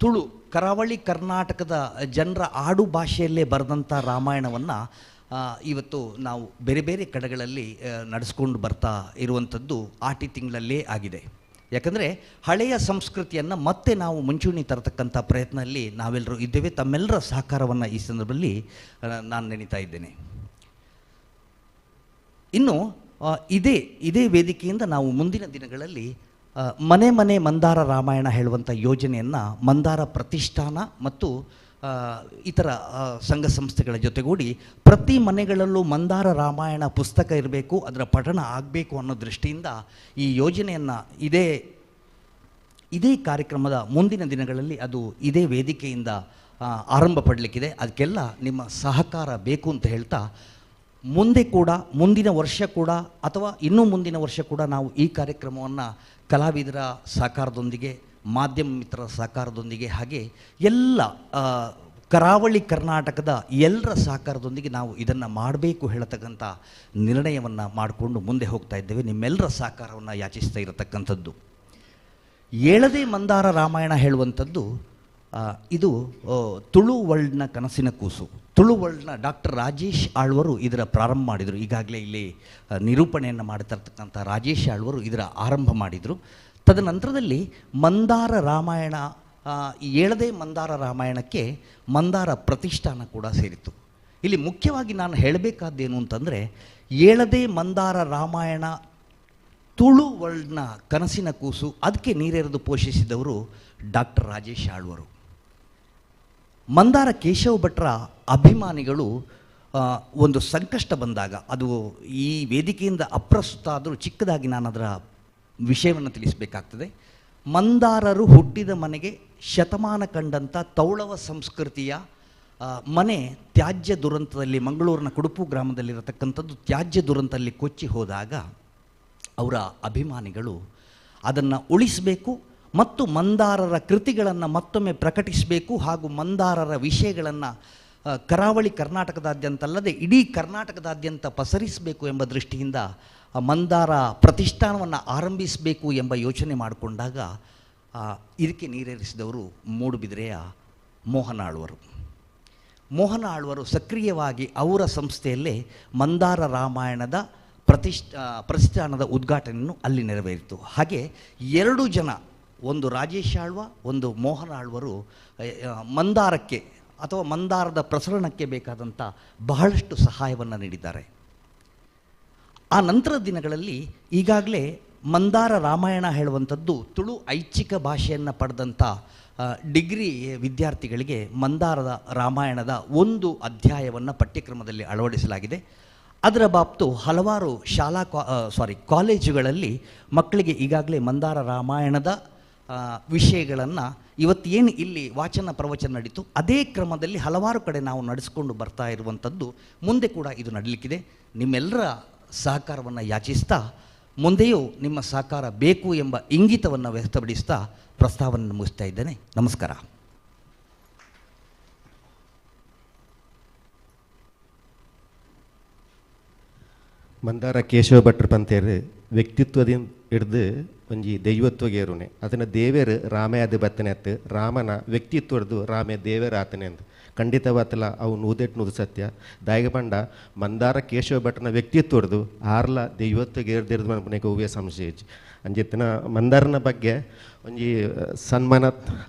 ತುಳು ಕರಾವಳಿ ಕರ್ನಾಟಕದ ಜನರ ಆಡು ಭಾಷೆಯಲ್ಲೇ ಬರೆದಂಥ ರಾಮಾಯಣವನ್ನು ಇವತ್ತು ನಾವು ಬೇರೆ ಬೇರೆ ಕಡೆಗಳಲ್ಲಿ ನಡೆಸ್ಕೊಂಡು ಬರ್ತಾ ಇರುವಂಥದ್ದು ಆಟಿ ತಿಂಗಳಲ್ಲೇ ಆಗಿದೆ. ಯಾಕಂದರೆ ಹಳೆಯ ಸಂಸ್ಕೃತಿಯನ್ನು ಮತ್ತೆ ನಾವು ಮುಂಚೂಣಿ ತರತಕ್ಕಂಥ ಪ್ರಯತ್ನದಲ್ಲಿ ನಾವೆಲ್ಲರೂ ಇದ್ದೇವೆ. ತಮ್ಮೆಲ್ಲರ ಸಹಕಾರವನ್ನು ಈ ಸಂದರ್ಭದಲ್ಲಿ ನಾನು ನೆನೀತಾ ಇದ್ದೇನೆ. ಇನ್ನು ಇದೇ ವೇದಿಕೆಯಿಂದ ನಾವು ಮುಂದಿನ ದಿನಗಳಲ್ಲಿ ಮನೆ ಮನೆ ಮಂದಾರ ರಾಮಾಯಣ ಹೇಳುವಂಥ ಯೋಜನೆಯನ್ನು ಮಂದಾರ ಪ್ರತಿಷ್ಠಾನ ಮತ್ತು ಇತರ ಸಂಘ ಸಂಸ್ಥೆಗಳ ಜೊತೆಗೂಡಿ ಪ್ರತಿ ಮನೆಗಳಲ್ಲೂ ಮಂದಾರ ರಾಮಾಯಣ ಪುಸ್ತಕ ಇರಬೇಕು, ಅದರ ಪಠಣ ಆಗಬೇಕು ಅನ್ನೋ ದೃಷ್ಟಿಯಿಂದ ಈ ಯೋಜನೆಯನ್ನು ಇದೇ ಕಾರ್ಯಕ್ರಮದ ಮುಂದಿನ ದಿನಗಳಲ್ಲಿ ಅದು ಇದೇ ವೇದಿಕೆಯಿಂದ ಆರಂಭ ಪಡಲಿಕ್ಕಿದೆ. ಅದಕ್ಕೆಲ್ಲ ನಿಮ್ಮ ಸಹಕಾರ ಬೇಕು ಅಂತ ಹೇಳ್ತಾ, ಮುಂದೆ ಕೂಡ ಮುಂದಿನ ವರ್ಷ ಕೂಡ ಅಥವಾ ಇನ್ನೂ ಮುಂದಿನ ವರ್ಷ ಕೂಡ ನಾವು ಈ ಕಾರ್ಯಕ್ರಮವನ್ನು ಕಲಾವಿದರ ಸಹಕಾರದೊಂದಿಗೆ, ಮಾಧ್ಯಮ ಮಿತ್ರರ ಸಹಕಾರದೊಂದಿಗೆ, ಹಾಗೆ ಎಲ್ಲ ಕರಾವಳಿ ಕರ್ನಾಟಕದ ಎಲ್ಲರ ಸಹಕಾರದೊಂದಿಗೆ ನಾವು ಇದನ್ನು ಮಾಡಬೇಕು ಹೇಳತಕ್ಕಂಥ ನಿರ್ಣಯವನ್ನು ಮಾಡಿಕೊಂಡು ಮುಂದೆ ಹೋಗ್ತಾ ಇದ್ದೇವೆ. ನಿಮ್ಮೆಲ್ಲರ ಸಹಕಾರವನ್ನು ಯಾಚಿಸ್ತಾ ಇರತಕ್ಕಂಥದ್ದು. ಏಳದೇ ಮಂದಾರ ರಾಮಾಯಣ ಹೇಳುವಂಥದ್ದು ಇದು ತುಳು ವರ್ಲ್ಡ್ನ ಕನಸಿನ ಕೂಸು. ತುಳು ವರ್ಲ್ಡ್ನ ಡಾಕ್ಟರ್ ರಾಜೇಶ್ ಆಳ್ವರು ಇದರ ಪ್ರಾರಂಭ ಮಾಡಿದರು. ಈಗಾಗಲೇ ಇಲ್ಲಿ ನಿರೂಪಣೆಯನ್ನು ಮಾಡ್ತಿರ್ತಕ್ಕಂಥ ರಾಜೇಶ್ ಆಳ್ವರು ಇದರ ಆರಂಭ ಮಾಡಿದರು. ತದನಂತರದಲ್ಲಿ ಮಂದಾರ ರಾಮಾಯಣ, ಏಳದೇ ಮಂದಾರ ರಾಮಾಯಣಕ್ಕೆ ಮಂದಾರ ಪ್ರತಿಷ್ಠಾನ ಕೂಡ ಸೇರಿತು. ಇಲ್ಲಿ ಮುಖ್ಯವಾಗಿ ನಾನು ಹೇಳಬೇಕಾದ್ದೇನು ಅಂತಂದರೆ, ಏಳದೇ ಮಂದಾರ ರಾಮಾಯಣ ತುಳು ವರ್ಲ್ಡ್ನ ಕನಸಿನ ಕೂಸು, ಅದಕ್ಕೆ ನೀರೆರೆದು ಪೋಷಿಸಿದವರು ಡಾಕ್ಟರ್ ರಾಜೇಶ್ ಆಳ್ವರು. ಮಂದಾರ ಕೇಶವ ಭಟ್ರ ಅಭಿಮಾನಿಗಳು ಒಂದು ಸಂಕಷ್ಟ ಬಂದಾಗ, ಅದು ಈ ವೇದಿಕೆಯಿಂದ ಅಪ್ರಸ್ತುತ ಆದರೂ ಚಿಕ್ಕದಾಗಿ ನಾನು ಅದರ ವಿಷಯವನ್ನು ತಿಳಿಸಬೇಕಾಗ್ತದೆ. ಮಂದಾರರು ಹುಟ್ಟಿದ ಮನೆಗೆ ಶತಮಾನ ಕಂಡಂಥ ತೌಳವ ಸಂಸ್ಕೃತಿಯ ಮನೆ ತ್ಯಾಜ್ಯ ದುರಂತದಲ್ಲಿ, ಮಂಗಳೂರಿನ ಕುಡುಪು ಗ್ರಾಮದಲ್ಲಿರತಕ್ಕಂಥದ್ದು ತ್ಯಾಜ್ಯ ದುರಂತದಲ್ಲಿ ಕೊಚ್ಚಿ ಹೋದಾಗ ಅವರ ಅಭಿಮಾನಿಗಳು ಅದನ್ನು ಉಳಿಸಬೇಕು ಮತ್ತು ಮಂದಾರರ ಕೃತಿಗಳನ್ನು ಮತ್ತೊಮ್ಮೆ ಪ್ರಕಟಿಸಬೇಕು ಹಾಗೂ ಮಂದಾರರ ವಿಷಯಗಳನ್ನು ಕರಾವಳಿ ಕರ್ನಾಟಕದಾದ್ಯಂತಲ್ಲದೆ ಇಡೀ ಕರ್ನಾಟಕದಾದ್ಯಂತ ಪಸರಿಸಬೇಕು ಎಂಬ ದೃಷ್ಟಿಯಿಂದ ಮಂದಾರ ಪ್ರತಿಷ್ಠಾನವನ್ನು ಆರಂಭಿಸಬೇಕು ಎಂಬ ಯೋಚನೆ ಮಾಡಿಕೊಂಡಾಗ ಇದಕ್ಕೆ ನೀರೇರಿಸಿದವರು ಮೂಡುಬಿದಿರೆಯ ಮೋಹನ ಆಳ್ವರು. ಮೋಹನ ಆಳ್ವರು ಸಕ್ರಿಯವಾಗಿ ಅವರ ಸಂಸ್ಥೆಯಲ್ಲೇ ಮಂದಾರ ರಾಮಾಯಣದ ಪ್ರತಿಷ್ಠಾನದ ಉದ್ಘಾಟನೆಯನ್ನು ಅಲ್ಲಿ ನೆರವೇರಿತು. ಹಾಗೆ 2 ಜನ, ಒಂದು ರಾಜೇಶ್ ಆಳ್ವ, ಒಂದು ಮೋಹನ ಆಳ್ವರು ಮಂದಾರಕ್ಕೆ ಅಥವಾ ಮಂದಾರದ ಪ್ರಸರಣಕ್ಕೆ ಬೇಕಾದಂಥ ಬಹಳಷ್ಟು ಸಹಾಯವನ್ನು ನೀಡಿದ್ದಾರೆ. ಆ ನಂತರದ ದಿನಗಳಲ್ಲಿ ಈಗಾಗಲೇ ಮಂದಾರ ರಾಮಾಯಣ ಹೇಳುವಂಥದ್ದು ತುಳು ಐಚ್ಛಿಕ ಭಾಷೆಯನ್ನು ಪಡೆದಂಥ ಡಿಗ್ರಿ ವಿದ್ಯಾರ್ಥಿಗಳಿಗೆ ಮಂದಾರದ ರಾಮಾಯಣದ ಒಂದು ಅಧ್ಯಾಯವನ್ನು ಪಠ್ಯಕ್ರಮದಲ್ಲಿ ಅಳವಡಿಸಲಾಗಿದೆ. ಅದರ ಬಾಬ್ತು ಹಲವಾರು ಕಾಲೇಜುಗಳಲ್ಲಿ ಮಕ್ಕಳಿಗೆ ಈಗಾಗಲೇ ಮಂದಾರ ರಾಮಾಯಣದ ವಿಷಯಗಳನ್ನು ಇವತ್ತೇನು ಇಲ್ಲಿ ವಾಚನ ಪ್ರವಚನ ನಡೀತು ಅದೇ ಕ್ರಮದಲ್ಲಿ ಹಲವಾರು ಕಡೆ ನಾವು ನಡೆಸ್ಕೊಂಡು ಬರ್ತಾ ಇರುವಂಥದ್ದು ಮುಂದೆ ಕೂಡ ಇದು ನಡೀಲಿಕ್ಕಿದೆ. ನಿಮ್ಮೆಲ್ಲರ ಸಹಕಾರವನ್ನು ಯಾಚಿಸ್ತಾ ಮುಂದೆಯೂ ನಿಮ್ಮ ಸಹಕಾರ ಬೇಕು ಎಂಬ ಇಂಗಿತವನ್ನು ವ್ಯಕ್ತಪಡಿಸ್ತಾ ಪ್ರಸ್ತಾವನೆ ಮುಗಿಸ್ತಾ ಇದ್ದೇನೆ. ನಮಸ್ಕಾರ. ಮಂದಾರ ಕೇಶವ ಭಟ್ರು ಪಂತೇರು ವ್ಯಕ್ತಿತ್ವದಿಂದ ಹಿಡ್ದು ಒಂಜಿ ದೈವತ್ವಗೇರುನೆ ಅದನ್ನು ದೇವೇರು ರಾಮೇ ಅದು ಬತ್ತನೆ ಅತ್ತು ರಾಮನ ವ್ಯಕ್ತಿತ್ವ ಹಿಡ್ದು ರಾಮೇ ದೇವೇರು ಆತನೆ ಅಂತ ಖಂಡಿತವಾತಲ್ಲ ಅವು ನೂದೆಟ್ಟು ಸತ್ಯ ದಾಯಿಗೆ ಪಂಡ ಮಂದಾರ ಕೇಶವ ಭಟ್ರನ ವ್ಯಕ್ತಿತ್ವ ಹಿಡ್ದು ಆರ್ಲ ದೈವತ್ವಗೇರ್ದಿರ್ದು ಮನೆಗೆ ಹೂವೇ ಸಂಶಯ ಅಂಜಿತ್ತಿನ ಮಂದಾರನ ಬಗ್ಗೆ ಒಂಜಿ ಸನ್ಮಾನ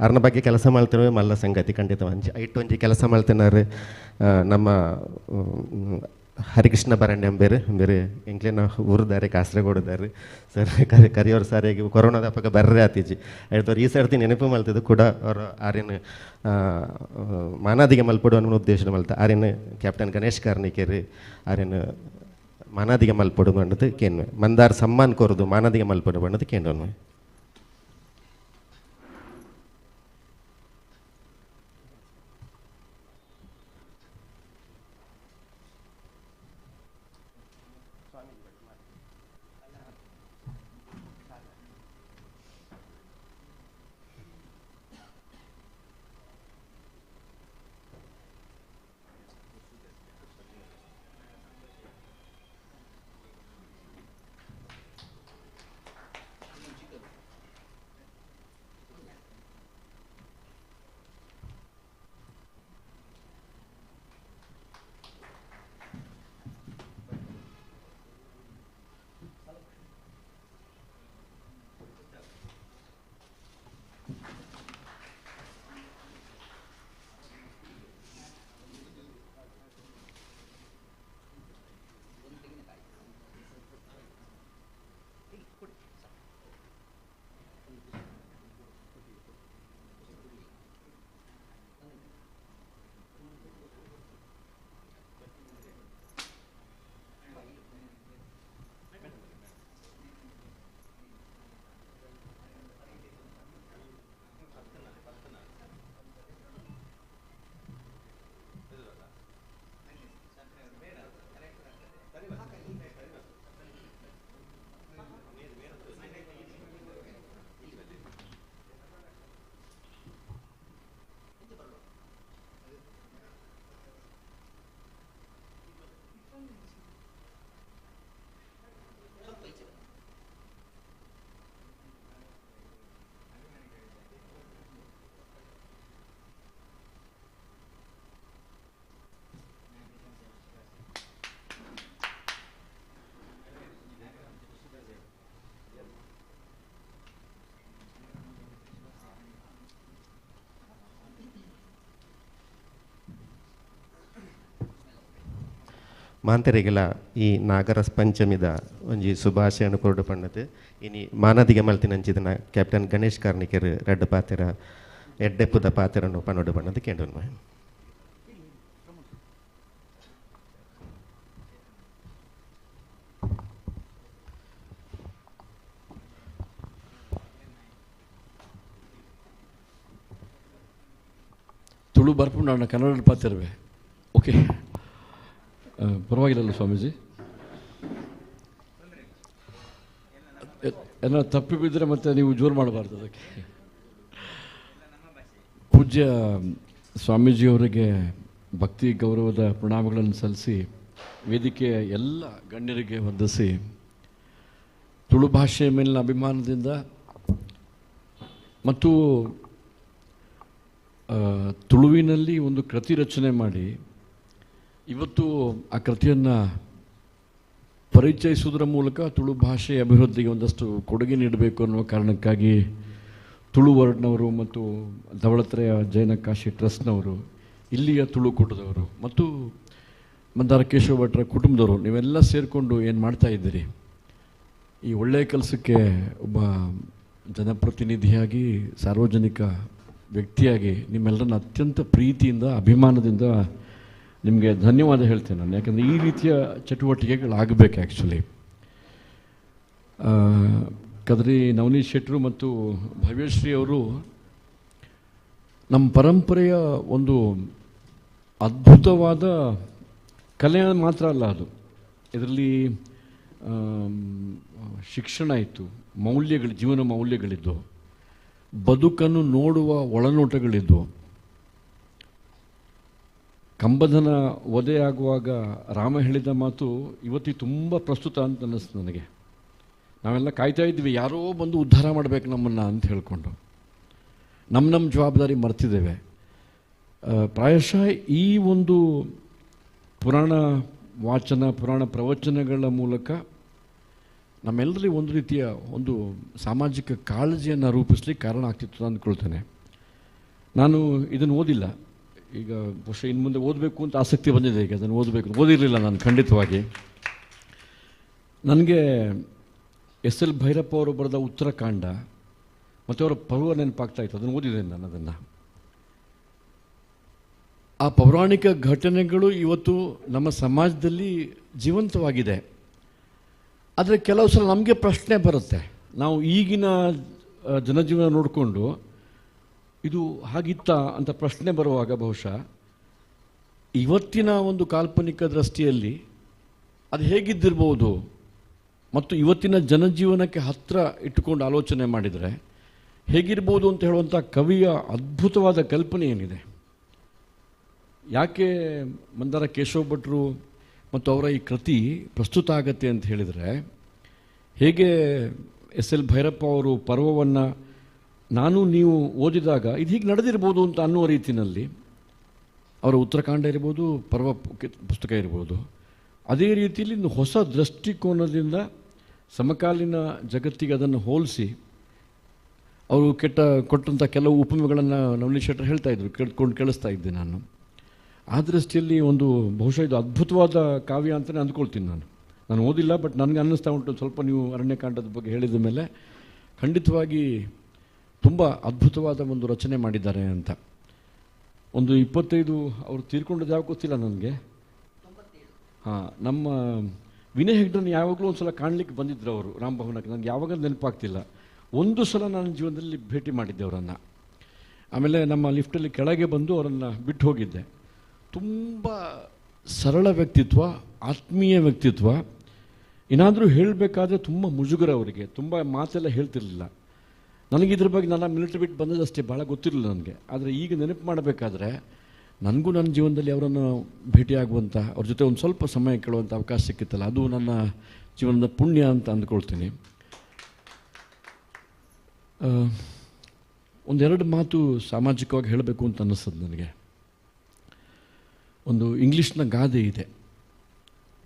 ಅರ್ನ ಬಗ್ಗೆ ಕೆಲಸ ಮಾಡ್ತಿರೋ ಮಲ್ಲ ಸಂಗತಿ ಖಂಡಿತ ಐಟು ಒಂಜಿ ಕೆಲಸ ಮಾಡ್ತಿನಾರು ನಮ್ಮ ಹರಿಕೃಷ್ಣ ಬರಣ್ಯ ಬೇರೆ ಎಂಕ್ಲೇನ ಊರಿದ್ದಾರೆ ಕಾಸರಗೋಡಿದ್ದಾರೆ ಸರ್ ಕರಿಯೋರು ಸಾರಿಗೆ ಕೊರೋನಾದ ಪಕ್ಕ ಬರ್ರೆ ಆತೀಜಿ ಆಯ್ತು ಈ ಸರ್ತಿ ನೆನಪು ಮಲ್ತಿದ್ದು ಕೂಡ ಅವರು ಆರ್ಯನ ಮಾನಾದಿಗೆ ಮಲ್ಪಡು ಅನ್ನೋ ಉದ್ದೇಶ ಮಲ್ತ ಆರ್ಯನ ಕ್ಯಾಪ್ಟನ್ ಗಣೇಶ್ ಕಾರ್ಣಿಕೇರಿ ಆರ್ಯನ ಮಾನಾದಿಗೆ ಮಲ್ಪಡು ಅನ್ನೋದು ಕೇನ್ವೆ ಮಂದಾರ ಸಮ್ಮಾನ್ ಕೋರೋದು ಮಾನಾದಿಗೆ ಮಲ್ಪಡು ಅನ್ನೋದು ಕೇಂದ್ರನ್ವೆ. ಮಾಂತರಿಗೆಲ್ಲ ಈ ನಾಗರ ಪಂಚಮಿದ ಒಂಜಿ ಶುಭಾಶಯನು ಕೊರಡು ಪಣ್ಣದು ಇನಿ ಮಾನದಿಗೆ ಮಲ್ತಿನಂಚಿದನ ಕ್ಯಾಪ್ಟನ್ ಗಣೇಶ್ ಕಾರ್ಣಿಕರ್ ರೆಡ್ ಪಾತ್ರ ಎಡ್ಡೆಪ್ಪುದ ಪಾತ್ರನು ಪನ್ನೊಡು ಪಣ್ಣದು ಕೇಂದ್ರ. ತುಳು ಬರ್ಪುಂಡು ನಾನು ಕನ್ನಡ ಪಾತಿರುವೆ. ಓಕೆ, ಪರವಾಗಿಲ್ಲ ಸ್ವಾಮೀಜಿ. ಎಲ್ಲ ತಪ್ಪಿ ಬಿದ್ದರೆ ಮತ್ತೆ ನೀವು ಜೋರು ಮಾಡಬಾರ್ದು. ಅದಕ್ಕೆ ಪೂಜ್ಯ ಸ್ವಾಮೀಜಿಯವರಿಗೆ ಭಕ್ತಿ ಗೌರವದ ಪ್ರಣಾಮಗಳನ್ನು ಸಲ್ಲಿಸಿ ವೇದಿಕೆಯ ಎಲ್ಲ ಗಣ್ಯರಿಗೆ ವಂದಿಸಿ ತುಳು ಭಾಷೆಯ ಮೇಲಿನ ಅಭಿಮಾನದಿಂದ ಮತ್ತು ತುಳುವಿನಲ್ಲಿ ಒಂದು ಕೃತಿ ರಚನೆ ಮಾಡಿ ಇವತ್ತು ಆ ಕೃತಿಯನ್ನು ಪರಿಚಯಿಸುವುದರ ಮೂಲಕ ತುಳು ಭಾಷೆಯ ಅಭಿವೃದ್ಧಿಗೆ ಒಂದಷ್ಟು ಕೊಡುಗೆ ನೀಡಬೇಕು ಅನ್ನುವ ಕಾರಣಕ್ಕಾಗಿ ತುಳು ವರ್ಡ್ನವರು ಮತ್ತು ಧವಳತ್ರೆಯ ಜೈನ ಕಾಶಿ ಟ್ರಸ್ಟ್ನವರು, ಇಲ್ಲಿಯ ತುಳುಕೂಟದವರು ಮತ್ತು ಮಂದಾರ ಕೇಶವ ಭಟ್ರ ಕುಟುಂಬದವರು ನೀವೆಲ್ಲ ಸೇರಿಕೊಂಡು ಏನು ಮಾಡ್ತಾ ಇದ್ದೀರಿ, ಈ ಒಳ್ಳೆಯ ಕೆಲಸಕ್ಕೆ ಒಬ್ಬ ಜನಪ್ರತಿನಿಧಿಯಾಗಿ ಸಾರ್ವಜನಿಕ ವ್ಯಕ್ತಿಯಾಗಿ ನಿಮ್ಮೆಲ್ಲರನ್ನ ಅತ್ಯಂತ ಪ್ರೀತಿಯಿಂದ ಅಭಿಮಾನದಿಂದ ನಿಮಗೆ ಧನ್ಯವಾದ ಹೇಳ್ತೇನೆ ನಾನು. ಯಾಕಂದರೆ ಈ ರೀತಿಯ ಚಟುವಟಿಕೆಗಳಾಗಬೇಕು. ಆ್ಯಕ್ಚುಲಿ ಕದ್ರಿ ನವನೀತ್ ಶೆಟ್ಟರು ಮತ್ತು ಭವ್ಯಶ್ರೀ ಅವರು ನಮ್ಮ ಪರಂಪರೆಯ ಒಂದು ಅದ್ಭುತವಾದ ಕಲೆ ಮಾತ್ರ ಅಲ್ಲ, ಅದು ಇದರಲ್ಲಿ ಶಿಕ್ಷಣ ಇತ್ತು, ಮೌಲ್ಯಗಳು, ಜೀವನ ಮೌಲ್ಯಗಳಿದ್ದು, ಬದುಕನ್ನು ನೋಡುವ ಒಳನೋಟಗಳಿದ್ದು. ಕಂಬದನ ವಧೆಯಾಗುವಾಗ ರಾಮ ಹೇಳಿದ ಮಾತು ಇವತ್ತಿಗೆ ತುಂಬ ಪ್ರಸ್ತುತ ಅಂತ ಅನ್ನಿಸ್ತು ನನಗೆ. ನಾವೆಲ್ಲ ಕಾಯ್ತಾ ಇದ್ವಿ ಯಾರೋ ಬಂದು ಉದ್ಧಾರ ಮಾಡಬೇಕು ನಮ್ಮನ್ನು ಅಂತ ಹೇಳಿಕೊಂಡು ನಮ್ಮ ಜವಾಬ್ದಾರಿ ಮರ್ತಿದ್ದೇವೆ. ಪ್ರಾಯಶಃ ಈ ಒಂದು ಪುರಾಣ ವಾಚನ, ಪುರಾಣ ಪ್ರವಚನಗಳ ಮೂಲಕ ನಮ್ಮೆಲ್ಲರಲ್ಲಿ ಒಂದು ರೀತಿಯ ಒಂದು ಸಾಮಾಜಿಕ ಕಾಳಜಿಯನ್ನು ರೂಪಿಸ್ಲಿಕ್ಕೆ ಕಾರಣ ಆಗ್ತಿತ್ತು ಅಂದ್ಕೊಳ್ತೇನೆ. ನಾನು ಇದನ್ನು ಓದಿಲ್ಲ, ಈಗ ಬಹುಶಃ ಇನ್ನು ಮುಂದೆ ಓದಬೇಕು ಅಂತ ಆಸಕ್ತಿ ಬಂದಿದೆ. ಈಗ ಅದನ್ನು ಓದಿರಲಿಲ್ಲ ನಾನು ಖಂಡಿತವಾಗಿ. ನನಗೆ ಎಸ್ ಎಲ್ ಭೈರಪ್ಪ ಅವರು ಬರೆದ ಉತ್ತರಕಾಂಡ ಮತ್ತು ಅವರ ಪರ್ವ ನೆನಪಾಗ್ತಾಯಿತ್ತು, ಅದನ್ನು ಓದಿದ್ದೇನೆ ನಾನು. ಅದನ್ನು ಆ ಪೌರಾಣಿಕ ಘಟನೆಗಳು ಇವತ್ತು ನಮ್ಮ ಸಮಾಜದಲ್ಲಿ ಜೀವಂತವಾಗಿದೆ. ಆದರೆ ಕೆಲವು ಸಲ ನಮಗೆ ಪ್ರಶ್ನೆ ಬರುತ್ತೆ, ನಾವು ಈಗಿನ ಜನಜೀವನ ನೋಡಿಕೊಂಡು ಇದು ಹಾಗಿತ್ತಾ ಅಂತ ಪ್ರಶ್ನೆ ಬರುವಾಗ ಬಹುಶಃ ಇವತ್ತಿನ ಒಂದು ಕಾಲ್ಪನಿಕ ದೃಷ್ಟಿಯಲ್ಲಿ ಅದು ಹೇಗಿದ್ದಿರ್ಬೋದು ಮತ್ತು ಇವತ್ತಿನ ಜನಜೀವನಕ್ಕೆ ಹತ್ತಿರ ಇಟ್ಟುಕೊಂಡು ಆಲೋಚನೆ ಮಾಡಿದರೆ ಹೇಗಿರ್ಬೋದು ಅಂತ ಹೇಳುವಂಥ ಕವಿಯ ಅದ್ಭುತವಾದ ಕಲ್ಪನೆ ಏನಿದೆ. ಯಾಕೆ ಮಂದಾರ ಕೇಶವ ಭಟ್ರು ಮತ್ತು ಅವರ ಈ ಕೃತಿ ಪ್ರಸ್ತುತ ಆಗತ್ತೆ ಅಂತ ಹೇಳಿದರೆ, ಹೇಗೆ ಎಸ್ ಎಲ್ ಭೈರಪ್ಪ ಅವರು ಪರ್ವವನ್ನು ನಾನು ನೀವು ಓದಿದಾಗ ಇದು ಹೀಗೆ ನಡೆದಿರ್ಬೋದು ಅಂತ ಅನ್ನುವ ರೀತಿಯಲ್ಲಿ ಅವರ ಉತ್ತರಕಾಂಡ ಇರ್ಬೋದು, ಪರ್ವ ಪುಸ್ತಕ ಇರ್ಬೋದು, ಅದೇ ರೀತಿಯಲ್ಲಿ ಒಂದು ಹೊಸ ದೃಷ್ಟಿಕೋನದಿಂದ ಸಮಕಾಲೀನ ಜಗತ್ತಿಗೆ ಅದನ್ನು ಹೋಲಿಸಿ ಅವರು ಕೊಟ್ಟಂಥ ಕೆಲವು ಉಪಮೆಗಳನ್ನು ನವನೀತ್ ಶೆಟ್ಟರ್ ಹೇಳ್ತಾಯಿದ್ರು, ಕೇಳಿಸ್ತಾ ಇದ್ದೆ ನಾನು. ಆ ದೃಷ್ಟಿಯಲ್ಲಿ ಒಂದು ಬಹುಶಃ ಇದು ಅದ್ಭುತವಾದ ಕಾವ್ಯ ಅಂತಲೇ ಅಂದ್ಕೊಳ್ತೀನಿ ನಾನು ಓದಿಲ್ಲ, ಬಟ್ ನನಗೆ ಅನ್ನಿಸ್ತಾ ಉಂಟು ಸ್ವಲ್ಪ ನೀವು ಅರಣ್ಯಕಾಂಡದ ಬಗ್ಗೆ ಹೇಳಿದ ಮೇಲೆ ಖಂಡಿತವಾಗಿ ತುಂಬ ಅದ್ಭುತವಾದ ಒಂದು ರಚನೆ ಮಾಡಿದ್ದಾರೆ ಅಂತ. ಒಂದು 25 ಅವರು ತೀರ್ಕೊಂಡದ್ದು ಯಾವ ಗೊತ್ತಿಲ್ಲ ನನಗೆ. ಹಾಂ, ನಮ್ಮ ವಿನಯ್ ಹೆಗ್ಡನ್ ಯಾವಾಗಲೂ ಒಂದು ಸಲ ಕಾಣಲಿಕ್ಕೆ ಬಂದಿದ್ದರು ಅವರು ರಾಮಭವನಕ್ಕೆ. ನನಗೆ ಯಾವಾಗ ನೆನಪಾಗ್ತಿಲ್ಲ. ಒಂದು ಸಲ ನನ್ನ ಜೀವನದಲ್ಲಿ ಭೇಟಿ ಮಾಡಿದ್ದೆ ಅವರನ್ನು. ಆಮೇಲೆ ನಮ್ಮ ಲಿಫ್ಟಲ್ಲಿ ಕೆಳಗೆ ಬಂದು ಅವರನ್ನು ಬಿಟ್ಟು ಹೋಗಿದ್ದೆ. ತುಂಬ ಸರಳ ವ್ಯಕ್ತಿತ್ವ, ಆತ್ಮೀಯ ವ್ಯಕ್ತಿತ್ವ. ಏನಾದರೂ ಹೇಳಬೇಕಾದ್ರೆ ತುಂಬ ಮುಜುಗರ ಅವರಿಗೆ, ತುಂಬ ಮಾತೆಲ್ಲ ಹೇಳ್ತಿರ್ಲಿಲ್ಲ. ನನಗಿದ್ರ ಬಗ್ಗೆ ನಾನು ಮಿಲಿಟ್ರಿ ಬಿಟ್ಟು ಬಂದದಷ್ಟೇ, ಭಾಳ ಗೊತ್ತಿರಲಿಲ್ಲ ನನಗೆ. ಆದರೆ ಈಗ ನೆನಪು ಮಾಡಬೇಕಾದ್ರೆ ನನಗೂ ನನ್ನ ಜೀವನದಲ್ಲಿ ಅವರನ್ನು ಭೇಟಿಯಾಗುವಂಥ, ಅವ್ರ ಜೊತೆ ಒಂದು ಸ್ವಲ್ಪ ಸಮಯ ಕೇಳುವಂಥ ಅವಕಾಶ ಸಿಕ್ಕಿತ್ತಲ್ಲ, ಅದು ನನ್ನ ಜೀವನದ ಪುಣ್ಯ ಅಂತ ಅಂದ್ಕೊಳ್ತೀನಿ. ಒಂದೆರಡು ಮಾತು ಸಾಮಾಜಿಕವಾಗಿ ಹೇಳಬೇಕು ಅಂತ ಅನ್ನಿಸ್ತದೆ ನನಗೆ. ಒಂದು ಇಂಗ್ಲೀಷ್ನ ಗಾದೆ ಇದೆ,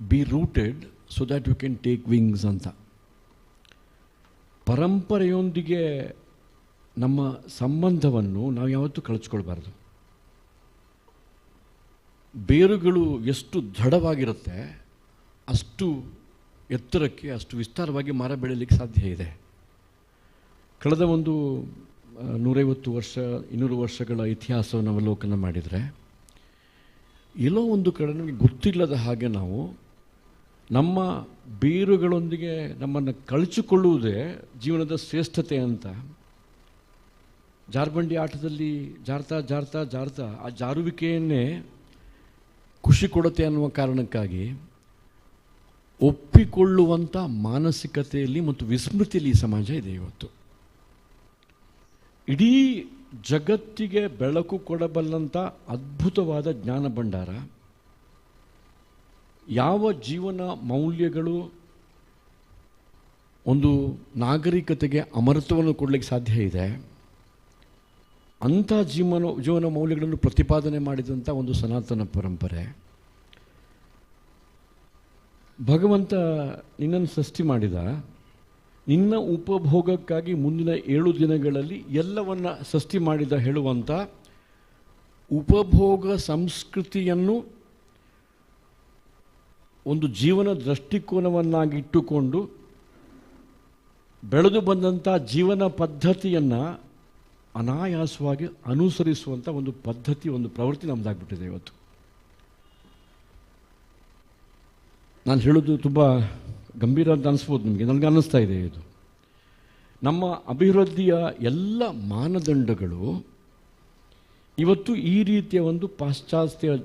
be rooted so that you can take wings ಅಂತ. ಪರಂಪರೆಯೊಂದಿಗೆ ನಮ್ಮ ಸಂಬಂಧವನ್ನು ನಾವು ಯಾವತ್ತೂ ಕಳಚ್ಕೊಳ್ಬಾರ್ದು. ಬೇರುಗಳು ಎಷ್ಟು ದೃಢವಾಗಿರುತ್ತೆ ಅಷ್ಟು ಎತ್ತರಕ್ಕೆ, ಅಷ್ಟು ವಿಸ್ತಾರವಾಗಿ ಮರ ಬೆಳೀಲಿಕ್ಕೆ ಸಾಧ್ಯ ಇದೆ. ಕಳೆದ ಒಂದು 150 ವರ್ಷ 200 ವರ್ಷಗಳ ಇತಿಹಾಸವನ್ನು ಅವಲೋಕನ ಮಾಡಿದರೆ ಎಲ್ಲೋ ಒಂದು ಕಡೆ ನಮಗೆ ಗೊತ್ತಿಲ್ಲದ ಹಾಗೆ ನಾವು ನಮ್ಮ ಬೇರುಗಳೊಂದಿಗೆ ನಮ್ಮನ್ನು ಕಳಚಿಕೊಳ್ಳುವುದೇ ಜೀವನದ ಶ್ರೇಷ್ಠತೆ ಅಂತ. ಜಾರ್ಬಂಡಿ ಆಟದಲ್ಲಿ ಜಾರ್ತಾ ಜಾರ್ತಾ ಜಾರ್ತಾ ಆ ಜಾರುವಿಕೆಯನ್ನೇ ಖುಷಿ ಕೊಡುತ್ತೆ ಅನ್ನುವ ಕಾರಣಕ್ಕಾಗಿ ಒಪ್ಪಿಕೊಳ್ಳುವಂಥ ಮಾನಸಿಕತೆಯಲ್ಲಿ ಮತ್ತು ವಿಸ್ಮೃತಿಯಲ್ಲಿ ಈ ಸಮಾಜ ಇದೆ ಇವತ್ತು. ಇಡೀ ಜಗತ್ತಿಗೆ ಬೆಳಕು ಕೊಡಬಲ್ಲಂಥ ಅದ್ಭುತವಾದ ಜ್ಞಾನ ಭಂಡಾರ. ಯಾವ ಜೀವನ ಮೌಲ್ಯಗಳು ಒಂದು ನಾಗರಿಕತೆಗೆ ಅಮರತ್ವವನ್ನು ಕೊಡಲಿಕ್ಕೆ ಸಾಧ್ಯ ಇದೆ, ಅಂಥ ಜೀವನ ಮೌಲ್ಯಗಳನ್ನು ಪ್ರತಿಪಾದನೆ ಮಾಡಿದಂಥ ಒಂದು ಸನಾತನ ಪರಂಪರೆ. ಭಗವಂತ ನಿನ್ನನ್ನು ಸೃಷ್ಟಿ ಮಾಡಿದ, ನಿನ್ನ ಉಪಭೋಗಕ್ಕಾಗಿ ಮುಂದಿನ 7 ದಿನಗಳಲ್ಲಿ ಎಲ್ಲವನ್ನ ಸೃಷ್ಟಿ ಮಾಡಿದ ಹೇಳುವಂಥ ಉಪಭೋಗ ಸಂಸ್ಕೃತಿಯನ್ನು ಒಂದು ಜೀವನ ದೃಷ್ಟಿಕೋನವನ್ನಾಗಿಟ್ಟುಕೊಂಡು ಬೆಳೆದು ಬಂದಂಥ ಜೀವನ ಪದ್ಧತಿಯನ್ನು ಅನಾಯಾಸವಾಗಿ ಅನುಸರಿಸುವಂಥ ಒಂದು ಪದ್ಧತಿ, ಒಂದು ಪ್ರವೃತ್ತಿ ನಮ್ಮದಾಗ್ಬಿಟ್ಟಿದೆ ಇವತ್ತು. ನಾನು ಹೇಳೋದು ತುಂಬ ಗಂಭೀರ ಅಂತ ಅನಿಸ್ಬೋದು ನಿಮಗೆ, ನನಗೆ ಅನ್ನಿಸ್ತಾ ಇದೆ. ಇದು ನಮ್ಮ ಅಭಿವೃದ್ಧಿಯ ಎಲ್ಲ ಮಾನದಂಡಗಳು ಇವತ್ತು ಈ ರೀತಿಯ ಒಂದು ಪಾಶ್ಚಾತ್ಯ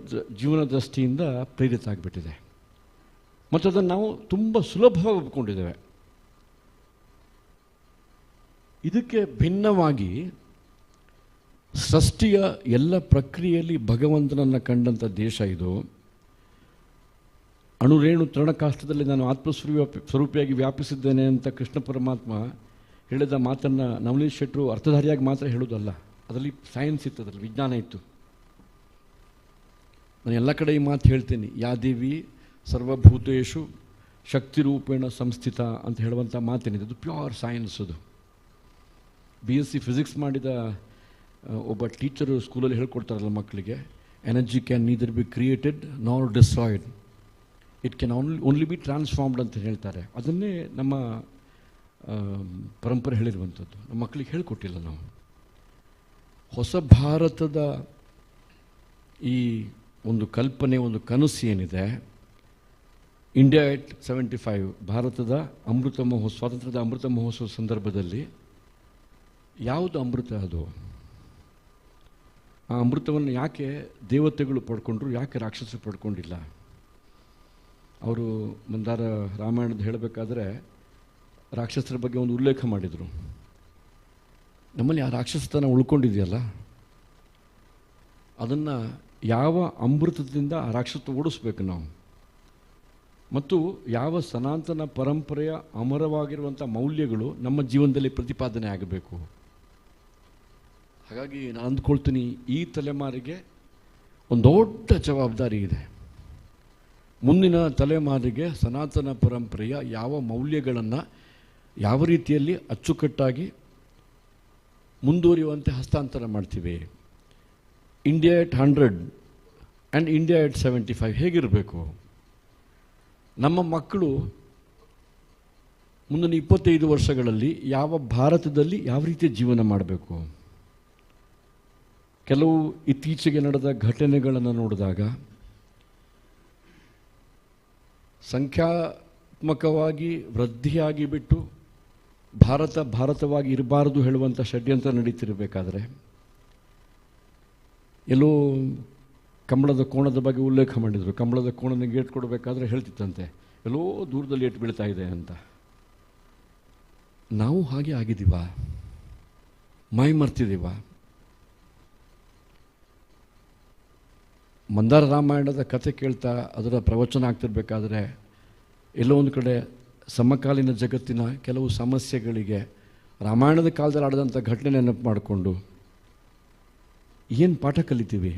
ಜೀವನ ದೃಷ್ಟಿಯಿಂದ ಪ್ರೇರಿತ ಆಗಿಬಿಟ್ಟಿದೆ ಮತ್ತು ಅದನ್ನು ನಾವು ತುಂಬ ಸುಲಭವಾಗಿ ಒಪ್ಪಿಕೊಂಡಿದ್ದೇವೆ. ಇದಕ್ಕೆ ಭಿನ್ನವಾಗಿ ಸೃಷ್ಟಿಯ ಎಲ್ಲ ಪ್ರಕ್ರಿಯೆಯಲ್ಲಿ ಭಗವಂತನನ್ನು ಕಂಡಂಥ ದೇಶ ಇದು. ಅಣುರೇಣು ತೃಣಕಾಷ್ಟದಲ್ಲಿ ನಾನು ಸ್ವರೂಪಿಯಾಗಿ ವ್ಯಾಪಿಸಿದ್ದೇನೆ ಅಂತ ಕೃಷ್ಣ ಪರಮಾತ್ಮ ಹೇಳಿದ ಮಾತನ್ನು ನವನೀತ್ ಶೆಟ್ಟರು ಅರ್ಥಧಾರಿಯಾಗಿ ಮಾತ್ರ ಹೇಳೋದಲ್ಲ, ಅದರಲ್ಲಿ ಸೈನ್ಸ್ ಇತ್ತು, ಅದರಲ್ಲಿ ವಿಜ್ಞಾನ ಇತ್ತು. ನಾನು ಎಲ್ಲ ಕಡೆ ಈ ಮಾತು ಹೇಳ್ತೀನಿ, ಯಾ ದೇವಿ ಸರ್ವಭೂತೇಶು ಶಕ್ತಿರೂಪೇಣ ಸಂಸ್ಥಿತ ಅಂತ ಹೇಳುವಂಥ ಮಾತೇನಿದೆ, ಅದು ಪ್ಯೂರ್ ಸೈನ್ಸ್. ಅದು BSc ಫಿಸಿಕ್ಸ್ ಮಾಡಿದ ಒಬ್ಬ ಟೀಚರು ಸ್ಕೂಲಲ್ಲಿ ಹೇಳ್ಕೊಡ್ತಾರಲ್ಲ ಮಕ್ಕಳಿಗೆ, energy can neither be created ನಾರ್ destroyed, it can only B transformed ಅಂತ ಹೇಳ್ತಾರೆ. ಅದನ್ನೇ ನಮ್ಮ ಪರಂಪರೆ ಹೇಳಿರುವಂಥದ್ದು, ನಮ್ಮ ಮಕ್ಕಳಿಗೆ ಹೇಳ್ಕೊಟ್ಟಿಲ್ಲ ನಾವು. ಹೊಸ ಭಾರತದ ಈ ಒಂದು ಕಲ್ಪನೆ, ಒಂದು ಕನಸು ಏನಿದೆ, ಇಂಡಿಯಾ ಎಟ್ 75 ಭಾರತದ ಅಮೃತ ಮಹೋತ್ಸವ, ಸ್ವಾತಂತ್ರ್ಯದ ಅಮೃತ ಮಹೋತ್ಸವ ಸಂದರ್ಭದಲ್ಲಿ ಯಾವುದು ಅಮೃತ? ಅದು ಆ ಅಮೃತವನ್ನು ಯಾಕೆ ದೇವತೆಗಳು ಪಡ್ಕೊಂಡ್ರು, ಯಾಕೆ ರಾಕ್ಷಸರು ಪಡ್ಕೊಂಡಿಲ್ಲ? ಅವರು ಮಂದಾರ ರಾಮಾಯಣದ ಹೇಳಬೇಕಾದ್ರೆ ರಾಕ್ಷಸರ ಬಗ್ಗೆ ಒಂದು ಉಲ್ಲೇಖ ಮಾಡಿದರು. ನಮ್ಮಲ್ಲಿ ಆ ರಾಕ್ಷಸತನ ಉಳ್ಕೊಂಡಿದೆಯಲ್ಲ, ಅದನ್ನು ಯಾವ ಅಮೃತದಿಂದ ಆ ರಾಕ್ಷಸ ಓಡಿಸ್ಬೇಕು ನಾವು, ಮತ್ತು ಯಾವ ಸನಾತನ ಪರಂಪರೆಯ ಅಮರವಾಗಿರುವಂಥ ಮೌಲ್ಯಗಳು ನಮ್ಮ ಜೀವನದಲ್ಲಿ ಪ್ರತಿಪಾದನೆ ಆಗಬೇಕು. ಹಾಗಾಗಿ ನಾನು ಅಂದ್ಕೊಳ್ತೀನಿ, ಈ ತಲೆಮಾರಿಗೆ ಒಂದು ದೊಡ್ಡ ಜವಾಬ್ದಾರಿ ಇದೆ. ಮುಂದಿನ ತಲೆಮಾರಿಗೆ ಸನಾತನ ಪರಂಪರೆಯ ಯಾವ ಮೌಲ್ಯಗಳನ್ನು ಯಾವ ರೀತಿಯಲ್ಲಿ ಅಚ್ಚುಕಟ್ಟಾಗಿ ಮುಂದುವರಿಯುವಂತೆ ಹಸ್ತಾಂತರ ಮಾಡ್ತೀವಿ. ಇಂಡಿಯಾ ಎಟ್ 100 ಆ್ಯಂಡ್ ಇಂಡಿಯಾ ಎಟ್ 75 ಹೇಗಿರಬೇಕು? ನಮ್ಮ ಮಕ್ಕಳು ಮುಂದಿನ 25 ವರ್ಷಗಳಲ್ಲಿ ಯಾವ ಭಾರತದಲ್ಲಿ ಯಾವ ರೀತಿಯ ಜೀವನ ಮಾಡಬೇಕು? ಕೆಲವು ಇತ್ತೀಚೆಗೆ ನಡೆದ ಘಟನೆಗಳನ್ನು ನೋಡಿದಾಗ ಸಂಖ್ಯಾತ್ಮಕವಾಗಿ ವೃದ್ಧಿಯಾಗಿ ಬಿಟ್ಟು ಭಾರತವಾಗಿ ಇರಬಾರದು ಹೇಳುವಂಥ ಷಡ್ಯಂತ್ರ ನಡೀತಿರಬೇಕಾದ್ರೆ, ಎಲ್ಲೋ ಕಂಬಳದ ಕೋಣದ ಬಗ್ಗೆ ಉಲ್ಲೇಖ ಮಾಡಿದರು. ಕಂಬಳದ ಕೋಣನಿಗೆ ಏಟು ಕೊಡಬೇಕಾದ್ರೆ ಹೇಳ್ತಿತ್ತಂತೆ, ಎಲ್ಲೋ ದೂರದಲ್ಲಿ ಏಟು ಬೀಳ್ತಾ ಇದೆ ಅಂತ. ನಾವು ಹಾಗೆ ಆಗಿದ್ದೀವ? ಮೈ ಮರ್ತಿದ್ದೀವ? ಮಂದಾರ ರಾಮಾಯಣದ ಕಥೆ ಕೇಳ್ತಾ ಅದರ ಪ್ರವಚನ ಆಗ್ತಿರ್ಬೇಕಾದ್ರೆ ಎಲ್ಲೋ ಒಂದು ಕಡೆ ಸಮಕಾಲೀನ ಜಗತ್ತಿನ ಕೆಲವು ಸಮಸ್ಯೆಗಳಿಗೆ ರಾಮಾಯಣದ ಕಾಲದಲ್ಲಿ ಆಡಿದಂಥ ಘಟನೆ ನೆನಪು ಮಾಡಿಕೊಂಡು ಏನು ಪಾಠ ಕಲಿತೀವಿ?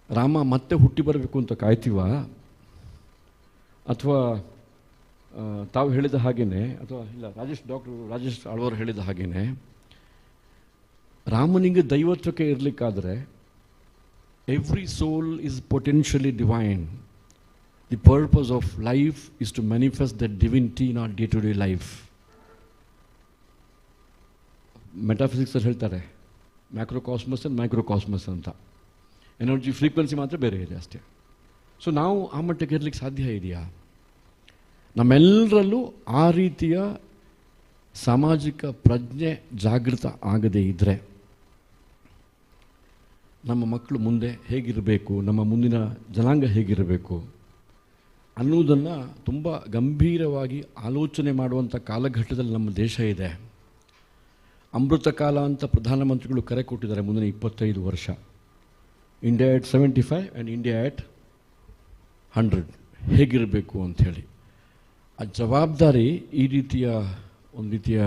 ರಾಮ ಮತ್ತೆ ಹುಟ್ಟಿ ಬರಬೇಕು ಅಂತ ಕಾಯ್ತೀವ? ಅಥವಾ ತಾವು ಹೇಳಿದ ಹಾಗೇನೆ, ಅಥವಾ ಇಲ್ಲ ಡಾಕ್ಟರ್ ರಾಜೇಶ್ ಆಳ್ವರು ಹೇಳಿದ ಹಾಗೇನೆ, ರಾಮನಿಗೆ ದೈವತ್ವಕ್ಕೆ ಇರಲಿಕ್ಕಾದರೆ every soul is potentially divine. The purpose of life is to manifest that divinity in our day-to-day life. Metaphysics ಅಲ್ಲಿ ಹೇಳ್ತಾರೆ ಮ್ಯಾಕ್ರೋಕಾಸ್ಮಸ್ ಆ್ಯಂಡ್ ಮೈಕ್ರೋಕಾಸ್ಮಸ್ ಅಂತ. ಎನರ್ಜಿ ಫ್ರೀಕ್ವೆನ್ಸಿ ಮಾತ್ರ ಬೇರೆ ಇದೆ ಅಷ್ಟೇ. ಸೊ ನಾವು ಆ ಮಟ್ಟಕ್ಕೆ ಇರಲಿಕ್ಕೆ ಸಾಧ್ಯ ಇದೆಯಾ? ನಮ್ಮೆಲ್ಲರಲ್ಲೂ ಆ ರೀತಿಯ ಸಾಮಾಜಿಕ ಪ್ರಜ್ಞೆ ಜಾಗೃತ ಆಗದೇ ಇದ್ದರೆ ನಮ್ಮ ಮಕ್ಕಳು ಮುಂದೆ ಹೇಗಿರಬೇಕು, ನಮ್ಮ ಮುಂದಿನ ಜನಾಂಗ ಹೇಗಿರಬೇಕು ಅನ್ನುವುದನ್ನು ತುಂಬ ಗಂಭೀರವಾಗಿ ಆಲೋಚನೆ ಮಾಡುವಂಥ ಕಾಲಘಟ್ಟದಲ್ಲಿ ನಮ್ಮ ದೇಶ ಇದೆ. ಅಮೃತ ಕಾಲ ಅಂತ ಪ್ರಧಾನಮಂತ್ರಿಗಳು ಕರೆ ಕೊಟ್ಟಿದ್ದಾರೆ ಮುಂದಿನ 25 ವರ್ಷ. ಇಂಡಿಯಾ ಎಟ್ 75 ಆ್ಯಂಡ್ ಇಂಡಿಯಾ ಎಟ್ 100 ಹೇಗಿರಬೇಕು ಅಂಥೇಳಿ. ಆ ಜವಾಬ್ದಾರಿ ಈ ರೀತಿಯ ಒಂದು ರೀತಿಯ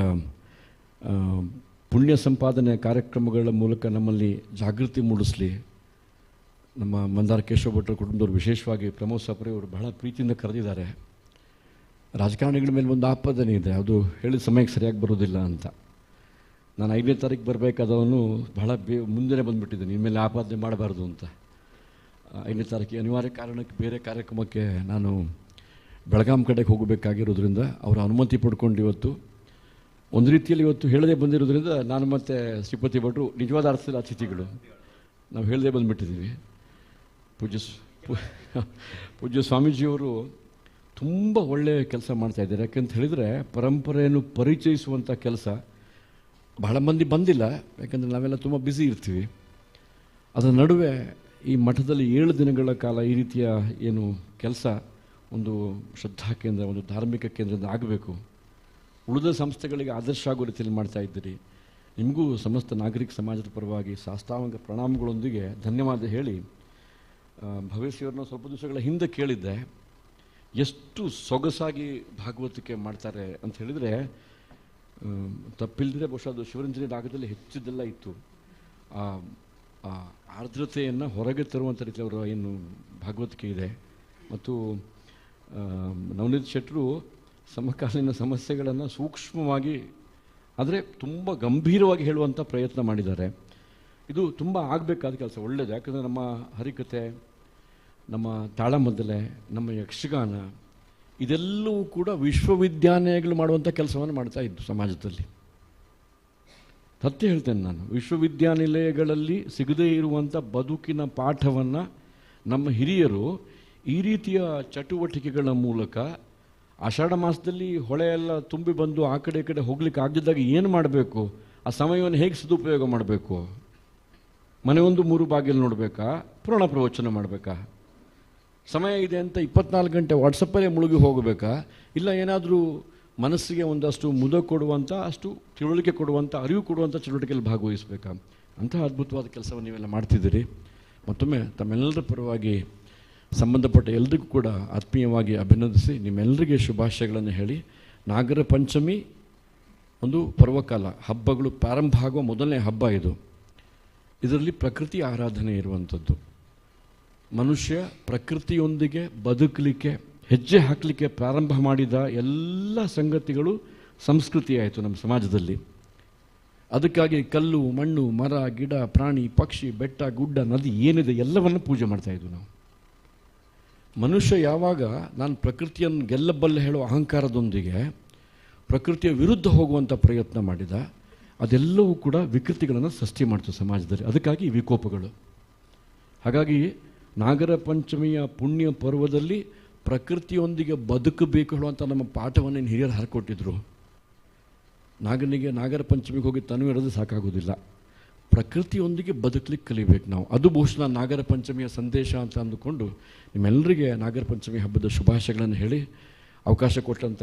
ಪುಣ್ಯ ಸಂಪಾದನೆ ಕಾರ್ಯಕ್ರಮಗಳ ಮೂಲಕ ನಮ್ಮಲ್ಲಿ ಜಾಗೃತಿ ಮೂಡಿಸಲಿ. ನಮ್ಮ ಮಂದಾರ ಕೇಶವ ಭಟ್ರ ಕುಟುಂಬದವರು, ವಿಶೇಷವಾಗಿ ಪ್ರಮೋದ್ ಸಾಪರೆ ಅವರು ಬಹಳ ಪ್ರೀತಿಯಿಂದ ಕರೆದಿದ್ದಾರೆ. ರಾಜಕಾರಣಿಗಳ ಮೇಲೆ ಒಂದು ಆಪಾದನೆ ಇದೆ, ಅದು ಹೇಳಿದ ಸಮಯಕ್ಕೆ ಸರಿಯಾಗಿ ಬರೋದಿಲ್ಲ ಅಂತ. ನಾನು 5ನೇ ತಾರೀಕು ಬರಬೇಕಾದವನು ಬಹಳ ಮುಂದೆನೇ ಬಂದುಬಿಟ್ಟಿದ್ದೇನೆ, ಇನ್ಮೇಲೆ ಆಪಾದನೆ ಮಾಡಬಾರ್ದು ಅಂತ. 5ನೇ ತಾರೀಕಿಗೆ ಅನಿವಾರ್ಯ ಕಾರಣಕ್ಕೆ ಬೇರೆ ಕಾರ್ಯಕ್ರಮಕ್ಕೆ ನಾನು ಬೆಳಗಾಂ ಕಡೆಗೆ ಹೋಗಬೇಕಾಗಿರೋದ್ರಿಂದ ಅವರ ಅನುಮತಿ ಪಡ್ಕೊಂಡು ಇವತ್ತು ಒಂದು ರೀತಿಯಲ್ಲಿ ಇವತ್ತು ಹೇಳದೆ ಬಂದಿರೋದ್ರಿಂದ ನಾನು ಮತ್ತು ಶ್ರೀಪತಿ ಭಟ್ರು ನಿಜವಾದ ಅರ್ಥದಲ್ಲಿ ಅತಿಥಿಗಳು. ನಾವು ಹೇಳದೆ ಬಂದುಬಿಟ್ಟಿದ್ದೀವಿ. ಪೂಜ್ಯ ಸ್ವಾಮೀಜಿಯವರು ತುಂಬ ಒಳ್ಳೆಯ ಕೆಲಸ ಮಾಡ್ತಾಯಿದ್ದಾರೆ. ಯಾಕೆಂತ ಹೇಳಿದರೆ ಪರಂಪರೆಯನ್ನು ಪರಿಚಯಿಸುವಂಥ ಕೆಲಸ ಬಹಳ ಮಂದಿ ಬಂದಿಲ್ಲ, ಯಾಕೆಂದರೆ ನಾವೆಲ್ಲ ತುಂಬ ಬ್ಯುಸಿ ಇರ್ತೀವಿ. ಅದರ ನಡುವೆ ಈ ಮಠದಲ್ಲಿ 7 ದಿನಗಳ ಕಾಲ ಈ ರೀತಿಯ ಏನು ಕೆಲಸ ಒಂದು ಶ್ರದ್ಧಾ ಕೇಂದ್ರ, ಒಂದು ಧಾರ್ಮಿಕ ಕೇಂದ್ರದಿಂದ ಆಗಬೇಕು. ಉಳಿದ ಸಂಸ್ಥೆಗಳಿಗೆ ಆದರ್ಶ ಆಗೋ ರೀತಿಯಲ್ಲಿ ಮಾಡ್ತಾ ಇದ್ದೀರಿ. ನಿಮಗೂ ಸಮಸ್ತ ನಾಗರಿಕ ಸಮಾಜದ ಪರವಾಗಿ ಸಾಷ್ಟಾಂಗ ಪ್ರಣಾಮಗಳೊಂದಿಗೆ ಧನ್ಯವಾದ ಹೇಳಿ, ಭವೇಶಿಯವರನ್ನ ಸ್ವಲ್ಪ ದಿವಸಗಳ ಹಿಂದೆ ಕೇಳಿದ್ದೆ, ಎಷ್ಟು ಸೊಗಸಾಗಿ ಭಾಗವತಿಕೆ ಮಾಡ್ತಾರೆ ಅಂತ ಹೇಳಿದರೆ ತಪ್ಪಿಲ್ಲದೆ ಬಹುಶಃ ಅದು ಶಿವರಂಜನೆ ರಾಗದಲ್ಲಿ ಹೆಚ್ಚಿದ್ದೆಲ್ಲ ಇತ್ತು. ಆ ಆರ್ದ್ರತೆಯನ್ನು ಹೊರಗೆ ತರುವಂಥ ರೀತಿ ಅವರ ಏನು ಭಾಗವತಿಕೆ ಇದೆ. ಮತ್ತು ನವನೀತ್ ಶೆಟ್ಟರು ಸಮಕಾಲೀನ ಸಮಸ್ಯೆಗಳನ್ನು ಸೂಕ್ಷ್ಮವಾಗಿ ಆದರೆ ತುಂಬ ಗಂಭೀರವಾಗಿ ಹೇಳುವಂಥ ಪ್ರಯತ್ನ ಮಾಡಿದ್ದಾರೆ. ಇದು ತುಂಬ ಆಗಬೇಕಾದ ಕೆಲಸ, ಒಳ್ಳೆಯದು. ಯಾಕಂದರೆ ನಮ್ಮ ಹರಿಕತೆ, ನಮ್ಮ ತಾಳಮದ್ದಲೆ, ನಮ್ಮ ಯಕ್ಷಗಾನ ಇದೆಲ್ಲವೂ ಕೂಡ ವಿಶ್ವವಿದ್ಯಾಲಯಗಳು ಮಾಡುವಂಥ ಕೆಲಸವನ್ನು ಮಾಡ್ತಾ ಇದ್ದು ಸಮಾಜದಲ್ಲಿ. ಸತ್ಯ ಹೇಳ್ತೇನೆ ನಾನು, ವಿಶ್ವವಿದ್ಯಾನಿಲಯಗಳಲ್ಲಿ ಸಿಗದೇ ಇರುವಂಥ ಬದುಕಿನ ಪಾಠವನ್ನು ನಮ್ಮ ಹಿರಿಯರು ಈ ರೀತಿಯ ಚಟುವಟಿಕೆಗಳ ಮೂಲಕ ಆಷಾಢ ಮಾಸದಲ್ಲಿ ಹೊಳೆ ಎಲ್ಲ ತುಂಬಿ ಬಂದು ಆ ಕಡೆ ಈ ಕಡೆ ಹೋಗ್ಲಿಕ್ಕೆ ಆಗದಿದ್ದಾಗ ಏನು ಮಾಡಬೇಕು, ಆ ಸಮಯವನ್ನು ಹೇಗೆ ಸದುಪಯೋಗ ಮಾಡಬೇಕು, ಮನೆ ಒಂದು 3 ಬಾಗಿಲು ನೋಡಬೇಕಾ, ಪುರಾಣ ಪ್ರವಚನ ಮಾಡಬೇಕಾ, ಸಮಯ ಇದೆ ಅಂತ 24 ಗಂಟೆ ವಾಟ್ಸಪ್ಪಲ್ಲೇ ಮುಳುಗಿ ಹೋಗಬೇಕಾ, ಇಲ್ಲ ಏನಾದರೂ ಮನಸ್ಸಿಗೆ ಒಂದಷ್ಟು ಮುದ ಕೊಡುವಂಥ, ಅಷ್ಟು ತಿಳುವಳಿಕೆ ಕೊಡುವಂಥ, ಅರಿವು ಕೊಡುವಂಥ ಚಟುವಟಿಕೆಯಲ್ಲಿ ಭಾಗವಹಿಸಬೇಕಾ, ಅಂತಹ ಅದ್ಭುತವಾದ ಕೆಲಸವನ್ನು ನೀವೆಲ್ಲ ಮಾಡ್ತಿದ್ದೀರಿ. ಮತ್ತೊಮ್ಮೆ ತಮ್ಮೆಲ್ಲರ ಪರವಾಗಿ ಸಂಬಂಧಪಟ್ಟ ಎಲ್ಲರಿಗೂ ಕೂಡ ಆತ್ಮೀಯವಾಗಿ ಅಭಿನಂದಿಸಿ ನಿಮ್ಮೆಲ್ಲರಿಗೆ ಶುಭಾಶಯಗಳನ್ನು ಹೇಳಿ, ನಾಗರ ಪಂಚಮಿ ಒಂದು ಪರ್ವಕಾಲ, ಹಬ್ಬಗಳು ಪ್ರಾರಂಭ ಆಗುವ ಮೊದಲನೇ ಹಬ್ಬ ಇದು. ಇದರಲ್ಲಿ ಪ್ರಕೃತಿ ಆರಾಧನೆ ಇರುವಂಥದ್ದು. ಮನುಷ್ಯ ಪ್ರಕೃತಿಯೊಂದಿಗೆ ಬದುಕಲಿಕ್ಕೆ, ಹೆಜ್ಜೆ ಹಾಕಲಿಕ್ಕೆ ಪ್ರಾರಂಭ ಮಾಡಿದ ಎಲ್ಲ ಸಂಗತಿಗಳು ಸಂಸ್ಕೃತಿ ಆಯಿತು ನಮ್ಮ ಸಮಾಜದಲ್ಲಿ. ಅದಕ್ಕಾಗಿ ಕಲ್ಲು, ಮಣ್ಣು, ಮರ, ಗಿಡ, ಪ್ರಾಣಿ, ಪಕ್ಷಿ, ಬೆಟ್ಟ, ಗುಡ್ಡ, ನದಿ ಏನಿದೆ ಎಲ್ಲವನ್ನು ಪೂಜೆ ಮಾಡ್ತಾಯಿದ್ವು ನಾವು. ಮನುಷ್ಯ ಯಾವಾಗ ನಾನು ಪ್ರಕೃತಿಯನ್ನು ಗೆಲ್ಲಬಲ್ಲೆ ಹೇಳೋ ಅಹಂಕಾರದೊಂದಿಗೆ ಪ್ರಕೃತಿಯ ವಿರುದ್ಧ ಹೋಗುವಂಥ ಪ್ರಯತ್ನ ಮಾಡಿದ, ಅದೆಲ್ಲವೂ ಕೂಡ ವಿಕೃತಿಗಳನ್ನು ಸೃಷ್ಟಿ ಮಾಡ್ತು ಸಮಾಜದಲ್ಲಿ. ಅದಕ್ಕಾಗಿ ವಿಕೋಪಗಳು. ಹಾಗಾಗಿ ನಾಗರ ಪಂಚಮಿಯ ಪುಣ್ಯ ಪರ್ವದಲ್ಲಿ ಪ್ರಕೃತಿಯೊಂದಿಗೆ ಬದುಕಬೇಕು ಹೇಳುವಂಥ ನಮ್ಮ ಪಾಠವನ್ನು ಹಿರಿಯರು ಹರಕೊಟ್ಟಿದ್ರು. ನಾಗನಿಗೆ ನಾಗರ ಪಂಚಮಿಗೆ ಹೋಗಿ ತನು ಇರೋದು ಸಾಕಾಗೋದಿಲ್ಲ, ಪ್ರಕೃತಿಯೊಂದಿಗೆ ಬದುಕಲಿಕ್ಕೆ ಕಲಿಬೇಕು ನಾವು. ಅದು ಬಹುಶಃ ನಾಗರ ಪಂಚಮಿಯ ಸಂದೇಶ ಅಂತ ಅಂದುಕೊಂಡು ನಿಮ್ಮೆಲ್ಲರಿಗೆ ನಾಗರ ಪಂಚಮಿ ಹಬ್ಬದ ಶುಭಾಶಯಗಳನ್ನು ಹೇಳಿ, ಅವಕಾಶ ಕೊಟ್ಟಂಥ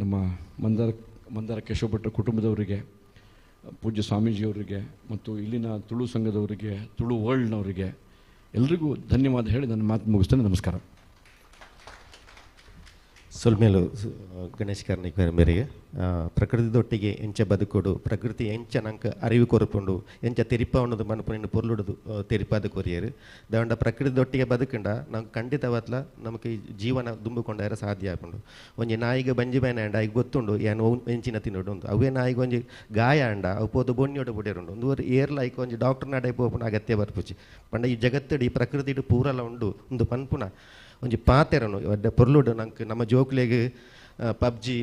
ನಮ್ಮ ಮಂದಾರ ಕೇಶವ ಭಟ್ರ ಕುಟುಂಬದವರಿಗೆ, ಪೂಜ್ಯ ಸ್ವಾಮೀಜಿಯವರಿಗೆ ಮತ್ತು ಇಲ್ಲಿನ ತುಳು ಸಂಘದವರಿಗೆ, ತುಳು ವರ್ಲ್ಡ್ನವರಿಗೆ ಎಲ್ರಿಗೂ ಧನ್ಯವಾದ ಹೇಳಿ ನನ್ನ ಮಾತು ಮುಗಿಸ್ತೇನೆ. ನಮಸ್ಕಾರ. ಸೊಲ್ಮೇಲು ಗಣೇಶ್ ಕಾರ್ಣಿಕ್ ಮೇರೆಗೆ ಪ್ರಕೃತಿದೊಟ್ಟಿಗೆ ಎಂಚ ಬದುಕೊಡು, ಪ್ರಕೃತಿ ಎಂಚ ನಂಗೆ ಅರಿವು ಕೊರಪುಂಡು, ಎಂಚ ತೆರಿಪ ಅನ್ನೋದು ಮನಪುನಿಂದ ಪೊರ್ಲುಡುದು ತೆರಿಪಾದ ಕೊರಿಯರು ದಾಂಡ ಪ್ರಕೃತಿದೊಟ್ಟಿಗೆ ಬದುಕಂಡ ನಂಗೆ ಖಂಡಿತವತ್ಲ ನಮಗೆ ಜೀವನ ದುಂಬಿಕೊಂಡಾರ ಸಾಧ್ಯ ಆಪುಂಡು. ಒಂಜಿ ನಾಯಿಗೆ ಬಂಜಿ ಬೇನೆ ಅಂಡ ಈಗ ಗೊತ್ತುಂಡು ಏನು ಎಂಚಿನ ತಿನ್ನೋಡು ಉಂಟು, ಅವೇ ನಾಯಿಗೆ ಒಂಜಿ ಗಾಯ ಅಂಡ ಅವು ಪೋದು ಬೊಣ್ಣಿಯೋಡು ಬಿಡಿರುಂಡು ಒಂದು ಏರ್ಲೈಕ್ ಒಂಜಿ ಡಾಕ್ಟರ್ ನಾಡೆ ಪೋಪುನ ಅಗತ್ಯ ಬರ್ಪುಚಿ ಪಂಡ ಈ ಜಗತ್ತಡಿ ಈ ಪ್ರಕೃತಿ ಪೂರಲ ಉಂಡು ಒಂದು ಪನ್ಪುನ ಒಂಜಿ ಪಾತೆರನು ಒಡ್ಡ ಪೊರ್ಲುಡು ನಂಗೆ ನಮ್ಮ ಜೋಕ್ಲೆಗೆ ಪಬ್ಜಿ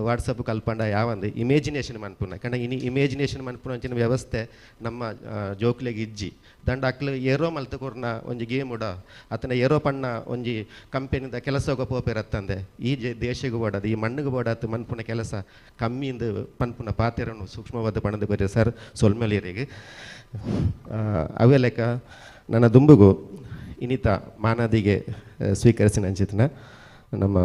ವಾಟ್ಸಪ್ ಕಲ್ಪಂಡ ಯಾವಂದು ಇಮೇಜಿನೇಷನ್ ಮನ್ಪುನ ಕಂಡ ಇನಿ ಇಮೇಜಿನೇಷನ್ ಮನ್ಪುನ ಅಂಚಿನ ವ್ಯವಸ್ಥೆ ನಮ್ಮ ಜೋಕ್ಲೆಗೆ ಇಜ್ಜಿ ದಂಡ ಅಕ್ಲು ಏರೋ ಮಲ್ತ ಕೊರ್ನ ಒಂಜಿ ಗೇಮ್ ಉಡ ಅತನ ಏರೋ ಪಣ್ಣ ಒಂಜಿ ಕಂಪೆನಿದ ಕೆಲಸ ಹೋಗೋ ಪೋಪೆರತ್ತಂದೆ ಈ ದೇಶಗೂ ಬೋಡದು ಈ ಮಣ್ಣಿಗೆ ಬೋಡತ್ತು ಮನ್ಪುನ ಕೆಲಸ ಕಮ್ಮಿಯಿಂದ ಪನ್ಪುನ ಪಾತೆರನು ಸೂಕ್ಷ್ಮವಾದ ಪಣದ ಬರೀ ಸರ್ ಸೊಲ್ಮೆಲಿಯರಿಗೆ ಅವೇ ಲೆಕ್ಕ ನನ್ನ ದುಂಬುಗು ಇನಿತ ಮಾನದಿಗೆ ಸ್ವೀಕರಿಸಿನ ಅಂಚಿತನ ನಮ್ಮ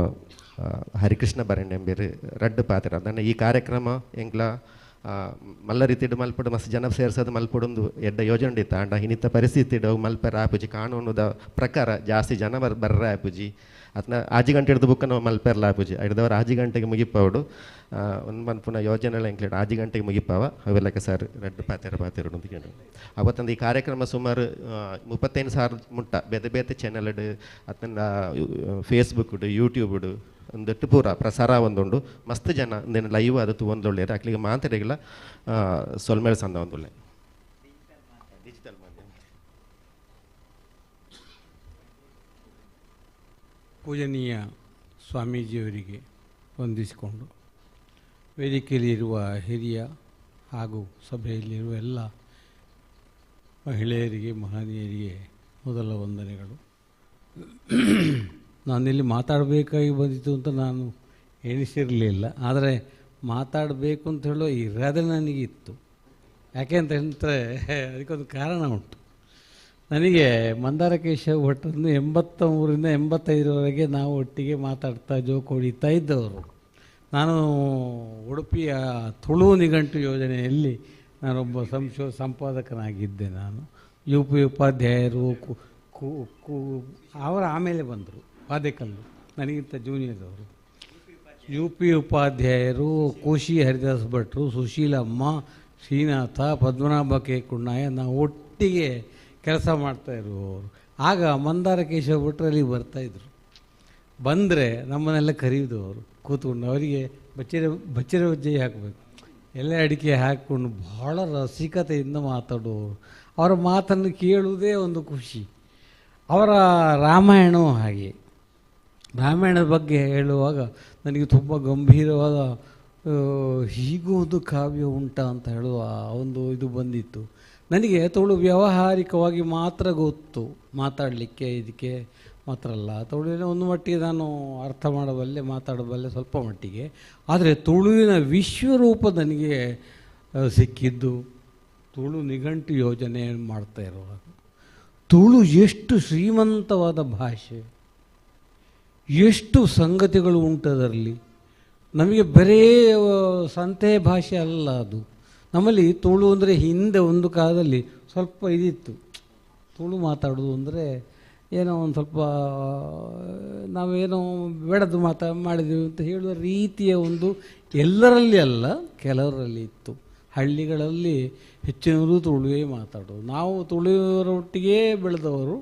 ಹರಿಕೃಷ್ಣ ಬರೆಂಡೆಂಬೇರು ರಡ್ಡು ಪಾತ್ರ ಅದನ್ನು ಈ ಕಾರ್ಯಕ್ರಮ ಎಂಗ್ಲ ಮಲ್ಲ ರೀತಿಡ್ ಮಲ್ಪಡು ಮಸ್ತ್ ಜನ ಸೇರ್ಸೋದು ಮಲ್ಪಡೊಂದು ಎಡ್ಡ ಯೋಜನೆ ಇತ್ತು ಆಂಡ ಇನ್ನಿತ್ತ ಪರಿಸ್ಥಿತಿ ಮಲ್ಪರ ಆಪುಜಿ ಕಾನೂನುದ ಪ್ರಕಾರ ಜಾಸ್ತಿ ಜನ ಬರ್ರ ಆಪುಜಿ ಅದನ್ನ ಆಜಿ ಗಂಟೆ ಹಿಡಿದು ಬುಕ್ಕನ್ನು ಮಲ್ಪೆರ್ಲ ಆಪುಜಿ ಹಿಡ್ದವ್ರು ಆಜಿ ಗಂಟೆಗೆ ಮುಗಿಪವಡು ಒಂದು ಮನ್ಪುನ ಯೋಜನೆಲ್ಲ ಇಂಕ್ಲೂಡ್ ಆಜಿ ಗಂಟೆಗೆ ಮುಗಿಪಾವ ಅವೆಲ್ಲಕ್ಕೆ ಸರ್ ರೆಡ್ ಪಾತೆರು ಅಂತ ಕೇಳಿ ಅವತ್ತೊಂದು ಈ ಕಾರ್ಯಕ್ರಮ ಸುಮಾರು 35,000 ಮುಟ್ಟ ಬೇತೆ ಬೇತೆ ಚಾನಲ್ ಅದನ್ನ ಫೇಸ್ಬುಕ್ ಯೂಟ್ಯೂಬ್ ಒಂದಟ್ಟು ಪೂರ ಪ್ರಸಾರ ಒಂದುಂಡು ಮಸ್ತ್ ಜನ ಒಂದೇನು ಲೈವ್ ಅದು ಒಂದೊಳ್ಳೆ ಅಕ್ಲಿಗೆ ಮಾತಾಡಿಲ್ಲ ಸೊಲ್ಮೇಳ ಸಂದ ಒಂದೊಳ್ಳೆ ಡಿಜಿಟಲ್ ಮಾಧ್ಯಮ. ಪೂಜನೀಯ ಸ್ವಾಮೀಜಿಯವರಿಗೆ ವಂದಿಸಿಕೊಂಡು ವೇದಿಕೆಯಲ್ಲಿರುವ ಹಿರಿಯ ಹಾಗೂ ಸಭೆಯಲ್ಲಿರುವ ಎಲ್ಲ ಮಹಿಳೆಯರಿಗೆ ಮಹನೀಯರಿಗೆ ಮೊದಲ ವಂದನೆಗಳು. ನಾನಿಲ್ಲಿ ಮಾತಾಡಬೇಕಾಗಿ ಬಂದಿತ್ತು ಅಂತ ನಾನು ಎಣಿಸಿರಲಿಲ್ಲ, ಆದರೆ ಮಾತಾಡಬೇಕು ಅಂತ ಹೇಳೋ ಇರಾದೆ ನನಗಿತ್ತು. ಯಾಕೆ ಅಂತ ಹೇಳಿದ್ರೆ ಅದಕ್ಕೊಂದು ಕಾರಣ ಉಂಟು. ನನಗೆ ಮಂದಾರ ಕೇಶವ ಭಟ್ರನ್ನು 83ರಿಂದ 85ರವರೆಗೆ ನಾವು ಒಟ್ಟಿಗೆ ಮಾತಾಡ್ತಾ ಜೋಕ್ ಹೊಡಿತಾ ಇದ್ದವರು. ನಾನು ಉಡುಪಿಯ ತುಳು ನಿಘಂಟು ಯೋಜನೆಯಲ್ಲಿ ನಾನೊಬ್ಬ ಸಂಪಾದಕನಾಗಿದ್ದೆ. ನಾನು UP ಉಪಾಧ್ಯಾಯರು ಅವರು ಆಮೇಲೆ ಬಂದರು, ವಾದೇಕಲ್ಲು ನನಗಿಂತ ಜೂನಿಯರ್ ಅವರು. UP ಉಪಾಧ್ಯಾಯರು, ಕೋಶಿ ಹರಿದಾಸ್ ಭಟ್ರು, ಸುಶೀಲಮ್ಮ, ಶ್ರೀನಾಥ, ಪದ್ಮನಾಭ ಕೆ ಕುಣ್ಣಾಯ ನಾವು ಒಟ್ಟಿಗೆ ಕೆಲಸ ಮಾಡ್ತಾ ಇರುವವರು. ಆಗ ಮಂದಾರ ಕೇಶವ ಭಟ್ರಲ್ಲಿ ಬರ್ತಾಯಿದ್ರು. ಬಂದರೆ ನಮ್ಮನ್ನೆಲ್ಲ ಕರೆಯುವುದು ಅವರು ಕೂತ್ಕೊಂಡು. ಅವರಿಗೆ ಬಚ್ಚರೆ ಬಜ್ಜೆ ಹಾಕಬೇಕು, ಎಲೆ ಅಡಿಕೆ ಹಾಕ್ಕೊಂಡು ಭಾಳ ರಸಿಕತೆಯಿಂದ ಮಾತಾಡುವವರು. ಅವರ ಮಾತನ್ನು ಕೇಳುವುದೇ ಒಂದು ಖುಷಿ. ಅವರ ರಾಮಾಯಣವೂ ಹಾಗೆ. ರಾಮಾಯಣದ ಬಗ್ಗೆ ಹೇಳುವಾಗ ನನಗೆ ತುಂಬ ಗಂಭೀರವಾದ ಹೀಗೂ ಒಂದು ಕಾವ್ಯ ಉಂಟ ಅಂತ ಹೇಳುವ ಒಂದು ಇದು ಬಂದಿತ್ತು. ನನಗೆ ತುಳು ವ್ಯಾವಹಾರಿಕವಾಗಿ ಮಾತ್ರ ಗೊತ್ತು, ಮಾತಾಡಲಿಕ್ಕೆ ಇದಕ್ಕೆ ಮಾತ್ರ ಅಲ್ಲ. ತುಳುವಿನ ಒಂದು ಮಟ್ಟಿಗೆ ನಾನು ಅರ್ಥ ಮಾಡಬಲ್ಲೆ, ಮಾತಾಡಬಲ್ಲೆ ಸ್ವಲ್ಪ ಮಟ್ಟಿಗೆ. ಆದರೆ ತುಳುವಿನ ವಿಶ್ವರೂಪ ನನಗೆ ಸಿಕ್ಕಿದ್ದು ತುಳು ನಿಘಂಟು ಯೋಜನೆ ಮಾಡ್ತಾ ಇರುವಾಗ. ತುಳು ಎಷ್ಟು ಶ್ರೀಮಂತವಾದ ಭಾಷೆ, ಎಷ್ಟು ಸಂಗತಿಗಳು ಉಂಟದರಲ್ಲಿ. ನಮಗೆ ಬರೇ ಸಂತೆ ಭಾಷೆ ಅಲ್ಲ ಅದು. ನಮ್ಮಲ್ಲಿ ತುಳು ಅಂದರೆ ಹಿಂದೆ ಒಂದು ಕಾಲದಲ್ಲಿ ಸ್ವಲ್ಪ ಇದಿತ್ತು, ತುಳು ಮಾತಾಡೋದು ಅಂದರೆ ಏನೋ ಒಂದು ಸ್ವಲ್ಪ ನಾವೇನೋ ಬೇಡದು ಮಾಡಿದ್ವಿ ಅಂತ ಹೇಳುವ ರೀತಿಯ ಒಂದು ಎಲ್ಲರಲ್ಲಿ ಅಲ್ಲ, ಕೆಲವರಲ್ಲಿ ಇತ್ತು. ಹಳ್ಳಿಗಳಲ್ಲಿ ಹೆಚ್ಚಿನವರು ತುಳುವೇ ಮಾತಾಡೋದು. ನಾವು ತುಳುವರೊಟ್ಟಿಗೆ ಬೆಳೆದವರು.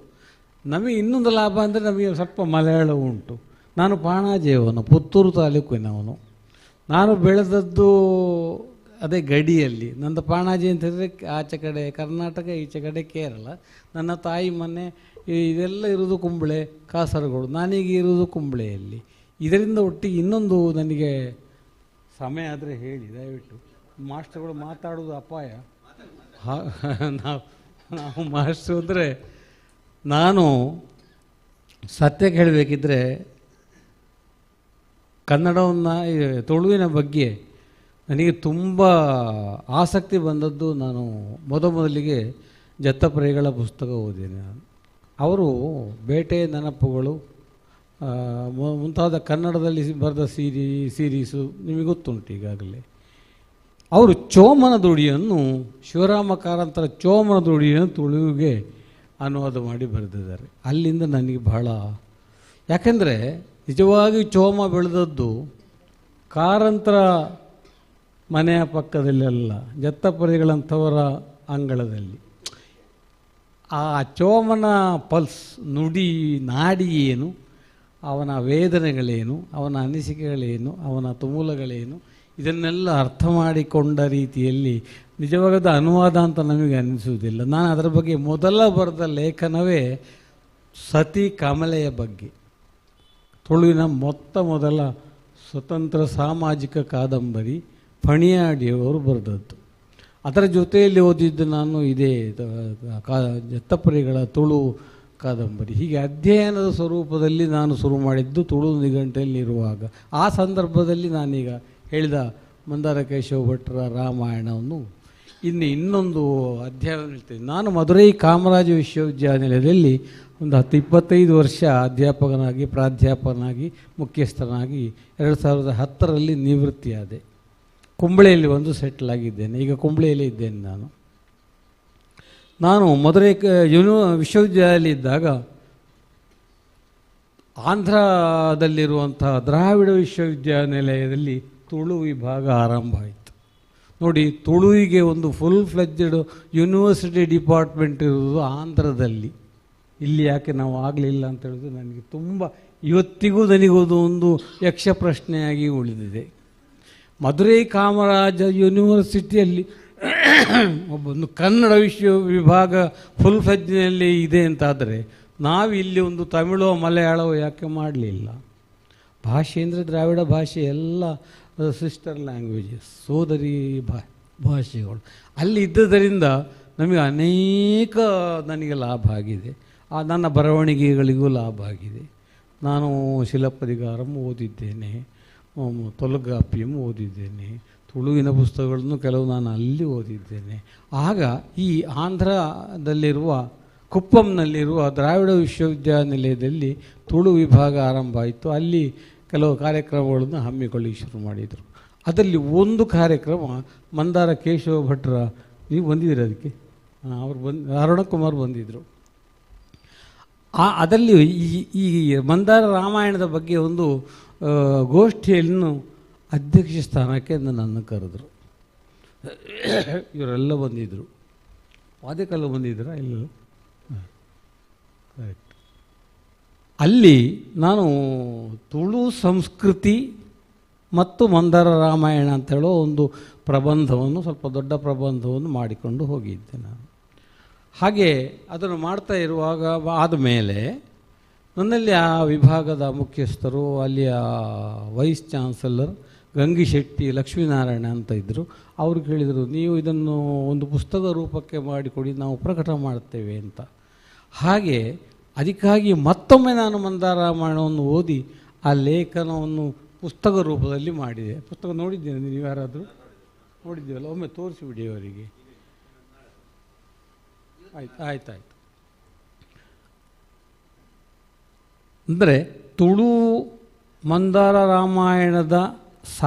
ನಮಗೆ ಇನ್ನೊಂದು ಲಾಭ ಅಂದರೆ ನಮಗೆ ಸ್ವಲ್ಪ ಮಲಯಾಳ ಉಂಟು. ನಾನು ಪಾಣಾಜೆಯವನು, ಪುತ್ತೂರು ತಾಲೂಕಿನವನು. ನಾನು ಬೆಳೆದದ್ದು ಅದೇ ಗಡಿಯಲ್ಲಿ. ನಂದು ಪಾಣಾಜಿ ಅಂತ ಹೇಳಿದ್ರೆ ಆಚೆ ಕಡೆ ಕರ್ನಾಟಕ, ಈಚೆ ಕಡೆ ಕೇರಳ. ನನ್ನ ತಾಯಿ ಮನೆ ಇದೆಲ್ಲ ಇರೋದು ಕುಂಬಳೆ, ಕಾಸರಗೋಡು. ನಾನೀಗ ಇರೋದು ಕುಂಬಳೆಯಲ್ಲಿ. ಇದರಿಂದ ಒಟ್ಟಿಗೆ ಇನ್ನೊಂದು ನನಗೆ ಸಮಯ ಆದರೆ ಹೇಳಿ ದಯವಿಟ್ಟು. ಮಾಸ್ಟರ್ಗಳು ಮಾತಾಡೋದು ಅಪಾಯ. ನಾವು ಮಾಸ್ಟ್ರು ಅಂದರೆ ನಾನು ಸತ್ಯಕ್ಕೆ ಹೇಳಬೇಕಿದ್ರೆ ಕನ್ನಡವನ್ನು ತುಳುವಿನ ಬಗ್ಗೆ ನನಗೆ ತುಂಬ ಆಸಕ್ತಿ ಬಂದದ್ದು ನಾನು ಮೊದಲಿಗೆ ಜತ್ತಪರೆಗಳ ಪುಸ್ತಕ ಓದಿದೆ ನಾನು. ಅವರು ಬೇಟೆ ನೆನಪುಗಳು ಮುಂತಾದ ಕನ್ನಡದಲ್ಲಿ ಬರೆದ ಸೀರೀಸು ನಿಮಗೆ ಗೊತ್ತುಂಟು ಈಗಾಗಲೇ. ಅವರು ಚೋಮನ ದುಡಿಯನ್ನು, ಶಿವರಾಮ ಕಾರಂತರ ಚೋಮನ ದುಡಿಯನ್ನು ತುಳುವಿಗೆ ಅನುವಾದ ಮಾಡಿ ಬರೆದಿದ್ದಾರೆ. ಅಲ್ಲಿಂದ ನನಗೆ ಬಹಳ, ಯಾಕೆಂದರೆ ನಿಜವಾಗಿ ಚೋಮ ಬೆಳೆದದ್ದು ಕಾರಂತರ ಮನೆಯ ಪಕ್ಕದಲ್ಲೆಲ್ಲ, ಜತ್ತಪರಿಗಳಂಥವರ ಅಂಗಳದಲ್ಲಿ. ಆ ಚೋಮನ ಪಲ್ಸ್, ನುಡಿ, ನಾಡಿ ಏನು, ಅವನ ವೇದನೆಗಳೇನು, ಅವನ ಅನಿಸಿಕೆಗಳೇನು, ಅವನ ತುಮೂಲಗಳೇನು, ಇದನ್ನೆಲ್ಲ ಅರ್ಥ ಮಾಡಿಕೊಂಡ ರೀತಿಯಲ್ಲಿ ನಿಜವಾದ ಅನುವಾದ ಅಂತ ನಮಗೆ ಅನ್ನಿಸುವುದಿಲ್ಲ. ನಾನು ಅದರ ಬಗ್ಗೆ ಮೊದಲ ಬರೆದ ಲೇಖನವೇ ಸತಿ ಕಮಲೆಯ ಬಗ್ಗೆ. ತುಳುವಿನ ಮೊದಲ ಸ್ವತಂತ್ರ ಸಾಮಾಜಿಕ ಕಾದಂಬರಿ ಫಣಿಯಾಡಿಯವರು ಬರೆದದ್ದು. ಅದರ ಜೊತೆಯಲ್ಲಿ ಓದಿದ್ದು ನಾನು ಇದೇ ಜತ್ತಪರಿಗಳ ತುಳು ಕಾದಂಬರಿ. ಹೀಗೆ ಅಧ್ಯಯನದ ಸ್ವರೂಪದಲ್ಲಿ ನಾನು ಶುರು ಮಾಡಿದ್ದು ತುಳು ನಿಘಂಟಲ್ಲಿರುವಾಗ. ಆ ಸಂದರ್ಭದಲ್ಲಿ ನಾನೀಗ ಹೇಳಿದ ಮಂದಾರ ಕೇಶವ ಭಟ್ರ ರಾಮಾಯಣವನ್ನು ಇನ್ನೊಂದು ಅಧ್ಯಯನ ಹೇಳ್ತೇನೆ. ನಾನು ಮಧುರೈ ಕಾಮರಾಜ ವಿಶ್ವವಿದ್ಯಾನಿಲಯದಲ್ಲಿ ಒಂದು 10-25 ವರ್ಷ ಪ್ರಾಧ್ಯಾಪಕನಾಗಿ ಮುಖ್ಯಸ್ಥನಾಗಿ 2010ರಲ್ಲಿ ನಿವೃತ್ತಿಯಾದೆ. ಕುಂಬಳೆಯಲ್ಲಿ ಬಂದು ಸೆಟ್ಲ್ ಆಗಿದ್ದೇನೆ. ಈಗ ಕುಂಬಳೆಯಲ್ಲೇ ಇದ್ದೇನೆ. ನಾನು ಮಧುರೈ ವಿಶ್ವವಿದ್ಯಾಲಯ ಇದ್ದಾಗ ಆಂಧ್ರದಲ್ಲಿರುವಂತಹ ದ್ರಾವಿಡ ವಿಶ್ವವಿದ್ಯಾನಿಲಯದಲ್ಲಿ ತುಳು ವಿಭಾಗ ಆರಂಭ ಆಯಿತು. ನೋಡಿ, ತುಳುವಿಗೆ ಒಂದು ಫುಲ್ ಫ್ಲೆಜ್ಡ್ ಯೂನಿವರ್ಸಿಟಿ ಡಿಪಾರ್ಟ್ಮೆಂಟ್ ಇರುವುದು ಆಂಧ್ರದಲ್ಲಿ. ಇಲ್ಲಿ ಯಾಕೆ ನಾವು ಆಗಲಿಲ್ಲ ಅಂತ ಹೇಳಿದ್ರೆ ನನಗೆ ತುಂಬ ಇವತ್ತಿಗೂ ನನಗೋದು ಒಂದು ಯಕ್ಷ ಪ್ರಶ್ನೆಯಾಗಿ ಉಳಿದಿದೆ. ಮಧುರೈ ಕಾಮರಾಜ ಯೂನಿವರ್ಸಿಟಿಯಲ್ಲಿ ಒಂದು ಕನ್ನಡ ವಿಭಾಗ ಫುಲ್ ಫ್ಲೆಜ್ನಲ್ಲಿ ಇದೆ ಅಂತಾದರೆ ನಾವಿಲ್ಲಿ ಒಂದು ತಮಿಳು ಮಲಯಾಳವೋ ಯಾಕೆ ಮಾಡಲಿಲ್ಲ? ಭಾಷೆ ಅಂದರೆ ದ್ರಾವಿಡ ಭಾಷೆ ಎಲ್ಲ ಸಿಸ್ಟರ್ ಲ್ಯಾಂಗ್ವೇಜಸ್, ಸೋದರಿ ಭಾಷೆಗಳು ಅಲ್ಲಿ ಇದ್ದದರಿಂದ ನಮಗೆ ಅನೇಕ ನನಗೆ ಲಾಭ ಆಗಿದೆ. ನನ್ನ ಬರವಣಿಗೆಗಳಿಗೂ ಲಾಭ ಆಗಿದೆ. ನಾನು ಶಿಲಪ್ಪದಿಗಾರಂ ಓದಿದ್ದೇನೆ, ತೊಲಗಾಪಿಯಂ ಓದಿದ್ದೇನೆ, ತುಳುವಿನ ಪುಸ್ತಕಗಳನ್ನು ಕೆಲವು ನಾನು ಅಲ್ಲಿ ಓದಿದ್ದೇನೆ. ಆಗ ಈ ಆಂಧ್ರದಲ್ಲಿರುವ ಕುಪ್ಪಂನಲ್ಲಿರುವ ದ್ರಾವಿಡ ವಿಶ್ವವಿದ್ಯಾನಿಲಯದಲ್ಲಿ ತುಳು ವಿಭಾಗ ಆರಂಭ ಆಯಿತು. ಅಲ್ಲಿ ಕೆಲವು ಕಾರ್ಯಕ್ರಮಗಳನ್ನು ಹಮ್ಮಿಕೊಳ್ಳಿಕ್ಕೆ ಶುರು ಮಾಡಿದರು. ಅದರಲ್ಲಿ ಒಂದು ಕಾರ್ಯಕ್ರಮ ಮಂದಾರ ಕೇಶವ ಭಟ್ರ, ನೀವು ಬಂದಿದ್ದೀರಿ ಅದಕ್ಕೆ, ಅವರು ಅರುಣಕುಮಾರ್ ಬಂದಿದ್ದರು. ಅದರಲ್ಲಿ ಈ ಮಂದಾರ ರಾಮಾಯಣದ ಬಗ್ಗೆ ಒಂದು ಗೋಷ್ಠಿಯನ್ನು ಅಧ್ಯಕ್ಷ ಸ್ಥಾನಕ್ಕೆ ನನ್ನನ್ನು ಕರೆದರು. ಇವರೆಲ್ಲ ಬಂದಿದ್ದರು. ವಾದಕಲ್ಲ ಬಂದಿದ್ದೀರಾ? ಇಲ್ಲ, ಕರೆಕ್ಟ್. ಅಲ್ಲಿ ನಾನು ತುಳು ಸಂಸ್ಕೃತಿ ಮತ್ತು ಮಂದಾರ ರಾಮಾಯಣ ಅಂತ ಹೇಳೋ ಒಂದು ಪ್ರಬಂಧವನ್ನು, ಸ್ವಲ್ಪ ದೊಡ್ಡ ಪ್ರಬಂಧವನ್ನು ಮಾಡಿಕೊಂಡು ಹೋಗಿದ್ದೆ ನಾನು. ಹಾಗೆ ಅದನ್ನು ಮಾಡ್ತಾ ಇರುವಾಗ ಆದಮೇಲೆ ನನ್ನಲ್ಲಿ ಆ ವಿಭಾಗದ ಮುಖ್ಯಸ್ಥರು, ಅಲ್ಲಿಯ ವೈಸ್ ಚಾನ್ಸಲರ್ ಗಂಗಿಶೆಟ್ಟಿ ಲಕ್ಷ್ಮೀನಾರಾಯಣ ಅಂತ ಇದ್ದರು. ಅವರು ಕೇಳಿದರು, ನೀವು ಇದನ್ನು ಒಂದು ಪುಸ್ತಕ ರೂಪಕ್ಕೆ ಮಾಡಿಕೊಡಿ, ನಾವು ಪ್ರಕಟ ಮಾಡ್ತೇವೆ ಅಂತ. ಹಾಗೆ ಅದಕ್ಕಾಗಿ ಮತ್ತೊಮ್ಮೆ ನಾನು ಮಂದಾರ ರಾಮಾಯಣವನ್ನು ಓದಿ ಆ ಲೇಖನವನ್ನು ಪುಸ್ತಕ ರೂಪದಲ್ಲಿ ಮಾಡಿದೆ. ಪುಸ್ತಕ ನೋಡಿದ್ದೇನೆ, ನೀವು ಯಾರಾದರೂ ನೋಡಿದ್ದೀವಲ್ಲ? ಒಮ್ಮೆ ತೋರಿಸಿಬಿಡಿ ಅವರಿಗೆ. ಆಯ್ತಾಯ್ತು. ಅಂದರೆ ತುಳು ಮಂದಾರ ರಾಮಾಯಣದ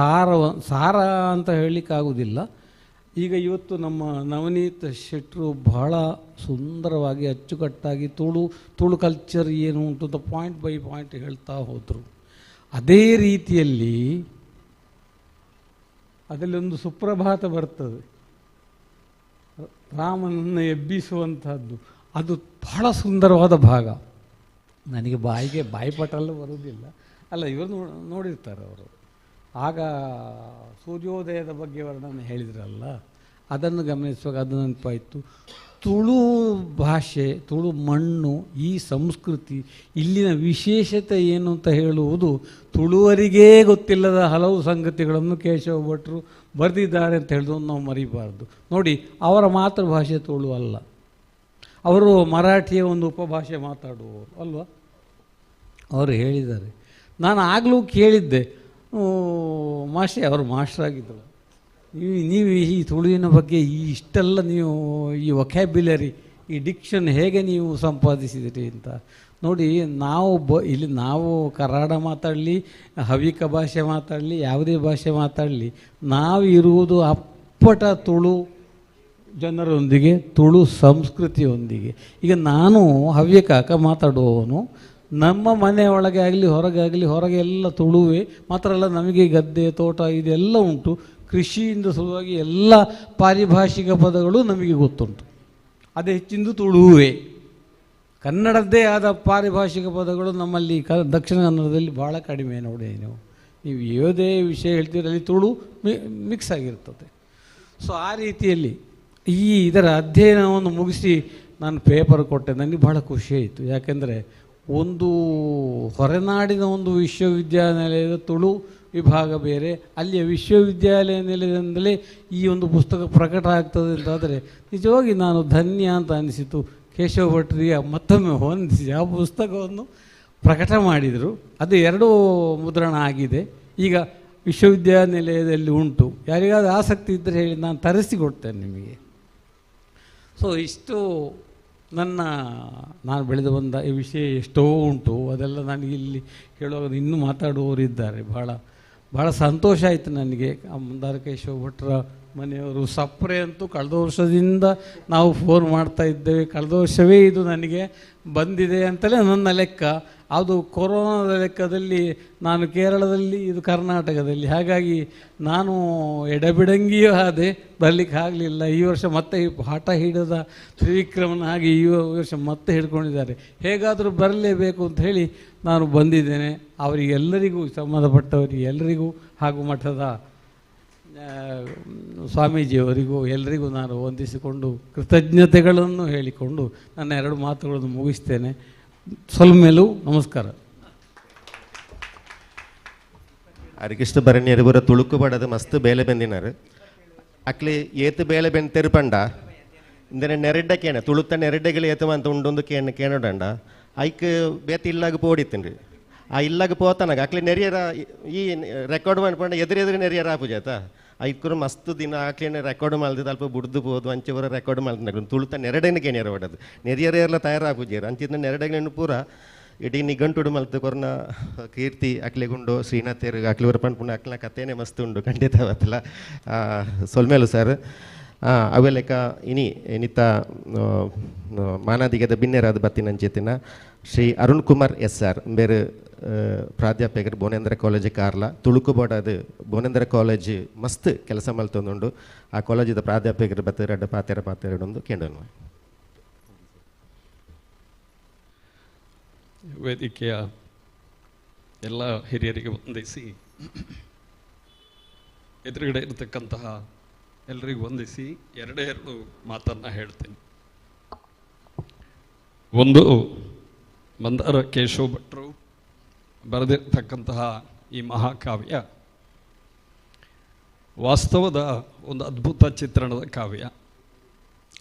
ಸಾರ ಅಂತ ಹೇಳಲಿಕ್ಕಾಗೋದಿಲ್ಲ. ಈಗ ಇವತ್ತು ನಮ್ಮ ನವನೀತ್ ಶೆಟ್ಟರು ಬಹಳ ಸುಂದರವಾಗಿ ಅಚ್ಚುಕಟ್ಟಾಗಿ ತುಳು ಕಲ್ಚರ್ ಏನು ಉಂಟು ಅಂತ ಪಾಯಿಂಟ್ ಬೈ ಪಾಯಿಂಟ್ ಹೇಳ್ತಾ ಹೋದರು. ಅದೇ ರೀತಿಯಲ್ಲಿ ಅದರಲ್ಲಿ ಒಂದು ಸುಪ್ರಭಾತ ಬರ್ತದೆ, ರಾಮನನ್ನು ಎಬ್ಬಿಸುವಂಥದ್ದು. ಅದು ಬಹಳ ಸುಂದರವಾದ ಭಾಗ. ನನಗೆ ಬಾಯಿಪಟಲ್ಲ ಬರುವುದಿಲ್ಲ. ಅಲ್ಲ, ಇವರು ನೋಡಿರ್ತಾರೆ ಅವರು. ಆಗ ಸೂರ್ಯೋದಯದ ಬಗ್ಗೆ ವರ್ಣನೆ ಹೇಳಿದ್ರಲ್ಲ, ಅದನ್ನು ಗಮನಿಸುವಾಗ ಅದು ನೆನಪಾಯಿತು. ತುಳು ಭಾಷೆ, ತುಳು ಮಣ್ಣು, ಈ ಸಂಸ್ಕೃತಿ, ಇಲ್ಲಿನ ವಿಶೇಷತೆ ಏನು ಅಂತ ಹೇಳುವುದು ತುಳುವರಿಗೇ ಗೊತ್ತಿಲ್ಲದ ಹಲವು ಸಂಗತಿಗಳನ್ನು ಕೇಶವ ಭಟ್ರು ಬರೆದಿದ್ದಾರೆ ಅಂತ ಹೇಳಿದ್ರು ನಾವು ಮರಿಬಾರ್ದು. ನೋಡಿ, ಅವರ ಮಾತೃಭಾಷೆ ತುಳು ಅಲ್ಲ, ಅವರು ಮರಾಠಿಯ ಒಂದು ಉಪಭಾಷೆ ಮಾತಾಡುವವರು ಅಲ್ವಾ? ಅವರು ಹೇಳಿದ್ದಾರೆ. ನಾನು ಆಗಲೂ ಕೇಳಿದ್ದೆ, ಮಾಸ್ಟರ್, ಅವರು ಮಾಸ್ಟರಾಗಿದ್ದರು, ನೀವು ಈ ತುಳುವಿನ ಬಗ್ಗೆ ಇಷ್ಟೆಲ್ಲ ನೀವು ಈ ವೊಕ್ಯಾಬ್ಯುಲರಿ, ಈ ಡಿಕ್ಷನ್ ಹೇಗೆ ನೀವು ಸಂಪಾದಿಸಿದಿರಿ ಅಂತ. ನೋಡಿ, ಇಲ್ಲಿ ನಾವು ಕನ್ನಡ ಮಾತಾಡಲಿ, ಹವಿಕ ಭಾಷೆ ಮಾತಾಡಲಿ, ಯಾವುದೇ ಭಾಷೆ ಮಾತಾಡಲಿ, ನಾವು ಇರುವುದು ಅಪ್ಪಟ ತುಳು ಜನರೊಂದಿಗೆ, ತುಳು ಸಂಸ್ಕೃತಿಯೊಂದಿಗೆ. ಈಗ ನಾನು ಹವ್ಯಕ ಮಾತಾಡುವವನು, ನಮ್ಮ ಮನೆ ಒಳಗೆ ಆಗಲಿ ಹೊರಗೆ ಆಗಲಿ, ಹೊರಗೆ ಎಲ್ಲ ತುಳುವೆ ಮಾತ್ರ ಅಲ್ಲ, ನಮಗೆ ಗದ್ದೆ ತೋಟ ಇದೆಲ್ಲ ಉಂಟು. ಕೃಷಿಯಿಂದ ಶುರುವಾಗಿ ಎಲ್ಲ ಪಾರಿಭಾಷಿಕ ಪದಗಳು ನಮಗೆ ಗೊತ್ತುಂಟು. ಅದು ಹೆಚ್ಚಿಂದು ತುಳುವೇ. ಕನ್ನಡದ್ದೇ ಆದ ಪಾರಿಭಾಷಿಕ ಪದಗಳು ನಮ್ಮಲ್ಲಿ ದಕ್ಷಿಣ ಕನ್ನಡದಲ್ಲಿ ಭಾಳ ಕಡಿಮೆ. ನೋಡಿ, ನೀವು ಯಾವುದೇ ವಿಷಯ ಹೇಳ್ತೀರಲ್ಲಿ ತುಳು ಮಿಕ್ಸ್ ಆಗಿರ್ತದೆ. ಸೊ ಆ ರೀತಿಯಲ್ಲಿ ಇದರ ಅಧ್ಯಯನವನ್ನು ಮುಗಿಸಿ ನಾನು ಪೇಪರ್ ಕೊಟ್ಟೆ. ನನಗೆ ಭಾಳ ಖುಷಿಯಾಯಿತು. ಯಾಕೆಂದರೆ ಒಂದು ಹೊರನಾಡಿನ ಒಂದು ವಿಶ್ವವಿದ್ಯಾನಿಲಯದ ತುಳು ವಿಭಾಗ ಬೇರೆ, ಅಲ್ಲಿಯ ವಿಶ್ವವಿದ್ಯಾಲಯ ನಿಲಯದಿಂದಲೇ ಈ ಒಂದು ಪುಸ್ತಕ ಪ್ರಕಟ ಆಗ್ತದೆ ಅಂತಾದರೆ ನಿಜವಾಗಿ ನಾನು ಧನ್ಯ ಅಂತ ಅನಿಸಿತು. ಕೇಶವ ಭಟ್ರಿಗೆ ಮತ್ತೊಮ್ಮೆ ಹೊಂದಿಸಿ ಆ ಪುಸ್ತಕವನ್ನು ಪ್ರಕಟ ಮಾಡಿದರು. ಅದು 2 ಮುದ್ರಣ ಆಗಿದೆ, ಈಗ ವಿಶ್ವವಿದ್ಯಾನಿಲಯದಲ್ಲಿ ಉಂಟು. ಯಾರಿಗಾದ್ರೂ ಆಸಕ್ತಿ ಇದ್ದರೆ ಹೇಳಿ, ನಾನು ತರಿಸಿಕೊಡ್ತೇನೆ ನಿಮಗೆ. ಸೊ ಇಷ್ಟು ನಾನು ಬೆಳೆದು ಬಂದ ಈ ವಿಷಯ ಎಷ್ಟೋ ಉಂಟು. ಅದೆಲ್ಲ ನನಗೆ ಇಲ್ಲಿ ಹೇಳುವಾಗ ಇನ್ನೂ ಮಾತಾಡುವವರಿದ್ದಾರೆ ಭಾಳ. ಭಾಳ ಸಂತೋಷ ಆಯಿತು ನನಗೆ. ಮಂದಾರ ಕೇಶವ ಭಟ್ರ ಮನೆಯವರು ಸಪ್ರೆ ಅಂತೂ ಕಳೆದ ವರ್ಷದಿಂದ ನಾವು ಫೋನ್ ಮಾಡ್ತಾ ಇದ್ದೇವೆ, ಕಳೆದ ವರ್ಷವೇ ಇದು ನನಗೆ ಬಂದಿದೆ ಅಂತಲೇ ನನ್ನ ಲೆಕ್ಕ. ಅದು ಕೊರೋನಾದ ಲೆಕ್ಕದಲ್ಲಿ ನಾನು ಕೇರಳದಲ್ಲಿ, ಇದು ಕರ್ನಾಟಕದಲ್ಲಿ, ಹಾಗಾಗಿ ನಾನು ಎಡಬಿಡಂಗಿಯೂ ಆದೆ, ಬರಲಿಕ್ಕೆ ಆಗಲಿಲ್ಲ. ಈ ವರ್ಷ ಮತ್ತೆ ಹಠ ಹಿಡಿದ ತ್ರಿವಿಕ್ರಮನ ಹಾಗೆ ಈ ವರ್ಷ ಮತ್ತೆ ಹಿಡ್ಕೊಂಡಿದ್ದಾರೆ. ಹೇಗಾದರೂ ಬರಲೇಬೇಕು ಅಂತ ಹೇಳಿ ನಾನು ಬಂದಿದ್ದೇನೆ. ಅವರಿಗೆಲ್ಲರಿಗೂ, ಸಂಬಂಧಪಟ್ಟವರಿಗೆ ಎಲ್ಲರಿಗೂ ಹಾಗೂ ಮಠದ ಸ್ವಾಮೀಜಿಯವರಿಗೂ ಎಲ್ಲರಿಗೂ ನಾನು ವಂದಿಸಿಕೊಂಡು ಕೃತಜ್ಞತೆಗಳನ್ನು ಹೇಳಿಕೊಂಡು ನನ್ನ 2 ಮಾತುಗಳನ್ನು ಮುಗಿಸ್ತೇನೆ. ಸೊಲ್ಮೇಲು ನಮಸ್ಕಾರ. ಹರಿಕೃಷ್ಣ ಭರಣಿಯರು ಬರೋ ತುಳುಕು ಪಡದು ಮಸ್ತ್ ಬೇಲೆ ಬೆಂದಿನಾರು ಅಕ್ಲಿ ಏತು ಬೇಲೆ ಬೆಂದು ತೆರುಪಂಡ ಇಂದನೆ ನೆರೆಡ್ಡ ಕೇಣ ತುಳುತ್ತ ನೆರೆಡ್ಡೆಗಳು ಏತು ಅಂತ ಉಂಡೊಂದು ಕೇನೋಡಂಡ ಐಕ್ ಬೇತ ಇಲ್ಲಾಗ ಪೋಡಿತೀನಿ ಆ ಇಲ್ಲಾಗ ಪೋತಾನಾಗ ಅಕ್ಲಿ ನೆರಿಯರ ಈ ರೆಕಾರ್ಡ್ ಮಾಡ್ಕೊಂಡು ಎದುರೆದುರು ನೆರಿಯರ ಆಪುಜಾತ ಐಕರು ಮಸ್ತ್ ದಿನ ಆಕ್ಲೇನೆ ರೆಕಾರ್ಡ್ ಮಾಡ್ದಿದ್ದು ಅಲ್ಪ ಬುಡ್ದು ಬೋದು ಅಂಚೆವರ ರೆಕಾರ್ಡ್ ಮಾಡ್ತಾರೆ ತುಳುತ್ತ ನೆರಡೇನೆ ಕೇಣಿಯರ ಹೊಡೋದು ನೆರಿಯರೆಲ್ಲ ತಯಾರಾಪುಜಾರು ಅಂಚಿದ್ನ ನೆರಡೆಗಳನ್ನು ಪೂರ ಇಡೀ ನಿಘಂಟುಡು ಮಲ್ತು ಕೊರ್ನ ಕೀರ್ತಿ ಅಕ್ಲೆಗುಂಡು ಶ್ರೀನಾಥೇರು ಅಕ್ಲಿವರ ಪಂಡ್ಪುಣ್ಣ ಅಕ್ಲ ಕಥೆನೇ ಮಸ್ತ್ ಉಂಡು ಖಂಡಿತ ಅವತ್ತಲ್ಲ ಸೊಲ್ಮೇಲು ಸರ್ ಅವೆಲೆಕ್ಕ ಇನಿ ನಿತ್ತ ಮಾನಾದಿಗದ ಬಿನ್ನೆರಾದ ಬತ್ತಿನಂಚೆತಿನ ಶ್ರೀ ಅರುಣ್ ಕುಮಾರ್ SR ಬೇರೆ ಪ್ರಾಧ್ಯಾಪಕರು ಬೋನೇಂದ್ರ ಕಾಲೇಜ್ ಕಾರ್ಲ ತುಳುಕು ಬೋಡದು ಬೋನೇಂದ್ರ ಕಾಲೇಜ್ ಮಸ್ತ್ ಕೆಲಸ ಮಲ್ತೊಂದುಂಡು ಆ ಕಾಲೇಜಿದ ಪ್ರಾಧ್ಯಾಪಕರು ಬತ್ತ ಪಾತೆರಡೊಂದು ಕೇಂಡನು. ವೇದಿಕೆಯ ಎಲ್ಲ ಹಿರಿಯರಿಗೆ ವಂದಿಸಿ, ಎದುರುಗಡೆ ಇರತಕ್ಕಂತಹ ಎಲ್ಲರಿಗೂ ವಂದಿಸಿ 2 ಮಾತನ್ನು ಹೇಳ್ತೀನಿ. ಒಂದು, ಮಂದಾರ ಕೇಶವ ಭಟ್ರು ಬರೆದಿರ್ತಕ್ಕಂತಹ ಈ ಮಹಾಕಾವ್ಯ ವಾಸ್ತವದ ಒಂದು ಅದ್ಭುತ ಚಿತ್ರಣದ ಕಾವ್ಯ,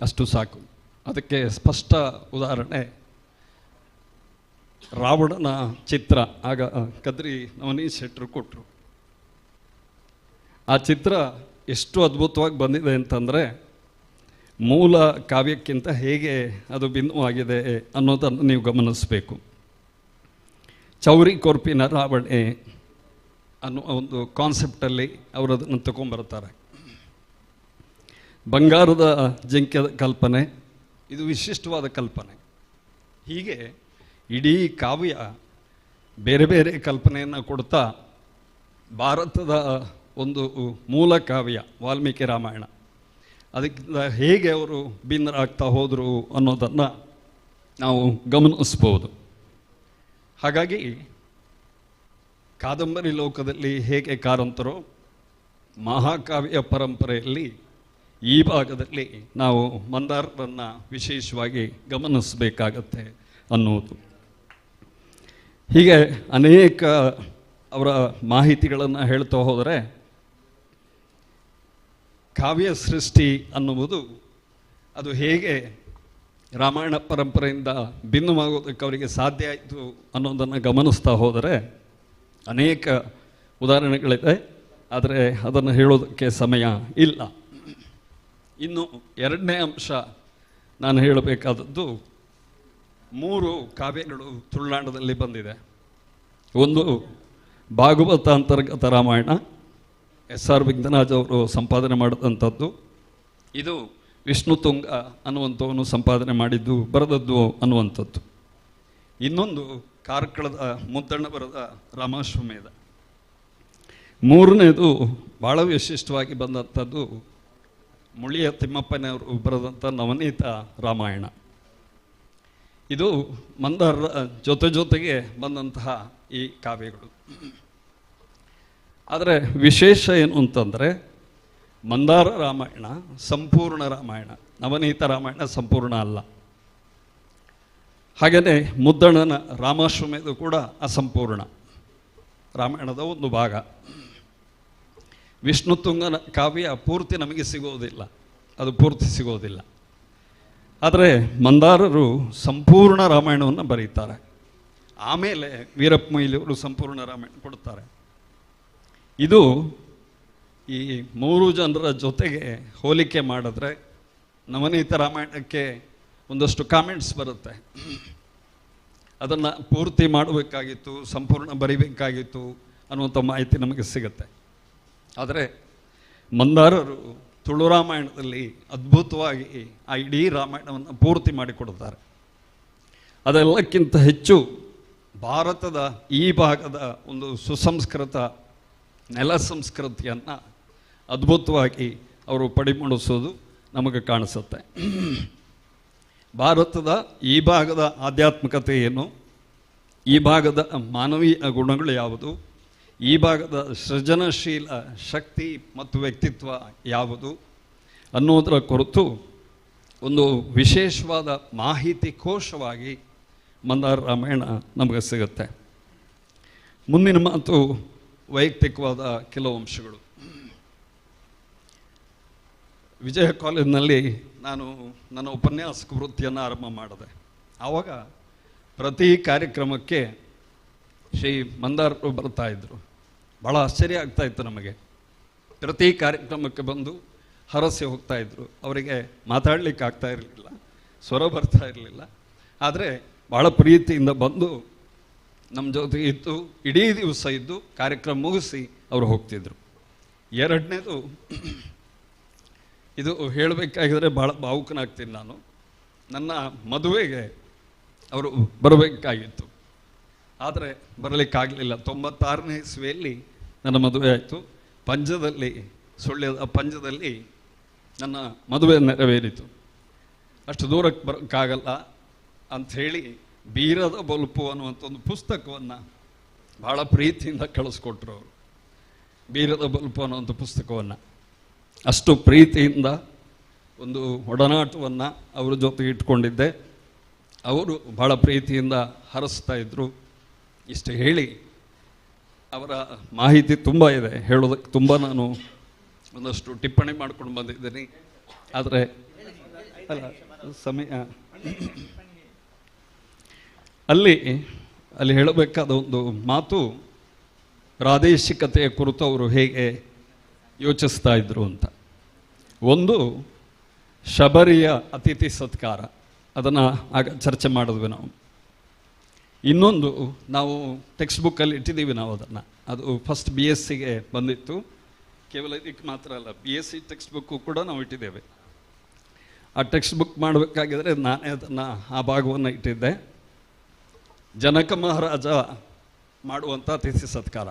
ಅಷ್ಟು ಸಾಕು. ಅದಕ್ಕೆ ಸ್ಪಷ್ಟ ಉದಾಹರಣೆ ರಾವಣನ ಚಿತ್ರ. ಆಗ ಕದ್ರಿ ನವನೀತ್ ಶೆಟ್ಟರು ಕೊಟ್ಟರು. ಆ ಚಿತ್ರ ಎಷ್ಟು ಅದ್ಭುತವಾಗಿ ಬಂದಿದೆ ಅಂತಂದರೆ ಮೂಲ ಕಾವ್ಯಕ್ಕಿಂತ ಹೇಗೆ ಅದು ಭಿನ್ನವಾಗಿದೆ ಅನ್ನೋದನ್ನು ನೀವು ಗಮನಿಸಬೇಕು. ಚೌರಿ ಕೊರ್ಪಿನ ರಾವಣೆ ಅನ್ನೋ ಒಂದು ಕಾನ್ಸೆಪ್ಟಲ್ಲಿ ಅವರು ಅದನ್ನು ತಗೊಂಡ್ಬರ್ತಾರೆ. ಬಂಗಾರದ ಜಿಂಕೆದ ಕಲ್ಪನೆ, ಇದು ವಿಶಿಷ್ಟವಾದ ಕಲ್ಪನೆ. ಹೀಗೆ ಇಡೀ ಕಾವ್ಯ ಬೇರೆ ಬೇರೆ ಕಲ್ಪನೆಯನ್ನು ಕೊಡ್ತಾ ಭಾರತದ ಒಂದು ಮೂಲ ಕಾವ್ಯ ವಾಲ್ಮೀಕಿ ರಾಮಾಯಣ, ಅದಕ್ಕಿಂತ ಹೇಗೆ ಅವರು ಭಿನ್ನರಾಗ್ತಾ ಹೋದರು ಅನ್ನೋದನ್ನು ನಾವು ಗಮನಿಸ್ಬೋದು. ಹಾಗಾಗಿ ಕಾದಂಬರಿ ಲೋಕದಲ್ಲಿ ಹೇಗೆ ಕಾರಂತರೋ ಮಹಾಕಾವ್ಯ ಪರಂಪರೆಯಲ್ಲಿ ಈ ಭಾಗದಲ್ಲಿ ನಾವು ಮಂದಾರರನ್ನು ವಿಶೇಷವಾಗಿ ಗಮನಿಸಬೇಕಾಗತ್ತೆ ಅನ್ನೋದು. ಹೀಗೆ ಅನೇಕ ಅವರ ಮಾಹಿತಿಗಳನ್ನು ಹೇಳ್ತಾ ಹೋದರೆ ಕಾವ್ಯ ಸೃಷ್ಟಿ ಅನ್ನುವುದು ಅದು ಹೇಗೆ ರಾಮಾಯಣ ಪರಂಪರೆಯಿಂದ ಭಿನ್ನವಾಗೋದಕ್ಕೆ ಅವರಿಗೆ ಸಾಧ್ಯ ಆಯಿತು ಅನ್ನೋದನ್ನು ಗಮನಿಸ್ತಾ ಹೋದರೆ ಅನೇಕ ಉದಾಹರಣೆಗಳಿದೆ, ಆದರೆ ಅದನ್ನು ಹೇಳೋದಕ್ಕೆ ಸಮಯ ಇಲ್ಲ. ಇನ್ನು 2ನೇ ಅಂಶ ನಾನು ಹೇಳಬೇಕಾದದ್ದು, 3 ಕಾವ್ಯಗಳು ತುಳುನಾಡದಲ್ಲಿ ಬಂದಿದೆ. ಒಂದು ಭಾಗವತ ಅಂತರ್ಗತ ರಾಮಾಯಣ, SR ವಿಘ್ನರಾಜ್ ಅವರು ಸಂಪಾದನೆ ಮಾಡಿದಂಥದ್ದು. ಇದು ವಿಷ್ಣು ತುಂಗ ಅನ್ನುವಂಥವನು ಸಂಪಾದನೆ ಮಾಡಿದ್ದು, ಬರೆದದ್ದು ಅನ್ನುವಂಥದ್ದು. ಇನ್ನೊಂದು ಕಾರ್ಕಳದ ಮುದ್ದಣ್ಣ ಬರೆದ ರಾಮಾಶ್ವಮೇಧ. 3ನೇದು ಭಾಳ ವಿಶಿಷ್ಟವಾಗಿ ಬಂದಂಥದ್ದು ಮುಳಿಯ ತಿಮ್ಮಪ್ಪನವರು ಬರೆದಂಥ ನವನೀತ ರಾಮಾಯಣ. ಇದು ಮಂದಾರರ ಜೊತೆಗೆ ಬಂದಂತಹ ಈ ಕಾವ್ಯಗಳು. ಆದರೆ ವಿಶೇಷ ಏನು ಅಂತಂದರೆ ಮಂದಾರ ರಾಮಾಯಣ ಸಂಪೂರ್ಣ ರಾಮಾಯಣ, ನವನೀತ ರಾಮಾಯಣ ಸಂಪೂರ್ಣ ಅಲ್ಲ. ಹಾಗೆಯೇ ಮುದ್ದಣ್ಣನ ರಾಮಾಶ್ವಮೇಧ ಕೂಡ ಅಸಂಪೂರ್ಣ, ರಾಮಾಯಣದ ಒಂದು ಭಾಗ. ವಿಷ್ಣು ತುಂಗನ ಕಾವ್ಯ ಪೂರ್ತಿ ನಮಗೆ ಸಿಗೋದಿಲ್ಲ, ಅದು ಪೂರ್ತಿ ಸಿಗೋದಿಲ್ಲ. ಆದರೆ ಮಂದಾರರು ಸಂಪೂರ್ಣ ರಾಮಾಯಣವನ್ನು ಬರೀತಾರೆ. ಆಮೇಲೆ ವೀರಪ್ಪ ಮೊಯ್ಲಿಯವರು ಸಂಪೂರ್ಣ ರಾಮಾಯಣ ಕೊಡ್ತಾರೆ. ಇದು ಈ 3 ಜನರ ಜೊತೆಗೆ ಹೋಲಿಕೆ ಮಾಡಿದ್ರೆ ನವನೀತ ರಾಮಾಯಣಕ್ಕೆ ಒಂದಷ್ಟು ಕಾಮೆಂಟ್ಸ್ ಬರುತ್ತೆ. ಅದನ್ನು ಪೂರ್ತಿ ಮಾಡಬೇಕಾಗಿತ್ತು, ಸಂಪೂರ್ಣ ಬರಿಬೇಕಾಗಿತ್ತು, ಅನ್ನುವಂಥ ಮಾಹಿತಿ ನಮಗೆ ಸಿಗುತ್ತೆ. ಆದರೆ ಮಂದಾರರು ತುಳು ರಾಮಾಯಣದಲ್ಲಿ ಅದ್ಭುತವಾಗಿ ಆ ಇಡೀ ರಾಮಾಯಣವನ್ನು ಪೂರ್ತಿ ಮಾಡಿಕೊಡುತ್ತಾರೆ. ಅದೆಲ್ಲಕ್ಕಿಂತ ಹೆಚ್ಚು ಭಾರತದ ಈ ಭಾಗದ ಒಂದು ಸುಸಂಸ್ಕೃತ ನೆಲ ಸಂಸ್ಕೃತಿಯನ್ನು ಅದ್ಭುತವಾಗಿ ಅವರು ಪಡಿಮೂಡಿಸೋದು ನಮಗೆ ಕಾಣಿಸುತ್ತೆ. ಭಾರತದ ಈ ಭಾಗದ ಆಧ್ಯಾತ್ಮಿಕತೆ ಏನು, ಈ ಭಾಗದ ಮಾನವೀಯ ಗುಣಗಳು ಯಾವುದು, ಈ ಭಾಗದ ಸೃಜನಶೀಲ ಶಕ್ತಿ ಮತ್ತು ವ್ಯಕ್ತಿತ್ವ ಯಾವುದು ಅನ್ನೋದರ ಕುರಿತು ಒಂದು ವಿಶೇಷವಾದ ಮಾಹಿತಿ ಕೋಶವಾಗಿ ಮಂದಾರ ರಾಮಾಯಣ ನಮಗೆ ಸಿಗುತ್ತೆ. ಮುಂದಿನ ಮಾತು ವೈಯಕ್ತಿಕವಾದ ಕೆಲವು ಅಂಶಗಳು. ವಿಜಯ ಕಾಲೇಜಿನಲ್ಲಿ ನಾನು ನನ್ನ ಉಪನ್ಯಾಸಕ ವೃತ್ತಿಯನ್ನು ಆರಂಭ ಮಾಡಿದೆ. ಆವಾಗ ಪ್ರತಿ ಕಾರ್ಯಕ್ರಮಕ್ಕೆ ಶ್ರೀ ಮಂದಾರರು ಬರ್ತಾಯಿದ್ರು. ಭಾಳ ಆಶ್ಚರ್ಯ ಆಗ್ತಾಯಿತ್ತು ನಮಗೆ. ಪ್ರತಿ ಕಾರ್ಯಕ್ರಮಕ್ಕೆ ಬಂದು ಹರಸಿ ಹೋಗ್ತಾಯಿದ್ರು. ಅವರಿಗೆ ಮಾತಾಡಲಿಕ್ಕೆ ಆಗ್ತಾ ಇರಲಿಲ್ಲ, ಸ್ವರ ಬರ್ತಾ ಇರಲಿಲ್ಲ. ಆದರೆ ಭಾಳ ಪ್ರೀತಿಯಿಂದ ಬಂದು ನಮ್ಮ ಜೊತೆ ಇದ್ದು ಇಡೀ ದಿವಸ ಇದ್ದು ಕಾರ್ಯಕ್ರಮ ಮುಗಿಸಿ ಅವರು ಹೋಗ್ತಿದ್ರು. ಎರಡನೇದು, ಇದು ಹೇಳಬೇಕಾಗಿದ್ರೆ ಭಾಳ ಭಾವುಕನಾಗ್ತೀನಿ ನಾನು. ನನ್ನ ಮದುವೆಗೆ ಅವರು ಬರಬೇಕಾಗಿತ್ತು, ಆದರೆ ಬರಲಿಕ್ಕಾಗಲಿಲ್ಲ. 96ನೇ ಇಸ್ವಿಯಲ್ಲಿ ನನ್ನ ಮದುವೆ ಆಯಿತು. ಪಂಜದಲ್ಲಿ, ಸುಳ್ಯದ ಪಂಜದಲ್ಲಿ ನನ್ನ ಮದುವೆ ನೆರವೇರಿತು. ಅಷ್ಟು ದೂರಕ್ಕೆ ಬರೋಕ್ಕಾಗಲ್ಲ ಅಂಥೇಳಿ ಬೀರದ ಬಲ್ಪು ಅನ್ನುವಂಥ ಒಂದು ಪುಸ್ತಕವನ್ನು ಭಾಳ ಪ್ರೀತಿಯಿಂದ ಕಳಿಸ್ಕೊಟ್ರು ಅವರು. ಬೀರದ ಬಲ್ಪು ಅನ್ನುವಂಥ ಪುಸ್ತಕವನ್ನು ಅಷ್ಟು ಪ್ರೀತಿಯಿಂದ ಒಂದು ಒಡನಾಟವನ್ನು ಅವ್ರ ಜೊತೆಗೆ ಇಟ್ಕೊಂಡಿದ್ದೆ. ಅವರು ಭಾಳ ಪ್ರೀತಿಯಿಂದ ಹರಿಸ್ತಾ ಇದ್ದರು. ಇಷ್ಟು ಹೇಳಿ, ಅವರ ಮಾಹಿತಿ ತುಂಬ ಇದೆ, ಹೇಳೋದಕ್ಕೆ ತುಂಬ ನಾನು ಒಂದಷ್ಟು ಟಿಪ್ಪಣಿ ಮಾಡ್ಕೊಂಡು ಬಂದಿದ್ದೀನಿ. ಆದರೆ ಅಲ್ಲ, ಸಮಯ ಅಲ್ಲಿ ಹೇಳಬೇಕಾದ ಒಂದು ಮಾತು ಪ್ರಾದೇಶಿಕತೆಯ ಕುರಿತು ಅವರು ಹೇಗೆ ಯೋಚಿಸ್ತಾ ಇದ್ರು ಅಂತ. ಒಂದು, ಶಬರಿಯ ಅತಿಥಿ ಸತ್ಕಾರ, ಅದನ್ನು ಆಗ ಚರ್ಚೆ ಮಾಡಿದ್ವಿ ನಾವು. ಇನ್ನೊಂದು, ನಾವು ಟೆಕ್ಸ್ಟ್ ಬುಕ್ಕಲ್ಲಿ ಇಟ್ಟಿದ್ದೀವಿ ನಾವು ಅದನ್ನು. ಅದು ಫಸ್ಟ್ BScಗೆ ಬಂದಿತ್ತು. ಕೇವಲ ಇದಕ್ಕೆ ಮಾತ್ರ ಅಲ್ಲ, BSc ಟೆಕ್ಸ್ಟ್ ಬುಕ್ಕು ಕೂಡ ನಾವು ಇಟ್ಟಿದ್ದೇವೆ. ಆ ಟೆಕ್ಸ್ಟ್ ಬುಕ್ ಮಾಡಬೇಕಾಗಿದ್ರೆ ನಾನೇ ಅದನ್ನು ಆ ಭಾಗವನ್ನು ಇಟ್ಟಿದ್ದೆ. ಜನಕ ಮಹಾರಾಜ ಮಾಡುವಂಥ ಅತಿಥಿ ಸತ್ಕಾರ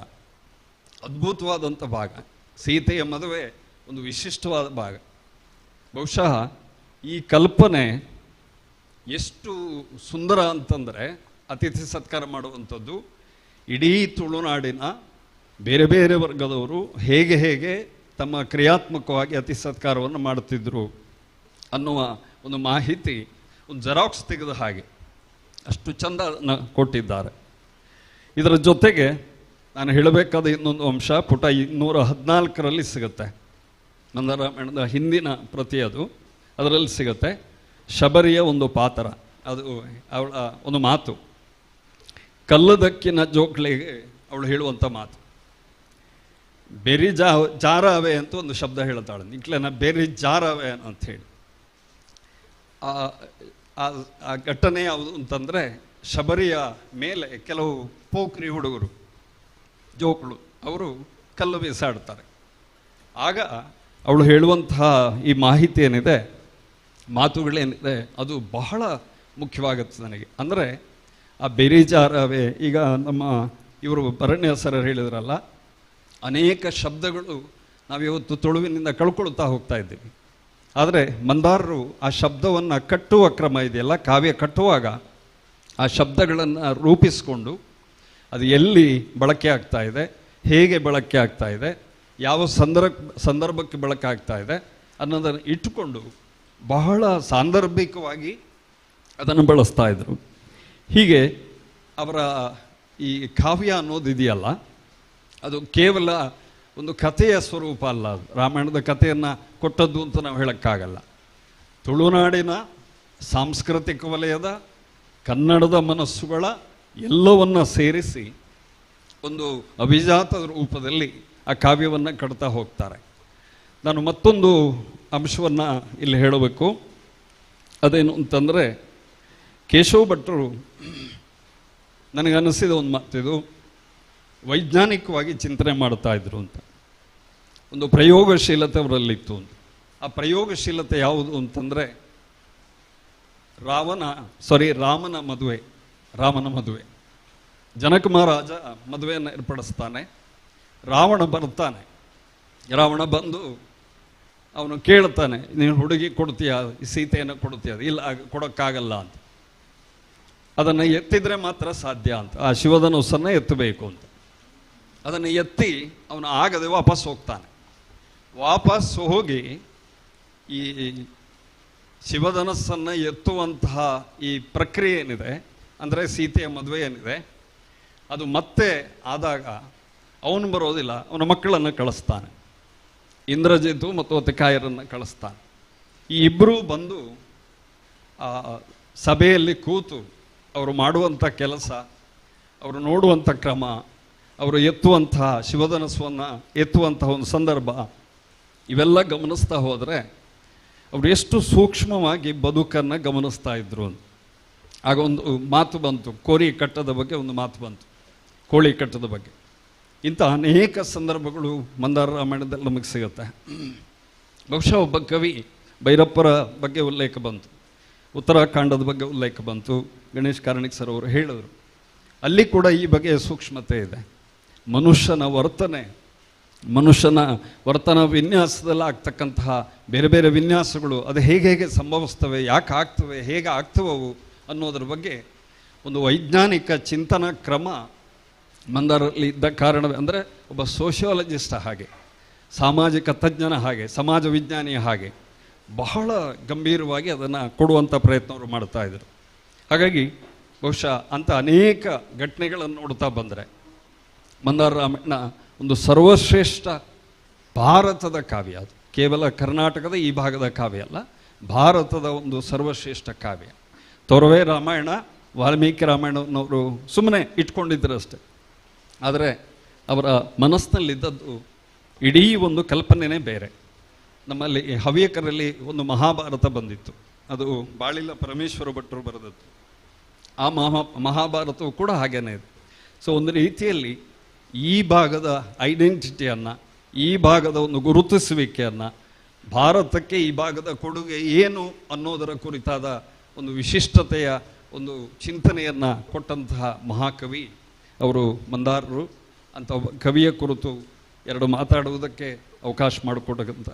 ಅದ್ಭುತವಾದಂಥ ಭಾಗ. ಸೀತೆಯ ಮದುವೆ ಒಂದು ವಿಶಿಷ್ಟವಾದ ಭಾಗ. ಬಹುಶಃ ಈ ಕಲ್ಪನೆ ಎಷ್ಟು ಸುಂದರ ಅಂತಂದರೆ, ಅತಿಥಿ ಸತ್ಕಾರ ಮಾಡುವಂಥದ್ದು ಇಡೀ ತುಳುನಾಡಿನ ಬೇರೆ ಬೇರೆ ವರ್ಗದವರು ಹೇಗೆ ತಮ್ಮ ಕ್ರಿಯಾತ್ಮಕವಾಗಿ ಅತಿಥಿ ಸತ್ಕಾರವನ್ನು ಮಾಡುತ್ತಿದ್ದರು ಅನ್ನುವ ಒಂದು ಮಾಹಿತಿ ಒಂದು ಜೆರಾಕ್ಸ್ ತೆಗೆದ ಹಾಗೆ ಅಷ್ಟು ಚಂದ ಕೊಟ್ಟಿದ್ದಾರೆ. ಇದರ ಜೊತೆಗೆ ನಾನು ಹೇಳಬೇಕಾದ ಇನ್ನೊಂದು ಅಂಶ, ಪುಟ 214ರಲ್ಲಿ ಸಿಗುತ್ತೆ. ಮಂದಾರ ರಾಮಾಯಣದ ಹಿಂದಿನ ಪ್ರತಿ ಅದು, ಅದರಲ್ಲಿ ಸಿಗುತ್ತೆ. ಶಬರಿಯ ಒಂದು ಪಾತ್ರ, ಅದು ಅವಳ ಒಂದು ಮಾತು, ಕಲ್ಲದಕ್ಕಿನ ಜೋಕ್ಳಿಗೆ ಅವಳು ಹೇಳುವಂಥ ಮಾತು. ಬೆರಿ ಜಾರವೆ ಅಂತ ಒಂದು ಶಬ್ದ ಹೇಳ್ತಾಳೆ, ನಿಕ್ಲೇನ ಬೆರಿ ಜಾರವೆ ಅಂತ ಹೇಳಿ. ಆ ಘಟನೆ ಯಾವುದು ಅಂತಂದರೆ, ಶಬರಿಯ ಮೇಲೆ ಕೆಲವು ಪೋಖ್ರಿ ಹುಡುಗರು, ಜೋಕ್ಳು, ಅವರು ಕಲ್ಲು ಬೀಸಾಡ್ತಾರೆ. ಆಗ ಅವಳು ಹೇಳುವಂತಹ ಈ ಮಾಹಿತಿ ಏನಿದೆ, ಮಾತುಗಳೇನಿದೆ, ಅದು ಬಹಳ ಮುಖ್ಯವಾಗುತ್ತೆ ನನಗೆ. ಅಂದರೆ ಆ ಬೆರಿಜಾರವೇ, ಈಗ ನಮ್ಮ ಇವರು ಭರಣ್ಯ ಸರ್ ಹೇಳಿದ್ರಲ್ಲ, ಅನೇಕ ಶಬ್ದಗಳು ನಾವಿವತ್ತು ತುಳುವಿನಿಂದ ಕಳ್ಕೊಳ್ತಾ ಹೋಗ್ತಾ ಇದ್ದೀವಿ. ಆದರೆ ಮಂದಾರರು ಆ ಶಬ್ದವನ್ನು ಕಟ್ಟುವ ಕ್ರಮ ಇದೆಯಲ್ಲ, ಕಾವ್ಯ ಕಟ್ಟುವಾಗ ಆ ಶಬ್ದಗಳನ್ನು ರೂಪಿಸಿಕೊಂಡು ಅದು ಎಲ್ಲಿ ಬಳಕೆ ಆಗ್ತಾ ಇದೆ, ಹೇಗೆ ಬಳಕೆ ಆಗ್ತಾ ಇದೆ, ಯಾವ ಸಂದರ್ಭಕ್ಕೆ ಬಳಕೆ ಆಗ್ತಾ ಇದೆ ಅನ್ನೋದನ್ನು ಇಟ್ಟುಕೊಂಡು ಬಹಳ ಸಾಂದರ್ಭಿಕವಾಗಿ ಅದನ್ನು ಬಳಸ್ತಾ ಇದ್ದರು. ಹೀಗೆ ಅವರ ಈ ಕಾವ್ಯ ಅನ್ನೋದಿದೆಯಲ್ಲ, ಅದು ಕೇವಲ ಒಂದು ಕಥೆಯ ಸ್ವರೂಪ ಅಲ್ಲ. ಅದು ರಾಮಾಯಣದ ಕಥೆಯನ್ನು ಕೊಟ್ಟದ್ದು ಅಂತ ನಾವು ಹೇಳೋಕ್ಕಾಗಲ್ಲ. ತುಳುನಾಡಿನ ಸಾಂಸ್ಕೃತಿಕ ವಲಯದ ಕನ್ನಡದ ಮನಸ್ಸುಗಳ ಎಲ್ಲವನ್ನು ಸೇರಿಸಿ ಒಂದು ಅಭಿಜಾತ ರೂಪದಲ್ಲಿ ಆ ಕಾವ್ಯವನ್ನು ಕಟ್ತಾ ಹೋಗ್ತಾರೆ. ನಾನು ಮತ್ತೊಂದು ಅಂಶವನ್ನು ಇಲ್ಲಿ ಹೇಳಬೇಕು. ಅದೇನು ಅಂತಂದರೆ, ಕೇಶವ ಭಟ್ರು ನನಗನ್ನಿಸಿದ ಒಂದು ಮಾತಿದು, ವೈಜ್ಞಾನಿಕವಾಗಿ ಚಿಂತನೆ ಮಾಡ್ತಾ ಇದ್ರು ಅಂತ. ಒಂದು ಪ್ರಯೋಗಶೀಲತೆ ಅವರಲ್ಲಿತ್ತು ಅಂತ. ಆ ಪ್ರಯೋಗಶೀಲತೆ ಯಾವುದು ಅಂತಂದರೆ ರಾಮನ ಮದುವೆ. ಜನಕ ಮಹಾರಾಜ ಮದುವೆಯನ್ನು ಏರ್ಪಡಿಸ್ತಾನೆ. ರಾವಣ ಬರ್ತಾನೆ. ರಾವಣ ಬಂದು ಅವನು ಕೇಳ್ತಾನೆ, ನೀನು ಹುಡುಗಿ ಕೊಡ್ತೀಯ, ಸೀತೆಯನ್ನು ಕೊಡ್ತೀಯ? ಇಲ್ಲ, ಕೊಡೋಕ್ಕಾಗಲ್ಲ ಅಂತ. ಅದನ್ನು ಎತ್ತಿದ್ರೆ ಮಾತ್ರ ಸಾಧ್ಯ ಅಂತ. ಆ ಶಿವಧನುಸ್ಸನ್ನು ಎತ್ತಬೇಕು ಅಂತ. ಅದನ್ನು ಎತ್ತಿ ಅವನು ಆಗದೆ ವಾಪಸ್ ಹೋಗ್ತಾನೆ. ವಾಪಸ್ ಹೋಗಿ ಈ ಶಿವಧನಸ್ಸನ್ನು ಎತ್ತುವಂತಹ ಈ ಪ್ರಕ್ರಿಯೆ ಏನಿದೆ, ಅಂದರೆ ಸೀತೆಯ ಮದುವೆ ಏನಿದೆ, ಅದು ಮತ್ತೆ ಆದಾಗ ಅವನು ಬರೋದಿಲ್ಲ, ಅವನ ಮಕ್ಕಳನ್ನು ಕಳಿಸ್ತಾನೆ. ಇಂದ್ರಜಿತು ಮತ್ತು ಅತಿಕಾಯರನ್ನು ಕಳಿಸ್ತಾನೆ. ಈ ಇಬ್ಬರೂ ಬಂದು ಆ ಸಭೆಯಲ್ಲಿ ಕೂತು ಅವರು ಮಾಡುವಂಥ ಕೆಲಸ, ಅವರು ನೋಡುವಂಥ ಕ್ರಮ, ಅವರು ಎತ್ತುವಂತಹ ಶಿವಧನಸ್ಸನ್ನು ಎತ್ತುವಂತಹ ಒಂದು ಸಂದರ್ಭ, ಇವೆಲ್ಲ ಗಮನಿಸ್ತಾ ಹೋದರೆ ಅವರು ಎಷ್ಟು ಸೂಕ್ಷ್ಮವಾಗಿ ಬದುಕನ್ನು ಗಮನಿಸ್ತಾ ಇದ್ರು ಅಂತ. ಆಗ ಒಂದು ಮಾತು ಬಂತು, ಕೋರಿ ಕಟ್ಟದ ಬಗ್ಗೆ ಒಂದು ಮಾತು ಬಂತು, ಕೋಳಿ ಕಟ್ಟದ ಬಗ್ಗೆ. ಇಂಥ ಅನೇಕ ಸಂದರ್ಭಗಳು ಮಂದಾರ ರಾಮಾಯಣದಲ್ಲಿ ನಮಗೆ ಸಿಗುತ್ತೆ. ಬಹುಶಃ ಒಬ್ಬ ಕವಿ ಭೈರಪ್ಪರ ಬಗ್ಗೆ ಉಲ್ಲೇಖ ಬಂತು, ಉತ್ತರಾಖಂಡದ ಬಗ್ಗೆ ಉಲ್ಲೇಖ ಬಂತು, ಗಣೇಶ್ ಕಾರ್ಣಿಕ್ ಸರ್ ಅವರು ಹೇಳಿದರು. ಅಲ್ಲಿ ಕೂಡ ಈ ಬಗೆಯ ಸೂಕ್ಷ್ಮತೆ ಇದೆ. ಮನುಷ್ಯನ ವರ್ತನ ವಿನ್ಯಾಸದಲ್ಲಿ ಆಗ್ತಕ್ಕಂತಹ ಬೇರೆ ಬೇರೆ ವಿನ್ಯಾಸಗಳು ಅದು ಹೇಗೆ ಸಂಭವಿಸ್ತವೆ, ಯಾಕೆ ಆಗ್ತವೆ, ಹೇಗೆ ಆಗ್ತವವು ಅನ್ನೋದ್ರ ಬಗ್ಗೆ ಒಂದು ವೈಜ್ಞಾನಿಕ ಚಿಂತನಾ ಕ್ರಮ ಮಂದಾರಲ್ಲಿ ಇದ್ದ ಕಾರಣವೇ. ಅಂದರೆ ಒಬ್ಬ ಸೋಷಿಯಾಲಜಿಸ್ಟ್ ಹಾಗೆ, ಸಾಮಾಜಿಕ ತಜ್ಞನ ಹಾಗೆ, ಸಮಾಜ ವಿಜ್ಞಾನಿಯ ಹಾಗೆ ಬಹಳ ಗಂಭೀರವಾಗಿ ಅದನ್ನು ಕೊಡುವಂಥ ಪ್ರಯತ್ನವರು ಮಾಡ್ತಾಯಿದ್ರು. ಹಾಗಾಗಿ ಬಹುಶಃ ಅಂಥ ಅನೇಕ ಘಟನೆಗಳನ್ನು ನೋಡ್ತಾ ಬಂದರೆ ಮಂದಾರ ರಾಮಾಯಣ ಒಂದು ಸರ್ವಶ್ರೇಷ್ಠ ಭಾರತದ ಕಾವ್ಯ. ಅದು ಕೇವಲ ಕರ್ನಾಟಕದ ಈ ಭಾಗದ ಕಾವ್ಯ ಅಲ್ಲ, ಭಾರತದ ಒಂದು ಸರ್ವಶ್ರೇಷ್ಠ ಕಾವ್ಯ. ತೊರವೆ ರಾಮಾಯಣ, ವಾಲ್ಮೀಕಿ ರಾಮಾಯಣನವರು ಸುಮ್ಮನೆ ಇಟ್ಕೊಂಡಿದ್ದರು ಅಷ್ಟೆ. ಆದರೆ ಅವರ ಮನಸ್ಸಿನಲ್ಲಿದ್ದದ್ದು ಇಡೀ ಒಂದು ಕಲ್ಪನೆಯೇ ಬೇರೆ. ನಮ್ಮಲ್ಲಿ ಹವ್ಯಕರಲ್ಲಿ ಒಂದು ಮಹಾಭಾರತ ಬಂದಿತ್ತು, ಅದು ಬಾಳಿಲ ಪರಮೇಶ್ವರ ಭಟ್ರು ಬರೆದದ್ದು. ಆ ಮಹಾಭಾರತವು ಕೂಡ ಹಾಗೇನೇ ಇದೆ. ಸೊ ಒಂದು ರೀತಿಯಲ್ಲಿ ಈ ಭಾಗದ ಐಡೆಂಟಿಟಿಯನ್ನು, ಈ ಭಾಗದ ಒಂದು ಗುರುತಿಸುವಿಕೆಯನ್ನು, ಭಾರತಕ್ಕೆ ಈ ಭಾಗದ ಕೊಡುಗೆ ಏನು ಅನ್ನೋದರ ಕುರಿತಾದ ಒಂದು ವಿಶಿಷ್ಟತೆಯ ಒಂದು ಚಿಂತನೆಯನ್ನು ಕೊಟ್ಟಂತಹ ಮಹಾಕವಿ ಅವರು ಮಂದಾರರು. ಅಂತ ಒಬ್ಬ ಕವಿಯ ಕುರಿತು ಎರಡು ಮಾತಾಡುವುದಕ್ಕೆ ಅವಕಾಶ ಮಾಡಿಕೊಟ್ಟಂಥ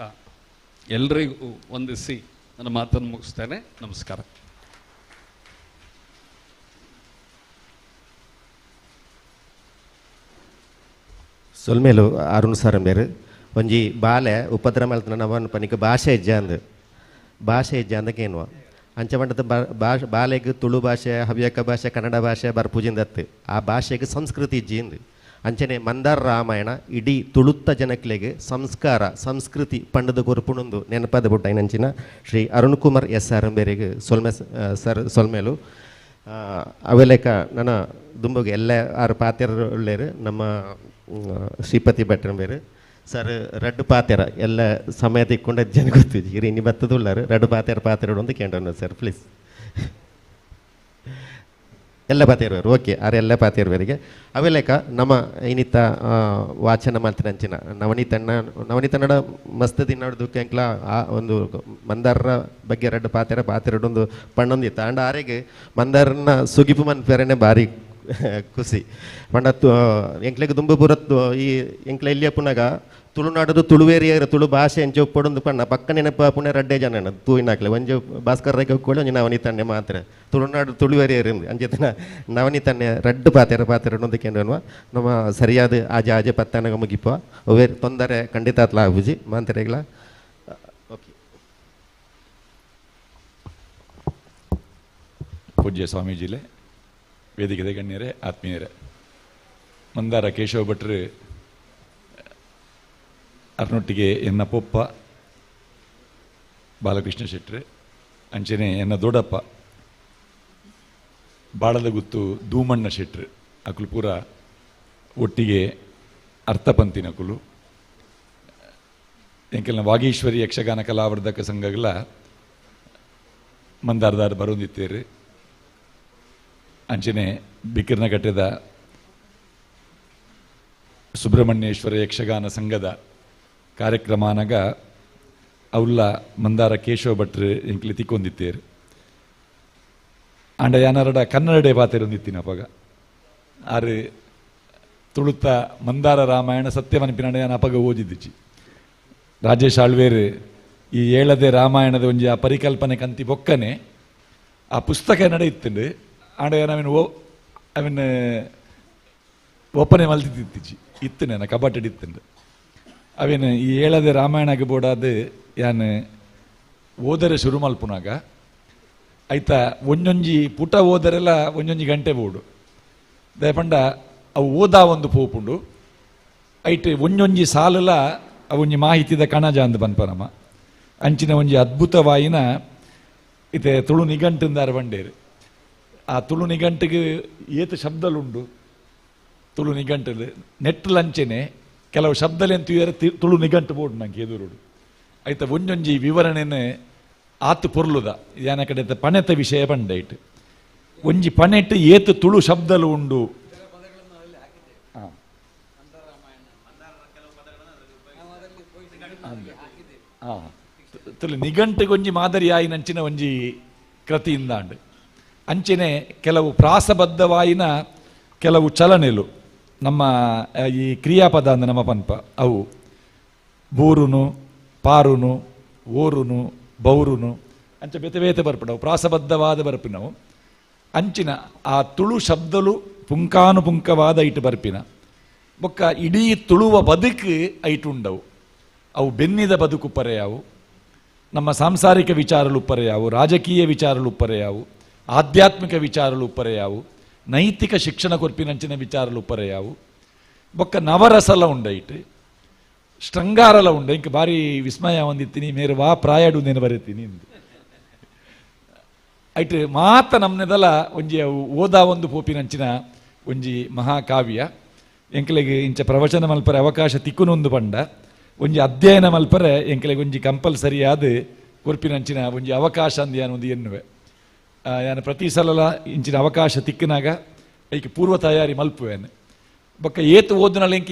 ಎಲ್ಲರಿಗೂ ವಂದಿಸಿ ನನ್ನ ಮಾತನ್ನು ಮುಗಿಸ್ತೇನೆ. ನಮಸ್ಕಾರ. ಸೊಲ್ಮೇಲು ಅರುಣ್ ಸರ್ ಬೇರು ಒಂಜಿ ಬಾಲೆ ಉಪದ್ರ ಮಲ್ತನ ನವನ್ ಪನಿಕ ಭಾಷೆ ಇಜ್ಜ ಅಂದಕ್ಕೇನುವ ಅಂಚೆ ಮಂಡದ ಬಾಲೆಗೆ ತುಳು ಭಾಷೆ, ಹವ್ಯಕ ಭಾಷೆ, ಕನ್ನಡ ಭಾಷೆ ಬರ್ಪುಜಿಂದತ್ತು. ಆ ಭಾಷೆಗೆ ಸಂಸ್ಕೃತಿ ಇಜ್ಜಿಂದು ಅಂಚನೆ ಮಂದಾರ ರಾಮಾಯಣ ಇಡೀ ತುಳುತ್ತ ಜನಕ್ಲೆಗೆ ಸಂಸ್ಕೃತಿ ಪಂಡದ ಗೊರುಪುಣೊಂದು ನೆನಪಾದ ಬಿಟ್ಟ ನಂಚಿನ ಶ್ರೀ ಅರುಣ್ ಕುಮಾರ್ ಎಸ್ ಆರಂಬೇರಿಗೆ ಸೊಲ್ಮೇಲು ಅವೆಲೇಕ ನನ್ನ ದುಂಬಗೆ ಎಲ್ಲ 6 ಪಾತ್ಯರು ಒಳ್ಳೆಯರು. ನಮ್ಮ ಶ್ರೀಪತಿ ಭಟ್ರ ಬೇರು ಸರ್ ರಡ್ಡು ಪಾತ್ಯರ ಎಲ್ಲ ಸಮಯ ತಿಕ್ಕೊಂಡ ಜನ ಗೊತ್ತಿದ್ದು ಇರಿ ಇನ್ನು ಬತ್ತದುಳ್ಳಾರು ರಡ್ಡು ಪಾತ್ಯರ ಒಂದು ಕೇಂದ್ರ ಸರ್ ಪ್ಲೀಸ್. ಎಲ್ಲ ಪಾತ್ಯರು ಓಕೆ ಆರು ಎಲ್ಲ ಪಾತ್ಯರವರಿಗೆ ಅವೆಲೇಕ ನಮ್ಮ ಇನ್ನಿತ್ತ ವಾಚನ ಮಾಡ್ತೀನಿ ಅಂಚಿನ ನವನೀತನ್ನಡ ಮಸ್ತ್ ದಿನಾಡ್ದು ಕೆಂಕ್ಲ ಆ ಒಂದು ಮಂದಾರರ ಬಗ್ಗೆ ರಡ್ಡು ಪಾತ್ಯರಡೊಂದು ಪಣ್ಣೊಂದಿತ್ತ ಅಂಡ ಆರೆಗೆ ಮಂದಾರನ ಸುಗಿಪು ಮನ್ಪೇರನೆ ಭಾರಿ ಖುಷಿ ಪಂಡ ಎಂಕ್ಲೆಗೆ ದುಂಬು ಬುರತ್ತು ಈ ಎಂಕ್ಲ ಇಲ್ಲಿಯ ಪುನಗ ತುಳುನಾಡದು ತುಳುವೇರಿಯರ ತುಳು ಭಾಷೆ ಎಂಚೆ ಒಪ್ಪೊಡೊಂದು ಪಣ್ಣ ಪಕ್ಕ ನೆನಪ ಪುಣೆ ರಡ್ಡೆ ಜನ ತೂಯಿನಾಕ್ಲೆ ಒಂಜು ಭಾಸ್ಕರ್ ರೈಗೆ ಹೋಗ್ಕೊಳ್ಳಿ ಒಂಜು ನವನೀತನ್ನೆ ಮಾತ್ರ ತುಳುನಾಡು ತುಳುವೇರಿಯರಿಂದ ಅಂಚೆತನ ನವನೀತನ್ನೆ ರಡ್ಡು ಪಾತ್ಯರೊಂದು ಕೇಂದ್ರನ್ವ ನಮ್ಮ ಸರಿಯಾದ ಆಜೆ ಪತ್ತನಗ ಮುಗಿಪ ಅವೇ ತೊಂದರೆ ಖಂಡಿತ ಅತ್ಲ ಆಗುಜಿ ಮಾಂತರೆಗಳ ಓಕೆ. ಪೂಜ್ಯ ಸ್ವಾಮೀಜಿಲೆ, ವೇದಿಕೆದ ಗಣ್ಯರೇ, ಆತ್ಮೀಯರೇ, ಮಂದಾರ ಕೇಶವ ಭಟ್ರು ಅರ್ನೊಟ್ಟಿಗೆ ಎನ್ನ ಪೊಪ್ಪ ಬಾಲಕೃಷ್ಣ ಶೆಟ್ರು ಅಂಚನೆ ಎನ್ನ ದೊಡ್ಡಪ್ಪ ಬಾಳದ ಗುತ್ತು ಧೂಮಣ್ಣ ಶೆಟ್ರು ಅಕುಲು ಪೂರ ಒಟ್ಟಿಗೆ ಅರ್ಥಪಂತಿನಕುಲು ಎಂಕೆಲ್ನ ವಾಗೀಶ್ವರಿ ಯಕ್ಷಗಾನ ಕಲಾವರ್ಧಕ ಸಂಘಗಳ ಮಂದಾರದಾರ ಬರೋಂದಿತ್ತೇರು ಅಂಚನೆ ಬಿಕ್ಕಿರ್ನ ಕಟ್ಟೆದ ಸುಬ್ರಹ್ಮಣ್ಯೇಶ್ವರ ಯಕ್ಷಗಾನ ಸಂಘದ ಕಾರ್ಯಕ್ರಮಾನಗ ಅವಲ್ಲ ಮಂದಾರ ಕೇಶವ ಭಟ್ರು ಎಂಕ್ಲಿ ತಿಕ್ಕೊಂದಿತ್ತೇರು ಆಂಡ ಯಾನರಡ ಕನ್ನಡೇ ಪಾತೆರೊಂದಿತ್ತಿನ ಅಪಗ ಆರು ತುಳುತ ಮಂದಾರ ರಾಮಾಯಣ ಸತ್ಯವನಿಪಿನ ಯಾನ ಅಪಗ ಓದಿದ್ದಿಚ್ಚಿ ರಾಜೇಶ್ ಆಳ್ವೇರು ಈ ಏಳದೆ ರಾಮಾಯಣದ ಒಂಜಿ ಆ ಪರಿಕಲ್ಪನೆ ಕಂತಿ ಬೊಕ್ಕನೆ ಆ ಪುಸ್ತಕ ನಡೆಯುತ್ತಂಡು ಆಂಡ ಅವನ ಒಪ್ಪನೆ ಮಲ್ತಿತ್ತಿಚ್ಚಿ ಇತ್ತನೆ ಕಬಾಟಡಿ ಇತ್ತಂಡು ಅವೇನು ಈ ಏಳದೆ ರಾಮಾಯಣಗೆ ಬೋಡಾದ ಯಾನು ಓದರೆ ಶುರು ಮಲ್ಪುನಾಗ ಆಯ್ತಾ ಒಂಜೊಂಜಿ ಪುಟ ಓದರೆಲ್ಲ ಒಂಜೊಂಜಿ ಗಂಟೆ ಬೋಡು ದಯಪಂಡ ಅವು ಓದಾ ಒಂದು ಪೋಪುಂಡು ಐಟ್ ಒಂಜೊಂಜಿ ಸಾಲಲ ಅವೊಂಜಿ ಮಾಹಿತಿದ ಕಣಜ ಅಂದ್ ಪನ್ಪನಮ ಅಂಚಿನ ಒಂಜಿ ಅದ್ಭುತವಾಯಿನ ಇತ್ತೆ ತುಳು ನಿಘಂಟಿಂದಾರ ಬಂಡೇರು ಆ ತುಳು ನಿಘಂಟಿಗೆ ಏತು ಶಬ್ದಲುಂಡು ತುಳು ನಿಘಂಟಲು ನೆಟ್ಟಲಂಚೆನೆ ಕೆಲವು ಶಬ್ದಲೆಂತ ತುಳು ನಿಘಂಟು ಬೋಡು ನಂಗೆ ಎದುರುಡು ಆಯ್ತಾ ಒಂಜೊಂಜಿ ವಿವರಣೆನೆ ಆತು ಪೊರ್ಲುದ ಯಾನ ಕಡೆ ಪಣೆತ ವಿಷಯ ಬಂಡೈಟ್ ಒಂಜಿ ಪಣೆಟ್ ಏತು ತುಳು ಶಬ್ದಲು ಉಂಡು ತುಳು ನಿಘಂಟಿಗೊಂಜಿ ಮಾದರಿ ಆಯಿನಂಚಿನ ಒಂಜಿ ಕೃತಿಯಿಂದಾಂಡು ಅಂಚೆನೆ ಕೆಲವು ಪ್ರಾಸಬದ್ಧವಾಯಿನ ಕೆಲವು ಚಲನೆಲು ನಮ್ಮ ಈ ಕ್ರಿಯಾಪದ ಅಂದ ನಮ್ಮ ಪನ್ಪ ಅವು ಬೂರುನು ಪಾರುನು ಓರುನು ಬೌರುನು ಅಂಚ ಬೇತೆ ಬೇತೆ ಬರ್ಪಡವು ಪ್ರಾಸಬದ್ಧವಾದ ಬರ್ಪಿನವು ಅಂಚಿನ ಆ ತುಳು ಶಬ್ದಲು ಪುಂಕಾನುಪುಂಕವಾದ ಐಟು ಬರ್ಪಿನ ಬೊಕ್ಕ ಇಡೀ ತುಳುವ ಬದುಕು ಐಟುಂಡವು ಅವು ಬೆನ್ನಿದ ಬದುಕು ಪರೆಯಾವು ನಮ್ಮ ಸಾಂಸಾರಿಕ ವಿಚಾರಲು ಉಪ್ಪರೆಯಾವು ರಾಜಕೀಯ ವಿಚಾರಲು ಉಪ್ಪರೆಯಾವು ಆಧ್ಯಾತ್ಮಿಕ ವಿಚಾರಲು ಉಪ್ಪರೆಯಾವು ನೈತಿಕ ಶಿಕ್ಷಣ ಕೊರ್ಪಿನಂಚಿನ ವಿಚಾರಲು ಉಪ್ಪರೆಯಾವು ಬೊಕ್ಕ ನವರಸಲ ಉಂಡೈಟ್ ಶೃಂಗಾರಲ ಉಂಡ ಇಂಕ ಭಾರಿ ವಿಸ್ಮಯ ಹೊಂದಿತ್ತೀನಿ ಮೇರು ವಾ ಪ್ರಾಯಡು ನೇನು ಬರೀತೀನಿ ಐಟ್ ಮಾತ ನಮ್ನೆದಲ ಒಂಜಿ ಅವು ಓದಾ ಒಂದು ಪೋಪಿನಂಚಿನ ಒಂಜಿ ಮಹಾಕಾವ್ಯ ಎಂಕಲೆಗೆ ಇಂಚ ಪ್ರವಚನ ಮಲ್ಪರೆ ಅವಕಾಶ ತಿಕ್ಕುನೊಂದು ಪಂಡ ಒಂಜಿ ಅಧ್ಯಯನ ಮಲ್ಪರೆ ಎಂಕಲೆಗೆ ಒಂಜಿ ಕಂಪಲ್ಸರಿ ಆದ ಕೊರ್ಪಿನಂಚಿನ ಒಂಜಿ ಅವಕಾಶ ಅಂದ್ ಯಾನು ಒಂದು ಎನ್ನುವೆ ಯಾನು ಪ್ರತಿ ಸಲ ಇಂಚಿನ ಅವಕಾಶ ತಿಕ್ಕಿನಾಗ ಐಕೆ ಪೂರ್ವ ತಯಾರಿ ಮಲ್ಪುವೇನು ಬೊಕ್ಕ ಏತು ಓದಿನಲ್ಲಿ ಎಂಕ್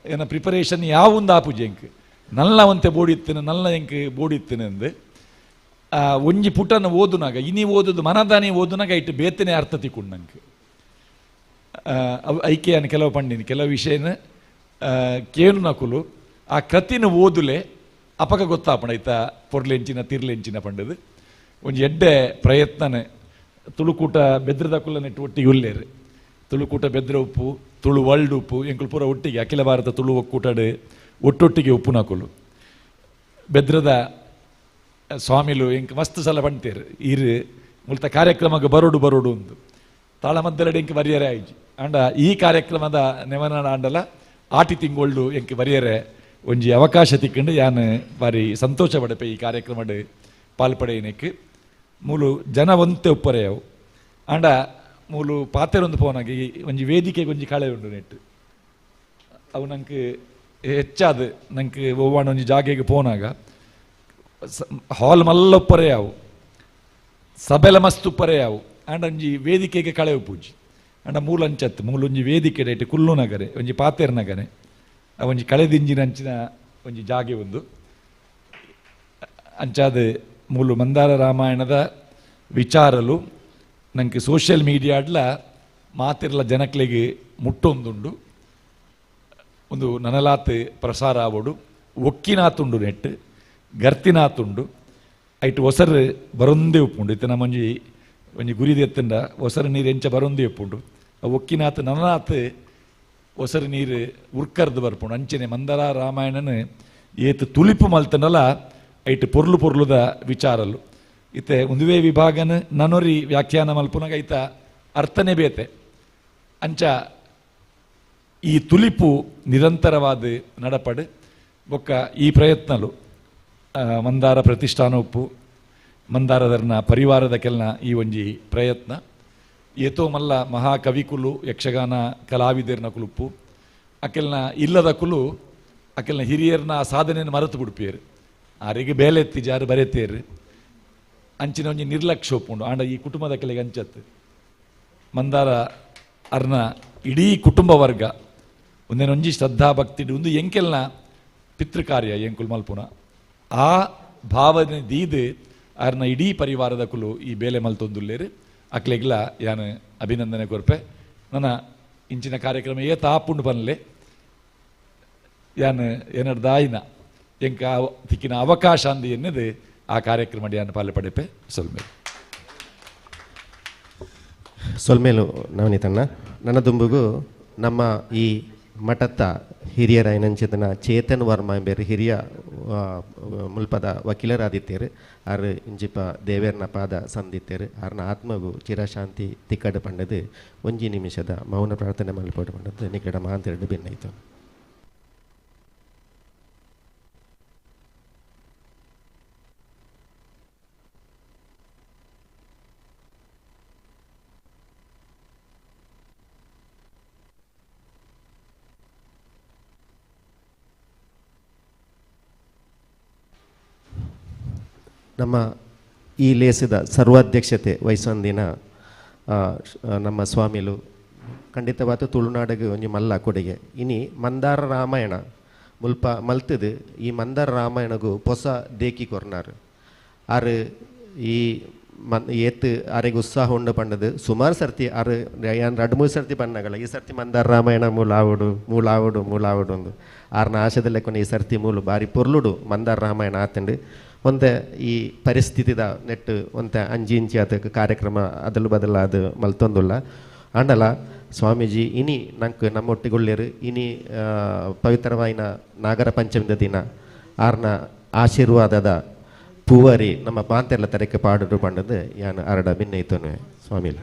ಏನ ಪ್ರಿಪರೇಷನ್ ಯಾವೊಂದು ಆಪುಜಿ ಎಂಕ್ ನಲ್ಲ ಒಂತೆ ಬೋಡಿತ್ತೇನೆ ನಲ್ಲ ಎಂಕ್ ಬೋಡಿತ್ತೇನೆ ಅಂದು ಒಂಜಿ ಪುಟನ ಓದುನಾಗ ಇನಿ ಓದುದು ಮನದಾನಿ ಓದುನಾಗ ಐಟು ಬೇತನೆ ಅರ್ಥ ತಿಕ್ಕೊಂಡು ನಂಗೆ ಐಕೆ ಯಾನು ಕೆಲವು ಪಂಡಿನಿ ಕೆಲವು ವಿಷಯನ ಕೇಳು ನಕುಲು ಆ ಕೃತಿನ ಓದುಲೆ ಅಪಕ ಗೊತ್ತಾಪಣ ಐತಾ ಪೊರ್ಲೆಂಚಿನ ತಿರ್ಲೆಂಚಿನ ಪಂಡದು ಒಂಜಿ ಎಡ್ಡೆ ಪ್ರಯತ್ನನೆ ತುಳುಕೂಟ ಬೆದ್ರದ ಕುಲ್ಲ ನೆಟ್ಟು ಒಟ್ಟಿಗೆ ಉಲ್ಲೇರು ತುಳುಕೂಟ ಬೆದ್ರ ಉಪ್ಪು ತುಳು ವರ್ಲ್ಡ್ ಉಪ್ಪು ಎಂಕುಲು ಪೂರ ಒಟ್ಟಿಗೆ ಅಖಿಲ ಭಾರತ ತುಳು ಒಕ್ಕೂಟಡು ಒಟ್ಟೊಟ್ಟಿಗೆ ಉಪ್ಪು ನಕುಲು ಬೆದ್ರದ ಸ್ವಾಮಿಲು ಎಂಕ್ ಮಸ್ತ್ ಸಲ ಬಂತೇರು ಈರು ಮುಲ್ತ ಕಾರ್ಯಕ್ರಮಕ್ಕೆ ಬರೋಡು ಒಂದು ತಾಳಮದ್ದರಡು ಎಂಕ್ ಬರಿಯರೆ ಆಯ್ಜಿ ಅಂಡ ಈ ಕಾರ್ಯಕ್ರಮದ ನೆವನ ಆಂಡಲ ಆಟಿ ತಿಂಗೊಳ್ಳು ಎಂಕ್ ಬರಿಯರೆ ಒಂಜಿ ಅವಕಾಶ ತಿಕ್ಕೊಂಡು ಯಾನು ಬಾರಿ ಸಂತೋಷ ಪಡಪೆ ಈ ಕಾರ್ಯಕ್ರಮಡ್ ಪಾಲ್ಪಡೆಯನಕ್ಕೆ ಮೂಲು ಜನ ಒಂತೆ ಉಪ್ಪರೆಯವು ಆಂಡ ಮೂಲು ಪಾತೆರೊಂದು ಪೋನಾಗಿ ಒಂಜಿ ವೇದಿಕೆಗೆ ಒಂಜಿ ಕಳೆ ಉಂಡು ನೆಟ್ಟು ಅವು ನಂಗೆ ಹೆಚ್ಚಾದ ನಂಗೆ ಒವ್ವಾಣ ಒಂಜಿ ಜಾಗೆಗೆ ಪೋನಾಗ ಹಾಲ್ ಮಲ್ಲ ಉಪ್ಪರೆಯಾವು ಸಬೆಲ ಮಸ್ತ್ ಉಪ್ಪರೆಯಾವು ಆಂಡ ಒಂಜಿ ವೇದಿಕೆಗೆ ಕಳೆ ಉಪ್ಪುಜಿ ಅಂಡ ಮೂಲ ಅಂಚತ್ತು ಮೂಲು ಒಂಜಿ ವೇದಿಕೆ ಡೈಟ್ ಕುಲ್ಲು ನಗರೆ ಒಂಜಿ ಪಾತೆರ್ ನಗರೆ ಒಂಜಿ ಕಳೆದಿಂಜಿನ ಅಂಚಿನ ಒಂಜಿ ಜಾಗೆ ಒಂದು ಅಂಚಾದ ಮೂಲು ಮಂದಾರ ರಾಮಾಯಣದ ವಿಚಾರಲು ನಂಗೆ ಸೋಷಿಯಲ್ ಮೀಡಿಯಾಡ್ಲ ಮಾತಿರ್ಲ ಜನಕ್ಲೆಗೆ ಮುಟ್ಟೊಂದುಂಡು ಒಂದು ನನಲಾತ್ ಪ್ರಸಾರ ಆವೋಡು ಒಕ್ಕಿನಾತುಂಡು ನೆಟ್ಟು ಗರ್ತಿನಾತುಂಡು ಐಟು ಒಸರು ಬರೊಂದೇ ಉಪ್ಪುಂಡು ಇತ್ತ ನಮ್ಮೊಂಜಿ ಒಂಜಿ ಗುರಿದ ಎತ್ತಂಡ ಒಸರು ನೀರು ಎಂಚ ಬರೊಂದೇ ಉಪ್ಪುಂಡು ಆ ಒಕ್ಕಿನಾತ್ ನನಲಾತ್ ಒಸರು ನೀರು ಉರ್ಕರ್ದು ಬರ್ಪುಂಡು ಅಂಚನೆ ಮಂದಾರ ರಾಮಾಯಣನ ಏತು ತುಲಿಪು ಮಲ್ತನಲ ಐಟ್ ಪೊರ್ಲುದ ವಿಚಾರಲು ಇತ್ತೆ ಒಂದುವೇ ವಿಭಾಗನ ನನೊರಿ ವ್ಯಾಖ್ಯಾನ ಮಲ್ಪುನಾಗ ಐತ ಅರ್ಥನೇ ಬೇತೆ ಅಂಚ ಈ ತುಲಿಪು ನಿರಂತರವಾದ ನಡಪಡು ಬೊಕ್ಕ ಈ ಪ್ರಯತ್ನಲು ಮಂದಾರ ಪ್ರತಿಷ್ಠಾನ ಉಪ್ಪು ಮಂದಾರದರ್ನ ಪರಿವಾರದ ಕೆಲ್ನ ಈ ಒಂಜಿ ಪ್ರಯತ್ನ ಏತೋ ಮಲ್ಲ ಮಹಾಕವಿಕುಲು ಯಕ್ಷಗಾನ ಕಲಾವಿದರ್ನ ಕುಲುಪ್ಪು ಅಕೆಲ್ನ ಇಲ್ಲದ ಕುಲು ಅಕೆಲ್ನ ಹಿರಿಯರ್ನ ಆ ಸಾಧನೆಯನ್ನು ಮರೆತು ಬಿಡ್ಪೇರು ಆರಿಗೆ ಬೇಲೆ ಎತ್ತಿ ಜಾರು ಬರೆತೇರು ಅಂಚಿನ ಒಂಜಿ ನಿರ್ಲಕ್ಷ್ಯ ಒಪ್ಪುಂಡು ಆಂಡ ಈ ಕುಟುಂಬದ ಕೆಲೆಗೆ ಅಂಚತ್ತು ಮಂದಾರ ಅರ್ನ ಇಡೀ ಕುಟುಂಬ ವರ್ಗ ಒಂದೇನೊಂಜಿ ಶ್ರದ್ಧಾ ಭಕ್ತಿ ಒಂದು ಎಂಕೆಲ್ನ ಪಿತೃಕಾರ್ಯ ಎಂಕುಲ್ ಮಲ್ಪುನ ಆ ಭಾವನೆ ದೀದು ಅವ್ರನ್ನ ಇಡೀ ಪರಿವಾರದ ಕುಲು ಈ ಬೇಲೆ ಮಲ್ತೊಂದುಲ್ಲೇರು ಅಕ್ಲೆಗ್ಲ ಯಾನು ಅಭಿನಂದನೆ ಕೊರ್ಪೆ ನನ್ನ ಇಂಚಿನ ಕಾರ್ಯಕ್ರಮ ಏತ ಆಪುಂಡು ಬನ್ನಲೆ ಯಾನು ಏನರ್ದಾಯಿನ ಎಂಕ ತಿಕ್ಕಿನ ಅವಕಾಶ ಅಂದು ಎನ್ನದು ಆ ಕಾರ್ಯಕ್ರಮ ಯಾನು ಪಾಲೆ ಪಡೆಪೆ ಸೊಲ್ಮೇಲು ನವನೀತಣ್ಣ ನನ್ನ ದುಂಬುಗು ನಮ್ಮ ಈ ಮಠತ್ತ ಹಿರಿಯರ ಏನಂಚಿದನ ಚೇತನ್ ವರ್ಮ ಎಂಬೇರು ಹಿರಿಯ ಮುಲ್ಪದ ವಕೀಲರಾದಿತ್ತೇರು ಆರು ಇಂಜಿಪ ದೇವೇರ್ನ ಪಾದ ಸಂದಿತ್ತೇರು ಆರ್ನ ಆತ್ಮಗು ಚಿರಶಾಂತಿ ತಿಕ್ಕಡು ಪಂಡದು ಒಂಜಿ ನಿಮಿಷದ ಮೌನ ಪ್ರಾರ್ಥನೆ ಮಲ್ಪಡು ಪಂಡದು ನಿಕಡ ಮಾಂತಿರಡು ಭಿನ್ನೈತು. ನಮ್ಮ ಈ ಲೇಸಿದ ಸರ್ವಾಧ್ಯಕ್ಷತೆ ವಹಿಸೊಂದಿನ ನಮ್ಮ ಸ್ವಾಮಿಲು ಖಂಡಿತವಾದ ತುಳುನಾಡಿಗೆ ಒಂಜಿ ಮಲ್ಲ ಕೊಡುಗೆ ಇನಿ ಮಂದಾರ ರಾಮಾಯಣ ಮುಲ್ಪ ಮಲ್ತದು ಈ ಮಂದಾರ ರಾಮಾಯಣಗೂ ಹೊಸ ದೇಕಿ ಕೊರ್ನಾರು ಆರು ಈ ಏತ್ ಆರೆಗೆ ಉತ್ಸಾಹ ಉಂಡು ಪಂಡದು ಸುಮಾರು ಸರ್ತಿ ಆರು ಯಾನ್ 2-3 ಸರ್ತಿ ಬನ್ನಗಳ ಈ ಸರ್ತಿ ಮಂದಾರ ರಾಮಾಯಣ ಮೂಲಾವುಡು ಒಂದು ಆರ್ನ ಆಶದಲ್ಲೇ ಕೊನೆ ಈ ಸರ್ತಿ ಮೂಲು ಬಾರಿ ಪೊರ್ಲುಡು ಮಂದಾರ ರಾಮಾಯಣ ಆತಂಡು ಒಂದೇ ಈ ಪರಿಸ್ಥಿತಿದ ನೆಟ್ಟು ಒಂತೆ 5 ಇಂಚಿ ಅದಕ್ಕೆ ಕಾರ್ಯಕ್ರಮ ಅದಲು ಬದಲ ಅದು ಮಲ್ತೊಂದುಲ್ಲ ಆಂಡಲ ಸ್ವಾಮೀಜಿ ಇನಿ ನಂಗೆ ನಮ್ಮೊಟ್ಟಿಗೊಳ್ಳಿರು ಇನಿ ಪವಿತ್ರವಾಯಿನ ನಾಗರ ಪಂಚಮಿದ ದಿನ ಆರ್ನ ಆಶೀರ್ವಾದದ ಪೂವರಿ ನಮ್ಮ ಪಾಂತೆರ್ಲ ತರಕ್ಕೆ ಪಾಡು ಪಂಡದು ಯಾನು ಅರಡ ಭಿನ್ನೈತನು ಸ್ವಾಮಿಲಿ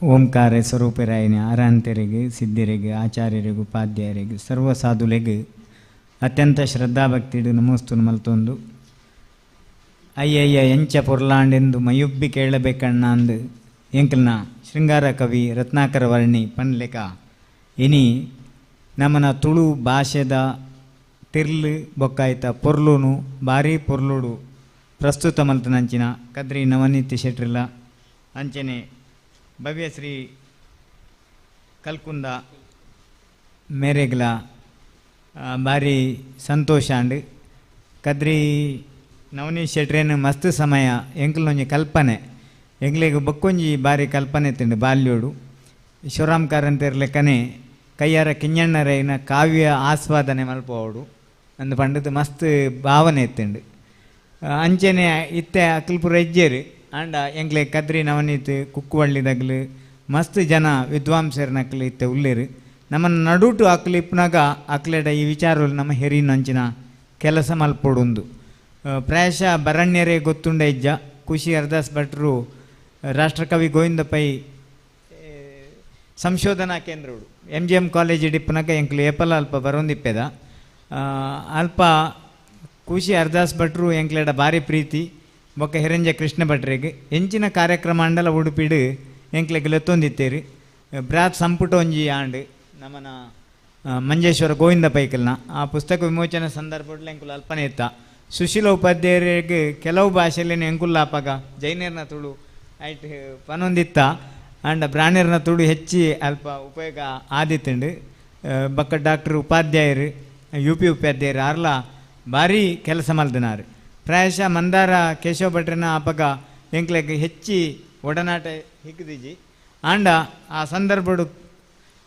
ಓಂಕಾರ ಸ್ವರೂಪರಾಯನ ಆರಾಂತರಿಗೆ ಸಿದ್ಧರಿಗೆ ಆಚಾರ್ಯರಿಗೆ ಉಪಾಧ್ಯಾಯರಿಗೆ ಸರ್ವ ಸಾಧುಲೆಗೆ ಅತ್ಯಂತ ಶ್ರದ್ಧಾಭಕ್ತಿಡು ನಮೋಸ್ತು ಮಲ್ತೊಂದು ಅಯ್ಯಯ್ಯ ಎಂಚ ಪೊರ್ಲಾಂಡೆಂದು ಮಯುಬ್ಬಿ ಕೇಳಬೇಕಣ್ಣ ಅಂದು ಎಂಕಲ್ನ ಶೃಂಗಾರ ಕವಿ ರತ್ನಾಕರ ವರ್ಣಿ ಪನ್ಲೆಕ ಇನಿ ನಮ್ಮನ ತುಳು ಭಾಷೆದ ತಿರ್ಲು ಬೊಕ್ಕಾಯ್ತ ಪೊರ್ಲುನು ಭಾರಿ ಪೊರ್ಲುಡು ಪ್ರಸ್ತುತ ಮಲ್ತನಂಚಿನ ಕದ್ರಿ ನವನೀತಿ ಶೆಟ್ರಿಲ್ಲ ಅಂಚನೆ ಭವ್ಯಶ್ರೀ ಕಲ್ಕುಂದ ಮೇರೆಗ್ಲ ಭಾರಿ ಸಂತೋಷ ಅಂಡ್ ಕದ್ರಿ ನವನೀತ್ ಶೆಟ್ರೇನು ಮಸ್ತ್ ಸಮಯ ಎಂಕ್ಲೊಂಜಿ ಕಲ್ಪನೆ ಎಂಗ್ಲಿಗೆ ಬಕ್ಕೊಂಜಿ ಭಾರಿ ಕಲ್ಪನೆ ತಿಂಡು ಬಾಲ್ಯೋಡು ಶಿವರಾಮ್ ಕಾರಂತೇರ್ ಲೆಕ್ಕನೆ ಕೈಯಾರ ಕಿಂಜಣ್ಣರೈನ ಕಾವ್ಯ ಆಸ್ವಾದನೆ ಮಲ್ಪೋಡು ಅಂದು ಪಂಡದು ಮಸ್ತ್ ಭಾವನೆ ಎತ್ತುಂಡು ಅಂಚನೆ ಇತ್ತೆ ಅಕ್ಲ್ಪುರ ಹೆಜ್ಜೇರು ಆಂಡ ಎಂಗ್ಲೆ ಕದ್ರಿ ನವನೀತ್ ಕುಕ್ಕುವಳ್ಳಿದಾಗಲು ಮಸ್ತ್ ಜನ ವಿದ್ವಾಂಸರು ನಕ್ಲು ಇತ್ತೆ ಉಳ್ಳೇರು ನಮ್ಮನ್ನು ನಡುಟು ಅಕ್ಲಿಪ್ನಾಗ ಅಕ್ಲೆಡ ಈ ವಿಚಾರಗಳು ನಮ್ಮ ಹೆರಿನಂಚಿನ ಕೆಲಸ ಮಲ್ಪೊಡುಂದು ಪ್ರಾಯಶಃ ಬರಣ್ಯರೇ ಗೊತ್ತುಂಡ ಇಜ್ಜ ಖುಷಿ ಹರಿದಾಸ್ ಭಟ್ರು ರಾಷ್ಟ್ರಕವಿ ಗೋವಿಂದ ಪೈ ಸಂಶೋಧನಾ ಕೇಂದ್ರಗಳು MGM ಕಾಲೇಜ್ ಡಿಪ್ಪನಾಗ ಎಂಕ್ಲು ಏಪಲ ಅಲ್ಪ ಬರೋಂದಿಪ್ಪೆದ ಅಲ್ಪ ಖುಷಿ ಹರಿದಾಸ್ ಭಟ್ರು ಎಂಕ್ಲೆಡ ಭಾರಿ ಪ್ರೀತಿ ಬೊಕ್ಕ ಹಿರಂಜ ಕೃಷ್ಣ ಭಟ್ರಿಗೆ ಎಂಚಿನ ಕಾರ್ಯಕ್ರಮ ಅಂಡಲ ಉಡುಪಿಡು ಎಂಕ್ಲೆಗೆ ಲೆತ್ತೊಂದಿತ್ತೇರಿ ಬ್ರಾತ್ ಸಂಪುಟ ಒಂಜಿ ಆಂಡ್ ನಮ್ಮನ ಮಂಜೇಶ್ವರ ಗೋವಿಂದ ಪೈಕಲ್ನ ಆ ಪುಸ್ತಕ ವಿಮೋಚನೆ ಸಂದರ್ಭದಲ್ಲಿ ಎಂಕುಲು ಅಲ್ಪನೆ ಇತ್ತ ಸುಶೀಲ ಉಪಾಧ್ಯಾಯರಿಗೆ ಕೆಲವು ಭಾಷೆಯಲ್ಲೇನು ಎಂಕುಲ್ಲ ಅಪ್ಪಾಗ ಜೈನೇರ್ನ ತುಳು ಆಯ್ತು ಪನೊಂದಿತ್ತ ಆಂಡ ಬ್ರಾಣ್ಯರ್ನ ತುಳು ಹೆಚ್ಚಿ ಅಲ್ಪ ಉಪಯೋಗ ಆದಿತ್ತಂಡು ಬಕ್ಕ ಡಾಕ್ಟರ್ ಉಪಾಧ್ಯಾಯರು UP ಉಪಾಧ್ಯಾಯರು ಆರ್ಲ ಭಾರಿ ಕೆಲಸ ಮಲ್ದಿನಾರು ಪ್ರಾಯಶಃ ಮಂದಾರ ಕೇಶವ ಭಟ್ರನ ಅಪಗ ಎಂಕ್ಲೆಗೆ ಹೆಚ್ಚಿ ಒಡನಾಟ ಹಿಗ್ದಿಜಿ ಆಂಡ ಆ ಸಂದರ್ಭಡು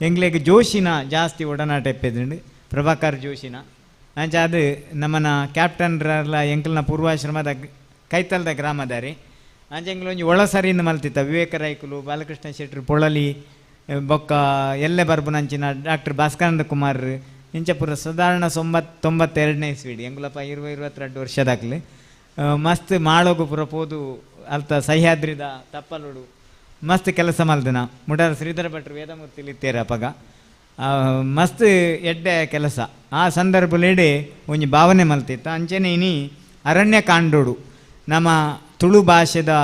ಎಂಗ್ಲೆಗೆ ಜೋಶಿನ ಜಾಸ್ತಿ ಒಡನಾಟ ಎಪ್ಪೆದುಂಡು ಪ್ರಭಾಕರ್ ಜೋಶಿನ ಅಂಚ ಅದು ನಮ್ಮನ ಕ್ಯಾಪ್ಟನ್ರಲ್ಲ ಎಂಕಲ್ನ ಪೂರ್ವಾಶ್ರಮದ ಕೈತಲ್ದ ಗ್ರಾಮದಾರಿ ಅಂಚ ಎಂಗ್ಲೊಂಜಿ ಒಳಸರಿಯಿಂದ ಮಲ್ತಿತ್ತ ವಿವೇಕ ರೈಕುಲು ಬಾಲಕೃಷ್ಣ ಶೆಟ್ರು ಪೊಳಲಿ ಬೊಕ್ಕ ಎಲ್ಲೆ ಬರ್ಬುನಂಚಿನ ಡಾಕ್ಟರ್ ಭಾಸ್ಕರಾನಂದ ಕುಮಾರ್ ಇಂಚ ಪೂರ ಸಾಧಾರಣ 92ನೇ ಇಸ್ವಿಡಿ ಎಂಗುಲಪ್ಪ 22 ವರ್ಷದಾಗಲಿ ಮಸ್ತ್ ಮಾಳೋಗು ಪೂರ ಪೋದು ಅಲ್ತ ಸಹ್ಯಾದ್ರಿದ ತಪ್ಪಲುಡು ಮಸ್ತ್ ಕೆಲಸ ಮಲ್ದಿನ ಮುಡಾರ ಶ್ರೀಧರ ಭಟ್ರು ವೇದಮೂರ್ತಿಲಿತ್ತೇರ ಅಪಗ ಮಸ್ತ್ ಎಡ್ಡೆ ಕೆಲಸ ಆ ಸಂದರ್ಭಲೇಡೆ ಒಂಜಿ ಭಾವನೆ ಮಲ್ತಿತ್ತ ಅಂಚನೆ ಇನಿ ಅರಣ್ಯ ಕಾಂಡೋಡು ನಮ್ಮ ತುಳು ಭಾಷೆದ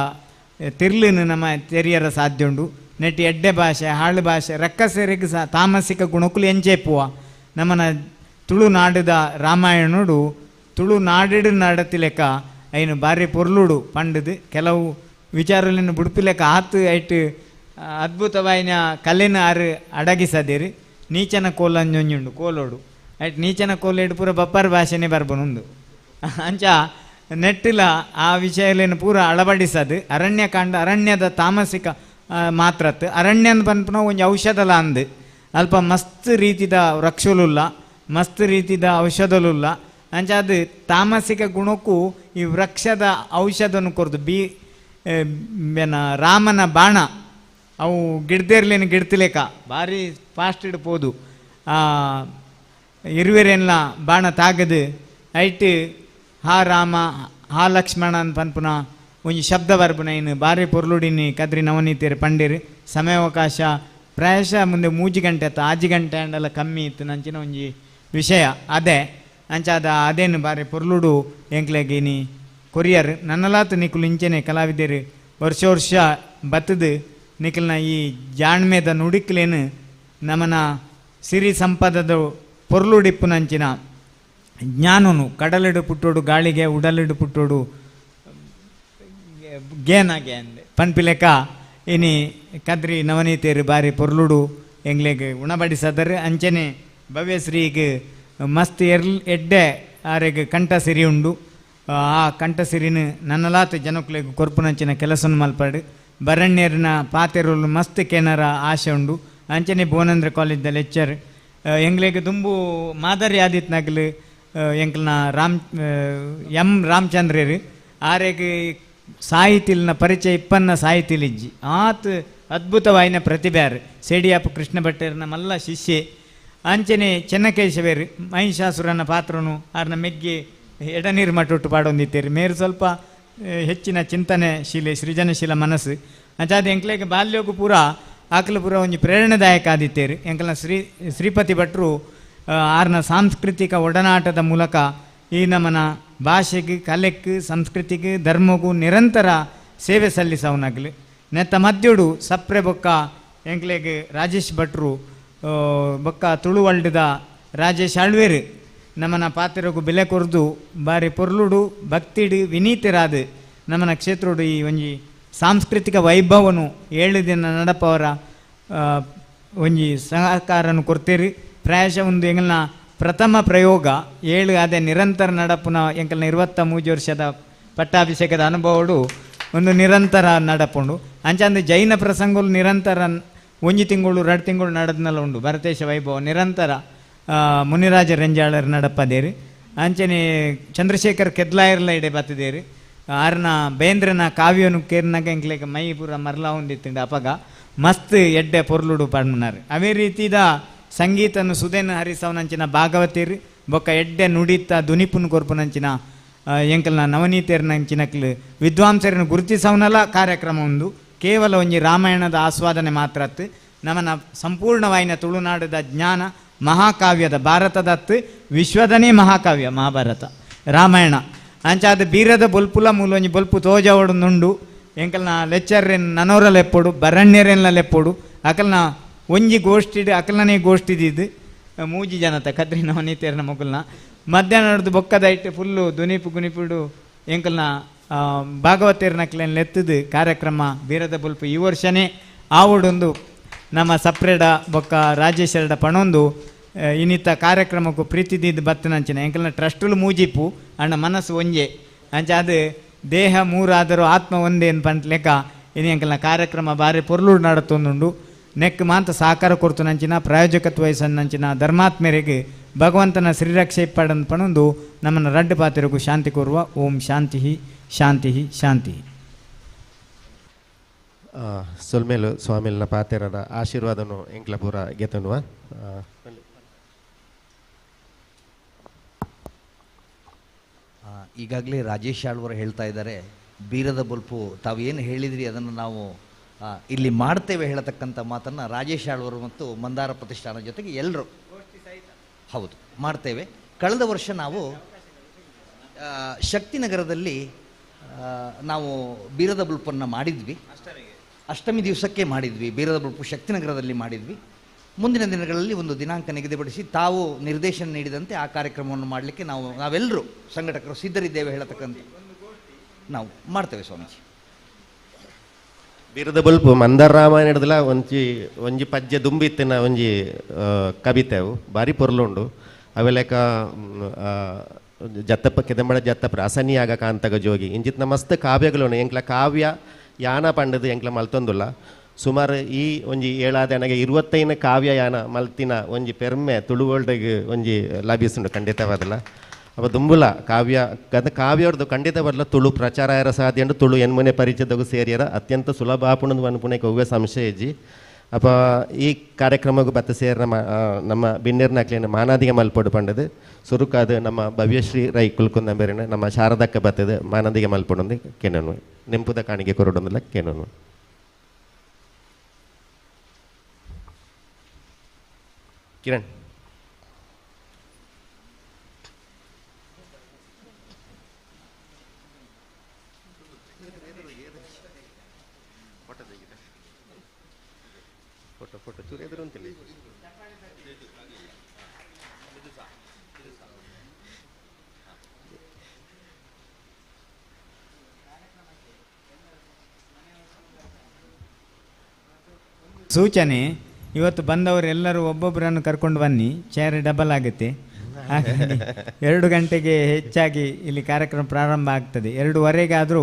ತಿರ್ಲಿನ ನಮ್ಮ ತೆರಿಯರ ಸಾಧ್ಯ ಉಂಡು ನೆಟ್ಟಿ ಎಡ್ಡೆ ಭಾಷೆ ಹಾಳು ಭಾಷೆ ರಕ್ಕಸರಿಗೆ ಸಹ ತಾಮಸಿಕ ಗುಣಕುಲು ಎಂಚೆಪ್ಪುವ ನಮ್ಮನ ತುಳುನಾಡಿದ ರಾಮಾಯಣಡು ತುಳು ನಾಡಿಡು ನಡತಿಲೆಕ್ಕ ಐನು ಬಾರಿ ಪೊರ್ಲುಡು ಪಂಡದು ಕೆಲವು ವಿಚಾರಗಳನ್ನು ಬುಡುಪಿಲೆಕ್ಕ ಆತು ಐಟು ಅದ್ಭುತವಾಯಿನ ಕಲೆನ ಆರು ಅಡಗಿಸದಿರಿ ನೀಚನ ಕೋಲಂಜೊಂಜುಂಡು ಕೋಲೋಡು ಐಟ್ ನೀಚನ ಕೋಲೇಡು ಪೂರ ಬಪ್ಪರ್ ಭಾಷೆನೇ ಬರ್ಬನುಂದು ಅಂಚ ನೆಟ್ಟಿಲ ಆ ವಿಷಯಲೇನು ಪೂರ ಅಳವಡಿಸದು ಅರಣ್ಯಕಾಂಡ ಅರಣ್ಯದ ತಾಮಸಿಕ ಮಾತ್ರತ್ ಅರಣ್ಯ ಪನ್ಪುನ ಒಂಜಿ ಔಷಧಲ ಅಂದು ಅಲ್ಪ ಮಸ್ತ್ ರೀತಿದ ವೃಕ್ಷಲುಲ್ಲ ಮಸ್ತ್ ರೀತಿದ ಔಷಧಲುಲ್ಲ ಅಂಚ ಅದು ತಾಮಸಿಕ ಗುಣಕ್ಕೂ ಈ ವೃಕ್ಷದ ಔಷಧನು ಕೊರ್ದು ರಾಮನ ಬಾಣ ಅವು ಗಿಡ್ದೇರ್ಲೇನು ಗಿಡ್ತಿಲೇಕ ಭಾರಿ ಫಾಸ್ಟ್ ಇಡ್ಬೋದು ಇರುವೆರೆಲ್ಲ ಬಾಣ ತಾಗದು ಐಟ್ ಹಾ ರಾಮ ಹಾ ಲಕ್ಷ್ಮಣ ಅಂತ ಪನ್ಪುನ ಒಂಜಿ ಶಬ್ದ ಬರ್ಪುನ ಇನ್ನು ಬಾರಿ ಪೊರ್ಲುಡಿನಿ ಕದ್ರಿ ನವನೀತಿಯರು ಪಂಡಿರು ಸಮಯಾವಕಾಶ ಪ್ರಾಯಶಃ ಮುಂದೆ 3 ಗಂಟೆ ಆಯ್ತು 6 ಗಂಟೆ ಅಂಡೆಲ್ಲ ಕಮ್ಮಿ ಇತ್ತು ನಂಚಿನ ಒಂಜಿ ವಿಷಯ ಅದೇ ಅಂಚಾದ ಅದೇನು ಬಾರಿ ಪೊರ್ಲುಡು ಎಂಕ್ಲೆಗಿನಿ ಕೊರಿಯರ್ ನನ್ನಲಾತು ನಿಖಲು ಇಂಚೆನೆ ಕಲಾವಿದರು ವರ್ಷ ಬತ್ತದು ನಿಖಲ್ನ ಈ ಜಾಣ್ಮೆದ ನುಡಿಕ್ಲೇನು ನಮ್ಮನ ಸಿರಿ ಸಂಪದದ ಪೊರ್ಲುಡಿಪ್ಪು ನಂಚಿನ ಜ್ಞಾನನು ಕಡಲಿಡು ಪುಟ್ಟೋಡು ಗಾಳಿಗೆ ಉಡಲಿಡು ಪುಟ್ಟೋಡು ಗೇನಾಗೆ ಅಂದೆ ಪನ್ಪಿಲೆಕ್ಕ ಇನಿ ಕದ್ರಿ ನವನೀತಿಯರು ಬಾರಿ ಪೊರ್ಲುಡು ಎಂಗ್ಲೆಗೆ ಉಣಬಡಿಸದರು ಅಂಚನೆ ಭವ್ಯಶ್ರೀಗೆ ಮಸ್ತ್ ಎಡ್ಡೆ ಆರೆಗೆ ಕಂಠ ಸಿರಿ ಉಂಡು ಆ ಕಂಠ ಸಿರಿನ ನನ್ನಲಾತು ಜನಕ್ಲೆಗೆ ಕೊರ್ಪುನಂಚಿನ ಕೆಲಸನ ಮಲ್ಪಡು ಬರಣ್ಯರ್ನ ಪಾತೆರೋಲು ಮಸ್ತ್ ಕೇನರ ಆಶೆ ಉಂಡು ಅಂಚನೆ ಭುವನೇಂದ್ರ ಕಾಲೇಜ್ದ ಲೆಕ್ಚರ್ ಎಂಗ್ಲೆಗೆ ತುಂಬು ಮಾದರಿ ಆದಿತ್ ನಗಲು ಎಂಕ್ಲನ ರಾಮಚಂದ್ರರು ಆರೆಗೆ ಸಾಹಿತಿಲ್ನ ಪರಿಚಯ ಇಪ್ಪನ್ನ ಸಾಹಿತಿಲಿಜ್ಜಿ ಆತ್ ಅದ್ಭುತವಾಯಿನ ಪ್ರತಿಭೆಯಾರು ಸೇಡಿಯಾಪ ಕೃಷ್ಣ ಭಟ್ಟರ್ನ ಮಲ್ಲ ಶಿಷ್ಯೆ ಅಂಚನೆ ಚೆನ್ನಕೇಶವೇರು ಮಹಿಷಾಸುರನ ಪಾತ್ರನು ಆರ್ನ ಮೆಗ್ಗೆ ಎಡನೀರು ಮಟ್ಟೊಟ್ಟು ಪಾಡೊಂದಿತ್ತೇರು ಮೇರು ಸ್ವಲ್ಪ ಹೆಚ್ಚಿನ ಚಿಂತನೆಶೀಲೆ ಸೃಜನಶೀಲ ಮನಸ್ಸು ಅಂಚಾದ ಎಂಕ್ಲೆಗೆ ಬಾಲ್ಯೋಗು ಪೂರ ಆಕಲು ಪೂರ ಒಂಜಿ ಪ್ರೇರಣಾದಾಯಕ ಆದಿತ್ತೇರು ಎಂಕಲ್ನ ಶ್ರೀಪತಿ ಭಟ್ರು ಆರ್ನ ಸಾಂಸ್ಕೃತಿಕ ಒಡನಾಟದ ಮೂಲಕ ಈ ನಮ್ಮನ ಭಾಷೆಗೆ ಕಲೆಗೆ ಸಂಸ್ಕೃತಿಗೆ ಧರ್ಮಗೂ ನಿರಂತರ ಸೇವೆ ಸಲ್ಲಿಸವನಾಗಲಿ ನೆತ್ತ ಮದ್ಯೋಡು ಸಪ್ರೆ ಬೊಕ್ಕ ಎಂಕ್ಲೆಗೆ ರಾಜೇಶ್ ಭಟ್ರು ಬೊಕ್ಕ ತುಳು ವರ್ಲ್ಡ್ದ ರಾಜೇಶ್ ಆಳ್ವೇರು ನಮ್ಮನ ಪಾತ್ರಗೂ ಬೆಲೆ ಕೊರ್ದು ಬಾರಿ ಪೊರ್ಲುಡು ಭಕ್ತಿಡು ವಿನೀತರಾದ ನಮ್ಮನ ಕ್ಷೇತ್ರೋಡು ಈ ಒಂಜಿ ಸಾಂಸ್ಕೃತಿಕ ವೈಭವನು 7 ದಿನ ನಡಪವರ ಒಂಜಿ ಸಹಕಾರನು ಕೊಡ್ತೇರಿ ಪ್ರಾಯಶಃ ಒಂದು ಎಂಗಲ್ನ ಪ್ರಥಮ ಪ್ರಯೋಗ 7 ಅದೇ ನಿರಂತರ ನಡಪುನ ಎಂಕಲ್ನ 23 ವರ್ಷದ ಪಟ್ಟಾಭಿಷೇಕದ ಅನುಭವಡು ಒಂದು ನಿರಂತರ ನಡಪುಂಡು ಅಂಚಂದು ಜೈನ ಪ್ರಸಂಗಗಳು ನಿರಂತರ 1 ತಿಂಗಳು 2 ತಿಂಗಳು ನಡೆದ್ನಲ್ಲ ಉಂಡು ಭರತೇಶ ವೈಭವ ನಿರಂತರ ಮುನಿರಾಜ ರೆಂಜಾಳರು ನಡಪದೇರಿ ಅಂಚನೆ ಚಂದ್ರಶೇಖರ್ ಕೆದ್ಲಾಯರ್ಲ ಇಡೆ ಬತ್ತದೇರಿ ಆರ್ನ ಬೇಂದ್ರನ ಕಾವ್ಯನು ಕೇರ್ನಾಗ ಎಂಕ್ಲೆಗೆ ಮೈ ಪೂರ ಮರ್ಲ ಹೊಂದಿತ್ತಂಡು ಅಪಗ ಮಸ್ತ್ ಎಡ್ಡೆ ಪೊರ್ಲುಡು ಪಡ್ಮನಾರು ಅವೇ ರೀತಿದ ಸಂಗೀತನು ಸುಧೇನ ಹರಿಸವನಂಚಿನ ಭಾಗವತೀರು ಬೊಕ್ಕ ಎಡ್ಡೆ ನುಡಿತ ದುನಿಪುನ್ ಕೊರ್ಪುನಂಚಿನ ಎಂಕಲ್ನ ನವನೀತಿಯರ್ನಂಚಿನಕ್ಲು ವಿದ್ವಾಂಸರನ್ನು ಗುರುತಿಸವನಲ್ಲ ಕಾರ್ಯಕ್ರಮ ಒಂದು ಕೇವಲ ಒಂಜಿ ರಾಮಾಯಣದ ಆಸ್ವಾದನೆ ಮಾತ್ರತ್ತು ನಮ್ಮನ ಸಂಪೂರ್ಣವಾಯಿನ ತುಳುನಾಡದ ಜ್ಞಾನ ಮಹಾಕಾವ್ಯದ ಭಾರತದತ್ತು ವಿಶ್ವದನೇ ಮಹಾಕಾವ್ಯ ಮಹಾಭಾರತ ರಾಮಾಯಣ ಅಂಚಾದ ಬೀರದ ಬೊಲ್ಪುಲ ಮೂಲೊಂಜಿ ಬೊಲ್ಪು ತೋಜವಡುಂಡು ಎಂಕಲ್ನ ಲೆಕ್ಚರ್ರೆನ್ ನನೋರ ಲೆಪ್ಪೊಡು ಬರಣ್ಯರೆಲ್ಲ ಲೆಪ್ಪೊಡು ಅಕಲ್ನ ಒಂಜಿ ಗೋಷ್ಠಿಡು ಅಕಲ್ನೇ ಗೋಷ್ಠಿದಿದ್ದು 3 ಜನತ ಕದ್ರಿ ನವನೀತಿಯರ್ನ ಮಗುಲ್ನ ಮಧ್ಯಾಹ್ನ ನಡೆದು ಬೊಕ್ಕದ ಇಟ್ಟು ಫುಲ್ಲು ದುನಿಪು ಗುನಿಪುಡು ಎಂಕಲ್ನ ಭಾಗವತೇರ್ನಕ್ಲೇನು ಲೆತ್ತದು ಕಾರ್ಯಕ್ರಮ ಬೀರದ ಬೊಲ್ಪು ಈ ವರ್ಷನೇ ಆವಡೊಂದು ನಮ್ಮ ಸಪ್ರೇಡ ಬೊಕ್ಕ ರಾಜೇಶ್ವರಡ ಪಣೊಂದು ಇನ್ನಿತ್ತ ಕಾರ್ಯಕ್ರಮಕ್ಕೂ ಪ್ರೀತಿದಿದ್ದು ಬತ್ತನಂಚಿನ ಎಂಕಲ್ನ ಟ್ರಸ್ಟುಲು ಮೂಜಿಪ್ಪು ಅಣ್ಣ ಮನಸ್ಸು ಒಂಜೆ ಅಂಚ ಅದು ದೇಹ 3 ಆದರೂ ಆತ್ಮ ಒಂದೇ ಪಂಟ್ ಲೆಕ್ಕ ಇನ್ನು ಎಂಕಲ್ನ ಕಾರ್ಯಕ್ರಮ ಬಾರಿ ಪೊರ್ಲುಡು ನಡತೊಂದುಂಡು ನೆಕ್ ಮಾಂತ ಸಹಕಾರ ಕೊಡ್ತು ನಂಚಿನ ಪ್ರಾಯೋಜಕತ್ವ ವಹಿಸನ್ನಂಚಿನ ಧರ್ಮಾತ್ಮೆರಿಗೆ ಭಗವಂತನ ಶ್ರೀರಕ್ಷೆ ಪಡನ್ ಪಣೊಂದು ನಮ್ಮನ್ನು ರಡ್ಡು ಪಾತಿರಗೂ ಶಾಂತಿ ಕೋರುವ ಓಂ ಶಾಂತಿ ಶಾಂತಿ ಶಾಂತಿ. ಸೊಲ್ಮೇಲು ಸ್ವಾಮಿಲ್ನ ಪಾತೆರದ ಆಶೀರ್ವಾದನು ಎಂಕ್ಲ ಪೂರ ಗೆತನುವ ಈಗಾಗಲೇ ರಾಜೇಶ್ ಆಳ್ವರು ಹೇಳ್ತಾ ಇದ್ದಾರೆ ಬೀರದ ಬೊಲ್ಪು ತಾವು ಏನು ಹೇಳಿದ್ರಿ ಅದನ್ನು ನಾವು ಇಲ್ಲಿ ಮಾಡ್ತೇವೆ ಹೇಳತಕ್ಕಂಥ ಮಾತನ್ನು ರಾಜೇಶ್ ಆಳ್ವರು ಮತ್ತು ಮಂದಾರ ಪ್ರತಿಷ್ಠಾನ ಜೊತೆಗೆ ಎಲ್ಲರೂ ಹೌದು ಮಾಡ್ತೇವೆ. ಕಳೆದ ವರ್ಷ ನಾವು ಶಕ್ತಿನಗರದಲ್ಲಿ ನಾವು ಬೀರದ ಬುಲ್ಪನ್ನು ಮಾಡಿದ್ವಿ. ಅಷ್ಟಮಿ ದಿವಸಕ್ಕೆ ಮಾಡಿದ್ವಿ. ಬೀರದ ಬುಲ್ಪು ಶಕ್ತಿನಗರದಲ್ಲಿ ಮಾಡಿದ್ವಿ. ಮುಂದಿನ ದಿನಗಳಲ್ಲಿ ಒಂದು ದಿನಾಂಕ ನಿಗದಿಪಡಿಸಿ ತಾವು ನಿರ್ದೇಶನ ನೀಡಿದಂತೆ ಆ ಕಾರ್ಯಕ್ರಮವನ್ನು ಮಾಡಲಿಕ್ಕೆ ನಾವೆಲ್ಲರೂ ಸಂಘಟಕರು ಸಿದ್ಧರಿದ್ದೇವೆ ಹೇಳತಕ್ಕಂಥ ನಾವು ಮಾಡ್ತೇವೆ ಸ್ವಾಮೀಜಿ. ಬಿರುದ ಬಲ್ಪು ಮಂದಾರ ರಾಮಾಯಣದಲ್ಲ ಒಂಜಿ ಪದ್ಯ ದುಂಬಿತ್ತಿನ ಒಂಜಿ ಕವಿತೆವು ಭಾರಿ ಪೊರ್ಲುಂಡು ಅವೆಲೆಕ ಜತ್ತಪ್ಪ ಕೆದಂಬಳ ಜತ್ತಪ್ಪ ಅಸನಿಯಾಗ ಕಾಂತಗ ಜೋಗಿ ಇಂಜಿತ್ನ ಮಸ್ತ್ ಕಾವ್ಯಗಳು ಎಂಕ್ಲ ಕಾವ್ಯ ಯಾನ ಪಂಡದು ಎಂಕ್ಲ ಮಲ್ತೊಂದುಲ್ಲ ಸುಮಾರು ಈ ಒಂಜಿ ಏಳಾದ ನನಗೆ 25 ಕಾವ್ಯ ಯಾನ ಮಲ್ತಿನ ಒಂಜಿ ಪೆರ್ಮೆ ತುಳುವೋಲ್ಡಿಗೆ ಒಂಜಿ ಲಭಿಸುಂಡು ಖಂಡಿತವಾದಲ್ಲ ಅವ ದುಂಬುಲ ಕಾವ್ಯ ಕಾವ್ಯವ್ರದ್ದು ಖಂಡಿತ ಬರಲ ತುಳು ಪ್ರಚಾರ ಇರ ಸಾಧ್ಯ ಉಂಡು ತುಳು ಎನ್ಮನೆ ಪರಿಚಯದಾಗೂ ಸೇರಿಯರ ಅತ್ಯಂತ ಸುಲಭ ಆಪುಣದ ಅನ್ಪುಣಕ್ಕೆ ಹೋಗುವ ಸಂಶಯ ಇಜ್ಜಿ ಅಪ್ಪ ಈ ಕಾರ್ಯಕ್ರಮಕ್ಕೂ ಬತ್ತ ಸೇರಿನ ನಮ್ಮ ಬಿನ್ನೇರ್ನಾಕ್ಲೇನು ಮಾನಾದಿಗೆ ಮಲ್ಪಡು ಪಂಡದು ಸುರುಕಾದು ನಮ್ಮ ಭವ್ಯಶ್ರೀ ರೈ ಕುಲ್ಕುಂದ ಬೇರೆನೆ ನಮ್ಮ ಶಾರದಕ್ಕ ಬತ್ತದು ಮಾನದಿಗೆ ಮಲ್ಪಡೊಂದು ಕೆನೋನು ನೆಂಪುದ ಕಾಣಿಗೆ ಕೊರಡೊಂದಿಲ್ಲ ಕೆನೋನು ಕಿರಣ್ ಫೋಟೋ ಚೂರು ಎದುರು ಅಂತಿಲ್ಲ ಸೂಚನೆ ಇವತ್ತು ಬಂದವರೆಲ್ಲರೂ ಒಬ್ಬೊಬ್ಬರನ್ನು ಕರ್ಕೊಂಡು ಬನ್ನಿ, ಚೇರ್ ಡಬಲ್ ಆಗುತ್ತೆ. 2 ಗಂಟೆಗೆ ಹೆಚ್ಚಾಗಿ ಇಲ್ಲಿ ಕಾರ್ಯಕ್ರಮ ಪ್ರಾರಂಭ ಆಗ್ತದೆ. 2:15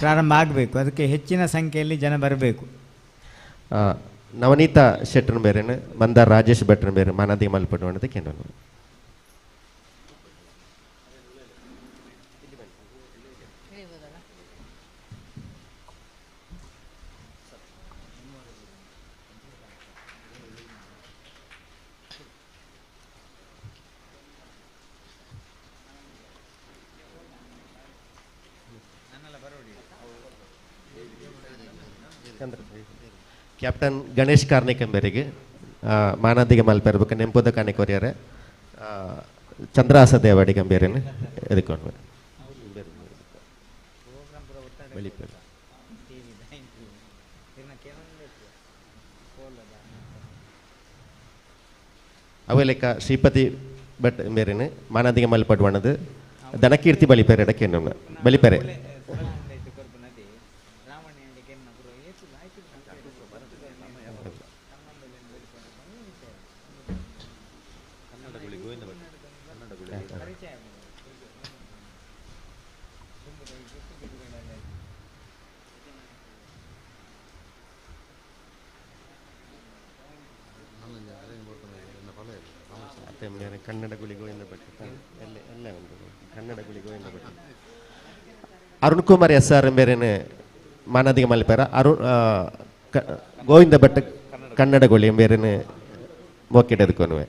ಪ್ರಾರಂಭ ಆಗಬೇಕು. ಅದಕ್ಕೆ ಹೆಚ್ಚಿನ ಸಂಖ್ಯೆಯಲ್ಲಿ ಜನ ಬರಬೇಕು. ನವನೀತಾ ಶೆಟ್ಟರ್ ಬೇರೆನು ಮಂದಾರ್ ರಾಜೇಶ್ ಭಟ್ರ ಬೇರೆ ಮಾನದಿ ಮಲ್ಪಡು ಅನ್ನೋದಕ್ಕೆ ನಾನು ಕ್ಯಾಪ್ಟನ್ ಗಣೇಶ್ ಕಾರ್ನಿಕಂಬೆರಿಗೆ ಮಾನದಿಗೆ ಮಲ್ಪೆರ್ಬೇಕು ನೆಂಪುದ ಕಾಣಿಕೊರಿಯಾರೆ ಚಂದ್ರಾಸ ದೇವಾಡಿ ಕಂಬೇರೇನು ಎದ್ಕೊಂಡು ಅವೇ ಲೆಕ್ಕ ಶ್ರೀಪತಿ ಭಟ್ ಬೇರೆನು ಮಾನದಿಗೆ ಮಲ್ಪಡುವಣದು ದನಕೀರ್ತಿ ಬಲಿಪೆರೆ ಎಡಕ್ಕೆ ಬಲಿಪೆರೆ ಕನ್ನಡ ಗುಳಿ ಗೋವಿಂದ ಭಟ್ ಎಲ್ಲ ಒಂದು ಕನ್ನಡ ಗುಳಿ ಗೋವಿಂದ ಭಟ್ ಅರುಣ್ ಕುಮಾರ್ SR ಬೇರೆನೆ ಮಾನದಿಗೆ ಮಲ್ಪೆರ ಗೋವಿಂದ ಭಟ್ ಕನ್ನಡ ಗುಳಿ ಬೇರೆನೆ ಮೋಕೆಡೆದುಕೊನುವೆ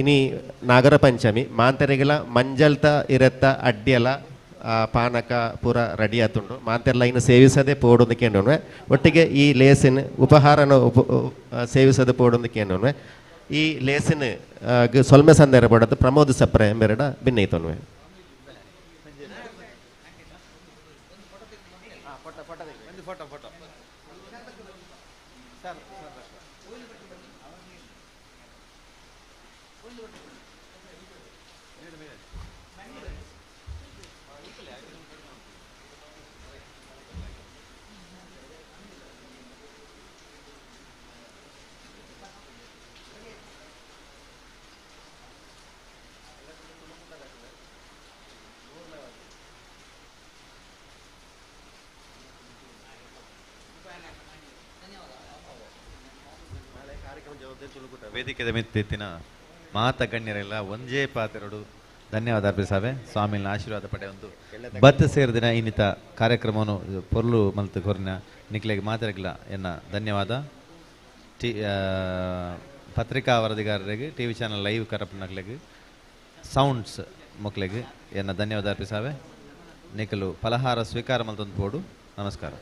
ಇನಿ ನಾಗರ ಪಂಚಮಿ ಮಾಂತರಿಗೆಲ್ಲ ಮಂಜಲ್ತ ಇರತ್ತ ಅಡ್ಡಿಯಲ್ಲ ಪಾನಕ ಪೂರ ರೆಡಿ ಆತುಂಡು ಮಾಂತೆಲ್ಲ ಇನ್ನು ಸೇವಿಸದೆ ಪೋಡೊಂದು ಕೇಂದ್ರವೆ ಒಟ್ಟಿಗೆ ಈ ಲೇಸಿನ ಉಪಹಾರನ ಸೇವಿಸದೆ ಪೋಡೊಂದು ಕೇಂದ್ರವೆ ಈ ಲೇಸಿನ ಸೊಲ್ಮೆ ಸಂದೇರ ಪಡೋದು ಪ್ರಮೋದ್ ಸಪ್ರೆ ಎಂಬೆರಡ ಭಿನ್ನೈತನ್ವೆ ವೇದಿಕೆದ ಮಿತ್ತಿನ ಮಾತ ಗಣ್ಯರೆಲ್ಲ ಒಂಜೇ ಪಾತೆರಡು ಧನ್ಯವಾದ ಅರ್ಪಿಸಾವೆ ಸ್ವಾಮಿನ ಆಶೀರ್ವಾದ ಪಡೆ ಒಂದು ಬತ್ ಸೇರಿದಿನ ಇನ್ನಿತ ಕಾರ್ಯಕ್ರಮವನ್ನು ಪೊರ್ಲು ಮಲ್ತು ಕೊರ್ನ ನಿಕ್ಲೆಗೆ ಮಾತಾಡಲಿಲ್ಲ ಎನ್ನ ಧನ್ಯವಾದ ಪತ್ರಿಕಾ ವರದಿಗಾರರಿಗೆ TV ಚಾನಲ್ ಲೈವ್ ಕರಪನಕ್ಲೆಗೆ ಸೌಂಡ್ಸ್ ಮಕ್ಕಳಿಗೆ ಎನ್ನ ಧನ್ಯವಾದ ಅರ್ಪಿಸಾವೆ ನಿಖಲು ಫಲಹಾರ ಸ್ವೀಕಾರ ಮಲ್ತೊಂದು ಬೋಡು ನಮಸ್ಕಾರ.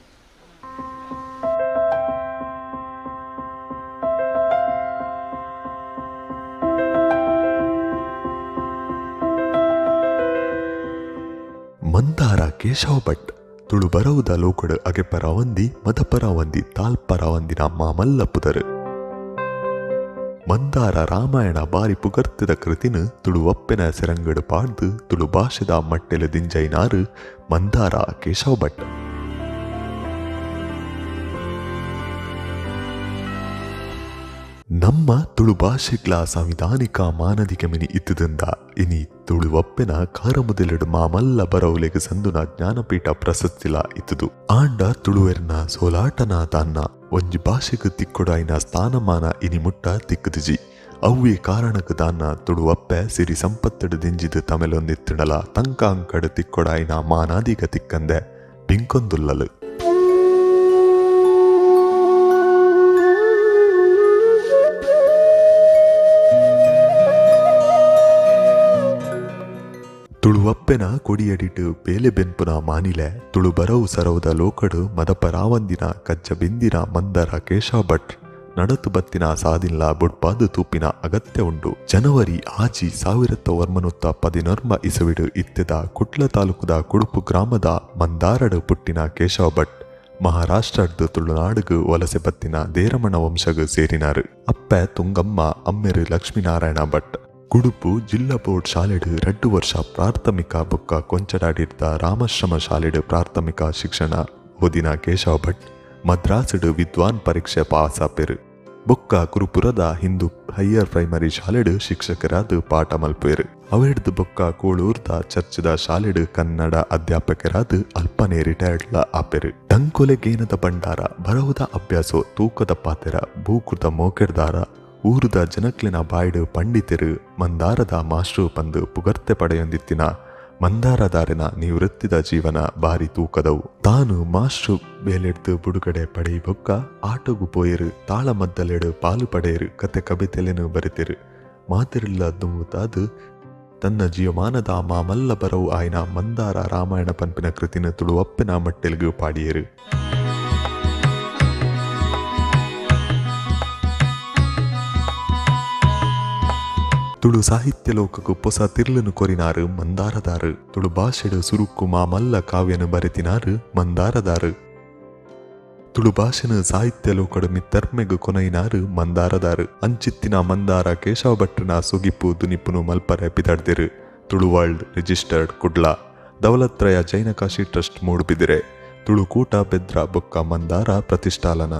ಕೇಶವ ಭಟ್ ತುಳು ಬರವುದ ಲೋಕಡು ಅಗೆಪರ ವಂದಿ ಮದಪರ ವಂದಿ ತಾಲ್ಪರ ವಂದಿನ ಮಾಮಲ್ಲ ಪುದರು ಮಂದಾರ ರಾಮಾಯಣ ಬಾರಿ ಪುಗರ್ತಿದ ಕೃತಿನ ತುಳು ಒಪ್ಪೆನ ಸೆರಂಗಡು ಪಾಡ್ದು ತುಳು ಭಾಷೆದ ಮಟ್ಟೆಲು ದಿಂಜೈನಾರು ಮಂದಾರ ಕೇಶವ ಭಟ್. ನಮ್ಮ ತುಳು ಭಾಷೆಗಳ ಸಂವಿಧಾನಿಕ ಮಾನದಿಕ ಮಿನಿ ಇತ್ತದಿಂದ ಇನಿ ತುಳು ಒಪ್ಪೆನ ಕಾರಮುದಲೆಡು ಮಾಮಲ್ಲ ಬರವುಲೆಗೆ ಸಂದುನ ಜ್ಞಾನಪೀಠ ಪ್ರಶಸ್ತಿಲ ಇತ್ತದು. ಆಂಡ ತುಳುವೆರ್ನ ಸೋಲಾಟನ ತಾನ್ನ ಒಂಜಿ ಭಾಷೆಗೆ ತಿಕ್ಕೊಡಾಯಿನ ಸ್ಥಾನಮಾನ ಇನಿ ಮುಟ್ಟ ತಿಕ್ಕದಿಜಿ ಅವ್ವೇ ಕಾರಣಕ್ಕೆ ತಾನ್ನ ತುಳು ಒಪ್ಪೆ ಸಿರಿ ಸಂಪತ್ತಡು ದಿಂಜಿದು ತಮೆಲೊಂದಿತ್ತಿಡಲ ತಂಕ ಅಂಕಡು ತಿಕ್ಕೊಡಾಯಿನ ಮಾನಾದಿಗ ತಿಕ್ಕಂದೆ ಬಿಂಕೊಂದುಲ್ಲಲು. ತುಳು ಒಪ್ಪೆನ ಕೊಡಿಯಡಿಟ್ಟು ಬೇಲೆ ಬೆನ್ಪುನ ಮಾನಿಲೆ ತುಳು ಬರವು ಸರವುದ ಲೋಕಡು ಮದಪರಾವಂದಿನ ಕಜ್ಜ ಬಿಂದಿನ ಮಂದರ ಕೇಶವ ಭಟ್ ನಡತು ಬತ್ತಿನ ಸಾದಿನ್ಲ ಬುಡ್ಪಾದು ತೂಪಿನ ಅಗತ್ಯ ಉಂಡು. ಜನವರಿ ಆಜಿ 1914 ಇಸವಿಡು ಇತ್ತೆದ ಕುಟ್ಲ ತಾಲೂಕುದ ಕುಡುಪು ಗ್ರಾಮದ ಮಂದಾರಡು ಪುಟ್ಟಿನ ಕೇಶವ ಭಟ್ ಮಹಾರಾಷ್ಟ್ರದ್ದು ತುಳುನಾಡುಗು ವಲಸೆ ಬತ್ತಿನ ದೇರಮಣ ವಂಶಗು ಸೇರಿನಾರು. ಅಪ್ಪೆ ತುಂಗಮ್ಮ ಅಮ್ಮೆರು ಲಕ್ಷ್ಮೀನಾರಾಯಣ ಭಟ್. ಕುಡುಪು ಜಿಲ್ಲಾ ಬೋರ್ಡ್ ಶಾಲೆಡು 2 ವರ್ಷ ಪ್ರಾಥಮಿಕ ಬೊಕ್ಕ ಕೊಂಚಡಾಡಿರ್ದ ರಾಮಶ್ರಮ ಶಾಲೆಡು ಪ್ರಾಥಮಿಕ ಶಿಕ್ಷಣ ಓದಿನ ಕೇಶವ ಭಟ್ ಮದ್ರಾಸಡು ವಿದ್ವಾನ್ ಪರೀಕ್ಷೆ ಪಾಸ್ ಆಪೆರು. ಬೊಕ್ಕ ಕುರುಪುರದ ಹಿಂದೂ ಹೈಯರ್ ಪ್ರೈಮರಿ ಶಾಲೆಡು ಶಿಕ್ಷಕರಾದ ಪಾಠ ಮಲ್ಪೇರು. ಅವೆಡ್ದು ಬೊಕ್ಕ ಕೋಳೂರ್ದ ಚರ್ಚದ ಶಾಲೆಡು ಕನ್ನಡ ಅಧ್ಯಾಪಕರಾದ ಅಲ್ಪನೇ ರಿಟೈರ್ಡ್ಲ ಆಪೆರು. ಟಂಕೊಲೆಗೇನದ ಭಂಡಾರ ಬರವುದ ಅಭ್ಯಾಸೋ ತೂಕದ ಪಾತೆರ ಭೂಕೃತ ಮೋಕೆರ್ದಾರ ಊರುದ ಜನಕ್ಲಿನ ಬಾಯ್ಡು ಪಂಡಿತರು ಮಂದಾರದ ಮಾಸ್ಟ್ರು ಪಂದು ಪುಗರ್ತೆ ಪಡೆಯೊಂದಿತ್ತಿನ ಮಂದಾರದಾರಿನ ನಿವೃತ್ತಿದ ಜೀವನ ಬಾರಿ ತೂಕದವು. ತಾನು ಮಾಸ್ಟ್ರು ಬೇಲೆಡ್ದು ಬುಡುಗಡೆ ಪಡೆಯಿ ಬೊಕ್ಕ ಆಟೋಗು ಪೋಯರು ತಾಳ ಮದ್ದಲೆಡು ಪಾಲು ಪಡೆಯರು ಕತೆ ಕವಿತೆಲೆನು ಬರೆತಿರು ಮಾತಿರಿಲ್ಲ ದುಂಗುತ್ತಾದು ತನ್ನ ಜೀವಮಾನದ ಮಾಮಲ್ಲ ಬರವು ಆಯ್ನ ಮಂದಾರ ರಾಮಾಯಣ ಪಂಪಿನ ಕೃತಿನ ತುಳು ಒಪ್ಪೆನ ಮಟ್ಟೆಲ್ಗೂ ಪಾಡಿಯರು. ತುಳು ಸಾಹಿತ್ಯ ಲೋಕಕ್ಕೂ ಹೊಸ ತಿರ್ಲನು ಕೊರಿನಾರು ಮಂದಾರದಾರು. ತುಳು ಭಾಷೆಡು ಸುರುಕು ಮಾಮಲ್ಲ ಕಾವ್ಯನು ಬರೆತಿನಾರು ಮಂದಾರದಾರು. ತುಳು ಭಾಷೆನ ಸಾಹಿತ್ಯ ಲೋಕಡು ಮಿತ್ತರ್ಮೆಗು ಕೊನೈನಾರು ಮಂದಾರದಾರು. ಅಂಚಿತ್ತಿನ ಮಂದಾರ ಕೇಶವ ಭಟ್ರನ ಸೊಗಿಪು ದುನಿಪುನು ಮಲ್ಪರೆ ಪಿತಡ್ದಿರು. Tulu world registered Kudla Daulatraya Jainakashi trust Moodbidri. Tulu ಕೂಟ ಬೆದ್ರ ಬೊಕ್ಕ ಮಂದಾರ ಪ್ರತಿಷ್ಠಾಲನ.